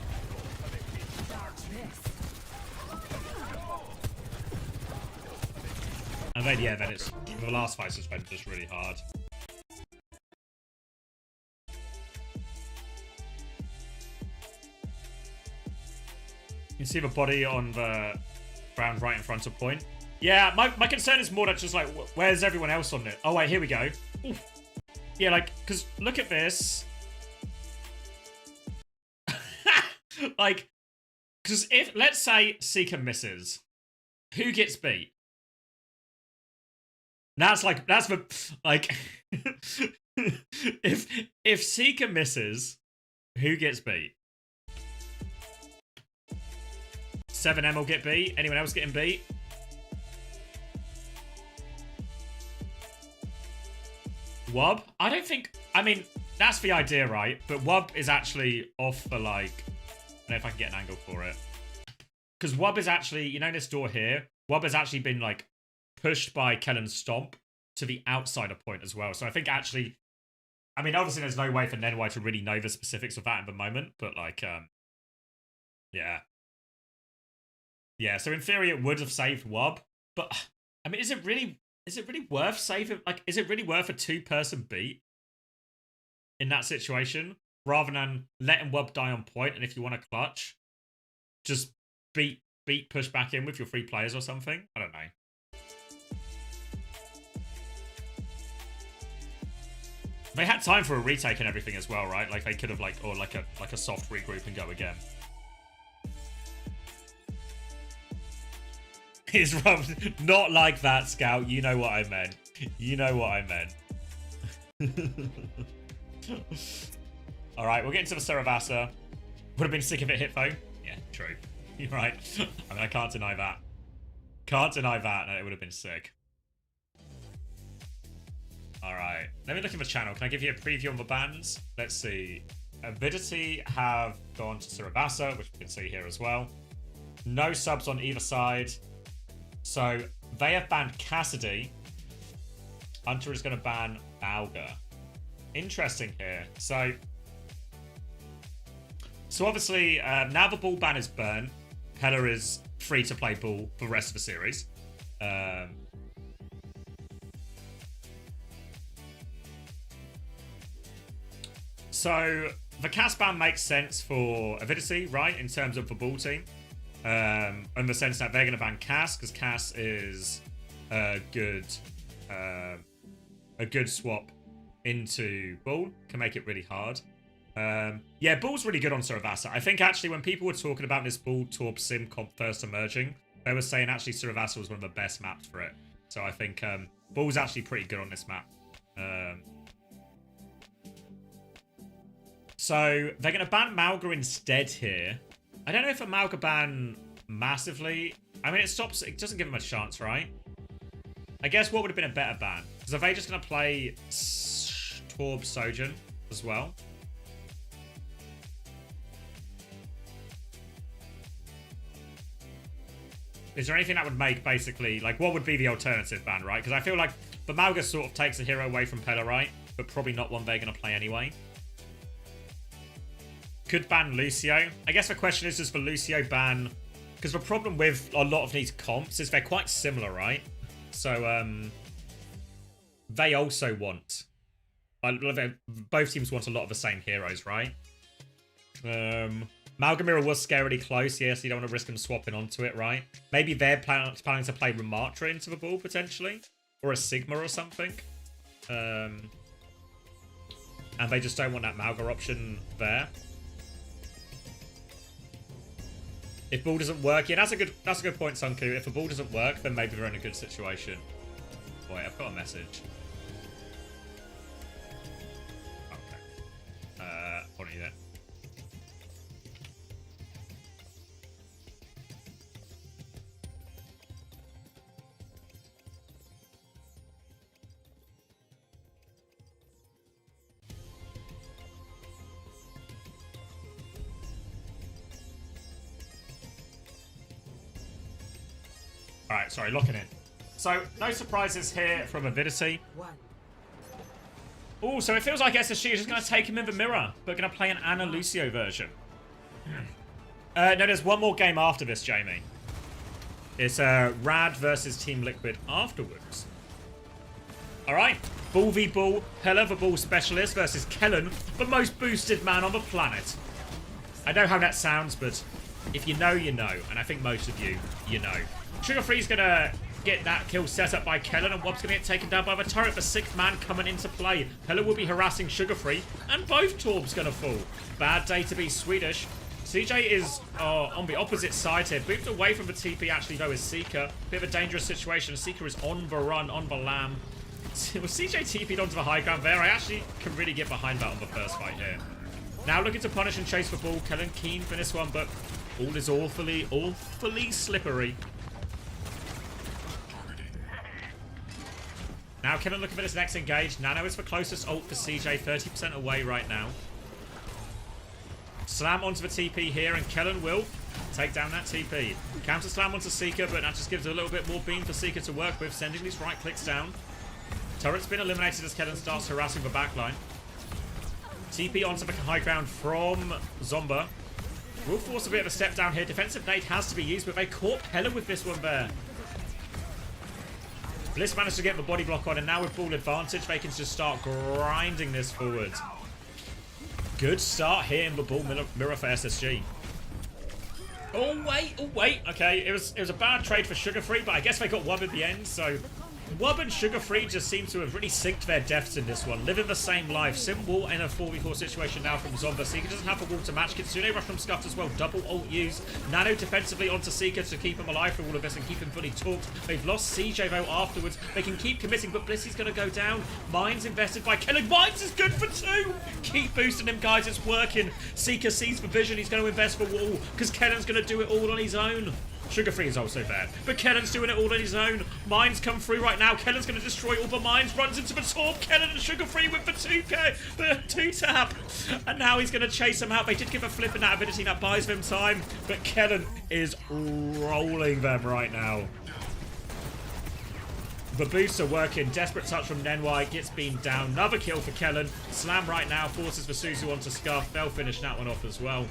And then, yeah, then it's... The last fight has been just really hard. You can see the body on the ground right in front of point. Yeah, my concern is more that just like, where's everyone else on it? Oh, wait, here we go. Oof. Yeah, like, because look at this. Like, because if, let's say Seeker misses, who gets beat? That's like, that's the, like, if Seeker misses, who gets beat? 7M will get beat. Anyone else getting beat? Wub? I don't think... I mean, that's the idea, right? But Wub is actually off for, like... I don't know if I can get an angle for it. Because Wub is actually... You know this door here? Wub has actually been, like, pushed by Kellen's Stomp to the outside of point as well. So I think actually... I mean, obviously there's no way for Nenwai to really know the specifics of that at the moment. But, like, yeah. Yeah, so in theory it would have saved Wub, but I mean, is it really worth saving? Like, is it really worth a two-person beat? in that situation, rather than letting Wub die on point, and if you want to clutch, just beat push back in with your 3 players or something. I don't know. They had time for a retake and everything as well, right? Like they could have like a soft regroup and go again. He's not like that, Scout. You know what I meant. You know what I meant. All right, we'll get into the Saravasa. Would have been sick if it hit phone. Yeah, true. You're right. I mean, I can't deny that. Can't deny that. No, it would have been sick. All right, let me look at the channel. Can I give you a preview on the bans? Let's see. Avidity have gone to Saravasa, which we can see here as well. No subs on either side. So they have banned Cassidy. Hunter is going to ban Auga. Interesting here. So obviously, now the ball ban is burnt. Pella is free to play ball for the rest of the series. So the cast ban makes sense for Avidity, right? In terms of the ball team. In the sense that they're going to ban Cass, because Cass is a good swap into Bull. Can make it really hard. Yeah, Bull's really good on Saravasa. I think actually when people were talking about this Bull Torb Sim comp first emerging, they were saying actually Saravasa was one of the best maps for it. So I think Bull's actually pretty good on this map. So they're going to ban Malga instead here. I don't know if a Malga ban massively. I mean, it doesn't give him a chance, right? I guess what would have been a better ban? Because are they just going to play Torb Sojourn as well? Is there anything that would make basically, like, what would be the alternative ban, right? Because I feel like the Malga sort of takes a hero away from Pella, right? But probably not one they're going to play anyway. Could ban Lucio. I guess the question is, does the Lucio ban... Because the problem with a lot of these comps is they're quite similar, right? So, they also want... both teams want a lot of the same heroes, right? Malgamira was scarily close, yes, you don't want to risk them swapping onto it, right? Maybe they're planning to play Ramatra into the ball, potentially. Or a Sigma or something. And they just don't want that Malga option there. If ball doesn't work, yeah, that's a good point, Sunku. If the ball doesn't work, then maybe they're in a good situation. Wait, I've got a message. Okay. What are you then? Alright, sorry, locking in. So, no surprises here from Avidity. Oh, so it feels like SSG is just going to take him in the mirror, but going to play an Ana Lucio version. No, there's one more game after this, Jamie. It's Rad versus Team Liquid afterwards. Alright, Bull v Bull, Pella the Bull Specialist versus Kellen, the most boosted man on the planet. I know how that sounds, but if you know, you know. And I think most of you, you know. Sugar Free's gonna get that kill set up by Kellen, and Wob's gonna get taken down by the turret. The 6th man coming into play. Pella will be harassing Sugar Free, and both Torbs gonna fall. Bad day to be Swedish. CJ is on the opposite side here. Moved away from the TP actually though is Seeker. Bit of a dangerous situation. Seeker is on the run, on the lam. Was CJ TP'd onto the high ground there? I actually can really get behind that on the first fight here. Now looking to punish and chase the ball. Kellen keen for this one, but all is awfully slippery. Now Kellen looking for this next engage. Nano is the closest ult for CJ, 30% away right now. Slam onto the TP here, and Kellen will take down that TP. Counter slam onto Seeker, but that just gives a little bit more beam for Seeker to work with, sending these right clicks down. Turret's been eliminated as Kellen starts harassing the backline. TP onto the high ground from Zomba. Will force a bit of a step down here. Defensive nade has to be used, but they caught Pella with this one there. Bliss managed to get the body block on, and now with ball advantage, they can just start grinding this forward. Good start here in the ball mirror for SSG. Oh wait. Okay, it was a bad trade for Sugar Free, but I guess they got Wub at the end, so Wub and Sugar Free just seem to have really synced their deaths in this one, living the same life. Sim Wall in a 4v4 situation now from Zomba. Seeker doesn't have a wall to match. Kitsune rush from Scuffed as well. Double ult use. Nano defensively onto Seeker to keep him alive for all of this and keep him fully talked. They've lost CJ though afterwards. They can keep committing, but Blissy's going to go down. Mines invested by Kellen. Mines is good for 2. Keep boosting him, guys. It's working. Seeker sees the vision. He's going to invest for wall because Kellen's going to do it all on his own. Sugar Free is also bad, but Kellen's doing it all on his own. Mines come through right now. Kellen's going to destroy all the mines. Runs into the Torb. Kellen and Sugar Free with the 2-tap. And now he's going to chase them out. They did give a flip in that ability that buys them time, but Kellen is rolling them right now. The boosts are working. Desperate touch from Nenwai. Gets beamed down. Another kill for Kellen. Slam right now. Forces the Suzu onto Scuff. They'll finish that one off as well.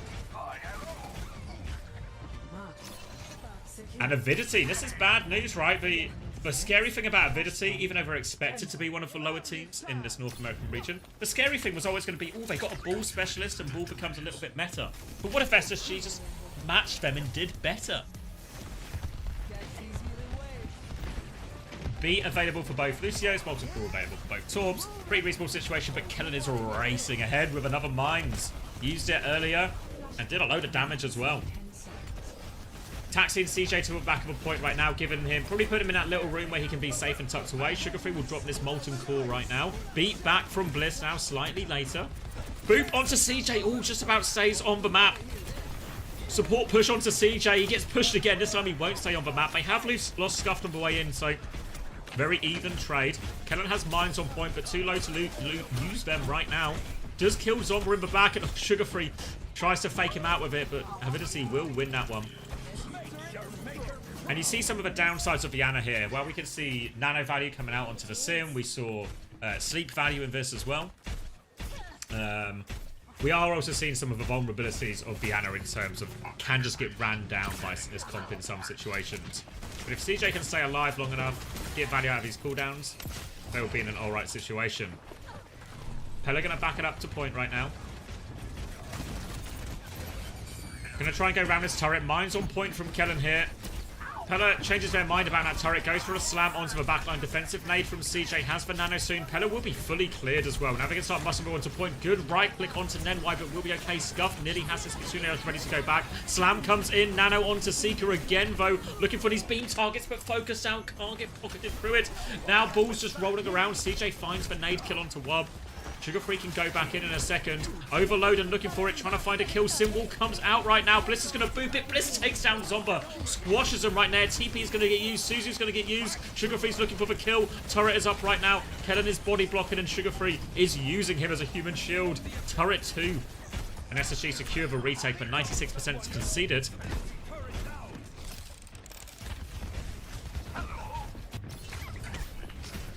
And Avidity, this is bad news, right? The scary thing about Avidity, even though they're expected to be one of the lower teams in this North American region, the scary thing was always going to be, oh, they got a ball specialist and ball becomes a little bit meta. But what if SSG just matched them and did better? B available for both Lucio's, Molten Core available for both Torbs. Pretty reasonable situation, but Kellen is racing ahead with another Mines. Used it earlier and did a load of damage as well. Taxiing CJ to the back of a point right now, giving him, probably put him in that little room where he can be safe and tucked away. Sugar Free will drop this Molten Core right now. Beat back from Bliss now, slightly later. Boop onto CJ. Oh, just about stays on the map. Support push onto CJ. He gets pushed again. This time he won't stay on the map. They have lost Scuffed on the way in, so very even trade. Kellen has Mines on point, but too low to use them right now. Does kill Zomba in the back, and Sugar Free tries to fake him out with it, but Avidity will win that one. And you see some of the downsides of the Ana here. Well, we can see nano value coming out onto the sim. We saw sleep value in this as well. We are also seeing some of the vulnerabilities of the Ana in terms of can just get ran down by this comp in some situations. But if CJ can stay alive long enough, get value out of his cooldowns, they will be in an alright situation. Pella going to back it up to point right now. Going to try and go around this turret. Mines on point from Kellen here. Pella changes their mind about that turret, goes for a slam onto the backline. Defensive nade from CJ, has the nano soon. Pella will be fully cleared as well. Now they can start muscling onto point. Good right click onto Nenwai, but will be okay. Scuff nearly has his Kitsune ready to go back. Slam comes in, nano onto Seeker again, though. Looking for these beam targets, but focus out, can't get pocketed through it. Now Ball's just rolling around. CJ finds the nade kill onto Wub. Sugar Free can go back in a second. Overload and looking for it, trying to find a kill. Symbol comes out right now. Bliss is going to boop it. Bliss takes down Zomba. Squashes him right there. TP is going to get used. Suzu's going to get used. Sugar Free's looking for the kill. Turret is up right now. Kellen is body blocking and Sugar Free is using him as a human shield. Turret 2. And SSG secure the retake, but 96% conceded.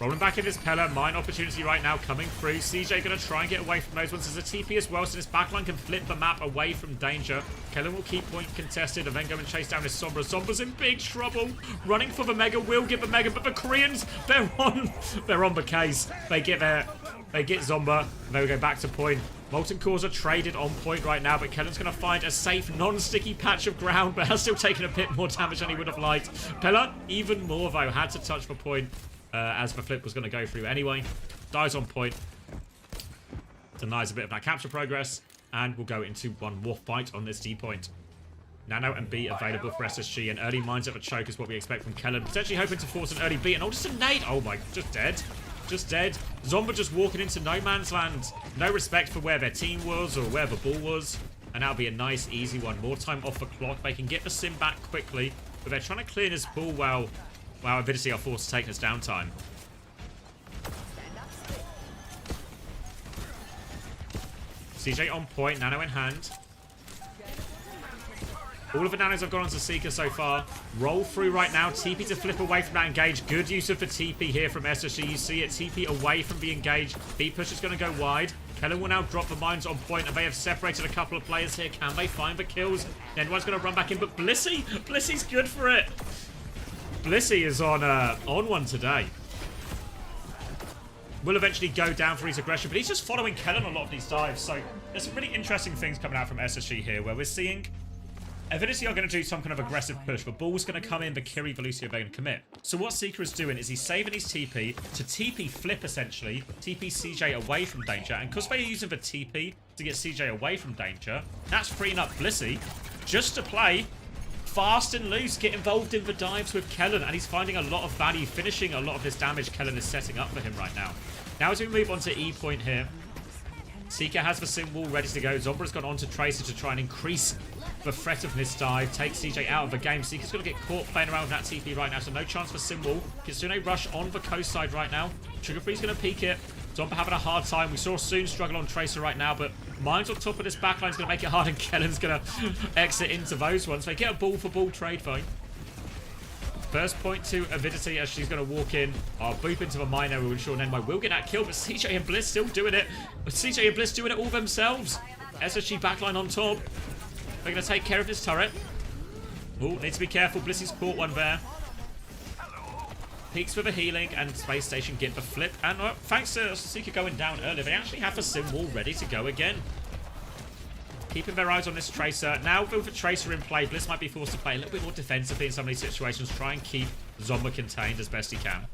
Rolling back in this Pella. Mine opportunity right now coming through. CJ going to try and get away from those ones. There's a TP as well, so this backline can flip the map away from danger. Kellen will keep point contested and then go and chase down this Sombra. Sombra's in big trouble. Running for the Mega. Will get the Mega, but the Koreans, they're on the case. They get Zomba, and they will go back to point. Molten Cores are traded on point right now, but Kellen's going to find a safe, non-sticky patch of ground, but has still taken a bit more damage than he would have liked. Pella, even more though, had to touch the point. As the flip was going to go through anyway. Dies on point. Denies a bit of that capture progress. And we'll go into one more fight on this D point. Nano and B available for SSG. And early Mines at a choke is what we expect from Kellen. Potentially hoping to force an early B. And just a nade. Oh my, just dead. Just dead. Zomba just walking into no man's land. No respect for where their team was or where the ball was. And that'll be a nice, easy one. More time off the clock. They can get the sim back quickly. But they're trying to clear this ball while Avidity are forced to take this downtime. CJ on point, nano in hand. All of the nanos have gone onto Seeker so far. Roll through right now. TP to flip away from that engage. Good use of the TP here from SSG. You see it. TP away from the engage. B push is going to go wide. Kellen will now drop the Mines on point, and they have separated a couple of players here. Can they find the kills? Nenwai's going to run back in, but Blissy's good for it. Blissy is on one today. will eventually go down for his aggression, but he's just following Kellen on a lot of these dives. So there's some really interesting things coming out from SSG here, where we're seeing Avidity are going to do some kind of aggressive push, but Ball's going to come in, but Kiri, Velucio are going to commit. So what Seeker is doing is he's saving his TP to TP flip, essentially. TP CJ away from danger, and because they're using the TP to get CJ away from danger, that's freeing up Blissey just to play fast and loose, get involved in the dives with Kellen, and he's finding a lot of value, finishing a lot of this damage Kellen is setting up for him right now. Now as we move on to E point here, Seeker has the sim wall ready to go. Zombra's gone on to Tracer to try and increase the threat of this dive, take CJ out of the game. Seeker's going to get caught playing around with that TP right now, so no chance for sim wall. Kitsune rush on the coast side right now. Sugarfree's going to peek it. Zomba having a hard time. We saw Soon struggle on Tracer right now, but Mines on top of this backline is going to make it hard, and Kellen's going to exit into those ones. They get a ball-for-ball trade fight. First point to Avidity as she's going to walk in. Boop into the miner. We'll ensure Nenway will get that kill, but CJ and Bliss still doing it. CJ and Bliss doing it all themselves. SSG backline on top. They're going to take care of this turret. Oh, need to be careful. Blissy's caught one there. Peeks for the healing, and Space Station get the flip. And thanks to Seeker going down earlier, they actually have the sim wall ready to go again. Keeping their eyes on this Tracer. Now with the Tracer in play, Bliss might be forced to play a little bit more defensively in some of these situations. Try and keep Zomba contained as best he can.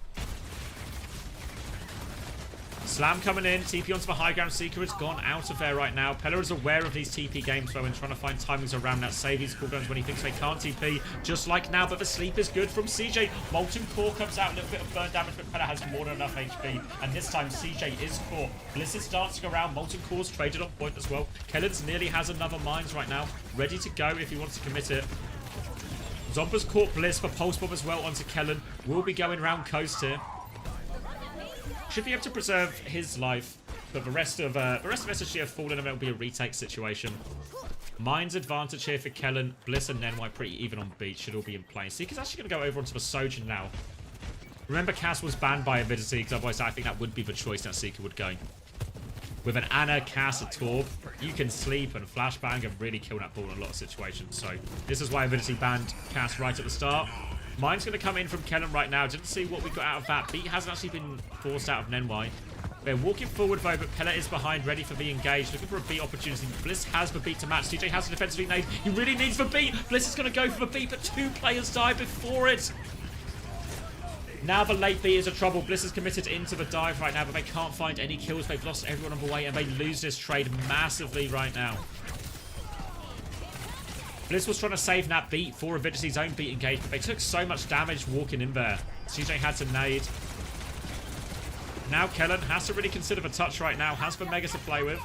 Slam coming in, TP onto the high ground. Seeker has gone out of there right now. Pella is aware of these TP games though and trying to find timings around that. Save his cooldowns when he thinks they can't TP, just like now, but the sleep is good from CJ. Molten Core comes out, a little bit of burn damage, but Pella has more than enough HP, and this time CJ is caught. Bliss is dancing around, Molten Core's traded on point as well. Kellen's nearly has another Mines right now, ready to go if he wants to commit it. Zomba's caught Bliss for Pulse Bomb as well onto Kellen. Will be going round coast here. Should be able to preserve his life, but the rest of SSG have fallen, and it'll be a retake situation. Mine's advantage here for Kellen. Bliss and Nenway pretty even on beat. Should all be in play. Seeker's actually going to go over onto the Sojourn now. Remember, Cass was banned by Avidity, because otherwise I think that would be the choice that Seeker would go. With an Ana, Cass, a Torb, you can sleep and flashbang and really kill that ball in a lot of situations. So this is why Avidity banned Cass right at the start. Mine's going to come in from Kellen right now. Didn't see what we got out of that. Beat hasn't actually been forced out of Nenway. They're walking forward though, but Pella is behind, ready for the engage. Looking for a beat opportunity. Bliss has the beat to match. CJ has a defensively nade. He really needs the beat. Bliss is going to go for the beat, but two players die before it. Now the late beat is a trouble. Bliss is committed into the dive right now, but they can't find any kills. They've lost everyone on the way, and they lose this trade massively right now. Bliss was trying to save that beat for Avidity's own beat engage, but they took so much damage walking in there. CJ had to nade. Now Kellen has to really consider the touch right now. Has the Mega to play with.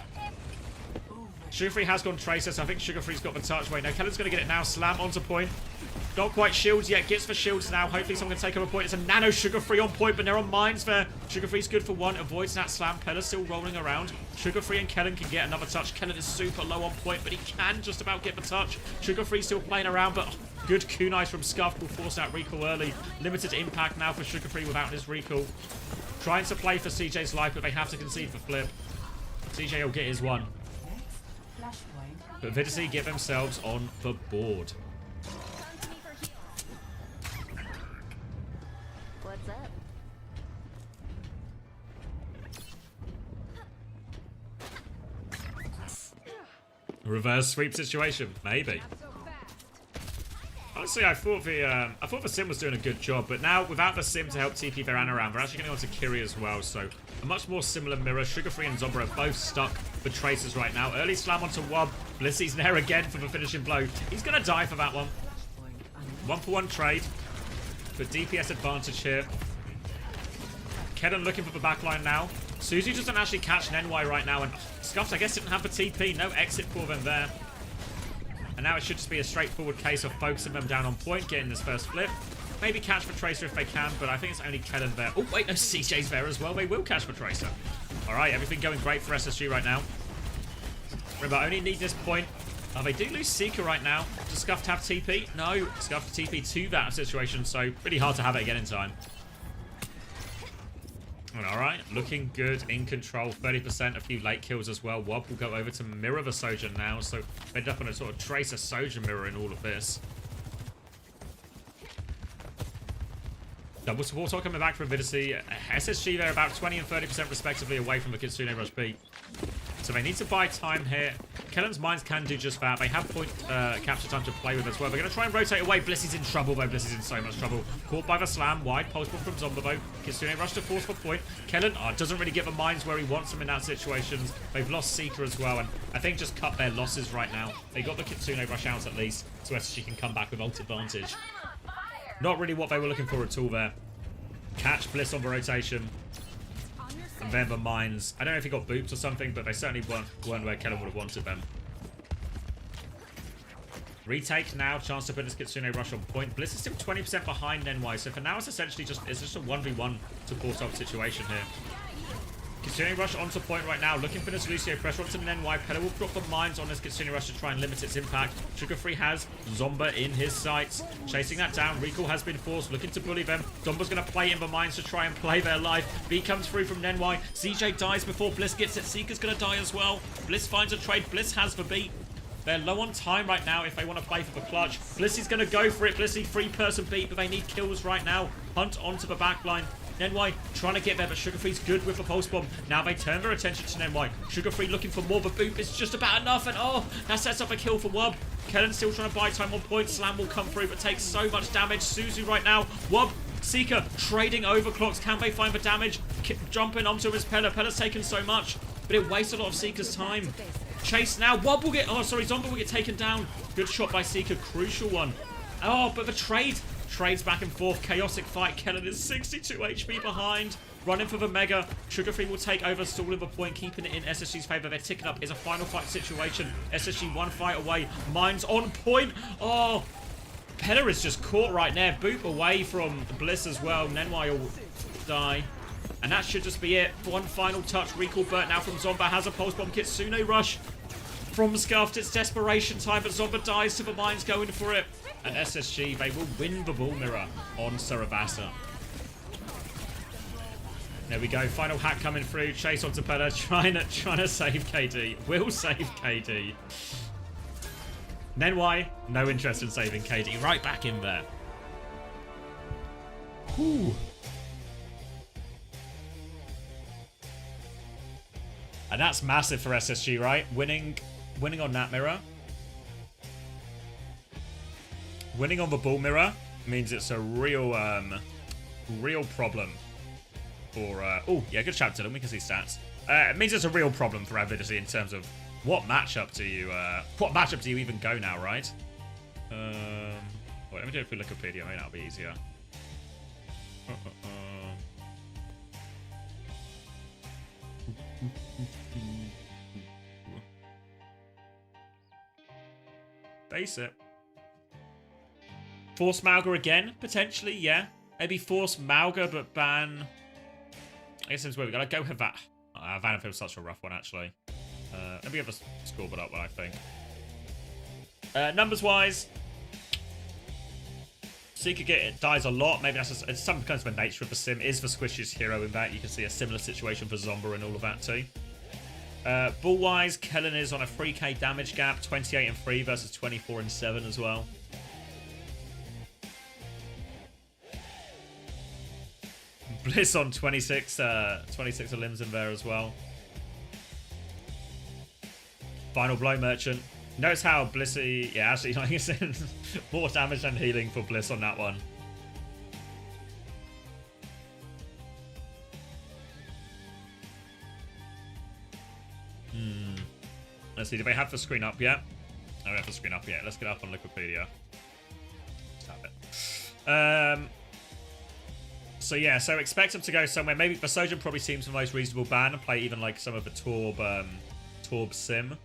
Sugarfree has gone Tracer, so I think Sugarfree's got the touch. Wait, no, Kellen's going to get it now. Slam onto point. Not quite shields yet. Gets the shields now. Hopefully someone can take over point. It's a nano Sugarfree on point, but there are mines there. Sugarfree's good for one. Avoids that slam. Pella's still rolling around. Sugarfree and Kellen can get another touch. Kellen is super low on point, but he can just about get the touch. Sugarfree's still playing around, but good kunais from Scuff will force out recall early. Limited impact now for Sugarfree without his recall. Trying to play for CJ's life, but they have to concede for flip. CJ will get his one. But Avidity get themselves on the board. What's up? Reverse sweep situation, maybe. Honestly, I thought the sim was doing a good job, but now without the sim to help TP their Ana around, they're actually going to Kiri as well. So a much more similar mirror. Sugarfree and Zomba are both stuck for Tracers right now. Early slam onto Wob. Blissy's there again for the finishing blow. He's going to die for that one. 1-for-1 trade. But DPS advantage here. Kedden looking for the backline now. Suzy doesn't actually catch Nenway right now, and Scuffs, I guess, didn't have the TP. No exit for them there. And now it should just be a straightforward case of focusing them down on point, getting this first flip. Maybe catch for Tracer if they can, but I think it's only Kedden there. Oh, wait, no, CJ's there as well. They will catch for Tracer. All right, everything going great for SSG right now. Remember, I only need this point. They do lose Seeker right now. Does Scuff have TP? No, Scuff TP to that situation, so pretty hard to have it again in time. All right, looking good, in control, 30%, a few late kills as well. Wob will go over to mirror the Sojourn now, so we end up on a sort of Tracer Sojourn mirror in all of this. Double support all coming back from Avidity. SSG, they're about 20 and 30% respectively away from the Kitsune Rush beat. So they need to buy time here. Kellen's Mines can do just that. They have point capture time to play with as well. They're going to try and rotate away. Bliss is in trouble, though. Bliss is in so much trouble. Caught by the slam. Wide pulse bomb from Zomba, though. Kitsune Rush to force for point. Kellen doesn't really get the Mines where he wants them in that situations. They've lost Seeker as well, and I think just cut their losses right now. They got the Kitsune Rush out at least, so SSG can come back with ult advantage. Not really what they were looking for at all there. Catch Bliss on the rotation. And then the Mines. I don't know if he got booped or something, but they certainly weren't where Kellen would have wanted them. Retake now. Chance to put this Kitsune Rush on point. Bliss is still 20% behind NY, so for now it's essentially just a 1v1 support up situation here. Kitsune Rush onto point right now, looking for this Lucio pressure onto NY. Pella will drop the Mines on this Kitsune Rush to try and limit its impact. Sugar Free has Zomba in his sights. Chasing that down, Recall has been forced, looking to bully them. Zomba's going to play in the Mines to try and play their life. B comes through from NY. CJ dies before Bliss gets it. Seeker's going to die as well. Bliss finds a trade. Bliss has the beat. They're low on time right now if they want to play for the clutch. Bliss is going to go for it. Bliss need 3-person beat, but they need kills right now. Hunt onto the backline. NY trying to get there, but Sugar Free's good with the pulse bomb. Now they turn their attention to NY. Sugar Free looking for more, but boop is just about enough, and oh, that sets up a kill for Wub. Kellen still trying to buy time on point. Slam will come through, but takes so much damage. Suzu right now. Wub, Seeker trading overclocks. Can they find the damage? Jumping onto his Pella. Pella's taken so much, but it wastes a lot of Seeker's time. Chase now. Wub will get, Zomba will get taken down. Good shot by Seeker, crucial one. Oh, but the trades back and forth. Chaotic fight. Kellen is 62 HP behind. Running for the Mega. Sugar Free will take over, stalling the point, keeping it in SSG's favor. They're ticking up. It's a final fight situation. SSG one fight away. Mines on point. Oh, Pella is just caught right there. Boop away from Bliss as well. Nenwai will die. And that should just be it. One final touch. Recall burnt now from Zomba. Has a pulse bomb. Kitsune Rush from Scuffed. It's desperation time, but Zomba dies to the Mines going for it. And SSG, they will win the ball mirror on Saravasa. There we go. Final hack coming through. Chase onto Pella. Trying to save KD. Will save KD. Nenwai, no interest in saving KD. Right back in there. Whew. And that's massive for SSG, right? Winning on that mirror. Winning on the ball mirror means it's a real problem for... oh, yeah, good shout, Dylan. We can see stats. It means it's a real problem for Avidity in terms of what matchup do you even go now, right? Wait, let me do it through Wikipedia. Maybe that'll be easier. Base it. Force Mauga again? Potentially, yeah. Maybe force Mauga, but ban... I guess that's where we gotta go with that. Vanderfield's such a rough one, actually. Let me get the scoreboard up, what I think. Numbers-wise, Seeker dies a lot. Maybe that's just, it's some kind of the nature of the sim. Is the squishiest hero in that. You can see a similar situation for Zomba and all of that, too. Ball-wise, Kellen is on a 3k damage gap. 28 and 3 versus 24 and 7 as well. Bliss on 26 limbs in there as well. Final blow merchant. Notice how Blissy, yeah, actually, like I said, more damage and healing for Bliss on that one. Let's see, do they have the screen up yet? No, we have the screen up yet. Let's get up on Wikipedia. Tap it. So yeah, so expect him to go somewhere. Maybe the Sojourn probably seems the most reasonable ban and play even like some of the Torb sim.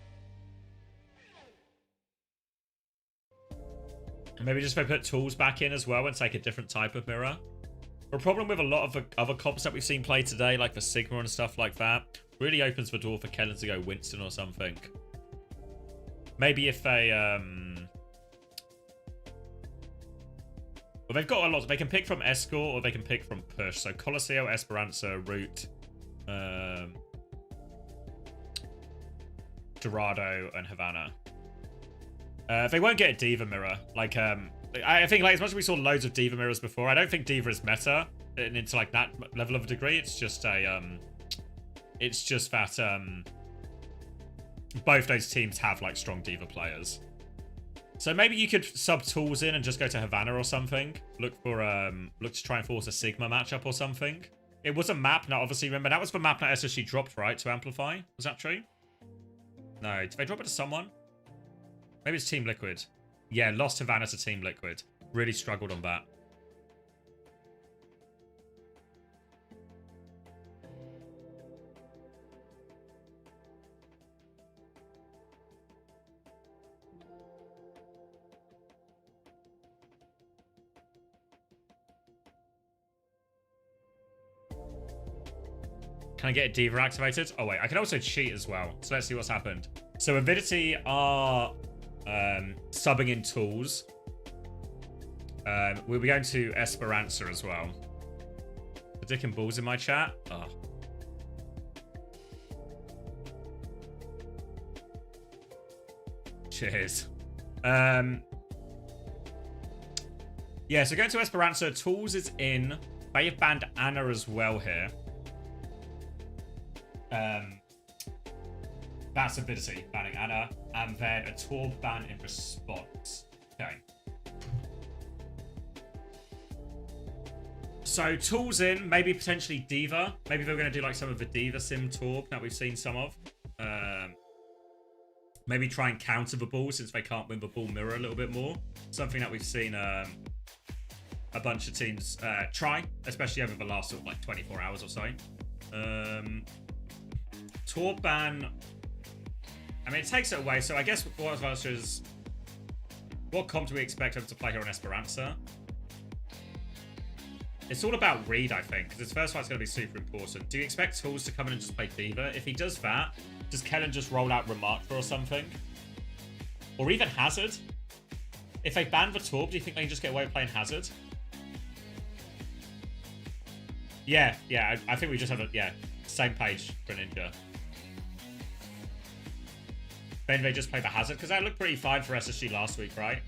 Maybe just if they put tools back in as well and take a different type of mirror. The problem with a lot of the other comps that we've seen play today, like the Sigma and stuff like that, really opens the door for Kellen to go Winston or something. Maybe if they well, they've got a lot. They can pick from Escort or they can pick from Push. So Colosseo, Esperanza, Root, Dorado, and Havana. They won't get a Diva mirror. Like, I think like as much as we saw loads of Diva mirrors before, I don't think Diva is meta. into like that level of a degree. It's just a it's just that both those teams have like strong diva players. So maybe you could sub Tools in and just go to Havana or something. Look to try and force a Sigma matchup or something. It was a map. Now, obviously, remember that was the map that SSG dropped, right? To Amplify. Was that true? No. Did they drop it to someone? Maybe it's Team Liquid. Yeah, lost Havana to Team Liquid. Really struggled on that. Can I get a Diva activated? Oh, wait. I can also cheat as well. So let's see what's happened. So Avidity are subbing in Tools. We'll be going to Esperanza as well. The Dick and Balls in my chat. Oh. Cheers. Yeah, so going to Esperanza. Tools is in. They have banned Anna as well here. That's Avidity banning Anna, and then a Torb ban in response. Okay. So Tools in, maybe potentially Diva. Maybe they're going to do like some of the Diva Sim Torb that we've seen some of. Maybe try and counter the ball since they can't win the ball mirror a little bit more. Something that we've seen a bunch of teams try, especially over the last sort of like 24 hours or so. Torb ban. I mean, it takes it away. So I guess what comp do we expect them to play here on Esperanza? It's all about read, I think, because this first fight's going to be super important. Do you expect Tools to come in and just play Diva? If he does that, does Kellen just roll out Remarkable or something? Or even Hazard? If they ban the Torb, do you think they can just get away with playing Hazard? Yeah, I think we just have a, same page for Ninja. Then they just play the Hazard, because that looked pretty fine for SSG last week, right?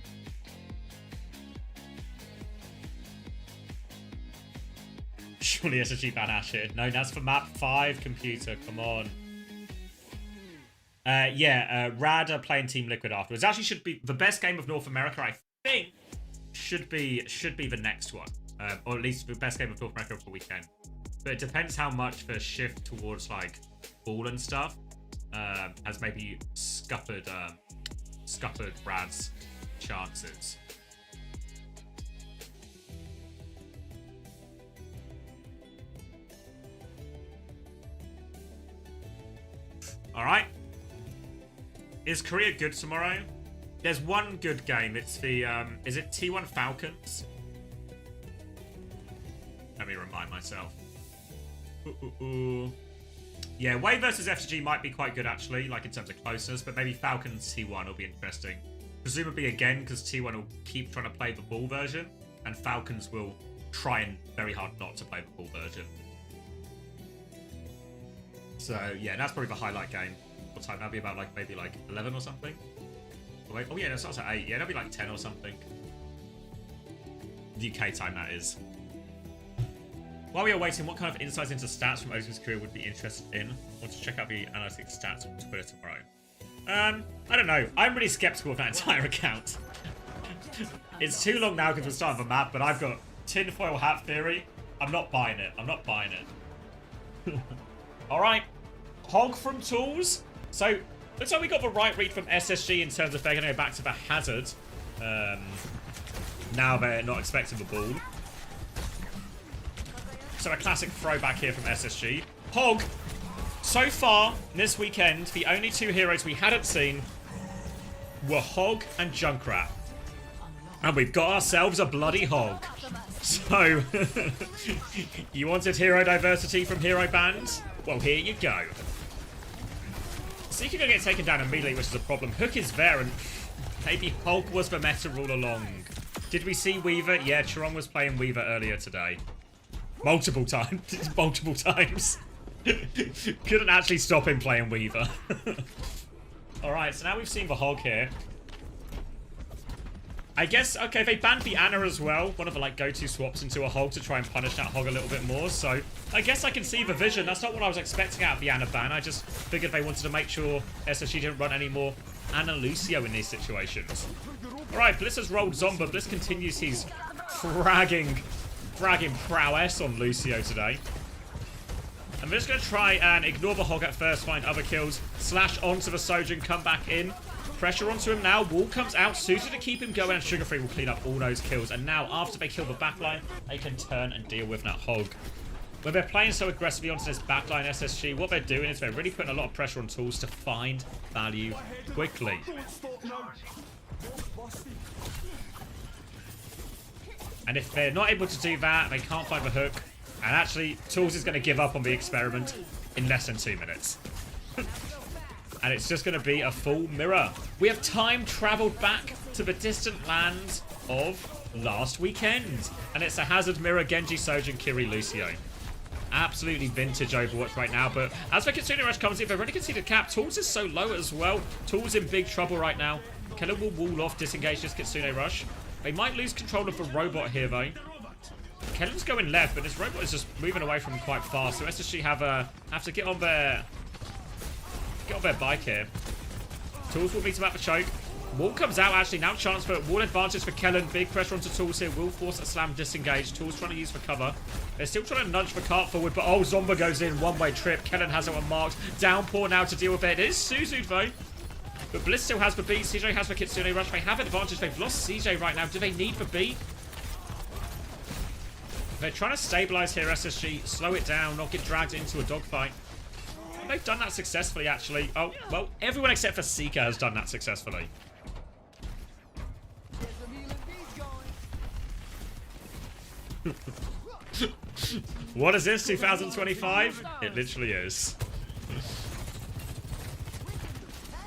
Surely SSG ban Ash here. No, that's for map 5, computer. Come on. Rad are playing Team Liquid afterwards. Actually, should be the best game of North America, I think. Should be the next one. Or at least the best game of North America for the weekend. But it depends how much the shift towards like ball and stuff has maybe scuppered Rad's chances. All right. Is Korea good tomorrow? There's one good game. It's the is it T1 Falcons? Let me remind myself. Yeah, Wave versus FG might be quite good actually, like in terms of closeness, but maybe Falcons T1 will be interesting. Presumably again, because T1 will keep trying to play the ball version, and Falcons will try and very hard not to play the ball version. So yeah, that's probably the highlight game. What time? That'll be about like maybe like 11 or something. Oh, wait. Oh yeah, that starts at 8. Yeah, that'll be like 10 or something. UK time that is. While we are waiting, what kind of insights into stats from OWCS career would be interested in? I want to check out the analytics stats on Twitter tomorrow. I don't know. I'm really skeptical of that entire account. It's too long now because we're starting the map, but I've got tinfoil hat theory. I'm not buying it. I'm not buying it. All right. Hog from Tools. So, looks like we got the right read from SSG in terms of they're going to go back to the Hazard. Now they're not expecting the ball. So a classic throwback here from SSG. Hog, so far this weekend, the only two heroes we hadn't seen were Hog and Junkrat. And we've got ourselves a bloody Hog. So, you wanted hero diversity from hero bans? Well, here you go. Seeker gonna get taken down immediately, which is a problem. Hook is there, and maybe Hog was the meta all along. Did we see Weaver? Yeah, Chirong was playing Weaver earlier today. Multiple times. Multiple times. Couldn't actually stop him playing Weaver. Alright, so now we've seen the Hog here. I guess, okay, they banned the Ana as well. One of the, like, go-to swaps into a Hog to try and punish that Hog a little bit more. So, I guess I can see the vision. That's not what I was expecting out of the Ana ban. I just figured they wanted to make sure SSG didn't run any more Ana Lucio in these situations. Alright, Bliss has rolled Zomba. Bliss continues his fragging prowess on Lucio today. I'm just going to try and ignore the Hog at first, find other kills, slash onto the Sojin, come back in. Pressure onto him now. Wall comes out. Suzu to keep him going, and Sugarfree will clean up all those kills. And now, after they kill the backline, they can turn and deal with that Hog. When they're playing so aggressively onto this backline SSG, what they're doing is they're really putting a lot of pressure on Tools to find value quickly. And if they're not able to do that, they can't find the hook. And actually, Tools is going to give up on the experiment in less than 2 minutes. And it's just going to be a full mirror. We have time traveled back to the distant lands of last weekend. And it's a Hazard mirror, Genji, Sojin, Kiri, Lucio. Absolutely vintage Overwatch right now. But as the Kitsune Rush comes in, they've already conceded cap. Tools is so low as well. Tools in big trouble right now. Keller will wall off, disengage this Kitsune Rush. They might lose control of the robot here, though. Kellen's going left, but this robot is just moving away from him quite fast. So SSG have to get on their bike here. Tools will meet him at the choke. Wall comes out, actually. Now chance for wall advantage for Kellen. Big pressure onto Tools here. Will force a slam disengage. Tools trying to use for cover. They're still trying to nudge the cart forward, but oh, Zomba goes in. One-way trip. Kellen has it on marked. Downpour now to deal with it. It is Suzu, though. But Bliss still has the beat. CJ has the Kitsune Rush. They have advantage. They've lost CJ right now. Do they need the beat? They're trying to stabilize here, SSG. Slow it down, not get dragged into a dogfight. They've done that successfully, actually. Oh, well, everyone except for Seeker has done that successfully. What is this, 2025? It literally is.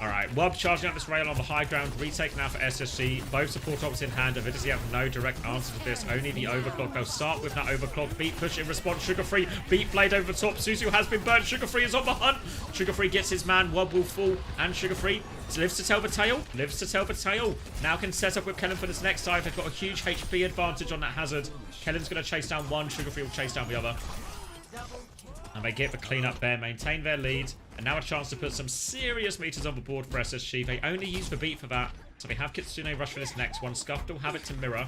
Alright, Wob charging up this rail on the high ground. Retake now for SSG. Both support ops in hand. Avidity have no direct answer to this. Only the overclock. They'll start with that overclock. Beat push in response. Sugarfree. Beat blade over the top. Suzu has been burnt. Sugarfree is on the hunt. Sugarfree gets his man. Wob will fall. And Sugarfree lives to tell the tale. Lives to tell the tale. Now can set up with Kellen for this next dive. They've got a huge HP advantage on that Hazard. Kellen's going to chase down one. Sugarfree will chase down the other. And they get the cleanup there, maintain their lead, and now a chance to put some serious meters on the board for SSG. They only use the beat for that, so they have Kitsune Rush for this next one. Scuffed will have it to mirror.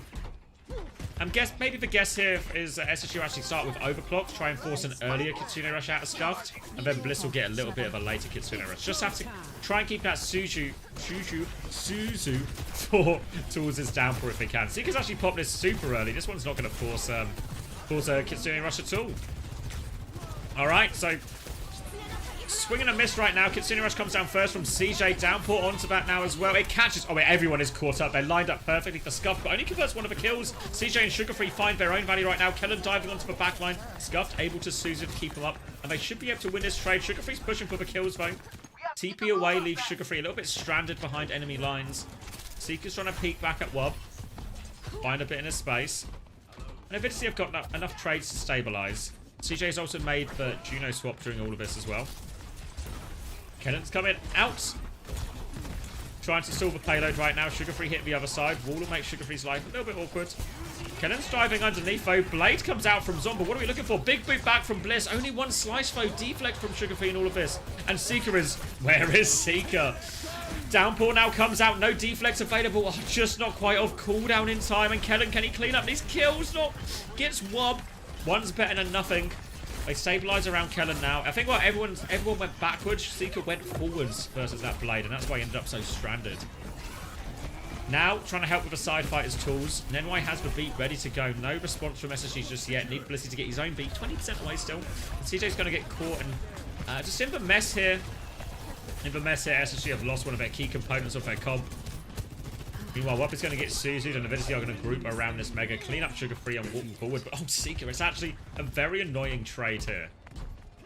Maybe the guess here is SSG will actually start with Overclock, try and force an earlier Kitsune Rush out of Scuffed, and then Bliss will get a little bit of a later Kitsune Rush. Just have to try and keep that Suzu for Tools' downpour if they can. Seeker's actually popped this super early. This one's not going to force a Kitsune Rush at all. Alright, so swing and a miss right now. Kitsune Rush comes down first from CJ. Downpour onto that now as well. It catches. Oh, wait, everyone is caught up. They're lined up perfectly for Scuffed, but only converts one of the kills. CJ and Sugarfree find their own value right now. Kellen diving onto the backline. Scuffed able to Suzu to keep them up, and they should be able to win this trade. Sugarfree's pushing for the kills, though. TP away leaves Sugarfree a little bit stranded behind enemy lines. Seeker's trying to peek back at Wob. Find a bit in his space. And Avidity have got enough trades to stabilize. CJ's also made the Juno swap during all of this as well. Kellen's coming out. Trying to stall the payload right now. Sugarfree hit the other side. Wall will make Sugarfree's life a little bit awkward. Kellen's diving underneath though. Blade comes out from Zomba. What are we looking for? Big boot back from Bliss. Only one slice though. Deflect from Sugarfree in all of this. And Seeker is... Where is Seeker? Downpour now comes out. No deflects available. Oh, just not quite off cooldown in time. And Kellen, can he clean up these kills? Not. Gets Wob. One's better than nothing. They stabilize around Kellen now. I think what everyone went backwards. Seeker went forwards versus that Blade, and that's why he ended up so stranded. Now, trying to help with the side fighters' tools. Nenwai has the beat ready to go. No response from SSG just yet. Need Blissey to get his own beat. 20% away still. And CJ's going to get caught. And just in the mess here. SSG have lost one of their key components of their comp. Meanwhile, Wop is going to get Suzu, and Avidity are going to group around this Mega, clean up Sugarfree and walk forward. But, oh, Seeker, it's actually a very annoying trade here.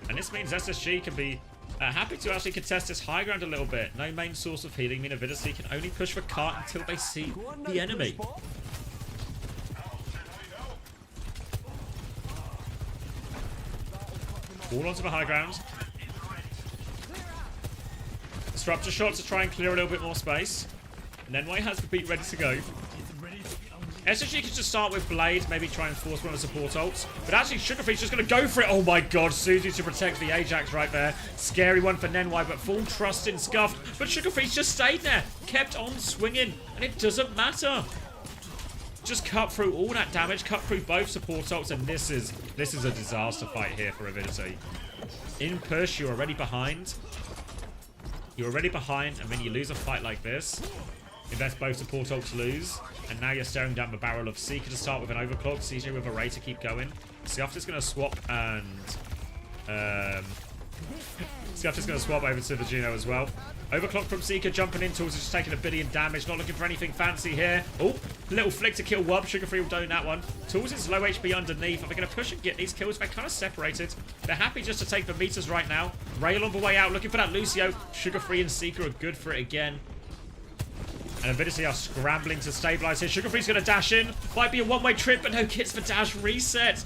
And this means SSG can be happy to actually contest this high ground a little bit. No main source of healing. Mean Avidity can only push for cart until they see the enemy. All onto the high ground. Disruptor shot to try and clear a little bit more space. And then White has the beat ready to go. SSG could just start with Blade, maybe try and force one of the support ults. But actually, Sugarfree's just going to go for it. Oh my god, Suzu to protect the Ajax right there. Scary one for Nenwai, but full trust in Scuffed. But Sugarfree's just stayed there, kept on swinging, and it doesn't matter. Just cut through all that damage, cut through both support ults, and this is a disaster fight here for Avidity. In push, you're already behind. You're already behind, and when you lose a fight like this, if that's both support ults lose, and now you're staring down the barrel of Seeker to start with an overclock, CJ with a Ray to keep going. Scuffed is going to swap and... Scuffed is going to swap over to the Juno as well. Overclock from Seeker, jumping in. Tools is just taking 1 billion damage. Not looking for anything fancy here. Oh, little flick to kill Wub. Sugarfree will doing that one. Tools is low HP underneath. Are they going to push and get these kills? They're kind of separated. They're happy just to take the meters right now. Rail on the way out, looking for that Lucio. Sugarfree and Seeker are good for it again. And Avidity are scrambling to stabilize here. Sugarfree's going to dash in. Might be a one-way trip, but no kits for dash. Reset.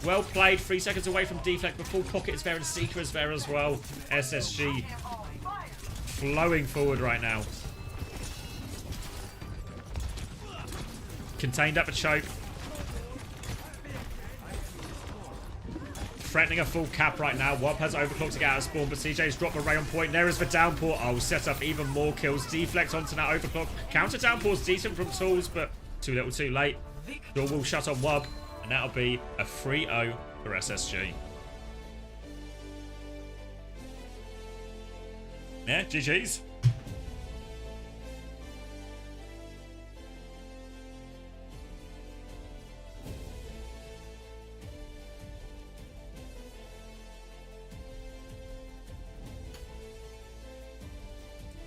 Well played. 3 seconds away from deflect, but full pocket is there and Seeker is there as well. SSG flowing forward right now. Contained up a choke. Threatening a full cap right now. Wop has overclocked to get out of spawn, but CJ's dropped a ray on point. There is the downpour. Oh, set up even more kills. Deflect onto that overclock. Counter downpour's decent from Tools, but too little too late. Door will shut on Wub, and that'll be a 3-0 for SSG. Yeah, GG's.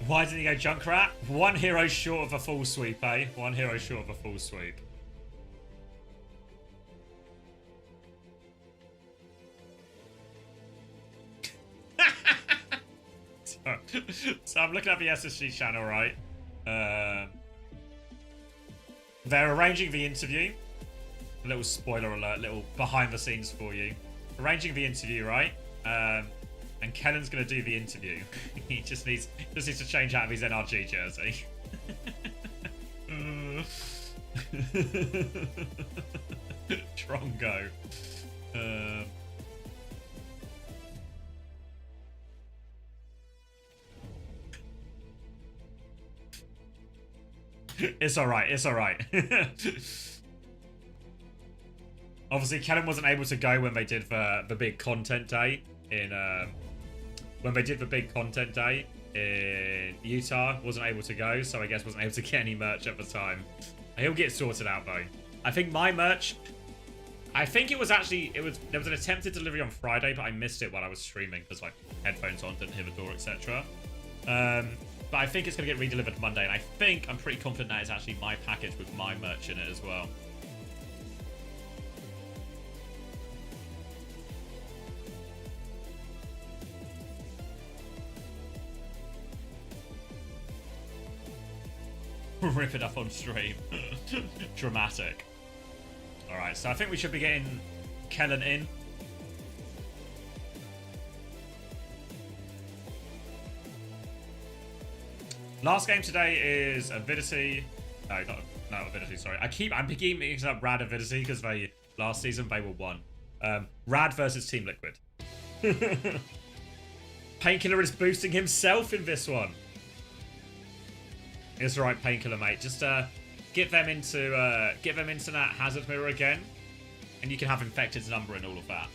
Why didn't he go Junkrat? 1 hero short of a full sweep, eh? 1 hero short of a full sweep. So I'm looking at the SSG channel, right? They're arranging the interview. A little spoiler alert, little behind the scenes for you. Arranging the interview, right? And Kellen's gonna do the interview. He just needs to change out of his NRG jersey. Trongo. It's alright, it's alright. Obviously, Kellen wasn't able to go when they did the big content day in in Utah. Wasn't able to go, so I guess wasn't able to get any merch at the time. He'll get sorted out though. I think my merch, I think it was there was an attempted delivery on Friday, but I missed it while I was streaming because like headphones on, didn't hear the door, etc. But I think it's going to get redelivered Monday, and I'm pretty confident that it's actually my package with my merch in it as well. Rip it up on stream. Dramatic. Alright, so I think we should be getting Kellen in. Last game today is Avidity. No, not Avidity, sorry. I'm keep mixing up Rad Avidity because last season they were 1. Rad versus Team Liquid. Painkiller is boosting himself in this one. It's alright, Painkiller, mate. Just get them into that hazard mirror again, and you can have Infected's number and all of that.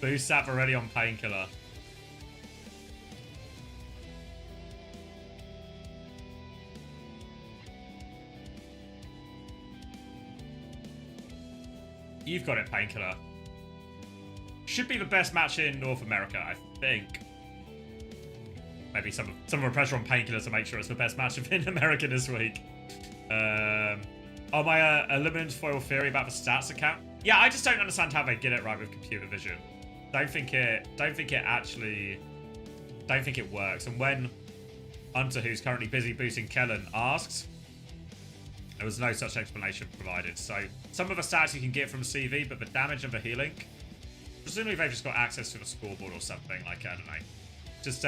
Boost sap already on Painkiller. You've got it, Painkiller. Should be the best match in North America, I think. Maybe some more pressure on Painkiller to make sure it's the best match in America this week. Oh, my Illumined Foil theory about the stats account. Yeah, I just don't understand how they get it right with computer vision. Don't think it works. And when Hunter, who's currently busy boosting Kellen, asks, there was no such explanation provided. So some of the stats you can get from CV, but the damage and the healing, Presumably they've just got access to the scoreboard or something, like, I don't know. Just,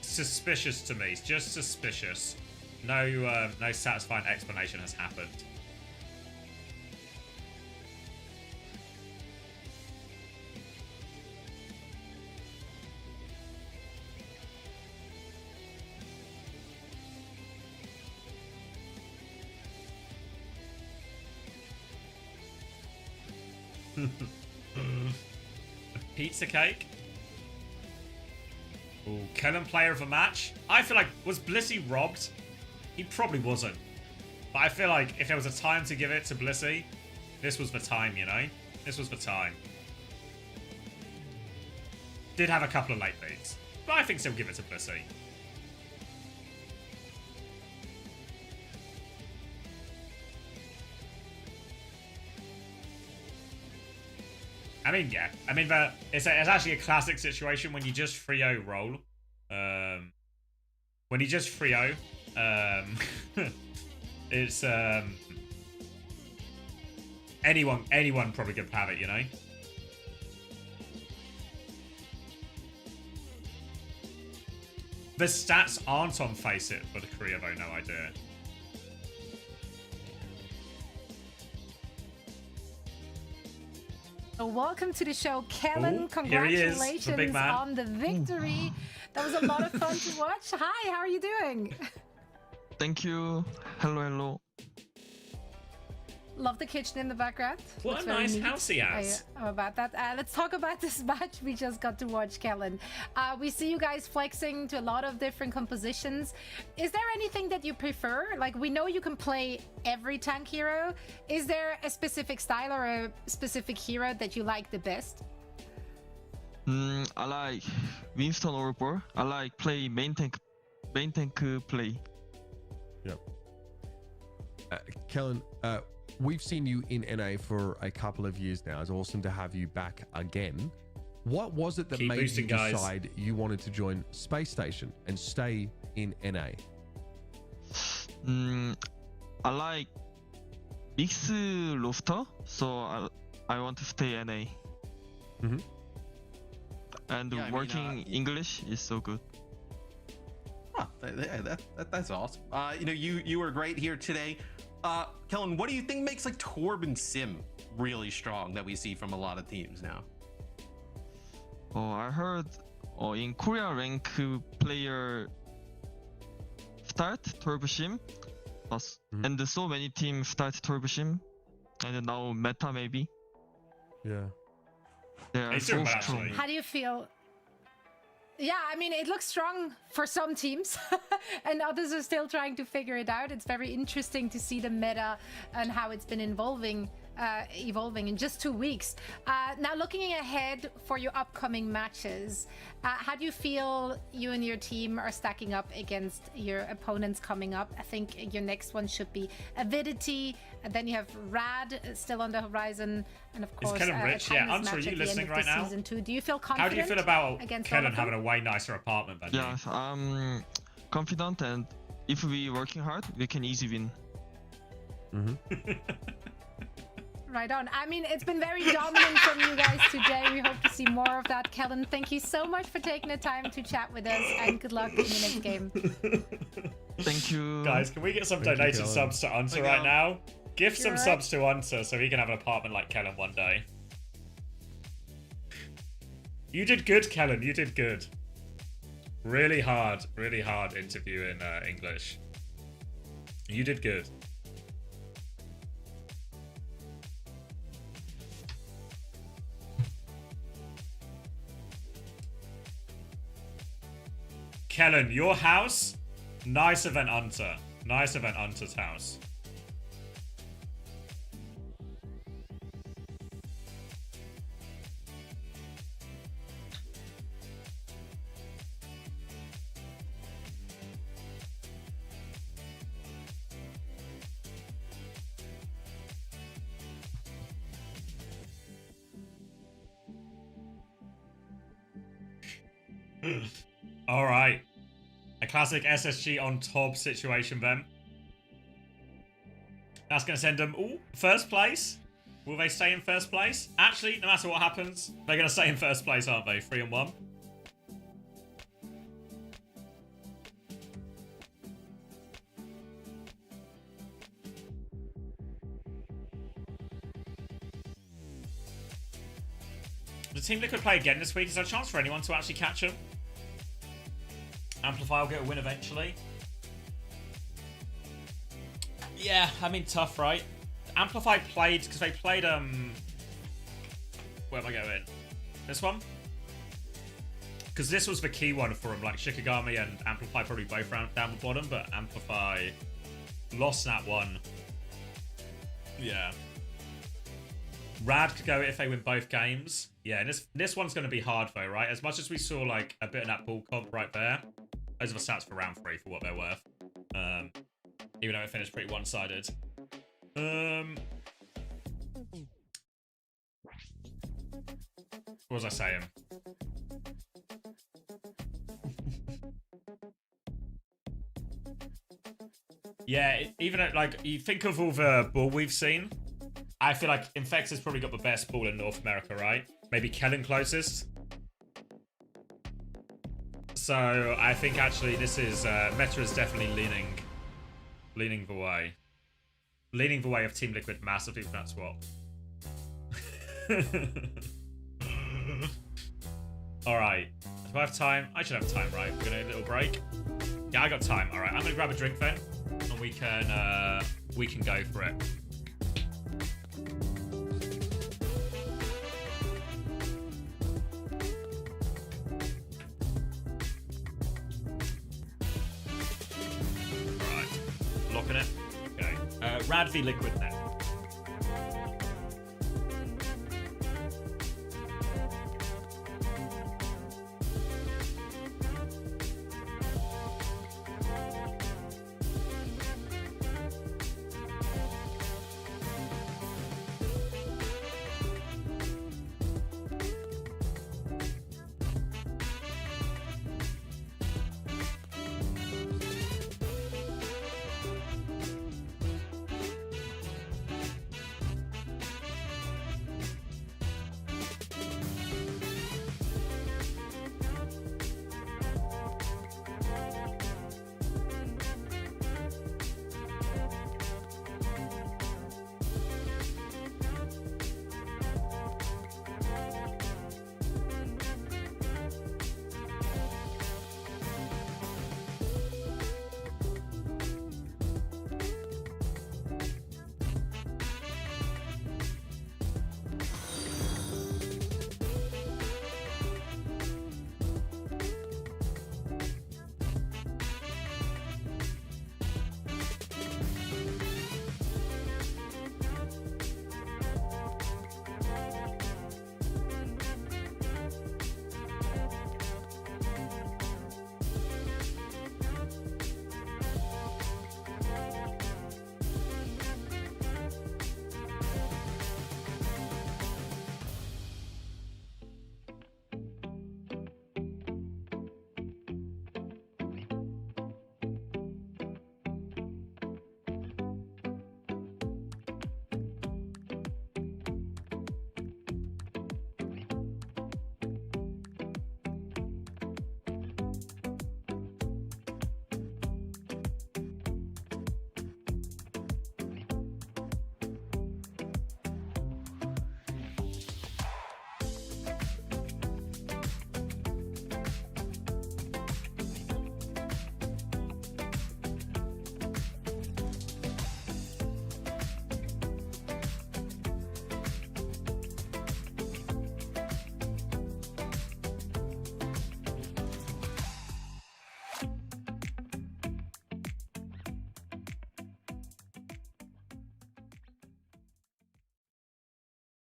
suspicious to me. Just suspicious. No, no satisfying explanation has happened. A pizza cake. Ooh, Kellen player of the match. I feel like, was Blissey robbed? He probably wasn't. But I feel like if there was a time to give it to Blissey, this was the time, you know? This was the time. Did have a couple of late beats, but I think still give it to Blissey. I mean, yeah. I mean, it's actually a classic situation when you just 3-0 roll. When you just 3-0, it's anyone probably could have it, you know. The stats aren't on Face It for the Korea though, no idea. Welcome to the show, Kellen. Ooh, congratulations the big man. on the victory. That was a lot of fun to watch. Hi, how are you doing? Thank you. Hello, hello. Love the kitchen in the background. What Looks a very nice neat. house he has. I'm about that. Let's talk about this match we just got to watch, Kellen. We see you guys flexing to a lot of different compositions. Is there anything that you prefer? Like, we know you can play every tank hero. Is there a specific style or a specific hero that you like the best? I like Winston overboard. I like play main tank play. Yep. Kellen, we've seen you in NA for a couple of years now. It's awesome to have you back again. What was it that Keep made boosting, you guys. decide you wanted to join Space Station and stay in NA? I like mix roster, so I want to stay NA. Mm-hmm. And Yeah, I mean, working English is so good. Oh, that's awesome. You know, you were great here today. Kellen, what do you think makes like Torb and Sim really strong that we see from a lot of teams now? Oh, I heard in Korea rank player start Turbo Sim, and so many teams start Turbo Sim, and now meta maybe. Yeah. They are so strong. How do you feel? Yeah, I mean, it looks strong for some teams, and others are still trying to figure it out. It's very interesting to see the meta and how it's been evolving in just 2 weeks. Now, looking ahead for your upcoming matches, how do you feel you and your team are stacking up against your opponents coming up? I think your next one should be Avidity, and then you have Rad still on the horizon, and of course, Kellen rich? Yeah, Answer, are you listening right now? Season 2. Do you feel confident? How do you feel about against Kellen having a way nicer apartment than Yeah, I'm confident, and if we working hard, we can easily win. Mm-hmm. Right on. I mean, it's been very dominant from you guys today. We hope to see more of that. Kellen, thank you so much for taking the time to chat with us, and good luck in the next game. Thank you. Guys, can we get some Thank you, donated Kellen. subs to Unser right now? Give some subs to Unser so he can have an apartment like Kellen one day. You did good, Kellen. You did good. Really hard interview in English. You did good. Kellen, your house, nicer than Unter. Nicer than Unter's house. All right. A classic SSG on top situation then. That's going to send them, first place. Will they stay in first place? Actually, no matter what happens, they're going to stay in first place, aren't they? 3-1. Does Team Liquid play again this week? Is there a chance for anyone to actually catch them? Amplify will get a win eventually. Yeah, I mean, tough, right? Amplify played, because they played, where am I going? This one? Because this was the key one for them. Like, Shikigami and Amplify probably both down the bottom, but Amplify lost that one. Yeah. Rad could go if they win both games. Yeah, and this one's going to be hard, though, right? As much as we saw, like, a bit of that ball comp right there, those are the stats for round 3 for what they're worth. Even though it finished pretty one-sided. What was I saying? Yeah, even at, like, you think of all the ball we've seen, I feel like Infex has probably got the best ball in North America, right? Maybe Kellen closest. So I think actually this is Meta is definitely leaning the way. Leaning the way of Team Liquid massively for that swap. Alright. Do I have time? I should have time, right? We're gonna do a little break. Yeah, I got time. Alright, I'm gonna grab a drink then. And we can go for it. Locking it. Okay. Rad v Liquid then.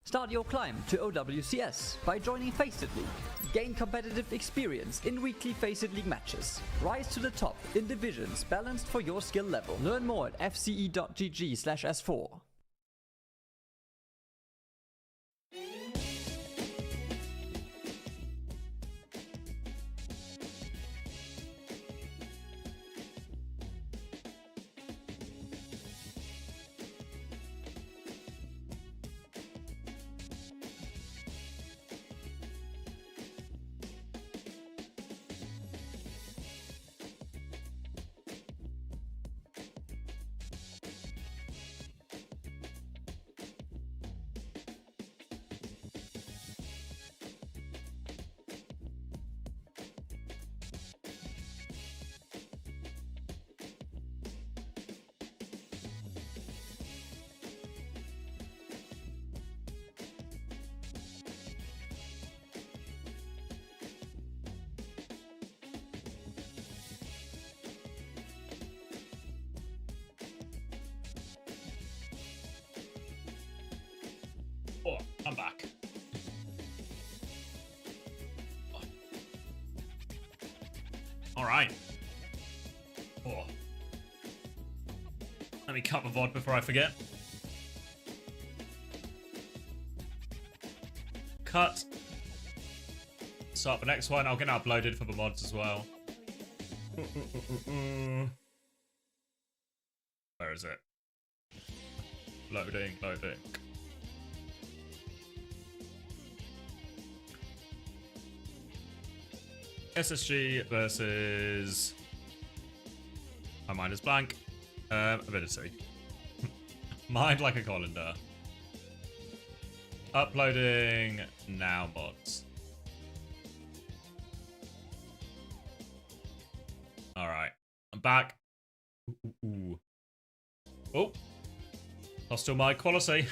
Start your climb to OWCS by joining Faceit League. Gain competitive experience in weekly Faceit League matches. Rise to the top in divisions balanced for your skill level. Learn more at fce.gg/s4. I'm back. All right. Oh. Let me cut the VOD before I forget. Cut. Start the next one. I'll get it uploaded for the mods as well. Where is it? Loading, loading. SSG versus... My mind is blank. Ability. Mind like a colander. Uploading now, mods. Alright. I'm back. Ooh. Oh. Lost all my quality.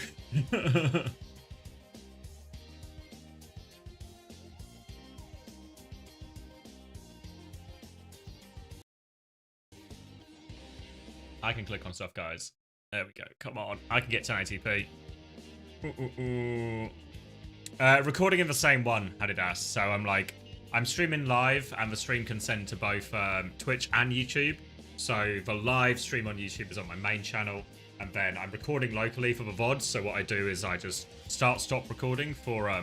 I can click on stuff, guys. There we go. Come on. I can get 1080p. Recording in the same one, Adidas. So I'm streaming live, and the stream can send to both Twitch and YouTube. So the live stream on YouTube is on my main channel, and then I'm recording locally for the VODs. So what I do is I just stop recording for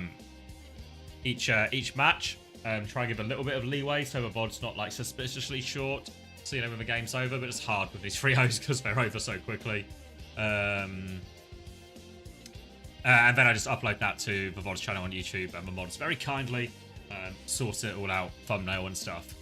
each match, and try and give a little bit of leeway so the VOD's not like suspiciously short. So, you know, when the game's over, but it's hard with these 3-0s because they're over so quickly. And then I just upload that to the VOD's channel on YouTube, and the mods very kindly sort it all out, thumbnail and stuff.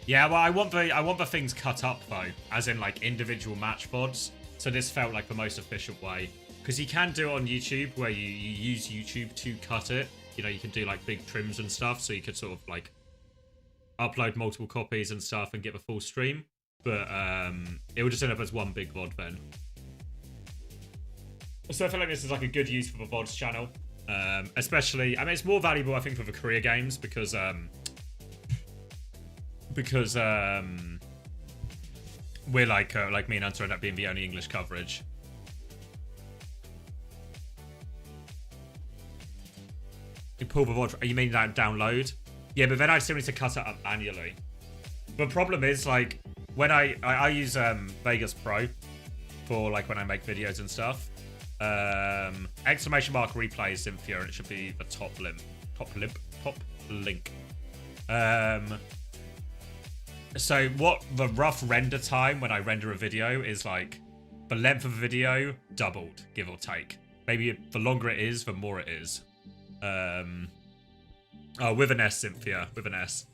Yeah, well, I want the things cut up though, as in like individual match VODs. So this felt like the most efficient way, because you can do it on YouTube where you use YouTube to cut it. You know, you can do like big trims and stuff, so you could sort of like upload multiple copies and stuff and get the full stream. But it would just end up as one big VOD then. So I feel like this is like a good use for the VOD's channel. Especially, I mean, it's more valuable, I think, for the career games because we're like me and Hunter end up being the only English coverage. You pull the VOD, you mean that download? Yeah, but then I still need to cut it up manually. The problem is, like, when I use Vegas Pro for like when I make videos and stuff. Exclamation mark replay Cynthia, and it should be the top link. So what the rough render time when I render a video is like the length of a video doubled, give or take. Maybe the longer it is, the more it is. Oh, with an S, Cynthia, with an S.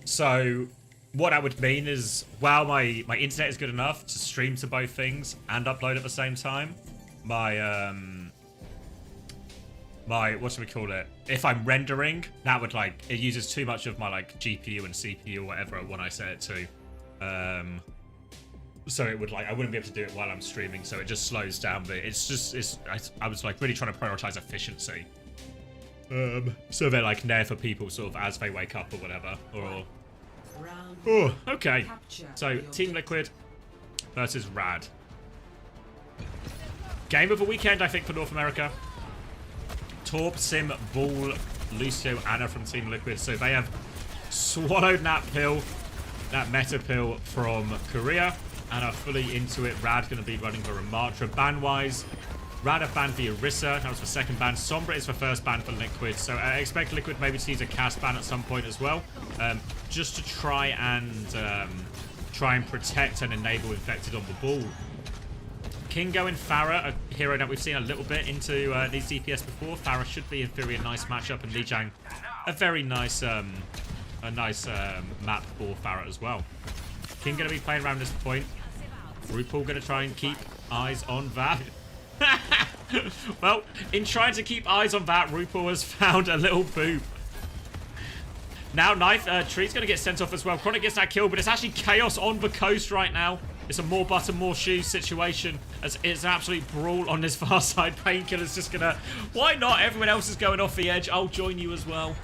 So what that would mean is, while my internet is good enough to stream to both things and upload at the same time, my whatchamacallit, if I'm rendering, that would like, it uses too much of my like GPU and CPU or whatever when I set it to. So it would like, I wouldn't be able to do it while I'm streaming, so it just slows down. But I was like really trying to prioritize efficiency. So they're like there for people sort of as they wake up or whatever. Or oh, okay. So Team Liquid versus Rad. Game of the weekend, I think, for North America. Torb, Sim, Ball, Lucio, Anna from Team Liquid. So they have swallowed that pill, that meta pill from Korea, and are fully into it. Rad going to be running the Ramatra. Ban-wise, Rad have banned the Orisa. That was the second ban. Sombra is the first ban for Liquid. So I expect Liquid maybe to use a cast ban at some point as well. Just to try and protect and enable Infected on the ball. Kingo and Pharah, a hero that we've seen a little bit into these DPS before. Pharah should be in theory a nice matchup, and Lijiang a very nice map for Pharah as well. King going to be playing around this point. RuPaul going to try and keep eyes on that. Well, in trying to keep eyes on that, RuPaul has found a little boob. Now Knife Tree's going to get sent off as well. Chronic gets that kill, but it's actually chaos on the coast right now. It's a more butter, more shoes situation, as it's an absolute brawl on this far side. Painkiller's just gonna... Why not? Everyone else is going off the edge. I'll join you as well.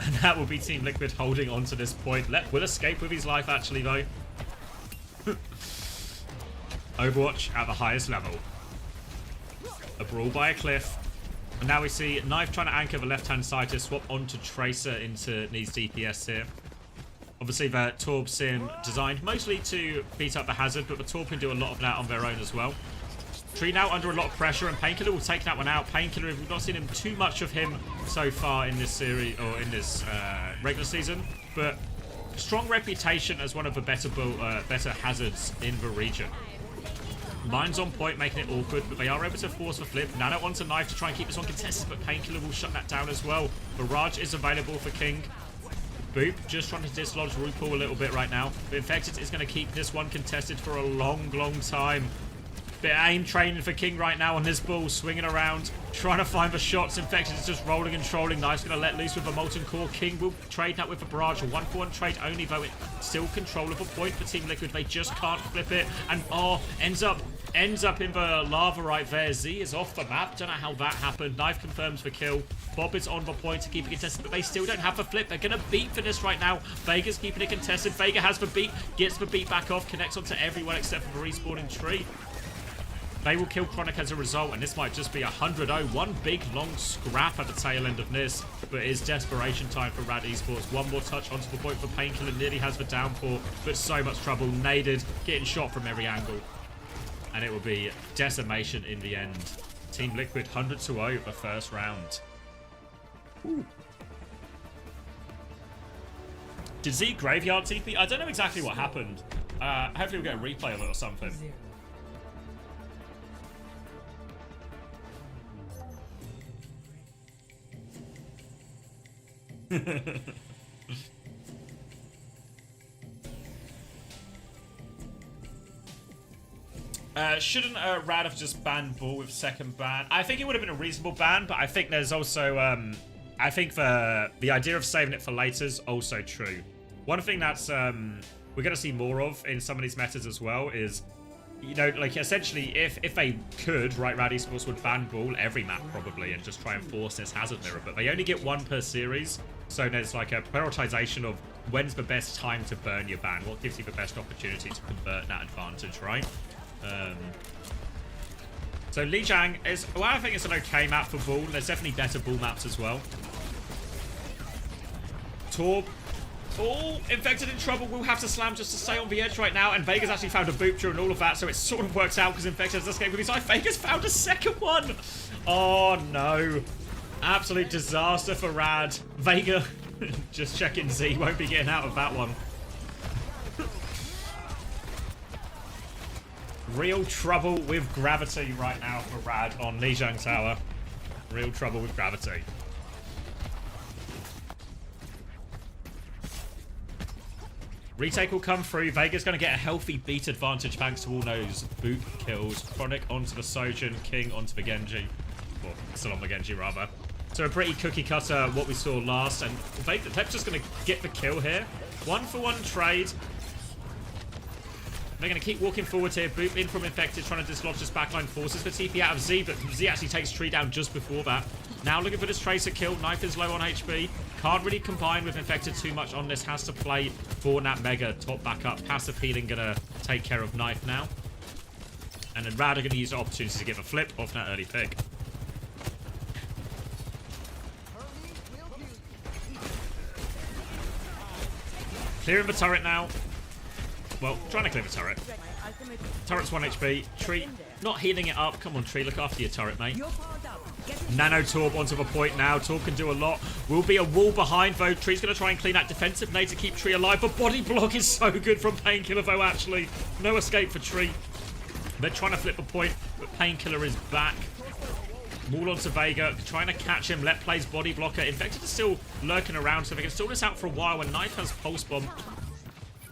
And That will be Team Liquid holding on to this point. Will escape with his life, actually, though. Overwatch at the highest level. A brawl by a cliff. And now we see Knife trying to anchor the left-hand side to swap onto Tracer into Needs DPS here. Obviously, the Torb sim designed mostly to beat up the Hazard, but the Torb can do a lot of that on their own as well. Tree now under a lot of pressure, and Painkiller will take that one out. Painkiller, we've not seen him too much of him so far in this series, or in this regular season, but strong reputation as one of the better Hazards in the region. Mine's on point, making it awkward, but they are able to force the flip. Nano wants a knife to try and keep this one contested, but Painkiller will shut that down as well. Barrage is available for King. Boop, just trying to dislodge RuPaul a little bit right now. But Infected is going to keep this one contested for a long, long time. Bit of aim training for King right now on this ball, swinging around, trying to find the shots. Infected is just rolling and trolling. Knife's going to let loose with a Molten Core. King will trade that with a Barrage. A 1-for-1 trade only, though. It's still controllable point for Team Liquid. They just can't flip it. And, ends up in the lava right there. Z is off the map. Don't know how that happened. Knife confirms the kill. Bob is on the point to keep it contested, but they still don't have the flip. They're going to beat for this right now. Vega's keeping it contested. Vega has the beat, gets the beat back off, connects onto everyone except for the respawning Tree. They will kill Chronic as a result, and this might just be 100-0. One big, long scrap at the tail end of this, but it is desperation time for Rad Esports. One more touch onto the point for Painkiller. Nearly has the downpour, but so much trouble. Naded, getting shot from every angle. And it will be decimation in the end. Team Liquid 100-0 the first round. Ooh. Did Z Graveyard TP? I don't know exactly what happened. Hopefully we'll get a replay of it or something. Shouldn't Rad have just banned Bull with second ban? I think it would have been a reasonable ban, but I think there's also I think the idea of saving it for later is also true. One thing that's we're going to see more of in some of these metas as well is, you know, like essentially if they could, right, Rad Esports would ban Bull every map probably and just try and force this Hazard mirror, but they only get one per series, so there's like a prioritization of when's the best time to burn your ban, what gives you the best opportunity to convert that advantage, right? So Lijiang is, well, I think it's an okay map for Bull. There's definitely better Bull maps as well. Torb, Infected in trouble, will have to slam just to stay on the edge right now, and Vega's actually found a boot during all of that, so it sort of works out because Infected has escaped with his life. Vega's found a second one! Oh no. Absolute disaster for Rad. Vega, just checking Z, won't be getting out of that one. Real trouble with gravity right now for Rad on Lijiang Tower. Real trouble with gravity. Retake will come through. Vega's going to get a healthy beat advantage thanks to all those boot kills. Chronic onto the Sojin, King onto the Genji. Well, still on the Genji, rather. So a pretty cookie cutter what we saw last. And Vega, they're just going to get the kill here. 1-for-1 trade. They're going to keep walking forward here. Boop in from Infected, trying to dislodge this backline. Forces the TP out of Z, but Z actually takes Tree down just before that. Now looking for this Tracer kill. Knife is low on HP. Can't really combine with Infected too much on this. Has to play for Nat Mega. Top back up. Passive healing going to take care of Knife now. And then Rad are going to use the opportunity to give a flip off that early pick. Clearing the turret now. Well, trying to clear the turret. Turret's 1 HP. Tree not healing it up. Come on, Tree. Look after your turret, mate. Nano Torb onto the point now. Torb can do a lot. Will be a wall behind, though. Tree's going to try and clean that defensive nade to keep Tree alive. But body block is so good from Painkiller, though, actually. No escape for Tree. They're trying to flip the point, but Painkiller is back. Maul onto Vega, trying to catch him. Let plays body blocker. Infected is still lurking around, so they can stall this out for a while when Knife has Pulse Bomb.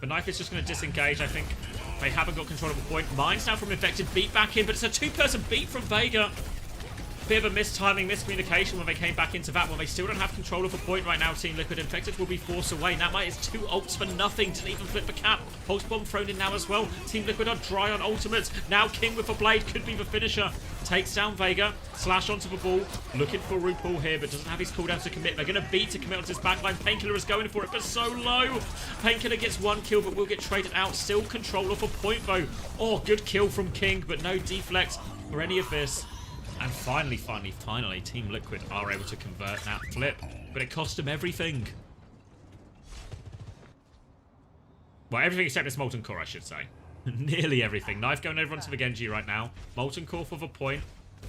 But Knife is just going to disengage, I think. They haven't got control of the point. Mines now from Infected. Beat back in, but it's a two-person beat from Vega. Bit of a mistiming, miscommunication when they came back into that one. They still don't have control of a point right now. Team Liquid. Infected will be forced away. Now might is 2 ults for nothing to even flip the cap. Pulse Bomb thrown in now as well. Team Liquid are dry on ultimates. Now King with a blade could be the finisher. Takes down Vega. Slash onto the ball. Looking for RuPaul here, but doesn't have his cooldown to commit. They're going to beat to commit onto his backline. Painkiller is going for it, but so low. Painkiller gets 1 kill, but will get traded out. Still control of a point, though. Oh, good kill from King, but no deflex or any of this. And finally, Team Liquid are able to convert that flip, but it cost them everything. Well, everything except this Molten Core, I should say. Nearly everything. Knife going over onto the Genji right now. Molten Core for the point.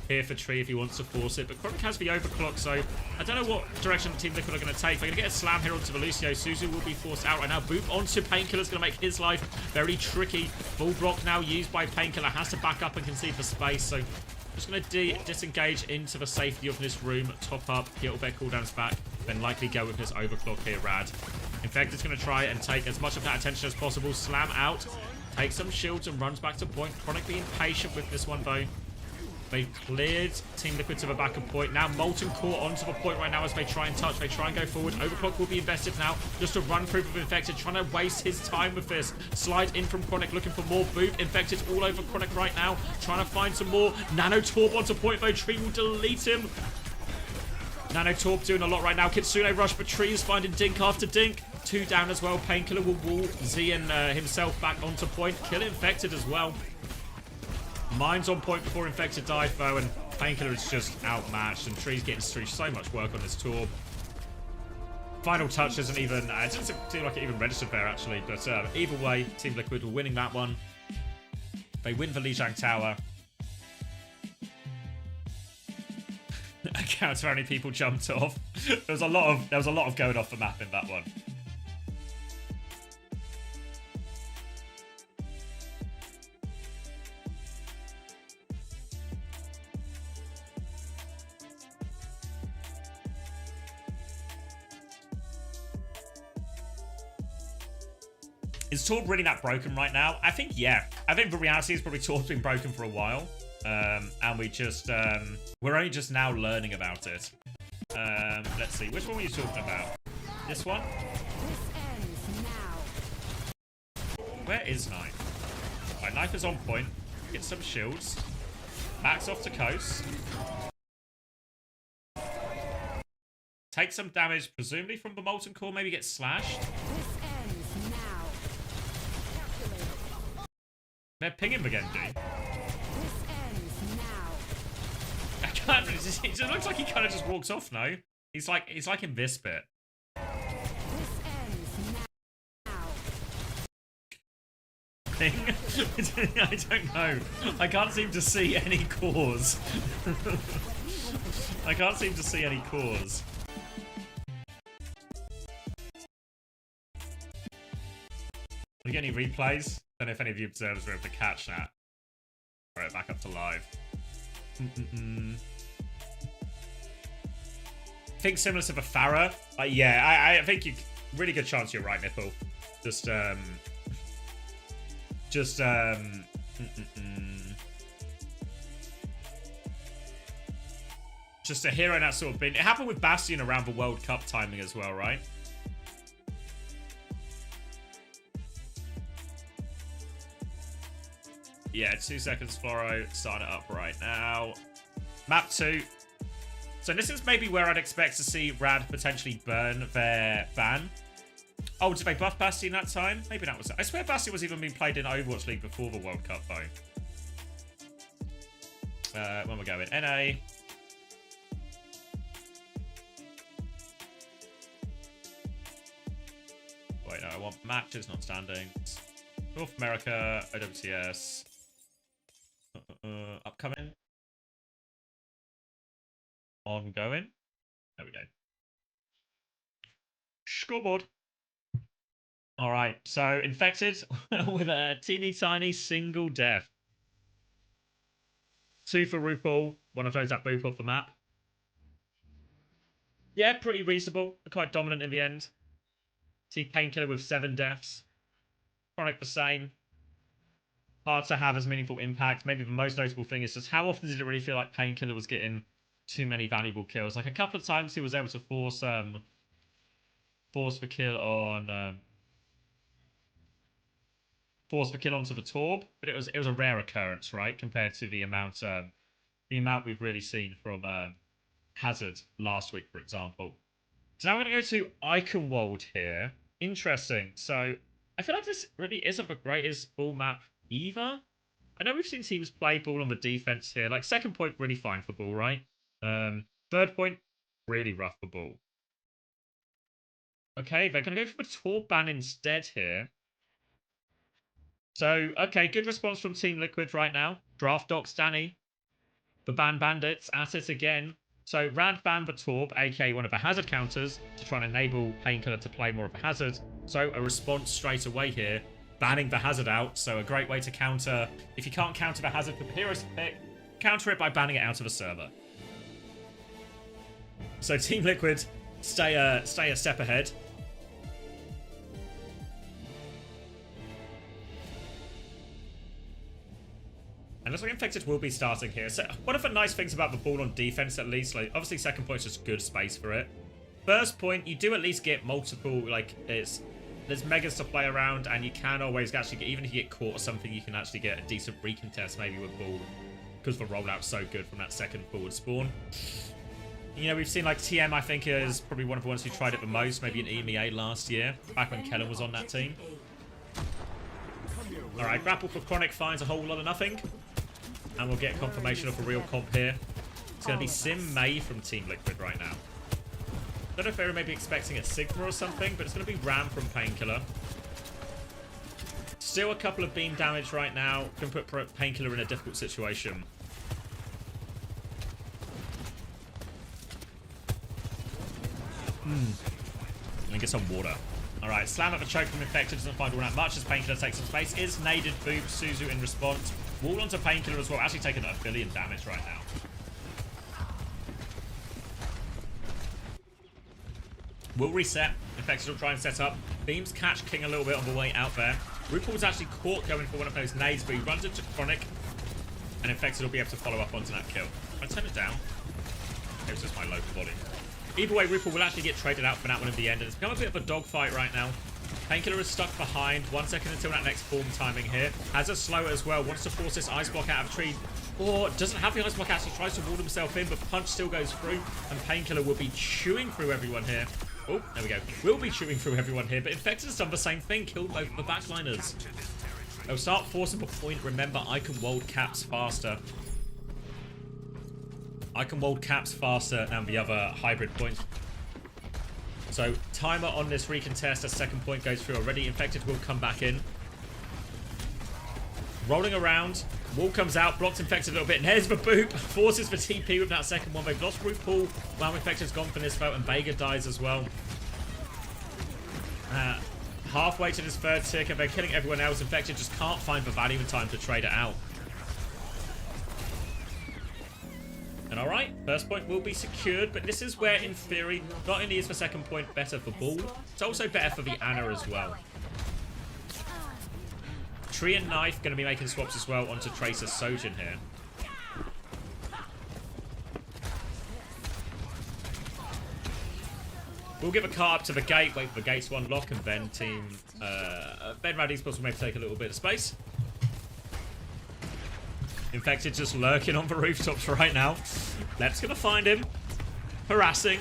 Here for Tree if he wants to force it, but Chronic has the overclock, so I don't know what direction Team Liquid are going to take. They're going to get a slam here onto the Lucio. Suzu will be forced out right now. Boop onto Painkiller's going to make his life very tricky. Full block now used by Painkiller. Has to back up and concede for space, so just going to disengage into the safety of this room. Top up, get all their cooldowns back, then likely go with this overclock here, Rad. Infected's going to try and take as much of that attention as possible. Slam out, takes some shields and runs back to point. Chronic being patient with this one, though. They've cleared Team Liquid to the back of point. Now Molten Core onto the point right now as they try and touch. They try and go forward. Overclock will be invested now. Just a run through with Infected. Trying to waste his time with this. Slide in from Chronic looking for more boot. Infected all over Chronic right now. Trying to find some more. Nano Torp onto point though. Tree will delete him. Nano Torp doing a lot right now. Kitsune rush, but Tree is finding Dink after Dink. 2 down as well. Painkiller will wall Z and himself back onto point. Kill Infected as well. Mine's on point before Infected died, though, and Painkiller is just outmatched, and Tree's getting through so much work on this tour. Final touch isn't even, it doesn't seem like it even registered there, actually, but either way, Team Liquid were winning that one. They win the Lijiang Tower. I count how many people jumped off. There was a lot of going off the map in that one. Is Torb really that broken right now? I think, yeah. I think the reality is probably Torb's been broken for a while. And we just, we're only just now learning about it. Let's see. Which one were you talking about? This one? Where is Knife? Right, Knife is on point. Get some shields. Backs off to coast. Take some damage, presumably from the Molten Core. Maybe get slashed. They're pinging the Genji. I can't really see. It looks like he kind of just walks off now. He's like in this bit. Ping? I don't know. I can't seem to see any cores. I can't seem to see any cores. Do you get any replays? I don't know if any of the observers were able to catch that. Alright, back up to live. I think similar to the Farah. Yeah, I think you really good chance you're right, Nipple. Just a hero in that sort of bin. It happened with Bastion around the World Cup timing as well, right? Yeah, 2 seconds, Floro. Start it up right now. Map 2. So this is maybe where I'd expect to see Rad potentially burn their ban. Oh, did they buff Bastion that time? Maybe that was it. I swear Bastion was even being played in Overwatch League before the World Cup, though. When we're going, NA. Wait, no, I want matches, not standings. North America, OWCS. Upcoming. Ongoing. There we go. Scoreboard. All right, so Infected with a teeny tiny single death. 2 for RuPaul. One of those that both off the map. Yeah, pretty reasonable. Quite dominant in the end. Team Painkiller with 7 deaths. Chronic the same. Hard to have as meaningful impact. Maybe the most notable thing is just how often did it really feel like Painkiller was getting too many valuable kills. Like a couple of times he was able to force for kill on force for kill onto the Torb, but it was a rare occurrence, right, compared to the amount we've really seen from Hazard last week, for example. So now we're going to go to Eichenwald here. Interesting. So I feel like this really isn't the greatest ball map either. I know we've seen teams play ball on the defense here. Like, second point, really fine for ball, right? Third point, really rough for ball. Okay, they're going to go for the Torb ban instead here. So, okay, good response from Team Liquid right now. Draft Docs, Danny. The Ban Bandits at it again. So, Rad banned the Torb, aka one of the Hazard counters, to try and enable Painkiller to play more of a Hazard. So, a response straight away here, banning the Hazard out. So, a great way to counter. If you can't counter the Hazard with the heroes to pick, counter it by banning it out of the server. So, Team Liquid stay a step ahead. And looks like Infected will be starting here. So one of the nice things about the ball on defense, at least, like obviously second point is just good space for it. First point, you do at least get multiple, like there's megas to play around, and you can always actually get, even if you get caught or something, you can actually get a decent recontest maybe with ball because the rollout's so good from that second forward spawn. You know, we've seen like TM, I think, is probably one of the ones who tried it the most, maybe in EMEA last year, back when Kellen was on that team. Alright, grapple for Chronic finds a whole lot of nothing. And we'll get confirmation of a real comp here. It's going to be Sim May from Team Liquid right now. Don't know if they were maybe expecting a Sigma or something, but it's going to be Ram from Painkiller. Still a couple of beam damage right now. Can put Painkiller in a difficult situation. And get some water. Alright, slam at the choke from Infected, doesn't find all that much as Painkiller takes some space. Is naded Boop, Suzu in response. Wall onto Painkiller as well, actually taking a billion damage right now. Will reset. Infected will try and set up. Beams catch King a little bit on the way out there. RuPaul's actually caught going for one of those nades, but he runs into Chronic. And Infected will be able to follow up onto that kill. I turn it down. It was just my local body. Either way, RuPaul will actually get traded out for that one at the end. And it's become a bit of a dogfight right now. Painkiller is stuck behind. 1 second until that next form timing here. Has a slow as well. Wants to force this ice block out of tree. Or doesn't have the ice block out. So tries to ward himself in. But punch still goes through. And Painkiller will be chewing through everyone here. Oh, there we go. Will be chewing through everyone here. But Infected has done the same thing. Killed both of the backliners. They'll start forcing the point. Remember, Eichenwald caps faster. Eichenwald caps faster than the other hybrid points. So, timer on this recontest as second point goes through already. Infected will come back in. Rolling around. Wall comes out, blocks Infected a little bit. And here's the Boop. Forces the TP with that second one. They've lost RuPaul. While Infected's gone for this vote, and Vega dies as well. Halfway to this third tick, and they're killing everyone else. Infected just can't find the value in time to trade it out. And alright, first point will be secured, but this is where, in theory, not only is the second point better for ball, it's also better for the Ana as well. Tree and Knife going to be making swaps as well onto Tracer Sojin here. We'll give a car up to the gate, wait for the gates to unlock, and then team Ben Rad Esports will maybe take a little bit of space. Infected just lurking on the rooftops right now. Lep's gonna find him. Harassing.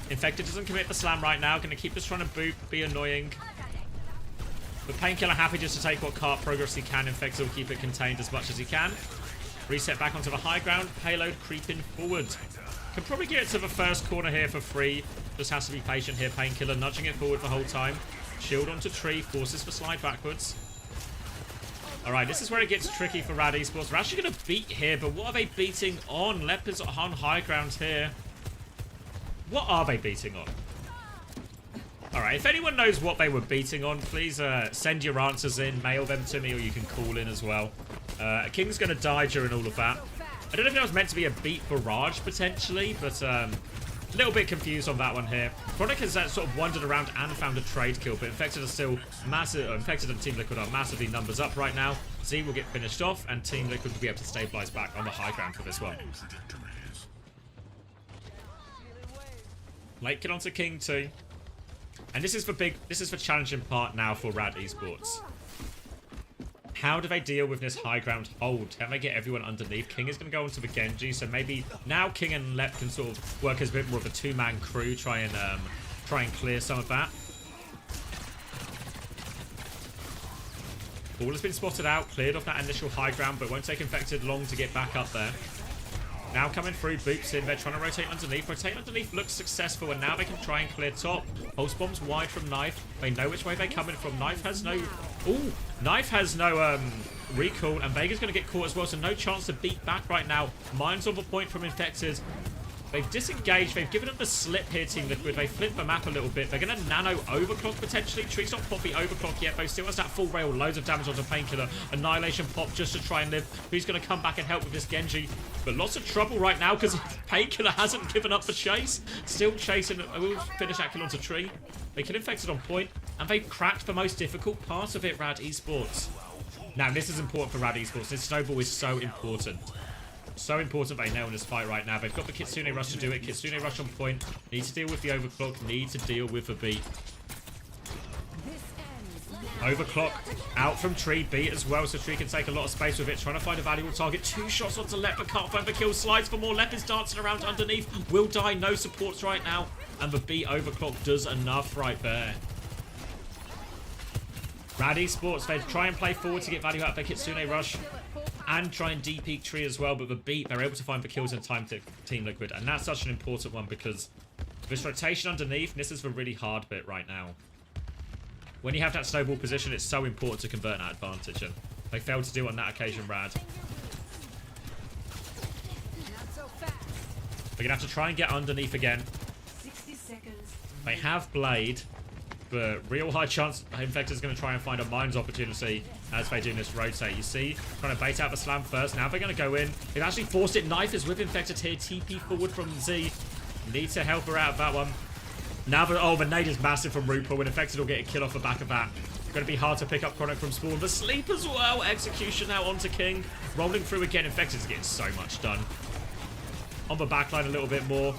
Infected doesn't commit the slam right now. Gonna keep just trying to boot, be annoying. But Painkiller happy just to take what cart progress he can. Infected will keep it contained as much as he can. Reset back onto the high ground. Payload creeping forward. Can probably get it to the first corner here for free. Just has to be patient here. Painkiller nudging it forward the whole time. Shield onto tree. Forces for slide backwards. Alright, this is where it gets tricky for Rad Esports. We're actually going to beat here, but what are they beating on? Leopards on high ground here. What are they beating on? Alright, if anyone knows what they were beating on, please send your answers in, mail them to me, or you can call in as well. King's going to die during all of that. I don't know if that was meant to be a beat barrage, potentially, but A little bit confused on that one here. Chronic has sort of wandered around and found a trade kill, but Infected are still massive. Infected and Team Liquid are massively numbers up right now. Z will get finished off, and Team Liquid will be able to stabilize back on the high ground for this one. Late kill onto King too. And this is for challenging part now for Rad Esports. How do they deal with this high ground hold? Can they get everyone underneath? King is going to go onto the Genji, so maybe now King and Lep can sort of work as a bit more of a two-man crew, try and clear some of that. Ball has been spotted out, cleared off that initial high ground, but won't take Infected long to get back up there. Now coming through, Boops in, they're trying to rotate underneath. Rotate underneath looks successful, and now they can try and clear top. Pulse bombs wide from Knife. They know which way they're coming from. Knife has no... Ooh! Knife has no recall, and Vega's going to get caught as well, so no chance to beat back right now. Mines on the point from Infected. They've disengaged. They've given them the slip here, Team Liquid. They flipped the map a little bit. They're going to nano overclock potentially. Tree's not poppy overclock yet, but still has that full rail. Loads of damage onto Painkiller. Annihilation pop just to try and live. Who's going to come back and help with this Genji? But lots of trouble right now because Painkiller hasn't given up the chase. Still chasing. We'll finish that kill onto Tree. They kill Infected on point, and they've cracked the most difficult part of it, Rad Esports. Now, this is important for Rad Esports. This snowball is so important. So important they nail in this fight right now. They've got the Kitsune Rush to do it. Kitsune Rush on point. Need to deal with the overclock. Need to deal with the beat. Overclock out from Tree. Beat as well, so Tree can take a lot of space with it. Trying to find a valuable target. 2 shots onto Lep, but can't find the kill. Slides for more. Lep is dancing around underneath. Will die. No supports right now. And the beat overclock does enough right there. Rad Esports, they try and play forward to get value out of their Kitsune Rush. And try and deep-peek Tree as well, but the beat, they're able to find the kills in time to Team Liquid. And that's such an important one because this rotation underneath, this is the really hard bit right now. When you have that snowball position, it's so important to convert that advantage, and they failed to do it on that occasion, Rad. They're going to have to try and get underneath again. 60 seconds. They have Blade, but real high chance Infector's going to try and find a mines opportunity as they do this rotate. You see, trying to bait out the slam first. Now they're going to go in. They've actually forced it. Knife is with Infected here. TP forward from Z. Need to help her out of that one. Now, the nade is massive from RuPaul, and Infected will get a kill off the back of that. Going to be hard to pick up Chronic from Spawn. The sleep as well. Execution now onto King. Rolling through again. Infected's getting so much done. On the backline a little bit more.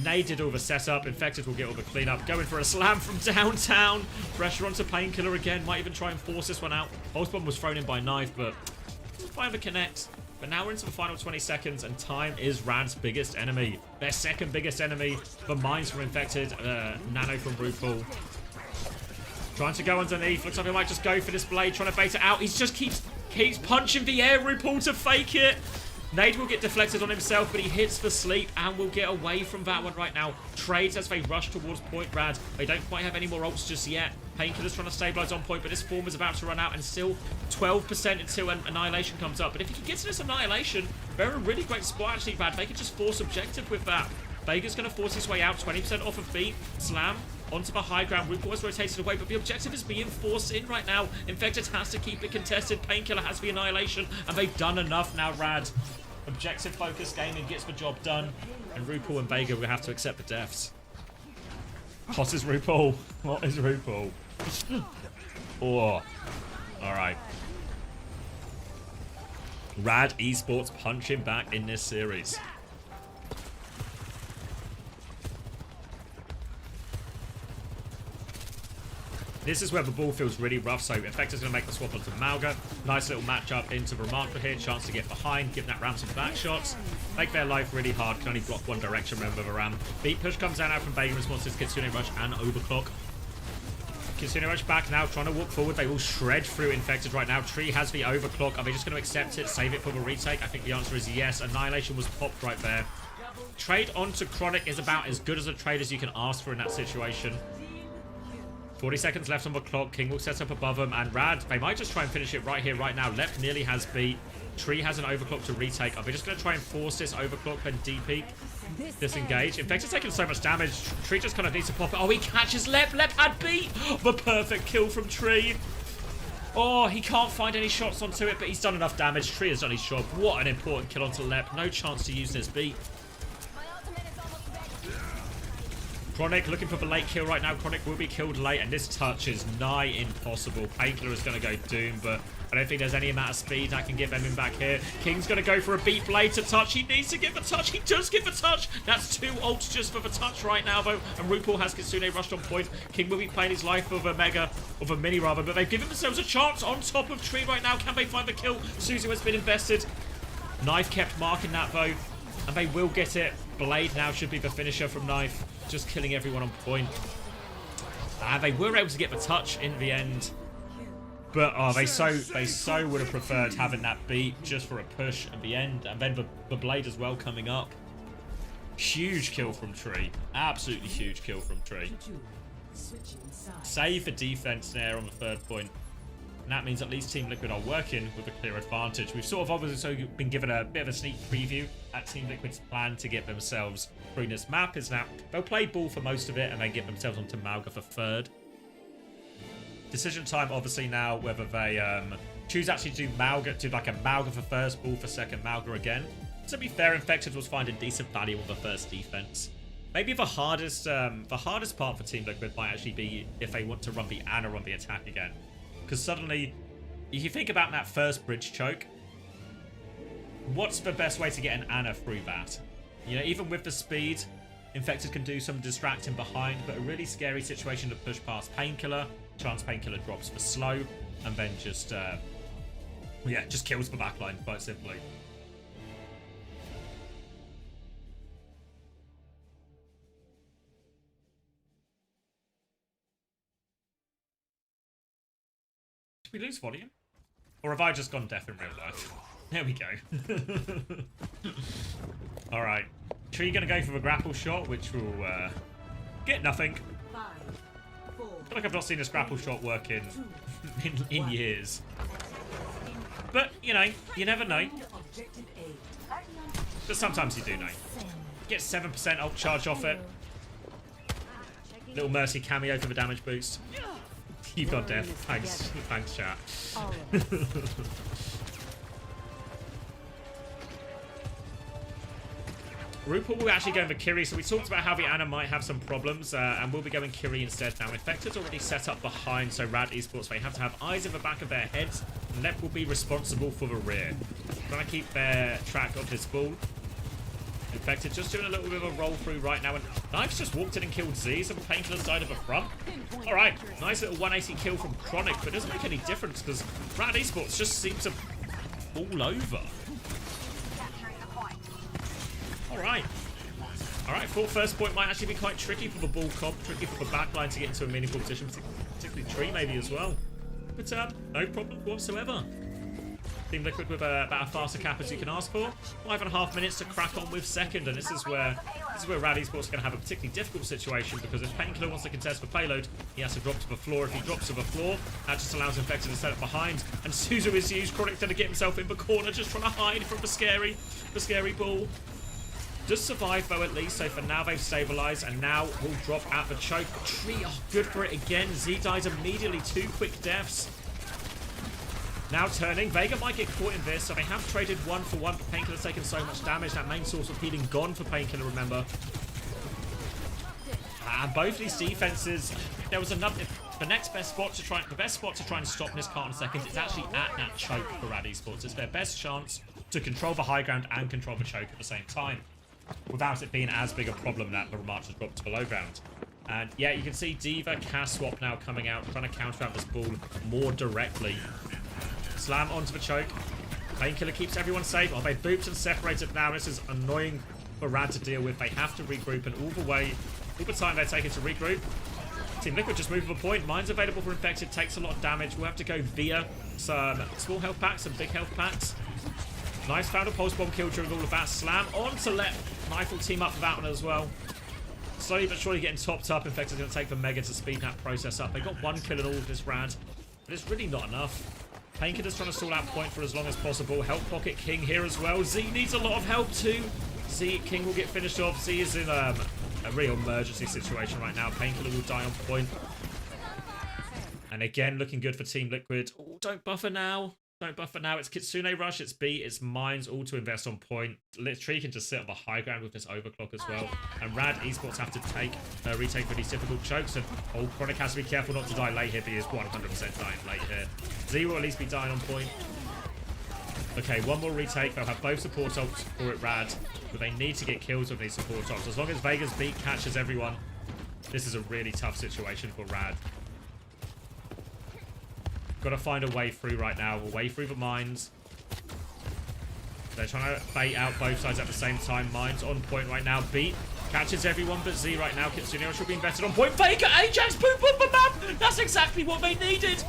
Nade did all the setup. Infected will get all the cleanup. Going for a slam from downtown. Pressure onto Painkiller again. Might even try and force this one out. Pulse bomb was thrown in by Knife, but fine the connect. But now we're into the final 20 seconds, and time is Rad's biggest enemy. Their second biggest enemy. The mines from Infected. Nano from RuPaul. Trying to go underneath. Looks like he might just go for this blade. Trying to bait it out. He just keeps punching the air. RuPaul to fake it. Nade will get deflected on himself, but he hits the sleep and will get away from that one right now. Trades as they rush towards point, Rad. They don't quite have any more ults just yet. Painkiller's trying to stabilize on point, but this form is about to run out, and still 12% until an Annihilation comes up. But if he can get to this Annihilation, they're in a really great spot actually, Rad. They can just force objective with that. Vega's going to force his way out, 20% off of beat. Slam onto the high ground. RuPaul has rotated away, but the objective is being forced in right now. Infected has to keep it contested. Painkiller has the Annihilation, and they've done enough now, Rad. Objective focus gaming gets the job done, and RuPaul and Vega will have to accept the deaths. What is RuPaul? What is RuPaul? Oh. Alright. Rad Esports punching back in this series. This is where the ball feels really rough, so Infector's going to make the swap onto Malga. Nice little matchup into Remarkable here. Chance to get behind, give that Ram some back shots. Make their life really hard. Can only block one direction, remember the Ram. Beat push comes down out from Vega in response to his Kitsune Rush and Overclock. Kitsune Rush back now, trying to walk forward. They will shred through Infected right now. Tree has the Overclock. Are they just going to accept it, save it for the retake? I think the answer is yes. Annihilation was popped right there. Trade onto Chronic is about as good as a trade as you can ask for in that situation. 40 seconds left on the clock. King will set up above them, and Rad, they might just try and finish it right here, right now. Lep nearly has beat. Tree has an overclock to retake. Are they just going to try and force this overclock and DP? Disengage. Infected's taking so much damage. Tree just kind of needs to pop it. Oh, he catches Lep. Lep had beat. The perfect kill from Tree. Oh, he can't find any shots onto it, but he's done enough damage. Tree has done his job. What an important kill onto Lep. No chance to use this beat. Chronic looking for the late kill right now. Chronic will be killed late, and this touch is nigh impossible. Painkiller is going to go Doom, but I don't think there's any amount of speed I can get them in back here. King's going to go for a beat blade to touch. He needs to give a touch. He does give a touch. That's 2 ults just for the touch right now, though. And RuPaul has Kitsune rushed on point. King will be playing his life of a mega, of a mini rather, but they've given themselves a chance on top of Tree right now. Can they find the kill? Suzu has been invested. Knife kept marking that, though, and they will get it. Blade now should be the finisher from Knife, just killing everyone on point. And they were able to get the touch in the end. But oh, they so would have preferred having that beat just for a push at the end, and then the blade as well coming up. Huge kill from Tree, absolutely huge kill from Tree. Save the defense there on the 3rd point, and that means at least Team Liquid are working with a clear advantage. We've sort of obviously been given a bit of a sneak preview at Team Liquid's plan to get themselves through this map. Is now they'll play ball for most of it and then get themselves onto Malga for 3rd. Decision time, obviously, now whether they choose actually to do Malga, do like a Malga for 1st, ball for 2nd, Malga again. To be fair, Infected was finding decent value on the 1st defense. Maybe the hardest part for Team Liquid might actually be if they want to run the Ana on the attack again, because suddenly, if you think about that 1st bridge choke, what's the best way to get an Ana through that? You know, even with the speed, Infected can do some distracting behind, but a really scary situation to push past Painkiller. Chance Painkiller drops for slow, and then just just kills the backline quite simply. Did we lose volume? Or have I just gone deaf in real life? There we go. Alright. Tree gonna go for the grapple shot, which will get nothing. I feel like I've not seen a grapple shot work in years. But, you know, you never know. But sometimes you do know. Get 7% ult charge off it. Little Mercy cameo for the damage boost. You've got death. Thanks, chat. RuPaul will actually go over Kiri, so we talked about how the Ana might have some problems, and we'll be going Kiri instead now. Infected's already set up behind, so Rad Esports, they have to have eyes in the back of their heads, and Lep will be responsible for the rear. Trying to keep their track of this ball. Infected just doing a little bit of a roll through right now, and Knife's just walked in and killed Z, so Painkiller's side of the front. Alright, nice little 180 kill from Chronic, but it doesn't make any difference because Rad Esports just seem to fall over. Alright. Alright, thought 1st point might actually be quite tricky for the ball comp, tricky for the backline to get into a meaningful position, particularly Tree maybe as well. But no problem whatsoever. Team Liquid with about a faster cap as you can ask for. 5.5 minutes to crack on with 2nd, and this is where Rad Esports are going to have a particularly difficult situation, because if Painkiller wants to contest for payload, he has to drop to the floor. If he drops to the floor, that just allows Infected to set up behind, and Suzu is used. Chronic's going to get himself in the corner, just trying to hide from the scary ball. Does survive though at least, so for now they've stabilised, and now will drop at the choke. Tree, oh, good for it again. Z dies immediately, 2 quick deaths. Now turning, Vega might get caught in this, so they have traded 1 for 1, but Painkiller's taken so much damage. That main source of healing gone for Painkiller, remember. And both these defenses, there was another, the best spot to try and stop this part in 2nd is actually at that choke for Rad Esports. It's their best chance to control the high ground and control the choke at the same time, without it being as big a problem that the March has dropped to the low ground. And yeah, you can see D.Va, Cass swap now coming out, trying to counter out this ball more directly. Slam onto the choke. Painkiller keeps everyone safe. Oh, they booped and separated now. This is annoying for Rad to deal with. They have to regroup, and all the time they're taking to regroup. Team Liquid just moved to the point. Mine's available for Infected, takes a lot of damage. We'll have to go via some small health packs, some big health packs. Nice, found a pulse bomb kill during all of that. Slam on to let Knife will team up for that one as well. Slowly but surely getting topped up. Infected's going to take the Mega to speed that process up. They got 1 kill in all of this Rad, but it's really not enough. Painkiller's trying to stall out point for as long as possible. Help pocket King here as well. Z needs a lot of help too. King will get finished off. Z is in a real emergency situation right now. Painkiller will die on point. And again, looking good for Team Liquid. Oh, don't buffer now. Don't buff for now. It's Kitsune Rush, it's B, it's Mines, all to invest on point. Tree can just sit on the high ground with this overclock as well. And Rad Esports have to retake for these difficult chokes. And Chronic has to be careful not to die late here, but he is 100% dying late here. Z will at least be dying on point. Okay, one more retake. They'll have both support ults for it, Rad. But they need to get kills with these support ults. As long as Vega's beat catches everyone, this is a really tough situation for Rad. Got to find a way through right now. A way through the mines. They're trying to bait out both sides at the same time. Mines on point right now. Beat catches everyone but Z right now. Kitsune should be invested on point. Vega, Ajax, poop on the map. That's exactly what they needed.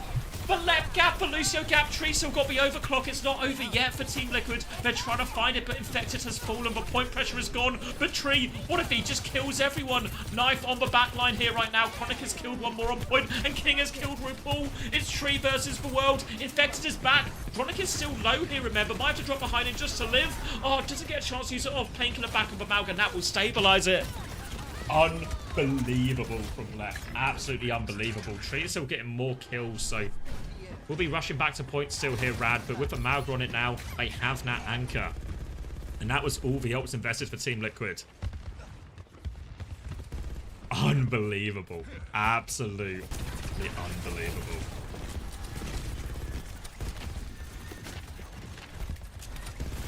But left gap for Lucio gap. Tree still got the overclock. It's not over yet for Team Liquid. They're trying to find it, but Infected has fallen. The point pressure is gone. But Tree, what if he just kills everyone? Knife on the back line here right now. Chronic has killed one more on point, and King has killed RuPaul. It's Tree versus the world. Infected is back. Chronic is still low here, remember. Might have to drop behind him just to live. Oh, doesn't get a chance to use it off. Painkiller back of the Malga. That will stabilize it. Unbelievable from left. Absolutely unbelievable. Tree is still getting more kills, so we'll be rushing back to point still here, Rad, but with the Malga on it now, they have that anchor. And that was all the ults invested for Team Liquid. Unbelievable. Absolutely unbelievable.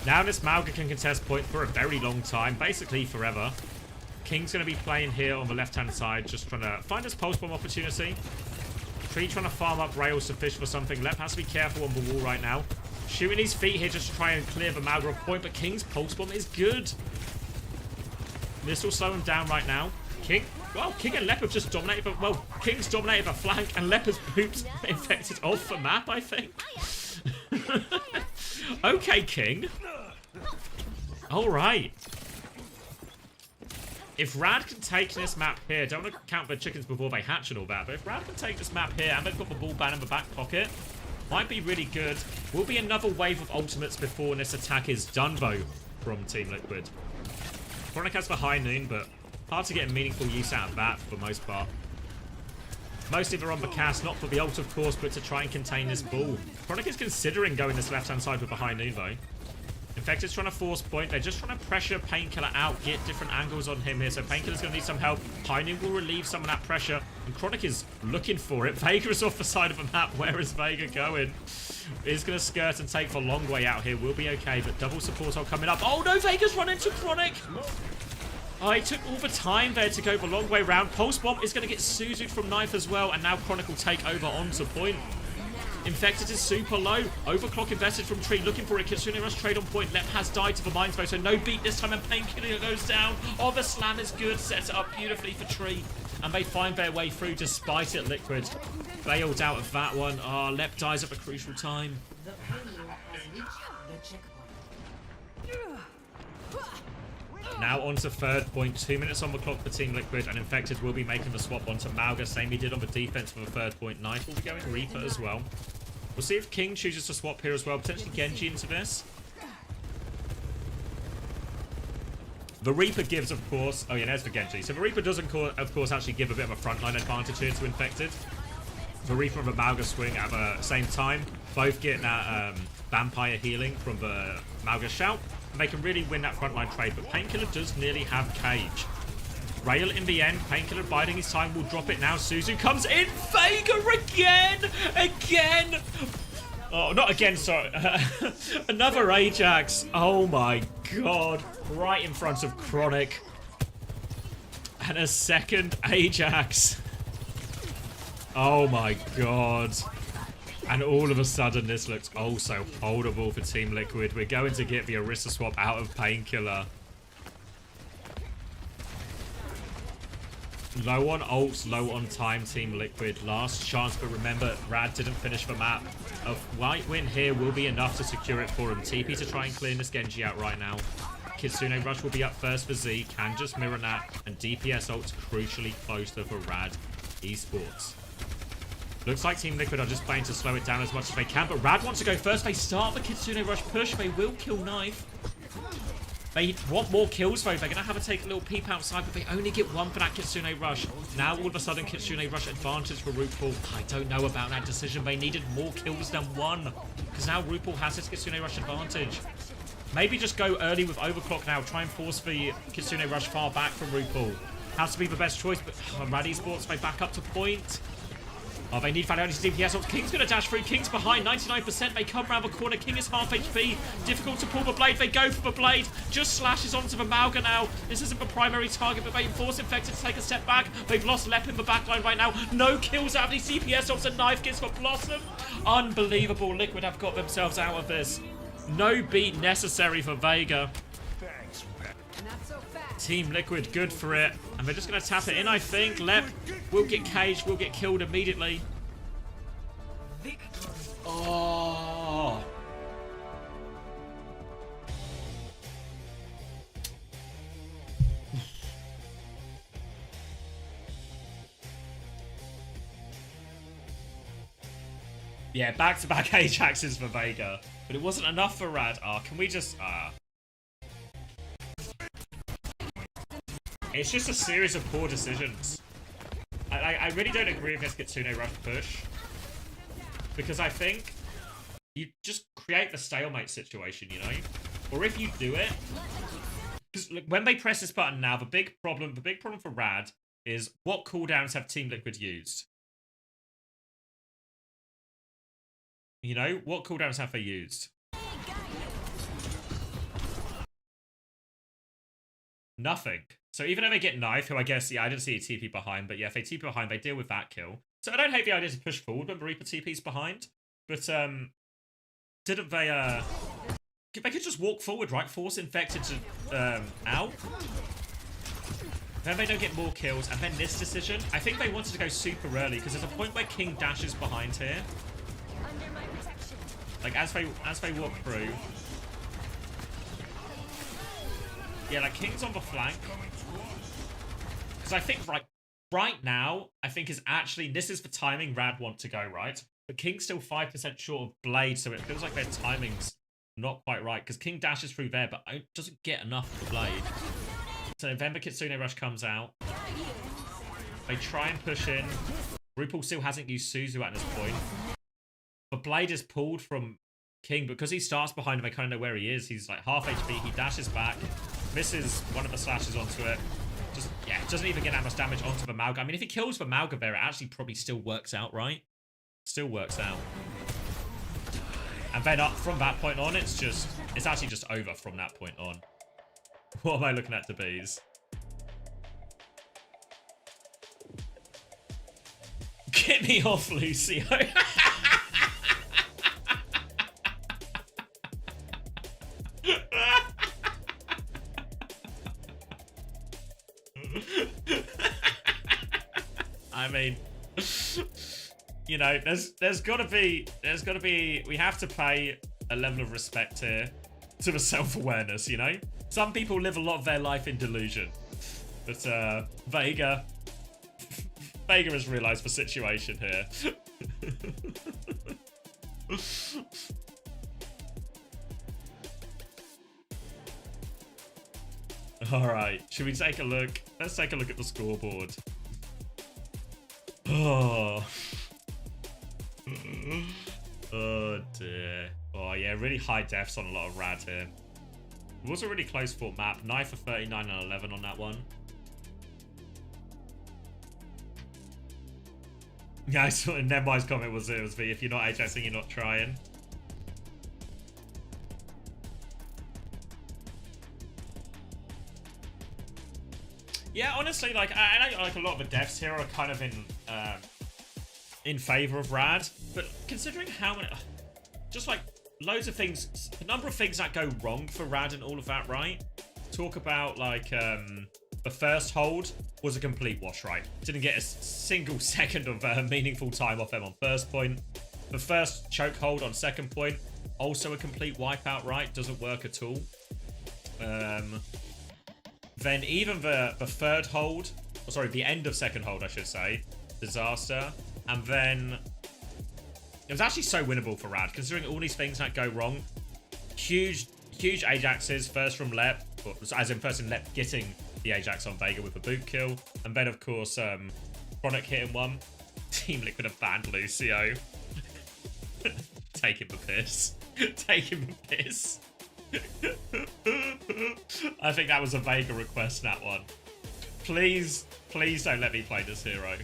Now this Malga can contest point for a very long time, basically forever. King's going to be playing here on the left-hand side, just trying to find his pulse bomb opportunity. Tree trying to farm up rails to fish for something. Lep has to be careful on the wall right now. Shooting his feet here just to try and clear the Malga off point, but King's pulse bomb is good. This will slow him down right now. King, well, King and Lep have just dominated, but, well, King's dominated the flank, and Lep has pooped Infected off the map, I think. Okay, King. All right. If Rad can take this map here, don't want to count the chickens before they hatch and all that, but if Rad can take this map here and they've got the ball ban in the back pocket, might be really good. Will be another wave of ultimates before this attack is done, though, from Team Liquid. Chronic has the high noon, but hard to get a meaningful use out of that for the most part. Mostly they're on the cast, not for the ult, of course, but to try and contain this ball. Chronic is considering going this left-hand side with the high noon, though. Infected's trying to force point. They're just trying to pressure Painkiller out, get different angles on him here. So Painkiller's going to need some help. High noon will relieve some of that pressure. And Chronic is looking for it. Vega is off the side of the map. Where is Vega going? Is going to skirt and take the long way out here. We'll be okay, but double support all coming up. Oh no, Vega's run into Chronic. Oh, it took all the time there to go the long way round. Pulse Bomb is going to get Suzu'd from Knife as well. And now Chronic will take over onto point. Infected is super low. Overclock invested from Tree. Looking for a Kitsune Rush trade on point. Lep has died to the Mines though, so no beat this time, and Painkiller goes down. Oh, the slam is good. Sets it up beautifully for Tree. And they find their way through despite it, Liquid. Bailed out of that one. Oh, Lep dies at a crucial time. Now on to third point. 2 minutes on the clock for Team Liquid, and Infected will be making the swap onto Malga, same he did on the defense for the third point. Knife will be going Reaper as well. We'll see if King chooses to swap here as well, potentially Genji into this. The Reaper gives, of course... Oh, yeah, there's the Genji. So the Reaper does, of course, actually give a bit of a frontline advantage here to Infected. The Reaper and the Malga swing at the same time. Both getting that vampire healing from the Malga shout. And they can really win that frontline trade. But Painkiller does nearly have Cage. Rail in the end. Painkiller biding his time will drop it now. Suzu comes in. Vega again! Again! Oh, not again, sorry. Another Ajax. Oh my god. Right in front of Chronic. And a second Ajax. Oh my god. And all of a sudden, this looks oh so holdable for Team Liquid. We're going to get the Orisa swap out of Painkiller. Low on ults, low on time, Team Liquid. Last chance, but remember, Rad didn't finish the map. A white win here will be enough to secure it for him. TP to try and clear this Genji out right now. Kitsune Rush will be up first for Z. Can just mirror that. And DPS ult's crucially closer for Rad Esports. Looks like Team Liquid are just playing to slow it down as much as they can. But Rad wants to go first. They start the Kitsune Rush push. They will kill Knife. They want more kills, though. They're going to have to take a little peep outside, but they only get one for that Kitsune Rush. Now, all of a sudden, Kitsune Rush advantage for RuPaul. I don't know about that decision. They needed more kills than one. Because now RuPaul has this Kitsune Rush advantage. Maybe just go early with Overclock now. Try and force the Kitsune Rush far back from RuPaul. Has to be the best choice, but Rad Esports, they back up to point. Oh, they need Valerian's DPS. King's going to dash through. King's behind, 99%. They come around the corner. King is half HP. Difficult to pull the blade. They go for the blade. Just slashes onto the Malga now. This isn't the primary target, but they force Infected to take a step back. They've lost Lep in the backline right now. No kills out of these CPS ops and knife kills for Blossom. Unbelievable. Liquid have got themselves out of this. No beat necessary for Vega. Team Liquid, good for it. And they're just going to tap it in, I think. Lep will get caged, will get killed immediately. Oh. Yeah, back-to-back Ajaxes for Vega. But it wasn't enough for Rad. Can we just... It's just a series of poor decisions. I really don't agree with this Kitsune Rush push. Because I think you just create the stalemate situation, you know? Or if you do it... Because when they press this button now, the big problem for Rad is what cooldowns have Team Liquid used? You know, what cooldowns have they used? Nothing. So even though they get knife, who I guess, yeah, I didn't see a TP behind, but yeah, if they TP behind, they deal with that kill. So I don't hate the idea to push forward when the Reaper TP's behind, but didn't they, they could just walk forward, right? Force Infected to, out. Then they don't get more kills, and then this decision, I think they wanted to go super early, because there's a point where King dashes behind here. Like, as they walk through. Yeah, like, King's on the flank. Because I think, right now, I think is actually, this is the timing Rad want to go, right? But King's still 5% short of Blade, so it feels like their timing's not quite right. Because King dashes through there, but doesn't get enough of the Blade. So November Kitsune Rush comes out. They try and push in. RuPaul still hasn't used Suzu at this point. But Blade is pulled from King because he starts behind him. I kind of know where he is. He's like half HP. He dashes back, misses one of the slashes onto it. Just, yeah, doesn't even get that much damage onto the Malga. I mean, if he kills the Malga there, it actually probably still works out, right? Still works out. And then up from that point on, it's actually just over from that point on. What am I looking at, Debees? Get me off, Lucio. I mean, you know, there's gotta be, we have to pay a level of respect here to the self-awareness, you know? Some people live a lot of their life in delusion. But, Vega has realized the situation here. Alright, should we take a look? Let's take a look at the scoreboard. Oh. Oh dear. Oh yeah, really high deaths on a lot of Rad here. It was a really close fought map. Knife for 39 and 11 on that one. Yeah, I saw Nemai's comment was it was the if you're not HSing, you're not trying. Yeah, honestly, like I know like a lot of the devs here are kind of in favor of Rad, but considering how many, just like loads of things, the number of things that go wrong for Rad and all of that, right? Talk about like the first hold was a complete wash, right? Didn't get a single second of meaningful time off them on first point. The first choke hold on second point, also a complete wipeout, right? Doesn't work at all. Then even the third hold, or sorry, the end of second hold, I should say, disaster. And then it was actually so winnable for Rad, considering all these things that go wrong. Huge Ajaxes, first from Lep, as in first in Lep getting the Ajax on Vega with a boot kill. And then, of course, Chronic hitting one. Team Liquid have banned Lucio. Taking the piss. Taking the piss. I think that was a Vega request, that one. Please, please don't let me play this hero.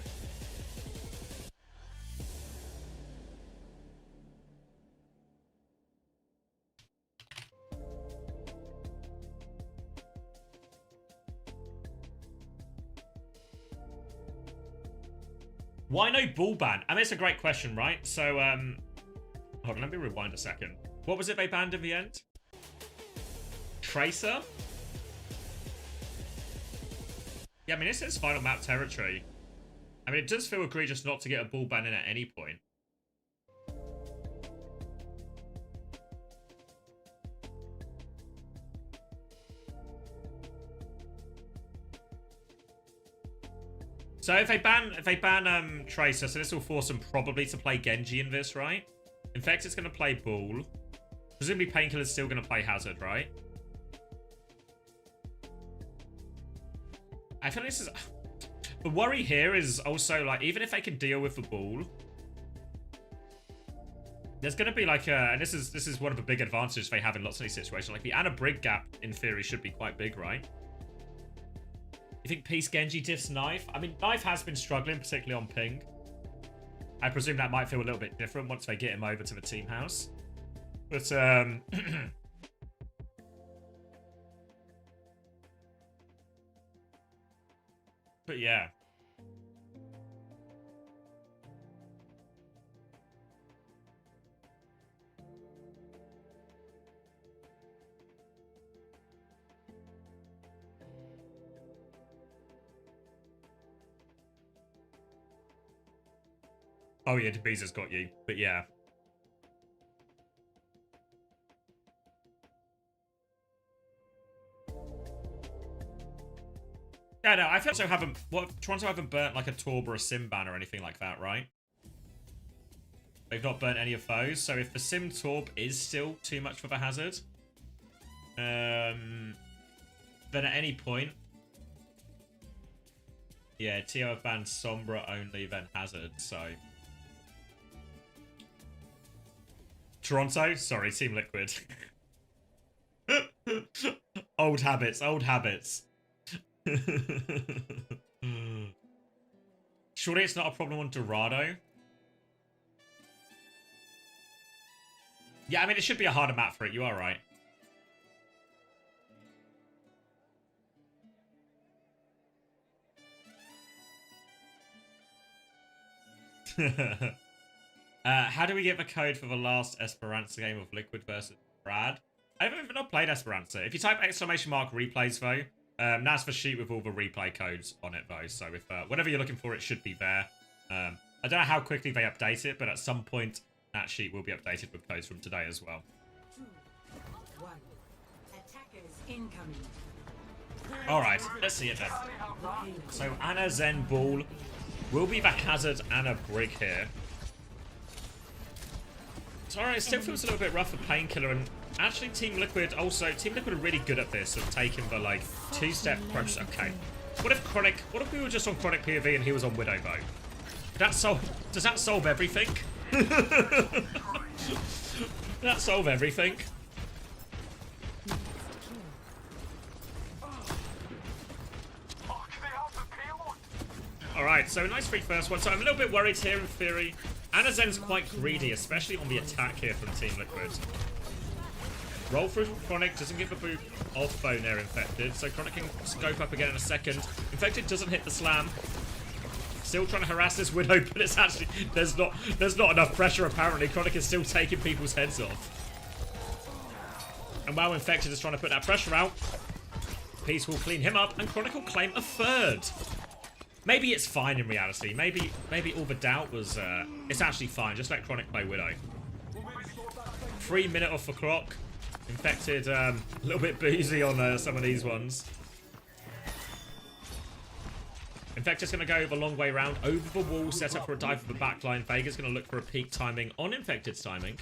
Why no ball ban? I mean, it's a great question, right? So, hold on, let me rewind a second. What was it they banned in the end? Tracer? Yeah, I mean, this is final map territory. I mean, it does feel egregious not to get a ball ban in at any point. So if they ban Tracer, so this will force them probably to play Genji in this, right? Infected's going to play Ball. Presumably Painkiller's still going to play Hazard, right? I feel like this is... The worry here is also, like, even if they can deal with the Ball, there's going to be, like, and this is one of the big advantages they have in lots of these situations. Like, the Ana Brig gap, in theory, should be quite big, right? You think Peace Genji diffs Knife? I mean, Knife has been struggling, particularly on ping. I presume that might feel a little bit different once they get him over to the team house. But, but yeah. Oh yeah, Debiza's got you, but yeah. Yeah, no, I feel so haven't... Toronto haven't burnt like a Torb or a Sim ban or anything like that, right? They've not burnt any of those, so if the Sim Torb is still too much for the Hazard, then at any point... Yeah, TO have banned Sombra only, then Hazard, so... Toronto? Sorry, Team Liquid. Old habits, old habits. Surely it's not a problem on Dorado? Yeah, I mean, it should be a harder map for it. You are right. How do we get the code for the last Esperanza game of Liquid versus Brad? I haven't even played Esperanza. If you type !replays though, that's the sheet with all the replay codes on it though. So if whatever you're looking for, it should be there. I don't know how quickly they update it, but at some point that sheet will be updated with codes from today as well. 2, 1. Attackers incoming. All right, let's see it then. So Ana Zen Ball will be the Hazard Ana Brig here. It's alright, it still feels a little bit rough for Painkiller, and actually Team Liquid are really good at this, of taking the like two-step approach. Okay, what if we were just on Chronic POV and he was on Widow though? Does that solve everything? Does that solve everything? Alright, so a nice free first one. So I'm a little bit worried here in theory. Ana Zen's quite greedy, especially on the attack here from Team Liquid. Roll through Chronic, doesn't give a boot off bone there, Infected. So Chronic can scope up again in a second. Infected doesn't hit the slam. Still trying to harass this Widow, but it's actually... There's not enough pressure, apparently. Chronic is still taking people's heads off. And while Infected is trying to put that pressure out, Peace will clean him up, and Chronic will claim a third. Maybe it's fine in reality. Maybe all the doubt was... it's actually fine. Just let Chronic play Widow. 3 minute off the clock. Infected a little bit boozy on some of these ones. Infected's going to go the long way round. Over the wall, set up for a dive for the backline. Vega's going to look for a peak timing on Infected's timing.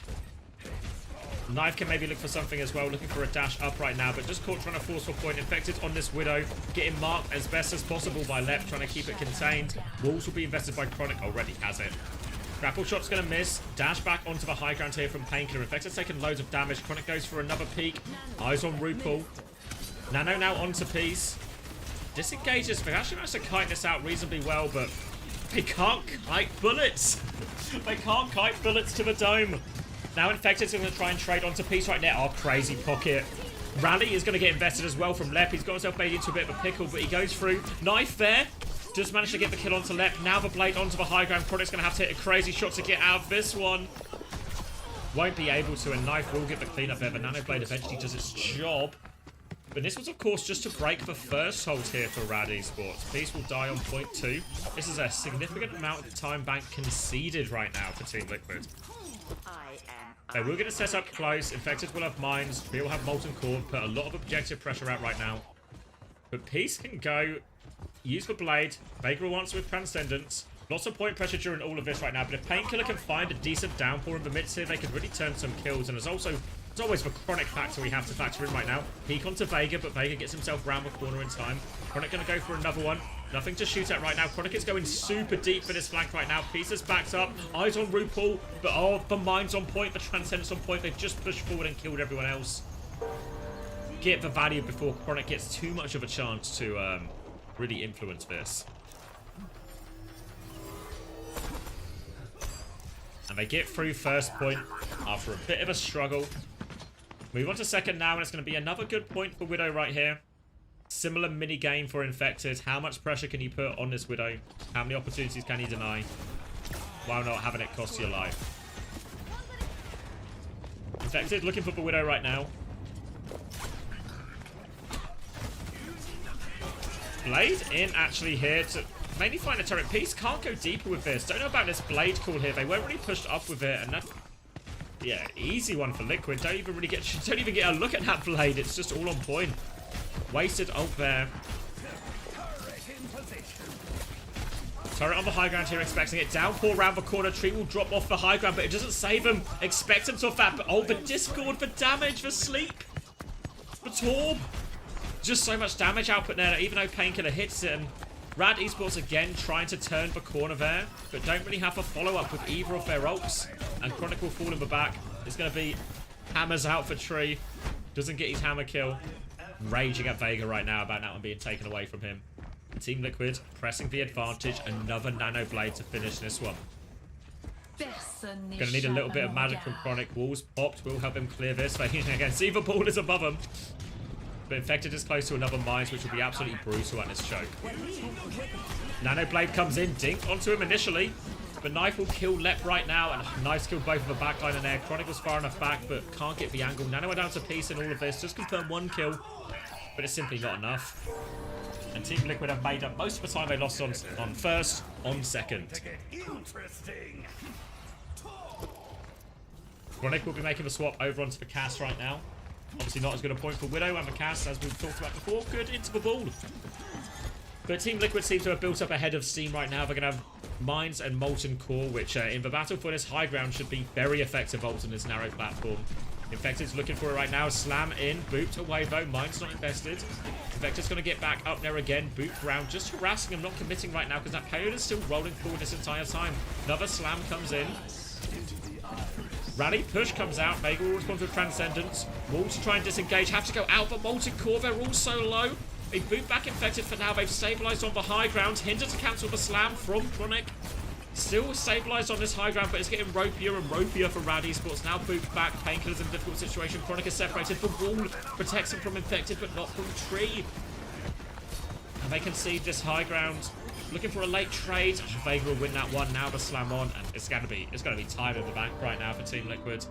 Knife can maybe look for something as well, looking for a dash up right now, but just caught trying to force for point. Infected on this Widow, getting marked as best as possible by Lep, trying to keep it contained. Walls will be invested by Chronic, already has it. Grapple shot's gonna miss. Dash back onto the high ground here from Painkiller. Infected's taking loads of damage. Chronic goes for another peek. Eyes on RuPaul. Nano now onto Peace. Disengages. They actually managed to kite this out reasonably well, but they can't kite bullets. They can't kite bullets to the dome. Now Infected's going to try and trade onto Peace right now. Oh, crazy pocket. Rally is going to get invested as well from Lep. He's got himself made into a bit of a pickle, but he goes through. Knife there. Just managed to get the kill onto Lep. Now the blade onto the high ground. Chronic's going to have to hit a crazy shot to get out of this one. Won't be able to, and Knife will get the cleanup there. But Nanoblade eventually does its job. But this was, of course, just to break the first hold here for Rad Esports. Peace will die on point 2. This is a significant amount of time bank conceded right now for Team Liquid. We're going to set up close. Infected will have mines. We will have Molten Core. Put a lot of objective pressure out right now. But Peace can go. Use the blade. Vega will answer with Transcendence. Lots of point pressure during all of this right now. But if Painkiller can find a decent downpour in the midst here, they could really turn some kills. And there's also... It's always the Chronic factor we have to factor in right now. Peek onto Vega, but Vega gets himself round the corner in time. Chronic going to go for another one. Nothing to shoot at right now. Chronic is going super deep for this flank right now. Pieces backed up. Eyes on RuPaul. But oh, the mind's on point. The Transcendence on point. They've just pushed forward and killed everyone else. Get the value before Chronic gets too much of a chance to really influence this. And they get through first point after a bit of a struggle. Move on to second now, and it's going to be another good point for Widow right here. Similar mini game for Infected. How much pressure can you put on this Widow? How many opportunities can you deny? While not having it cost your life? Infected looking for the Widow right now. Blade in actually here to mainly find a turret. Peace can't go deeper with this. Don't know about this Blade call here. They weren't really pushed up with it, and that... Yeah, easy one for Liquid. Don't even get a look at that Blade. It's just all on point. Wasted ult there. Turret on the high ground here, expecting it. Downpour around the corner. Tree will drop off the high ground, but it doesn't save him. Expect him to have that. But oh, the Discord for damage, for sleep. For Torb. Just so much damage output there, even though Painkiller hits him. Rad Esports again trying to turn the corner there, but don't really have a follow-up with either of their ults. And Chronic will fall in the back. It's going to be hammers out for Tree. Doesn't get his hammer kill. Raging at Vega right now about that one being taken away from him. Team Liquid pressing the advantage. Another Nano Blade to finish this one. Going to need a little bit of magic from Chronic. Walls popped. Will help him clear this. Again, see the ball is above him. But Infected is close to another mines, which will be absolutely brutal at this choke. Nano Blade comes in. Dink onto him initially. But Knife will kill Lep right now. And Knife's killed both of the backline and there. Chronic was far enough back, but can't get the angle. Nano are down to Peace in all of this. Just confirm one kill. But it's simply not enough. And Team Liquid have made up most of the time they lost on first, on second. Chronic will be making the swap over onto the cast right now. Obviously not as good a point for Widow, and the cast, as we've talked about before, good into the ball. But Team Liquid seems to have built up a head of steam right now. They're going to have Mines and Molten Core, which in the battle for this high ground should be very effective ults on this narrow platform. Infected's looking for it right now. Slam in. Booped away though. Mine's not invested. Infected's going to get back up there again. Booped round. Just harassing him. Not committing right now because that payload is still rolling forward this entire time. Another slam comes in. Rally push comes out. Vega will respond with Transcendence. Wall to try and disengage. Have to go out, but Molten Core, they're all so low. They boot back Infected for now. They've stabilized on the high ground. Hinder to cancel the slam from Chronic. Still stabilized on this high ground, but it's getting ropier and ropier for Rad Esports. Now booped back. Painkiller's in a difficult situation. Chronic is separated. The wall protects him from Infected, but not from Tree. And they concede this high ground. Looking for a late trade. Vega will win that one. Now the slam on, and it's gonna be tied in the back right now for Team Liquid.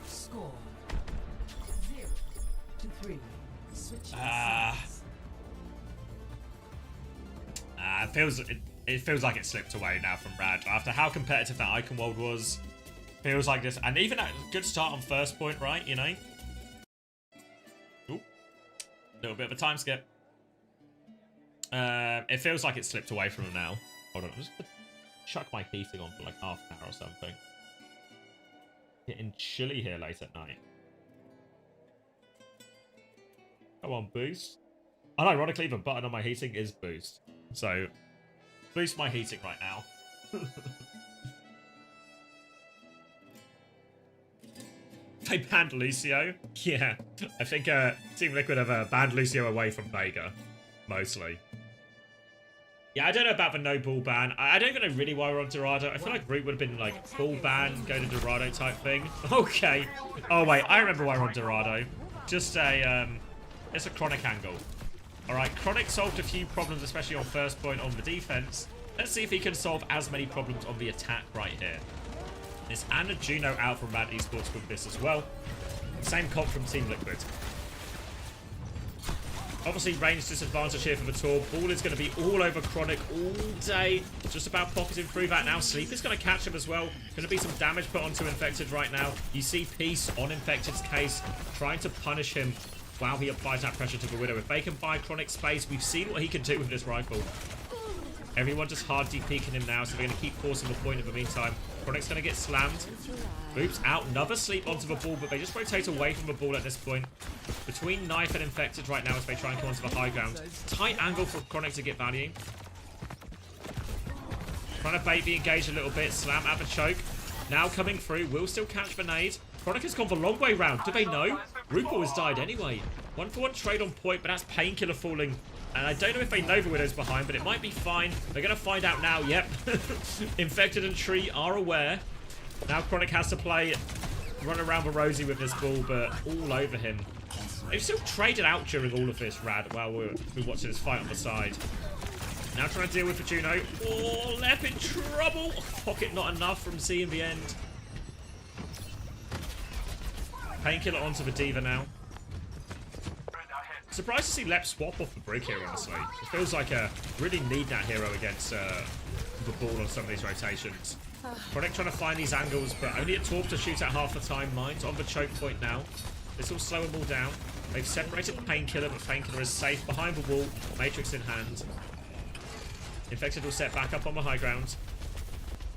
Score 0-3. It feels like it slipped away now from Rad. After how competitive that Icon World was, feels like this, and even a good start on first point, right? You know. Ooh, little bit of a time skip. It feels like it slipped away from him now. Hold on, I'm just gonna chuck my heating on for like half an hour or something. Getting chilly here late at night. Come on, boost. Unironically, the button on my heating is boost. So, boost my heating right now. They banned Lucio? Yeah. I think Team Liquid have banned Lucio away from Vega. Mostly. Yeah, I don't know about the no ball ban. I don't even know really why we're on Dorado. I feel like Root would have been like ball ban, go to Dorado type thing. Okay. Oh wait, I remember why we're on Dorado. Just it's a Chronic angle. Alright, Chronic solved a few problems, especially on first point on the defense. Let's see if he can solve as many problems on the attack right here. It's Anna Juno out from Mad Esports with this as well. Same comp from Team Liquid. Obviously, range disadvantage here for the tour. Ball is going to be all over Chronic all day. Just about pocketing through that now. Sleep is going to catch him as well. Going to be some damage put onto Infected right now. You see Peace on Infected's case, trying to punish him while he applies that pressure to the Widow. If they can buy Chronic space, we've seen what he can do with this rifle. Everyone just hard DPing him now, so they're going to keep forcing the point in the meantime. Chronic's going to get slammed. Oops, out. Another sleep onto the ball, but they just rotate away from the ball at this point. Between Knife and Infected right now as they try and come onto the high ground. Tight angle for Chronic to get value. Trying to bait the engage a little bit. Slam at the choke. Now coming through. Will still catch the nade. Chronic has gone the long way round. Do they know? RuPaul has died anyway. 1-for-1 trade on point, but that's Painkiller falling. And I don't know if they know the Widow's behind, but it might be fine. They're going to find out now. Yep. Infected and Tree are aware. Now Chronic has to run around the Rosie with this ball, but all over him. They've still traded out during all of this, Rad, while we're watching this fight on the side. Now trying to deal with the Juno. Oh, Lep in trouble. Pocket not enough from C in the end. Painkiller onto the Diva now. Surprised to see Lep swap off the brig here, honestly. It feels like a really need that hero against the ball on some of these rotations. Chronic trying to find these angles, but only a Torp to shoot at half the time. Mine's on the choke point now. This will slow them all down. They've separated the Painkiller, but Painkiller is safe behind the wall. Matrix in hand. Infected will set back up on the high ground.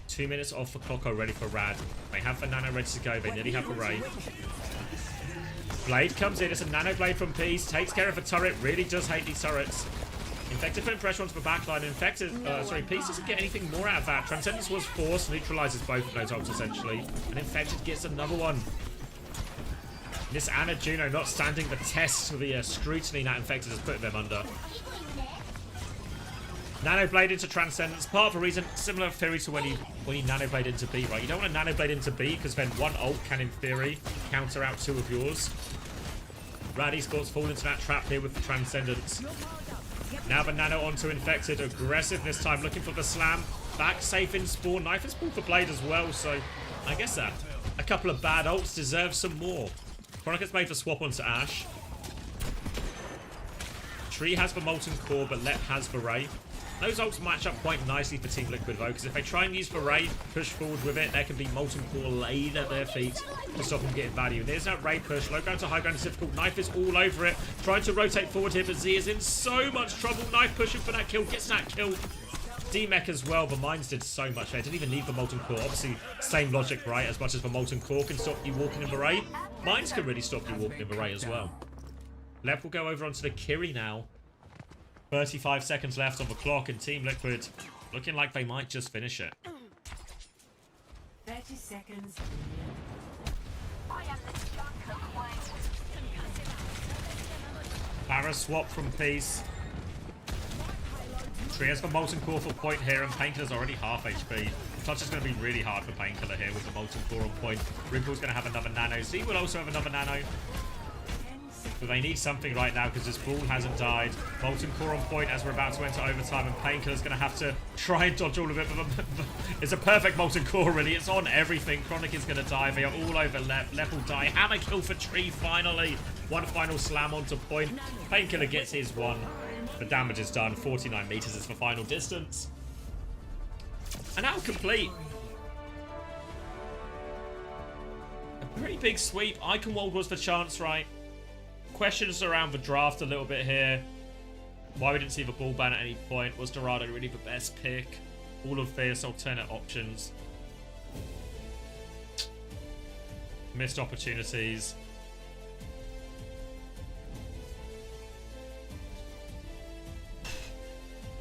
2 minutes off the clock already for Rad. They have the Nano ready to go. They nearly have the Ray. Blade comes in. It's a Nano Blade from Peace. Takes care of the turret. Really does hate these turrets. Infected putting pressure onto the backline. Infected, Peace doesn't get anything more out of that. Transcendence was forced. Neutralizes both of those ults essentially. And Infected gets another one. This Anna Juno not standing the test of the scrutiny that Infected has put them under. Nano Blade into Transcendence. Part of the reason, similar theory to when you Nano Blade into B, right? You don't want to Nano Blade into B because then one ult can, in theory, counter out two of yours. Rad Esports fall into that trap here with the Transcendence. Now the Nano onto Infected. Aggressive this time, looking for the slam. Back safe in spawn. Knife is pulled for Blade as well, so I guess a couple of bad ults deserve some more. Chronic has made the swap onto Ash. Tree has the Molten Core, but Lep has the Ray. Those ults match up quite nicely for Team Liquid though, because if they try and use the Ray, push forward with it, there can be Molten Core laid at their feet to stop them getting value. And there's that Ray push. Low ground to high ground is difficult. Knife is all over it. Trying to rotate forward here, but Z is in so much trouble. Knife pushing for that kill. Gets that kill. D-Mech as well, but Mines did so much there. Didn't even need the Molten Core. Obviously, same logic, right? As much as the Molten Core can stop you walking in the Ray, Mines can really stop you walking in the Ray as well. Lep will go over onto the Kiri now. 35 seconds left on the clock, and Team Liquid looking like they might just finish it. 30 seconds. Para swap from Peace. Tree has the Molten Core for point here, and Painkiller's already half HP. Clutch is going to be really hard for Painkiller here with the Molten Core on point. Ripple's going to have another Nano. Z will also have another Nano. But they need something right now because this ball hasn't died. Molten Core on point as we're about to enter overtime, and Painkiller's going to have to try and dodge all of it. It's a perfect Molten Core, really. It's on everything. Chronic is going to die. They are all over Lep. Lep will die. Hammer kill for Tree finally. One final slam onto point. Painkiller gets his one. The damage is done. 49 meters is the final distance. And now complete. A pretty big sweep. Iconwald was the chance, right? Questions around the draft a little bit here. Why we didn't see the ball ban at any point. Was Dorado really the best pick? All of this, alternate options. Missed opportunities.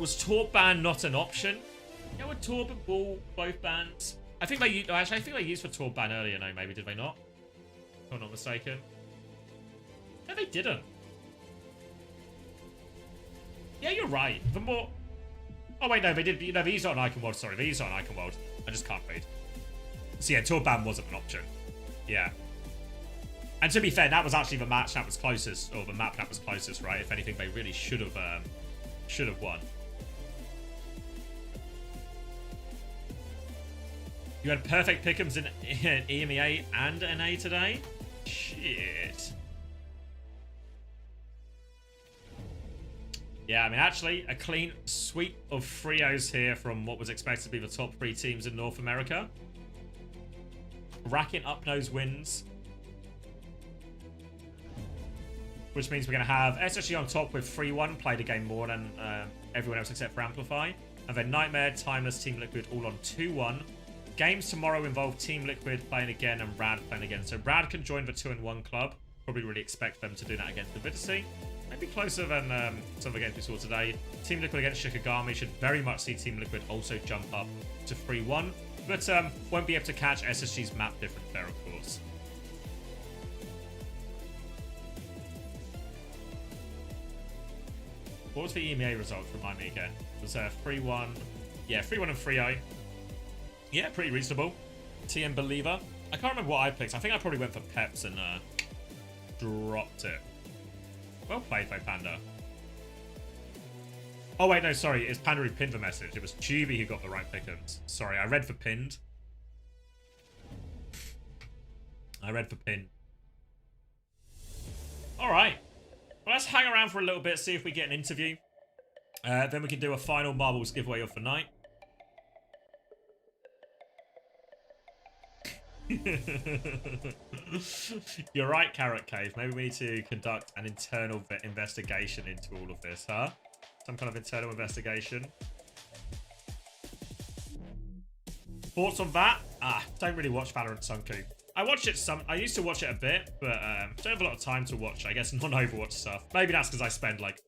Was Torb ban not an option? Yeah, were Torb and Ball both bans? I think they actually, I think they used for Torb ban earlier. No, maybe did they not? If I'm not mistaken. No, they didn't. Yeah, you're right. The more. Oh wait, no, they did. No, these are an icon world. Sorry, these are an icon world. I just can't read. So yeah, Torb ban wasn't an option. Yeah. And to be fair, that was actually the match that was closest, or the map that was closest, right? If anything, they really should have won. You had perfect pick'ems in EMEA and NA today? Shit. Yeah, I mean, actually, a clean sweep of 3-0s here from what was expected to be the top 3 teams in North America. Racking up those wins. Which means we're going to have SSG on top with 3-1, played a game more than everyone else except for Amplify. And then Nightmare, Timeless, Team Liquid all on 2-1. Games tomorrow involve Team Liquid playing again and Rad playing again. So Rad can join the 2-1 club. Probably really expect them to do that against Avidity. Maybe closer than some of the games we saw today. Team Liquid against Shikigami should very much see Team Liquid also jump up to 3-1. But won't be able to catch SSG's map difference there, of course. What was the EMEA result? Remind me again. It was 3-1. Yeah, 3-1 and 3-0. Yeah, pretty reasonable. TM Believer. I can't remember what I picked. I think I probably went for Peps and dropped it. Well played by Panda. Oh wait, no, sorry. It's Panda who pinned the message. It was Juby who got the right pick'ems. Sorry, I read for pinned. I read for pinned. Alright. Well, let's hang around for a little bit, see if we get an interview. Then we can do a final marbles giveaway of the night. You're right, Carrot Cave. Maybe we need to conduct an internal investigation into all of this, huh? Some kind of internal investigation. Thoughts on that? Don't really watch Valorant Sunku. I watch it I used to watch it a bit, but don't have a lot of time to watch, I guess, non-Overwatch stuff. Maybe that's because I spend, like,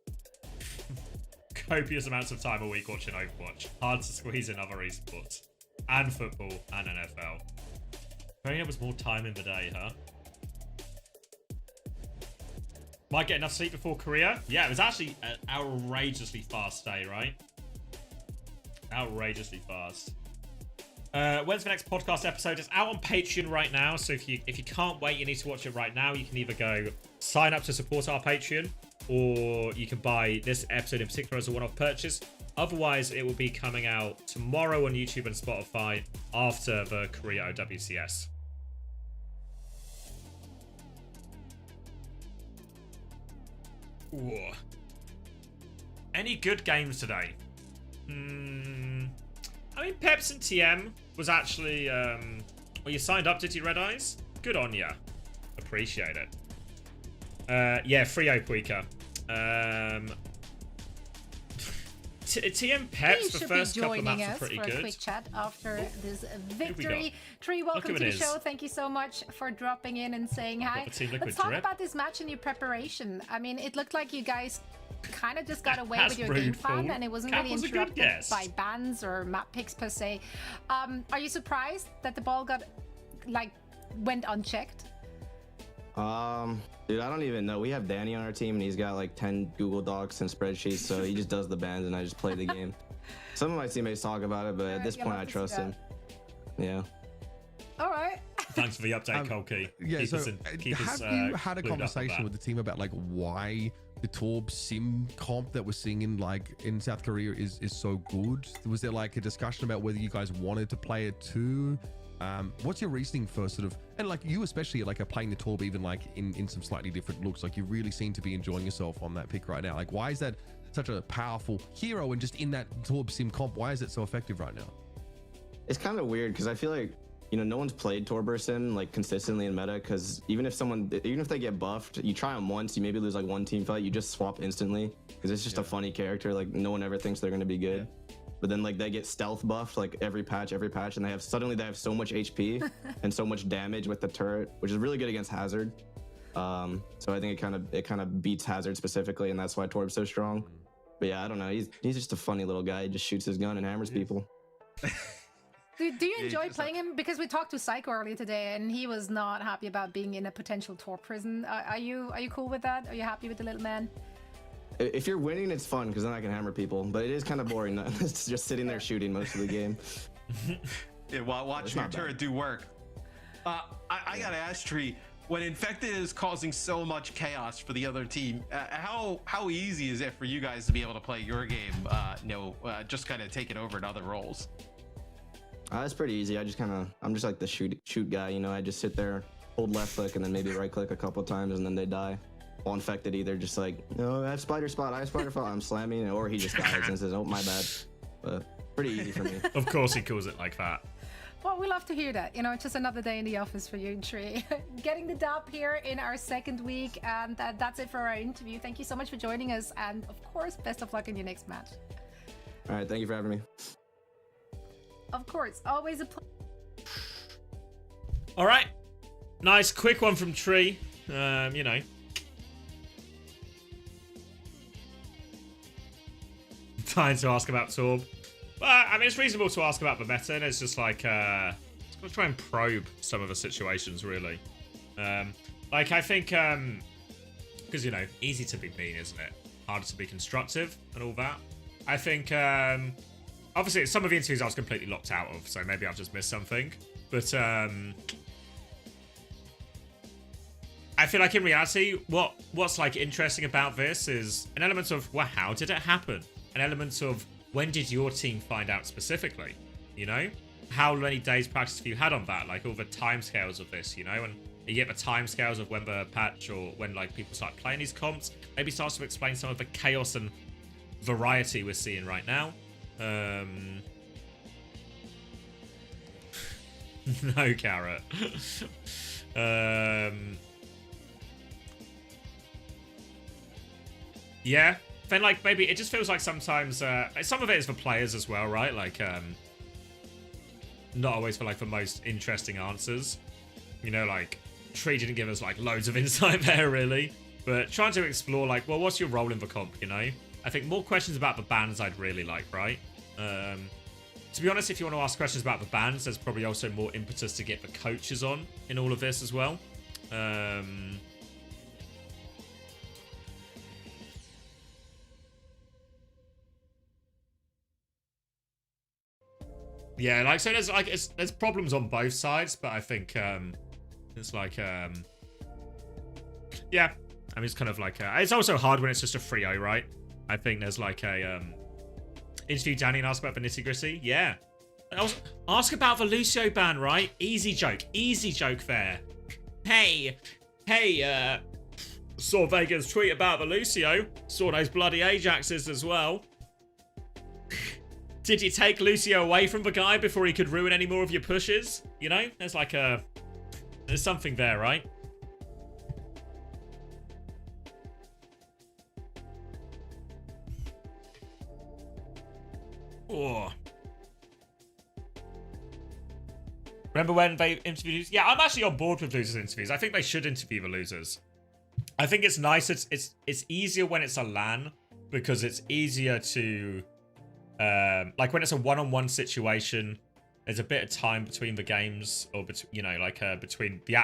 copious amounts of time a week watching Overwatch. Hard to squeeze in other esports. And football, and NFL. Maybe there was more time in the day, huh? Might get enough sleep before Korea? Yeah, it was actually an outrageously fast day, right? Outrageously fast. When's the next podcast episode? It's out on Patreon right now, so if you can't wait, you need to watch it right now. You can either go sign up to support our Patreon, or you can buy this episode in particular as a one-off purchase. Otherwise, it will be coming out tomorrow on YouTube and Spotify after the Korea OWCS. Ooh. Any good games today? I mean, Peps and TM was actually... well, you signed up, did you, Red Eyes? Good on ya. Appreciate it. Yeah, Frio Puika. TM Peps, the first couple of maps are pretty good. A quick chat after this victory. Tree, welcome to the show. Thank you so much for dropping in and saying hi. Let's talk about this match and your preparation. I mean, it looked like you guys kind of just got away with your game plan, and it wasn't really interrupted by bans or map picks per se. Are you surprised that the ball went unchecked? Dude, I don't even know. We have Danny on our team, and he's got like 10 Google Docs and spreadsheets, so he just does the bans, and I just play the game. Some of my teammates talk about it, but at this point, I trust him. Yeah. All right. Thanks for the update, Colkey. Yeah, have you had a conversation with the team about like why the Torb sim comp that we're seeing in South Korea is so good? Was there like a discussion about whether you guys wanted to play it too? What's your reasoning for sort of, and like you especially like are playing the Torb even like in some slightly different looks, like you really seem to be enjoying yourself on that pick right now. Like why is that such a powerful hero, and just in that Torb sim comp, why is it so effective right now? It's kind of weird because I feel like, you know, no one's played Torb sim like consistently in meta, because even if they get buffed, you try them once, you maybe lose like one team fight, you just swap instantly because it's just a funny character. Like no one ever thinks they're going to be good. But then like they get stealth buffed like every patch, and they have so much HP and so much damage with the turret, which is really good against Hazard. So I think it kind of beats Hazard specifically, and that's why Torb's so strong. But yeah, I don't know. He's just a funny little guy. He just shoots his gun and hammers people. Do you enjoy playing him? Because we talked to Psycho earlier today, and he was not happy about being in a potential Tor prison. Are you cool with that? Are you happy with the little man? If you're winning, it's fun because then I can hammer people. But it is kind of boring. It's just sitting there shooting most of the game. Yeah, watch your turret do work. I gotta ask Tree, when Infected is causing so much chaos for the other team, how easy is it for you guys to be able to play your game? Just kind of taking over in other roles. It's pretty easy. I'm just like the shoot guy. You know, I just sit there, hold left click, and then maybe right click a couple times, and then they die. While Infected either just like, no, I have spider spot, I'm slamming, or he just dies and says, oh, my bad. But pretty easy for me. Of course he calls it like that. Well, we love to hear that. You know, it's just another day in the office for you, Tree. Getting the dub here in our second week, and that's it for our interview. Thank you so much for joining us, and of course, best of luck in your next match. All right, thank you for having me. Of course, always a pleasure. All right, nice quick one from Tree. You know, time to ask about Torb. But I mean, it's reasonable to ask about the meta, and it's just like let's try and probe some of the situations, really. Like I think, because you know, easy to be mean, isn't it? Harder to be constructive and all that. I think, obviously, some of the interviews I was completely locked out of, so maybe I've just missed something. But I feel like in reality, what's like interesting about this is an element of, well, how did it happen? An element of, when did your team find out specifically? You know? How many days practice have you had on that? Like all the timescales of this, you know? And you get the timescales of when the patch or when like people start playing these comps. Maybe starts to explain some of the chaos and variety we're seeing right now. No carrot. Yeah. Then like maybe it just feels like sometimes some of it is for players as well, right? Like not always for like the most interesting answers. You know, like Tree didn't give us like loads of insight there really. But trying to explore like, well, what's your role in the comp, you know? I think more questions about the bans I'd really like, right? To be honest, if you want to ask questions about the bans, there's probably also more impetus to get the coaches on in all of this as well. Yeah, like so there's like there's problems on both sides, but I think it's like yeah. I mean, it's kind of like it's also hard when it's just a 3-0, right? I think there's like a interview Danny and ask about the nitty-gritty. Yeah. Ask about the Lucio ban, right? Easy joke there. Hey, saw Vega's tweet about the Lucio. Saw those bloody Ajaxes as well. Did you take Lucio away from the guy before he could ruin any more of your pushes? You know, there's like there's something there, right? Oh. Remember when they interviewed? Yeah, I'm actually on board with losers interviews. I think they should interview the losers. I think it's nice. It's easier when it's a LAN because it's easier to like when it's a one-on-one situation. There's a bit of time between the games, or you know, like between the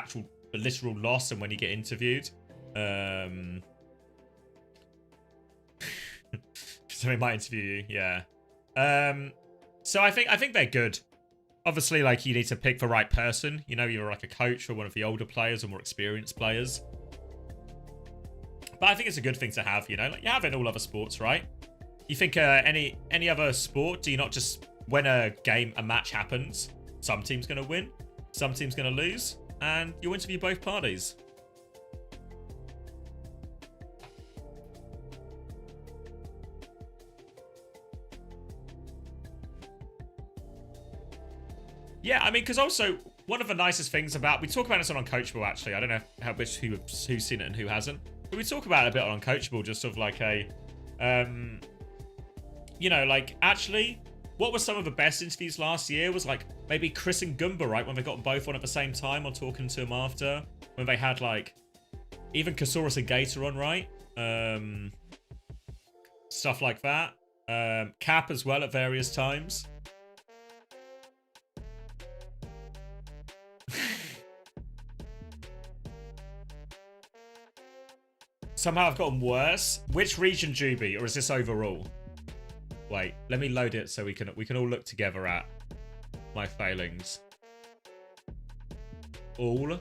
literal loss and when you get interviewed. Somebody might interview you, yeah. So I think they're good. Obviously, like, you need to pick the right person. You know, you're like a coach or one of the older players or more experienced players. But I think it's a good thing to have, you know? Like, you have it in all other sports, right? You think any other sport, do you not just, when a match happens, some team's going to win, some team's going to lose, and you interview both parties? Yeah, I mean, because also, one of the nicest things about... We talk about this on Uncoachable, actually. I don't know who's seen it and who hasn't. But we talk about it a bit on Uncoachable, just sort of like a... you know, like, actually, what were some of the best interviews last year was, like, maybe Chris and Goomba, right? When they got them both on at the same time or talking to them after. When they had, like, even Kasaurus and Gator on, right? Stuff like that. Cap as well at various times. Somehow I've gotten worse. Which region, Juby, or is this overall? Wait, let me load it so we can all look together at my failings. All.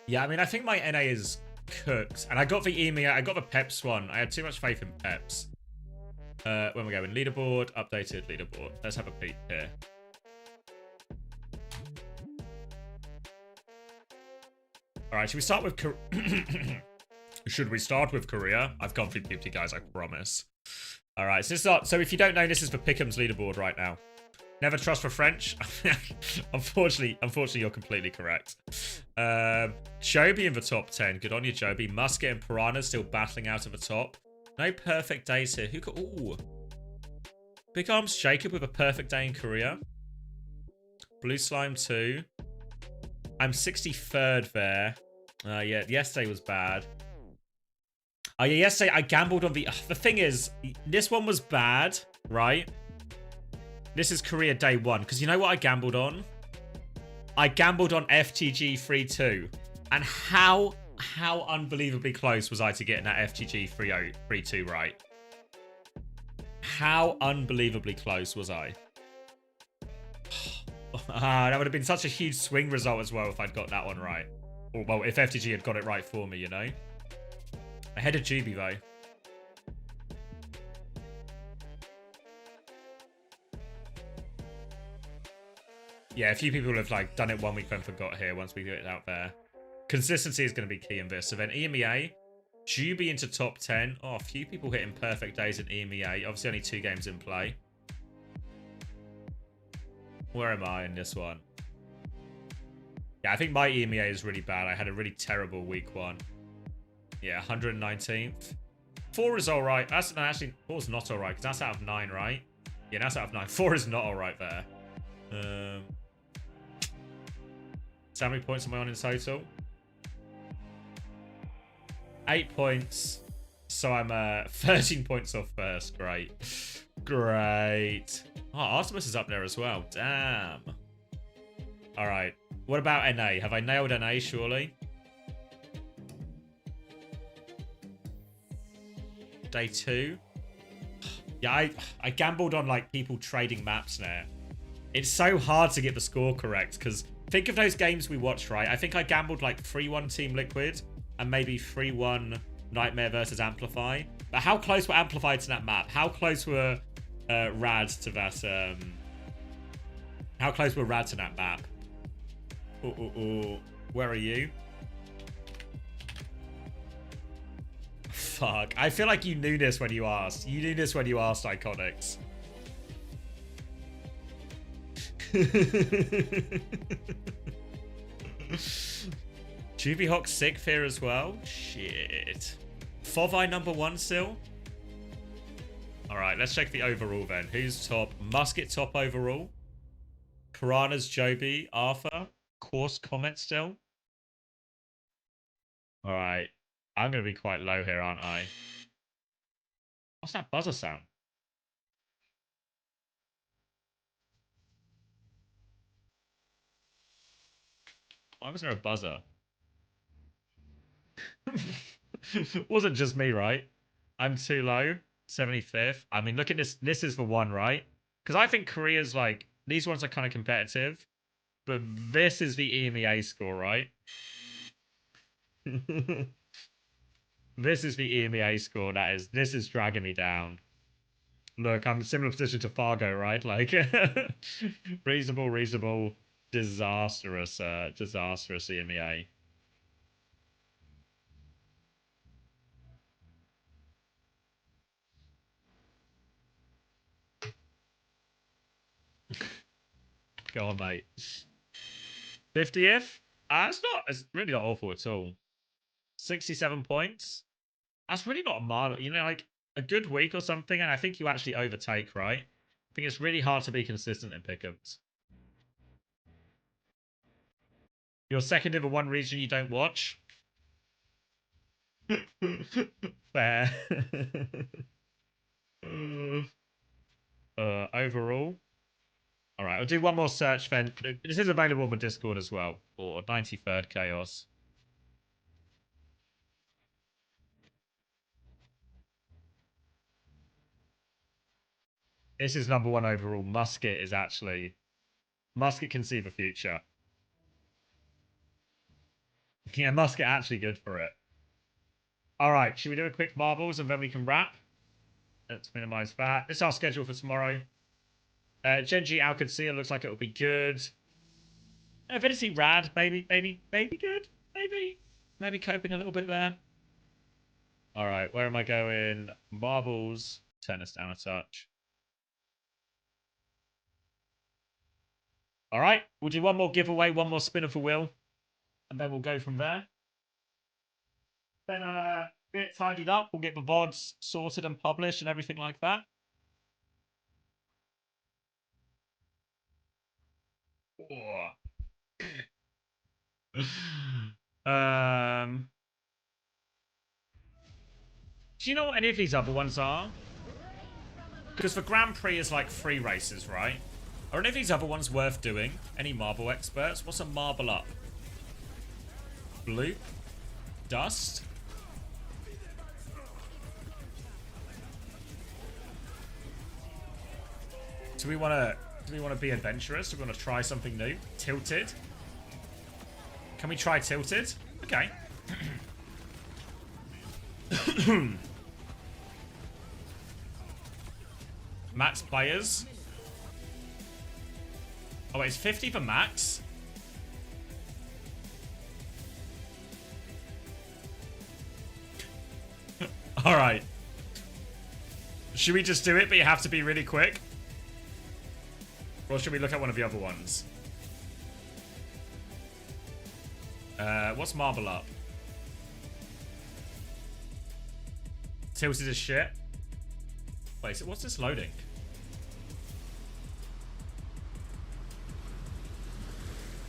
Yeah, I mean, I think my NA is cooked, and I got the EMEA. I got the Peps one. I had too much faith in Peps. When we go in leaderboard, updated leaderboard. Let's have a peek here. All right, should we start with? Should we start with Korea? I've gone 50-50, guys. I promise. All right, so if you don't know, this is for Pickham's leaderboard right now. Never trust for French. Unfortunately, you're completely correct. Joby in the top 10. Good on you, Joby. Musket and Piranha still battling out of the top. No perfect days here. Who got? Ooh. Big Arms Jacob with a perfect day in Korea. Blue Slime 2. I'm 63rd there. Yeah, yesterday was bad. Oh yeah, yesterday I gambled on the thing is, this one was bad, right? This is Korea day 1, because you know what I gambled on? I gambled on FTG 3-2. And how unbelievably close was I to getting that FTG 3-2 right? How unbelievably close was I? That would have been such a huge swing result as well if I'd got that one right. Or, well, if FTG had got it right for me, you know? Ahead of Juby, though. Yeah, a few people have like done it 1 week then forgot here once we get it out there. Consistency is going to be key in this. So then EMEA, Juby into top 10. Oh, a few people hitting perfect days in EMEA. Obviously only 2 games in play. Where am I in this one? Yeah, I think my EMEA is really bad. I had a really terrible week 1. Yeah, 119th. 4 is all right. That's no, actually 4 is not all right because that's out of 9, right? Yeah, that's out of 9. 4 is not all right there. So how many points am I on in total? 8 points. So I'm 13 points off first. Great. Great. Oh, Artemis is up there as well. Damn. All right. What about NA? Have I nailed NA, surely? Day 2. Yeah, I gambled on like people trading maps now. It's so hard to get the score correct because think of those games we watched, right? I think I gambled like 3-1 Team Liquid and maybe 3-1 Nightmare versus Amplify. But how close were Amplify to that map? How close were Rad to that? How close were Rad to that map? Where are you? Fuck. I feel like you knew this when you asked. You knew this when you asked, Iconics. Juby Hawk sick fear as well. Shit. Fovi number 1 still. All right, let's check the overall then. Who's top? Musket top overall. Piranhas, Joby, Arthur. Course comment still. All right, I'm gonna be quite low here, aren't I? What's that buzzer sound? Why was there a buzzer? Wasn't just me, right? I'm too low. 75th. I mean, look at this. This is the one, right? Because I think Korea's like, these ones are kind of competitive. But this is the EMEA score, right? This is the EMEA score. This is dragging me down. Look, I'm in a similar position to Fargo, right? Like, reasonable, disastrous EMEA. Go on, mate. 50th? It's really not awful at all. 67 points? That's really not a mile. You know, like a good week or something, and I think you actually overtake, right? I think it's really hard to be consistent in pickups. You're second in the one region you don't watch? Fair. Overall. All right, I'll do one more search then. This is available on my Discord as well for 93rd Chaos. This is number 1 overall. Musket is actually... Musket can see the future. Yeah, Musket actually good for it. All right, should we do a quick marbles and then we can wrap? Let's minimize that. This is our schedule for tomorrow. Genji Alcancia looks like it will be good. Avidity Rad, maybe good. Maybe coping a little bit there. All right, where am I going? Marbles. Turn us down a touch. All right, we'll do one more giveaway, one more spin of a wheel, and then we'll go from there. Then get it tidied up. We'll get the VODs sorted and published and everything like that. Do you know what any of these other ones are? Because the Grand Prix is like 3 races, right? Are any of these other ones worth doing? Any marble experts? What's a marble up? Blue? Dust? Do we want to be adventurous? Do we want to try something new? Tilted? Can we try tilted? Okay. Max players. Oh wait, it's 50 for max. All right. Should we just do it, but you have to be really quick? Or should we look at one of the other ones? What's marble up? Tilted as shit. Wait, so what's this loading?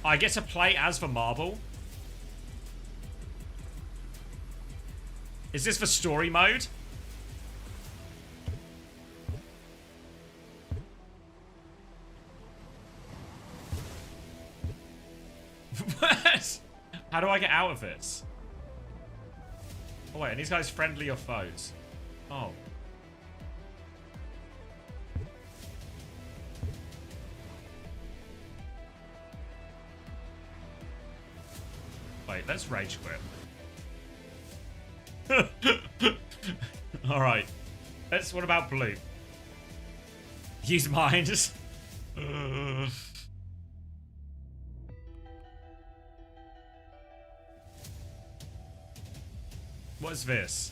I get to play as the marble. Is this for story mode? What? How do I get out of this? Oh wait, are these guys friendly or foes? Oh. Wait, let's rage quit. Alright. What about blue? Use mines. What is this?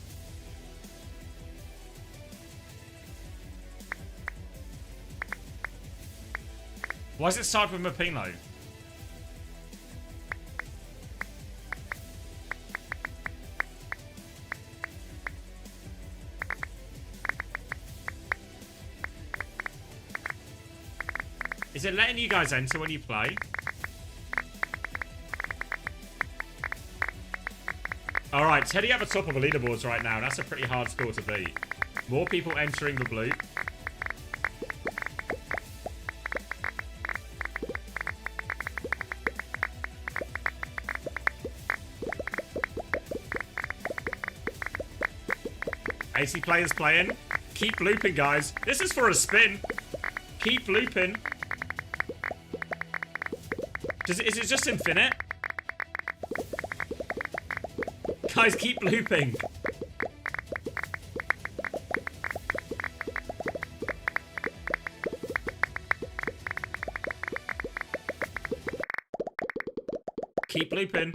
Why does it start with Mapino? Is it letting you guys enter when you play? Alright, Teddy at the top of the leaderboards right now. That's a pretty hard score to beat. More people entering the blue. AC players playing. Keep looping, guys. This is for a spin. Keep looping. Is it just infinite? Guys, keep looping. Keep looping.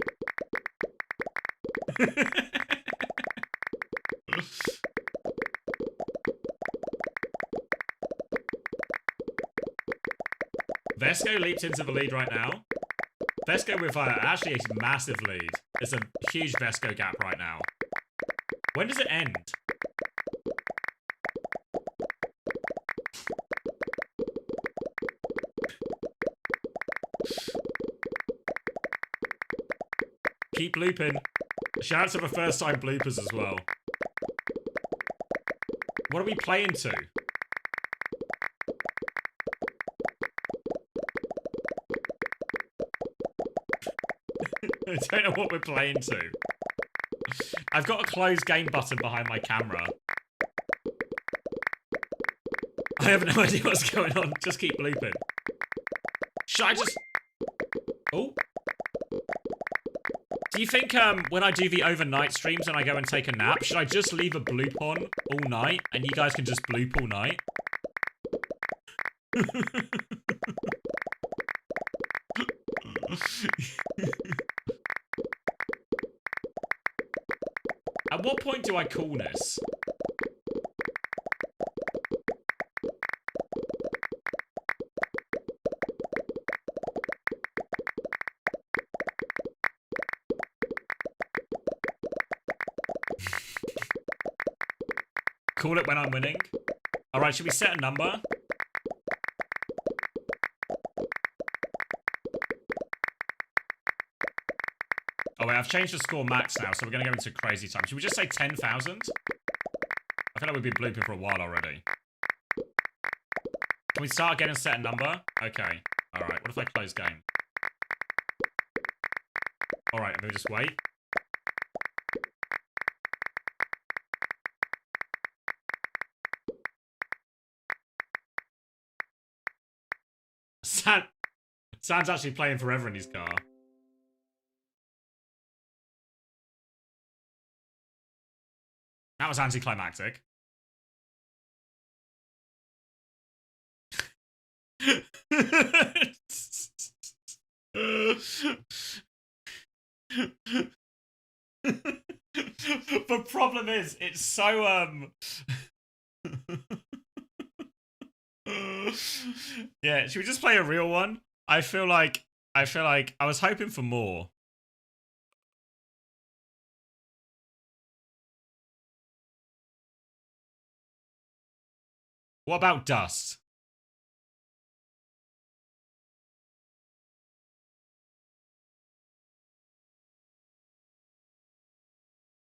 Vesco leaps into the lead right now. Vesco with actually a massive lead. It's a huge Vesco gap right now. When does it end? Keep looping. Shout out to the first time bloopers as well. What are we playing to? I don't know what we're playing to. I've got a close game button behind my camera. I have no idea what's going on. Just keep blooping. Should I just... Oh. Do you think when I do the overnight streams and I go and take a nap, should I just leave a bloop on all night and you guys can just bloop all night? At what point do I coolness? Call it when I'm winning. Alright, should we set a number? Oh wait, I've changed the score max now, so we're going to go into crazy time. Should we just say 10,000? I feel like we've been blooping for a while already. Can we start again and set a number? Okay. Alright, what if I close game? Alright, and we just wait. Sam's actually playing forever in his car. That was anticlimactic. The problem is, it's so, yeah, should we just play a real one? I feel like I was hoping for more. What about Dust?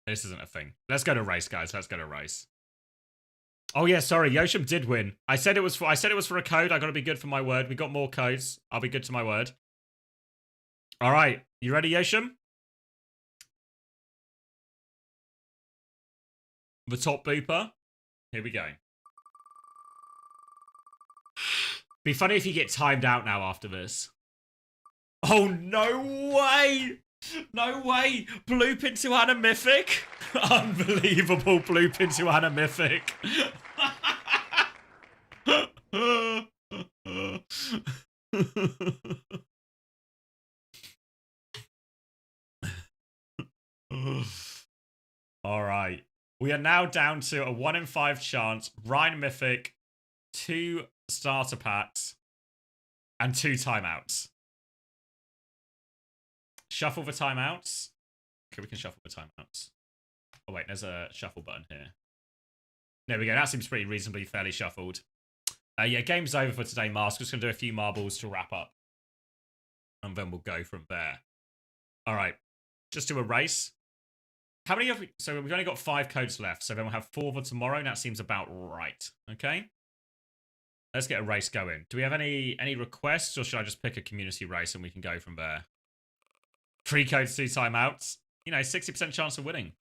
This isn't a thing. Let's go to race, guys. Let's go to race. Oh yeah, sorry. Yoshim did win. I said it was for a code. I got to be good for my word. We got more codes. I'll be good to my word. All right. You ready, Yoshim? The top booper. Here we go. Be funny if you get timed out now after this. Oh, no way! No way! Bloop into Anamythic? Unbelievable bloop into Anamythic. Alright. We are now down to a 1 in 5 chance. Ryan Mythic, 2 starter packs, and 2 timeouts. Shuffle the timeouts. Okay, we can shuffle the timeouts. Oh wait, there's a shuffle button here. There we go. That seems pretty reasonably fairly shuffled. Yeah, game's over for today, Mask. Just going to do a few marbles to wrap up. And then we'll go from there. All right. Just do a race. How many have we... So we've only got 5 codes left. So then we'll have 4 for tomorrow. And that seems about right. Okay. Let's get a race going. Do we have any requests? Or should I just pick a community race and we can go from there? 3 codes, 2 timeouts. You know, 60% chance of winning.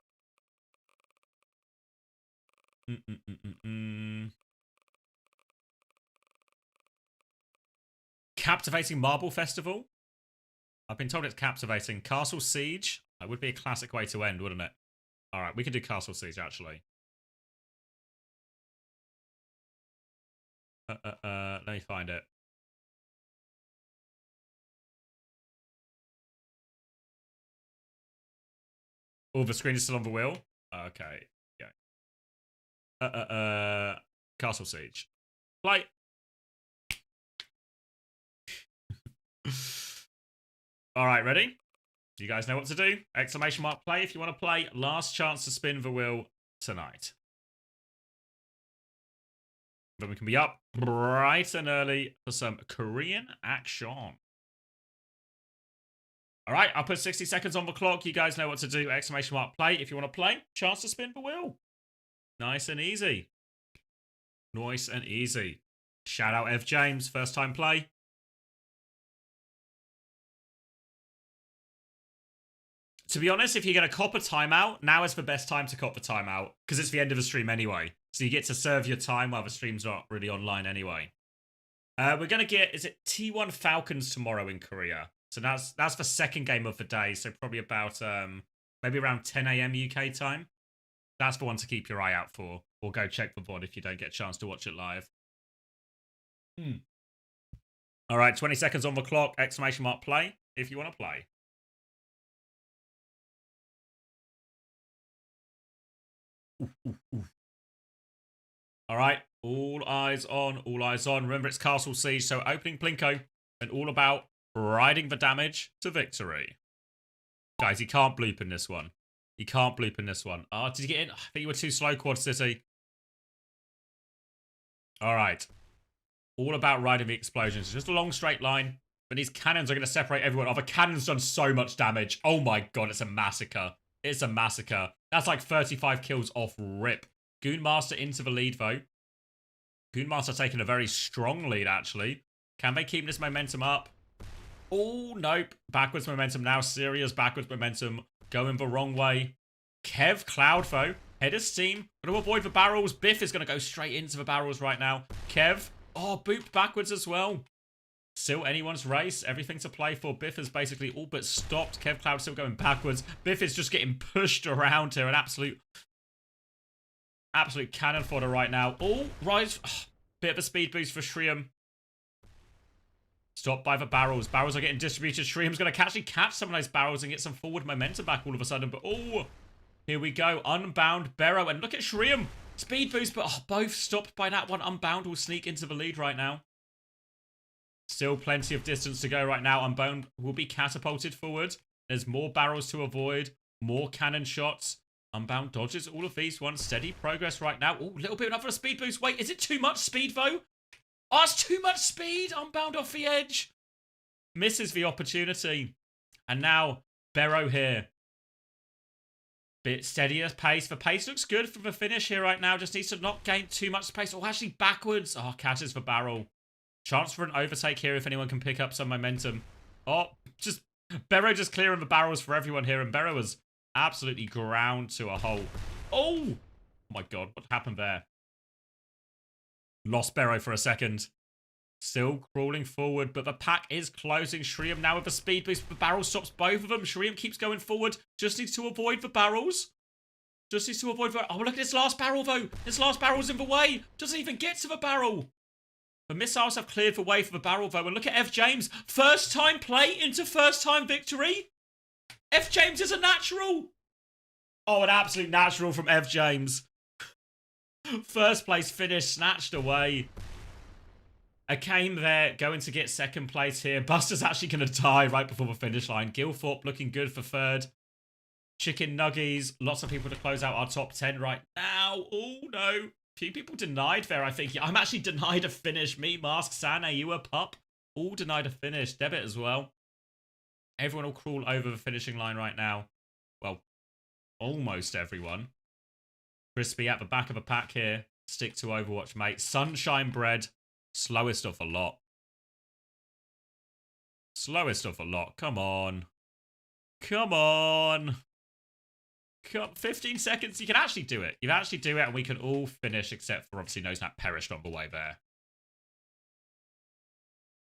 Captivating Marble Festival. I've been told it's captivating. Castle Siege. That would be a classic way to end, wouldn't it? All right, we can do Castle Siege, actually. Let me find it. Oh, the screen is still on the wheel? Okay. Yeah. Castle Siege. Play. All right, ready? You guys know what to do. Exclamation mark play if you want to play. Last chance to spin the wheel tonight. Then we can be up bright and early for some Korean action. All right, I'll put 60 seconds on the clock. You guys know what to do. Exclamation mark play if you want to play. Chance to spin the wheel. Nice and easy. Nice and easy. Shout out Ev James, first time play. To be honest, if you're going to cop a timeout, now is the best time to cop the timeout, because it's the end of the stream anyway. So you get to serve your time while the stream's not really online anyway. We're going to get, is it T1 Falcons tomorrow in Korea? So that's the second game of the day, so probably about, maybe around 10 a.m. UK time. That's the one to keep your eye out for, or go check the VOD if you don't get a chance to watch it live. All right, 20 seconds on the clock, exclamation mark play, if you want to play. All right, all eyes on, all eyes on. Remember, it's Castle Siege, so opening Plinko and all about riding the damage to victory. Guys, you can't bloop in this one. You can't bloop in this one. Oh, did you get in? I think you were too slow, Quad City. All right. All about riding the explosions. It's just a long straight line, but these cannons are going to separate everyone. Oh, the cannon's done so much damage. Oh my god, it's a massacre. It's a massacre. That's like 35 kills off rip. Goonmaster into the lead, though. Goonmaster taking a very strong lead, actually. Can they keep this momentum up? Oh, nope. Backwards momentum now. Serious backwards momentum. Going the wrong way. Kev Cloud, though. Head of steam. Going to avoid the barrels. Biff is going to go straight into the barrels right now. Kev. Oh, booped backwards as well. Still anyone's race. Everything to play for. Biff has basically all but stopped. Kev Cloud still going backwards. Biff is just getting pushed around here. An absolute cannon fodder right now. Oh, rise. Bit of a speed boost for Shriam. Stopped by the barrels. Barrels are getting distributed. Shriam's going to actually catch some of those barrels and get some forward momentum back all of a sudden. But oh, here we go. Unbound Barrow. And look at Shriam. Speed boost, but both stopped by that one. Unbound will sneak into the lead right now. Still plenty of distance to go right now. Unbound will be catapulted forward. There's more barrels to avoid. More cannon shots. Unbound dodges all of these ones. Steady progress right now. Oh, a little bit enough for a speed boost. Wait, is it too much speed, though? Oh, it's too much speed. Unbound off the edge. Misses the opportunity. And now, Barrow here. Bit steadier pace. The pace looks good for the finish here right now. Just needs to not gain too much space. Oh, actually backwards. Oh, catches the barrel. Chance for an overtake here if anyone can pick up some momentum. Oh, just Barrow just clearing the barrels for everyone here. And Barrow was absolutely ground to a hole. Oh my god, what happened there? Lost Barrow for a second. Still crawling forward, but the pack is closing. Shriam now with a speed boost. The barrel stops both of them. Shriam keeps going forward. Just needs to avoid the barrels. Just needs to avoid the... Oh, look at this last barrel, though. This last barrel's in the way. Doesn't even get to the barrel. The missiles have cleared the way for the barrel, though. And look at F. James. First time play into first time victory. F. James is a natural. Oh, an absolute natural from F. James. First place finish snatched away. Akane there going to get second place here. Buster's actually going to die right before the finish line. Gilthorpe looking good for third. Chicken Nuggies. Lots of people to close out our top 10 right now. Oh, no. Few people denied there, I think. I'm actually denied a finish. Me, Mask, Sane, you a pup. All denied a finish. Debit as well. Everyone will crawl over the finishing line right now. Well, almost everyone. Crispy at the back of the pack here. Stick to Overwatch, mate. Sunshine Bread. Slowest of a lot. Slowest of a lot. Come on. Come on. 15 seconds. You can actually do it. You can actually do it, and we can all finish, except for obviously No Snap perished on the way there.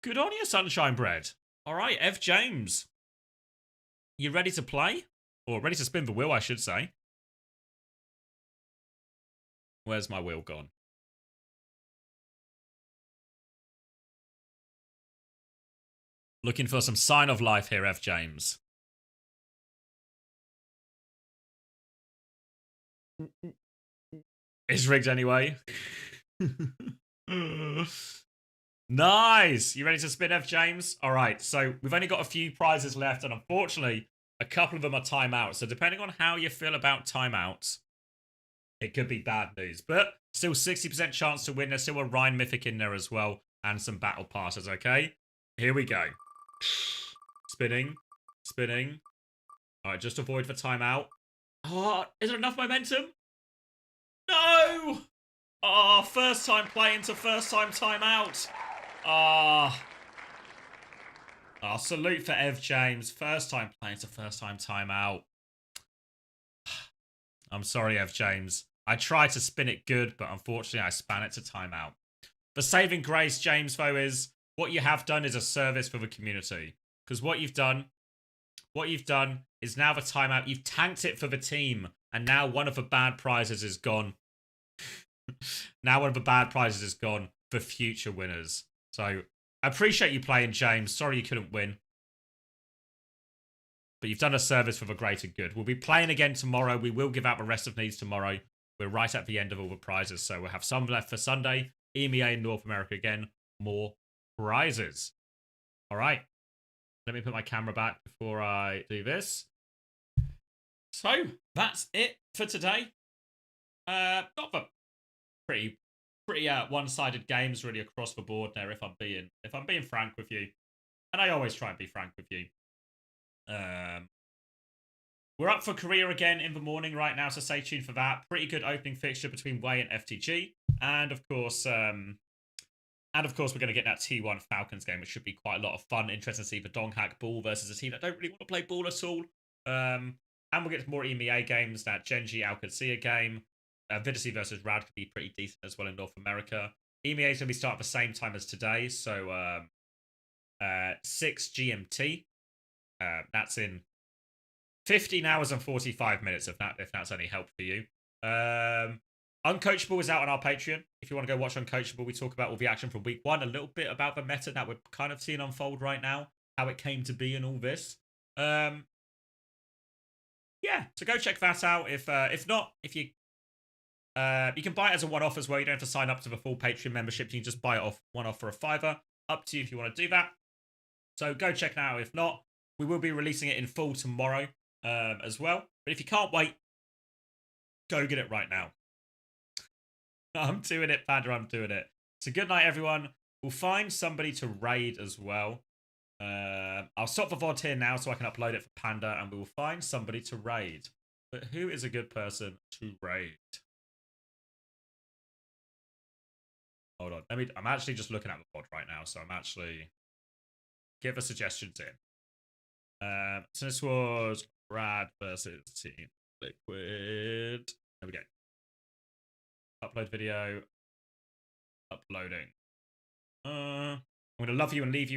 Good on you, Sunshine Bread. All right, F. James. You ready to play? Or ready to spin the wheel, I should say. Where's my wheel gone? Looking for some sign of life here, F. James. It's rigged anyway. Nice! You ready to spin, F. James? All right, so we've only got a few prizes left, and unfortunately, a couple of them are timeouts. So depending on how you feel about timeouts, it could be bad news. But still 60% chance to win. There's still a Rhine Mythic in there as well, and some battle passes, okay? Here we go. Spinning. Spinning. All right, just avoid the timeout. Oh, is there enough momentum? No! Oh, first time playing to first time timeout. Ah. Oh, salute for Ev James. First time playing to first time timeout. I'm sorry, Ev James. I tried to spin it good, but unfortunately I span it to timeout. The saving grace, James, though, is what you have done is a service for the community. Because what you've done is now the timeout. You've tanked it for the team. And now one of the bad prizes is gone. Now one of the bad prizes is gone for future winners. So I appreciate you playing, James. Sorry you couldn't win. But you've done a service for the greater good. We'll be playing again tomorrow. We will give out the rest of these tomorrow. We're right at the end of all the prizes. So we'll have some left for Sunday. EMEA in North America again. More prizes. All right. Let me put my camera back before I do this. So that's it for today. Not the pretty one-sided games really across the board there. If I'm being frank with you, and I always try and be frank with you. We're up for Korea again in the morning right now, so stay tuned for that. Pretty good opening fixture between Wei and FTG, and of course we're going to get that T1 Falcons game, which should be quite a lot of fun. Interesting to see the Donghack Ball versus a team that don't really want to play ball at all. And we'll get to more EMEA games. That Genji Al Qadsiya game, Vidacy versus Rad could be pretty decent as well in North America. EMEA is going to be starting at the same time as today, so 6 GMT. That's in 15 hours and 45 minutes, if that's any help for you. Uncoachable is out on our Patreon. If you want to go watch Uncoachable, we talk about all the action from week 1, a little bit about the meta that we're kind of seeing unfold right now, how it came to be and all this. Yeah, so go check that out. If not, if you can buy it as a one-off as well. You don't have to sign up to the full Patreon membership. You can just buy it off one-off for a $5. Up to you if you want to do that. So go check it out. If not, we will be releasing it in full tomorrow as well. But if you can't wait, go get it right now. I'm doing it, Panda. I'm doing it. So good night, everyone. We'll find somebody to raid as well. I'll stop the VOD here now so I can upload it for Panda, and we will find somebody to raid. But who is a good person to raid? Hold on. I'm actually just looking at the VOD right now, so I'm actually give the suggestions in. So this was Rad versus Team Liquid. There we go. Upload video. Uploading. I'm gonna love you and leave you.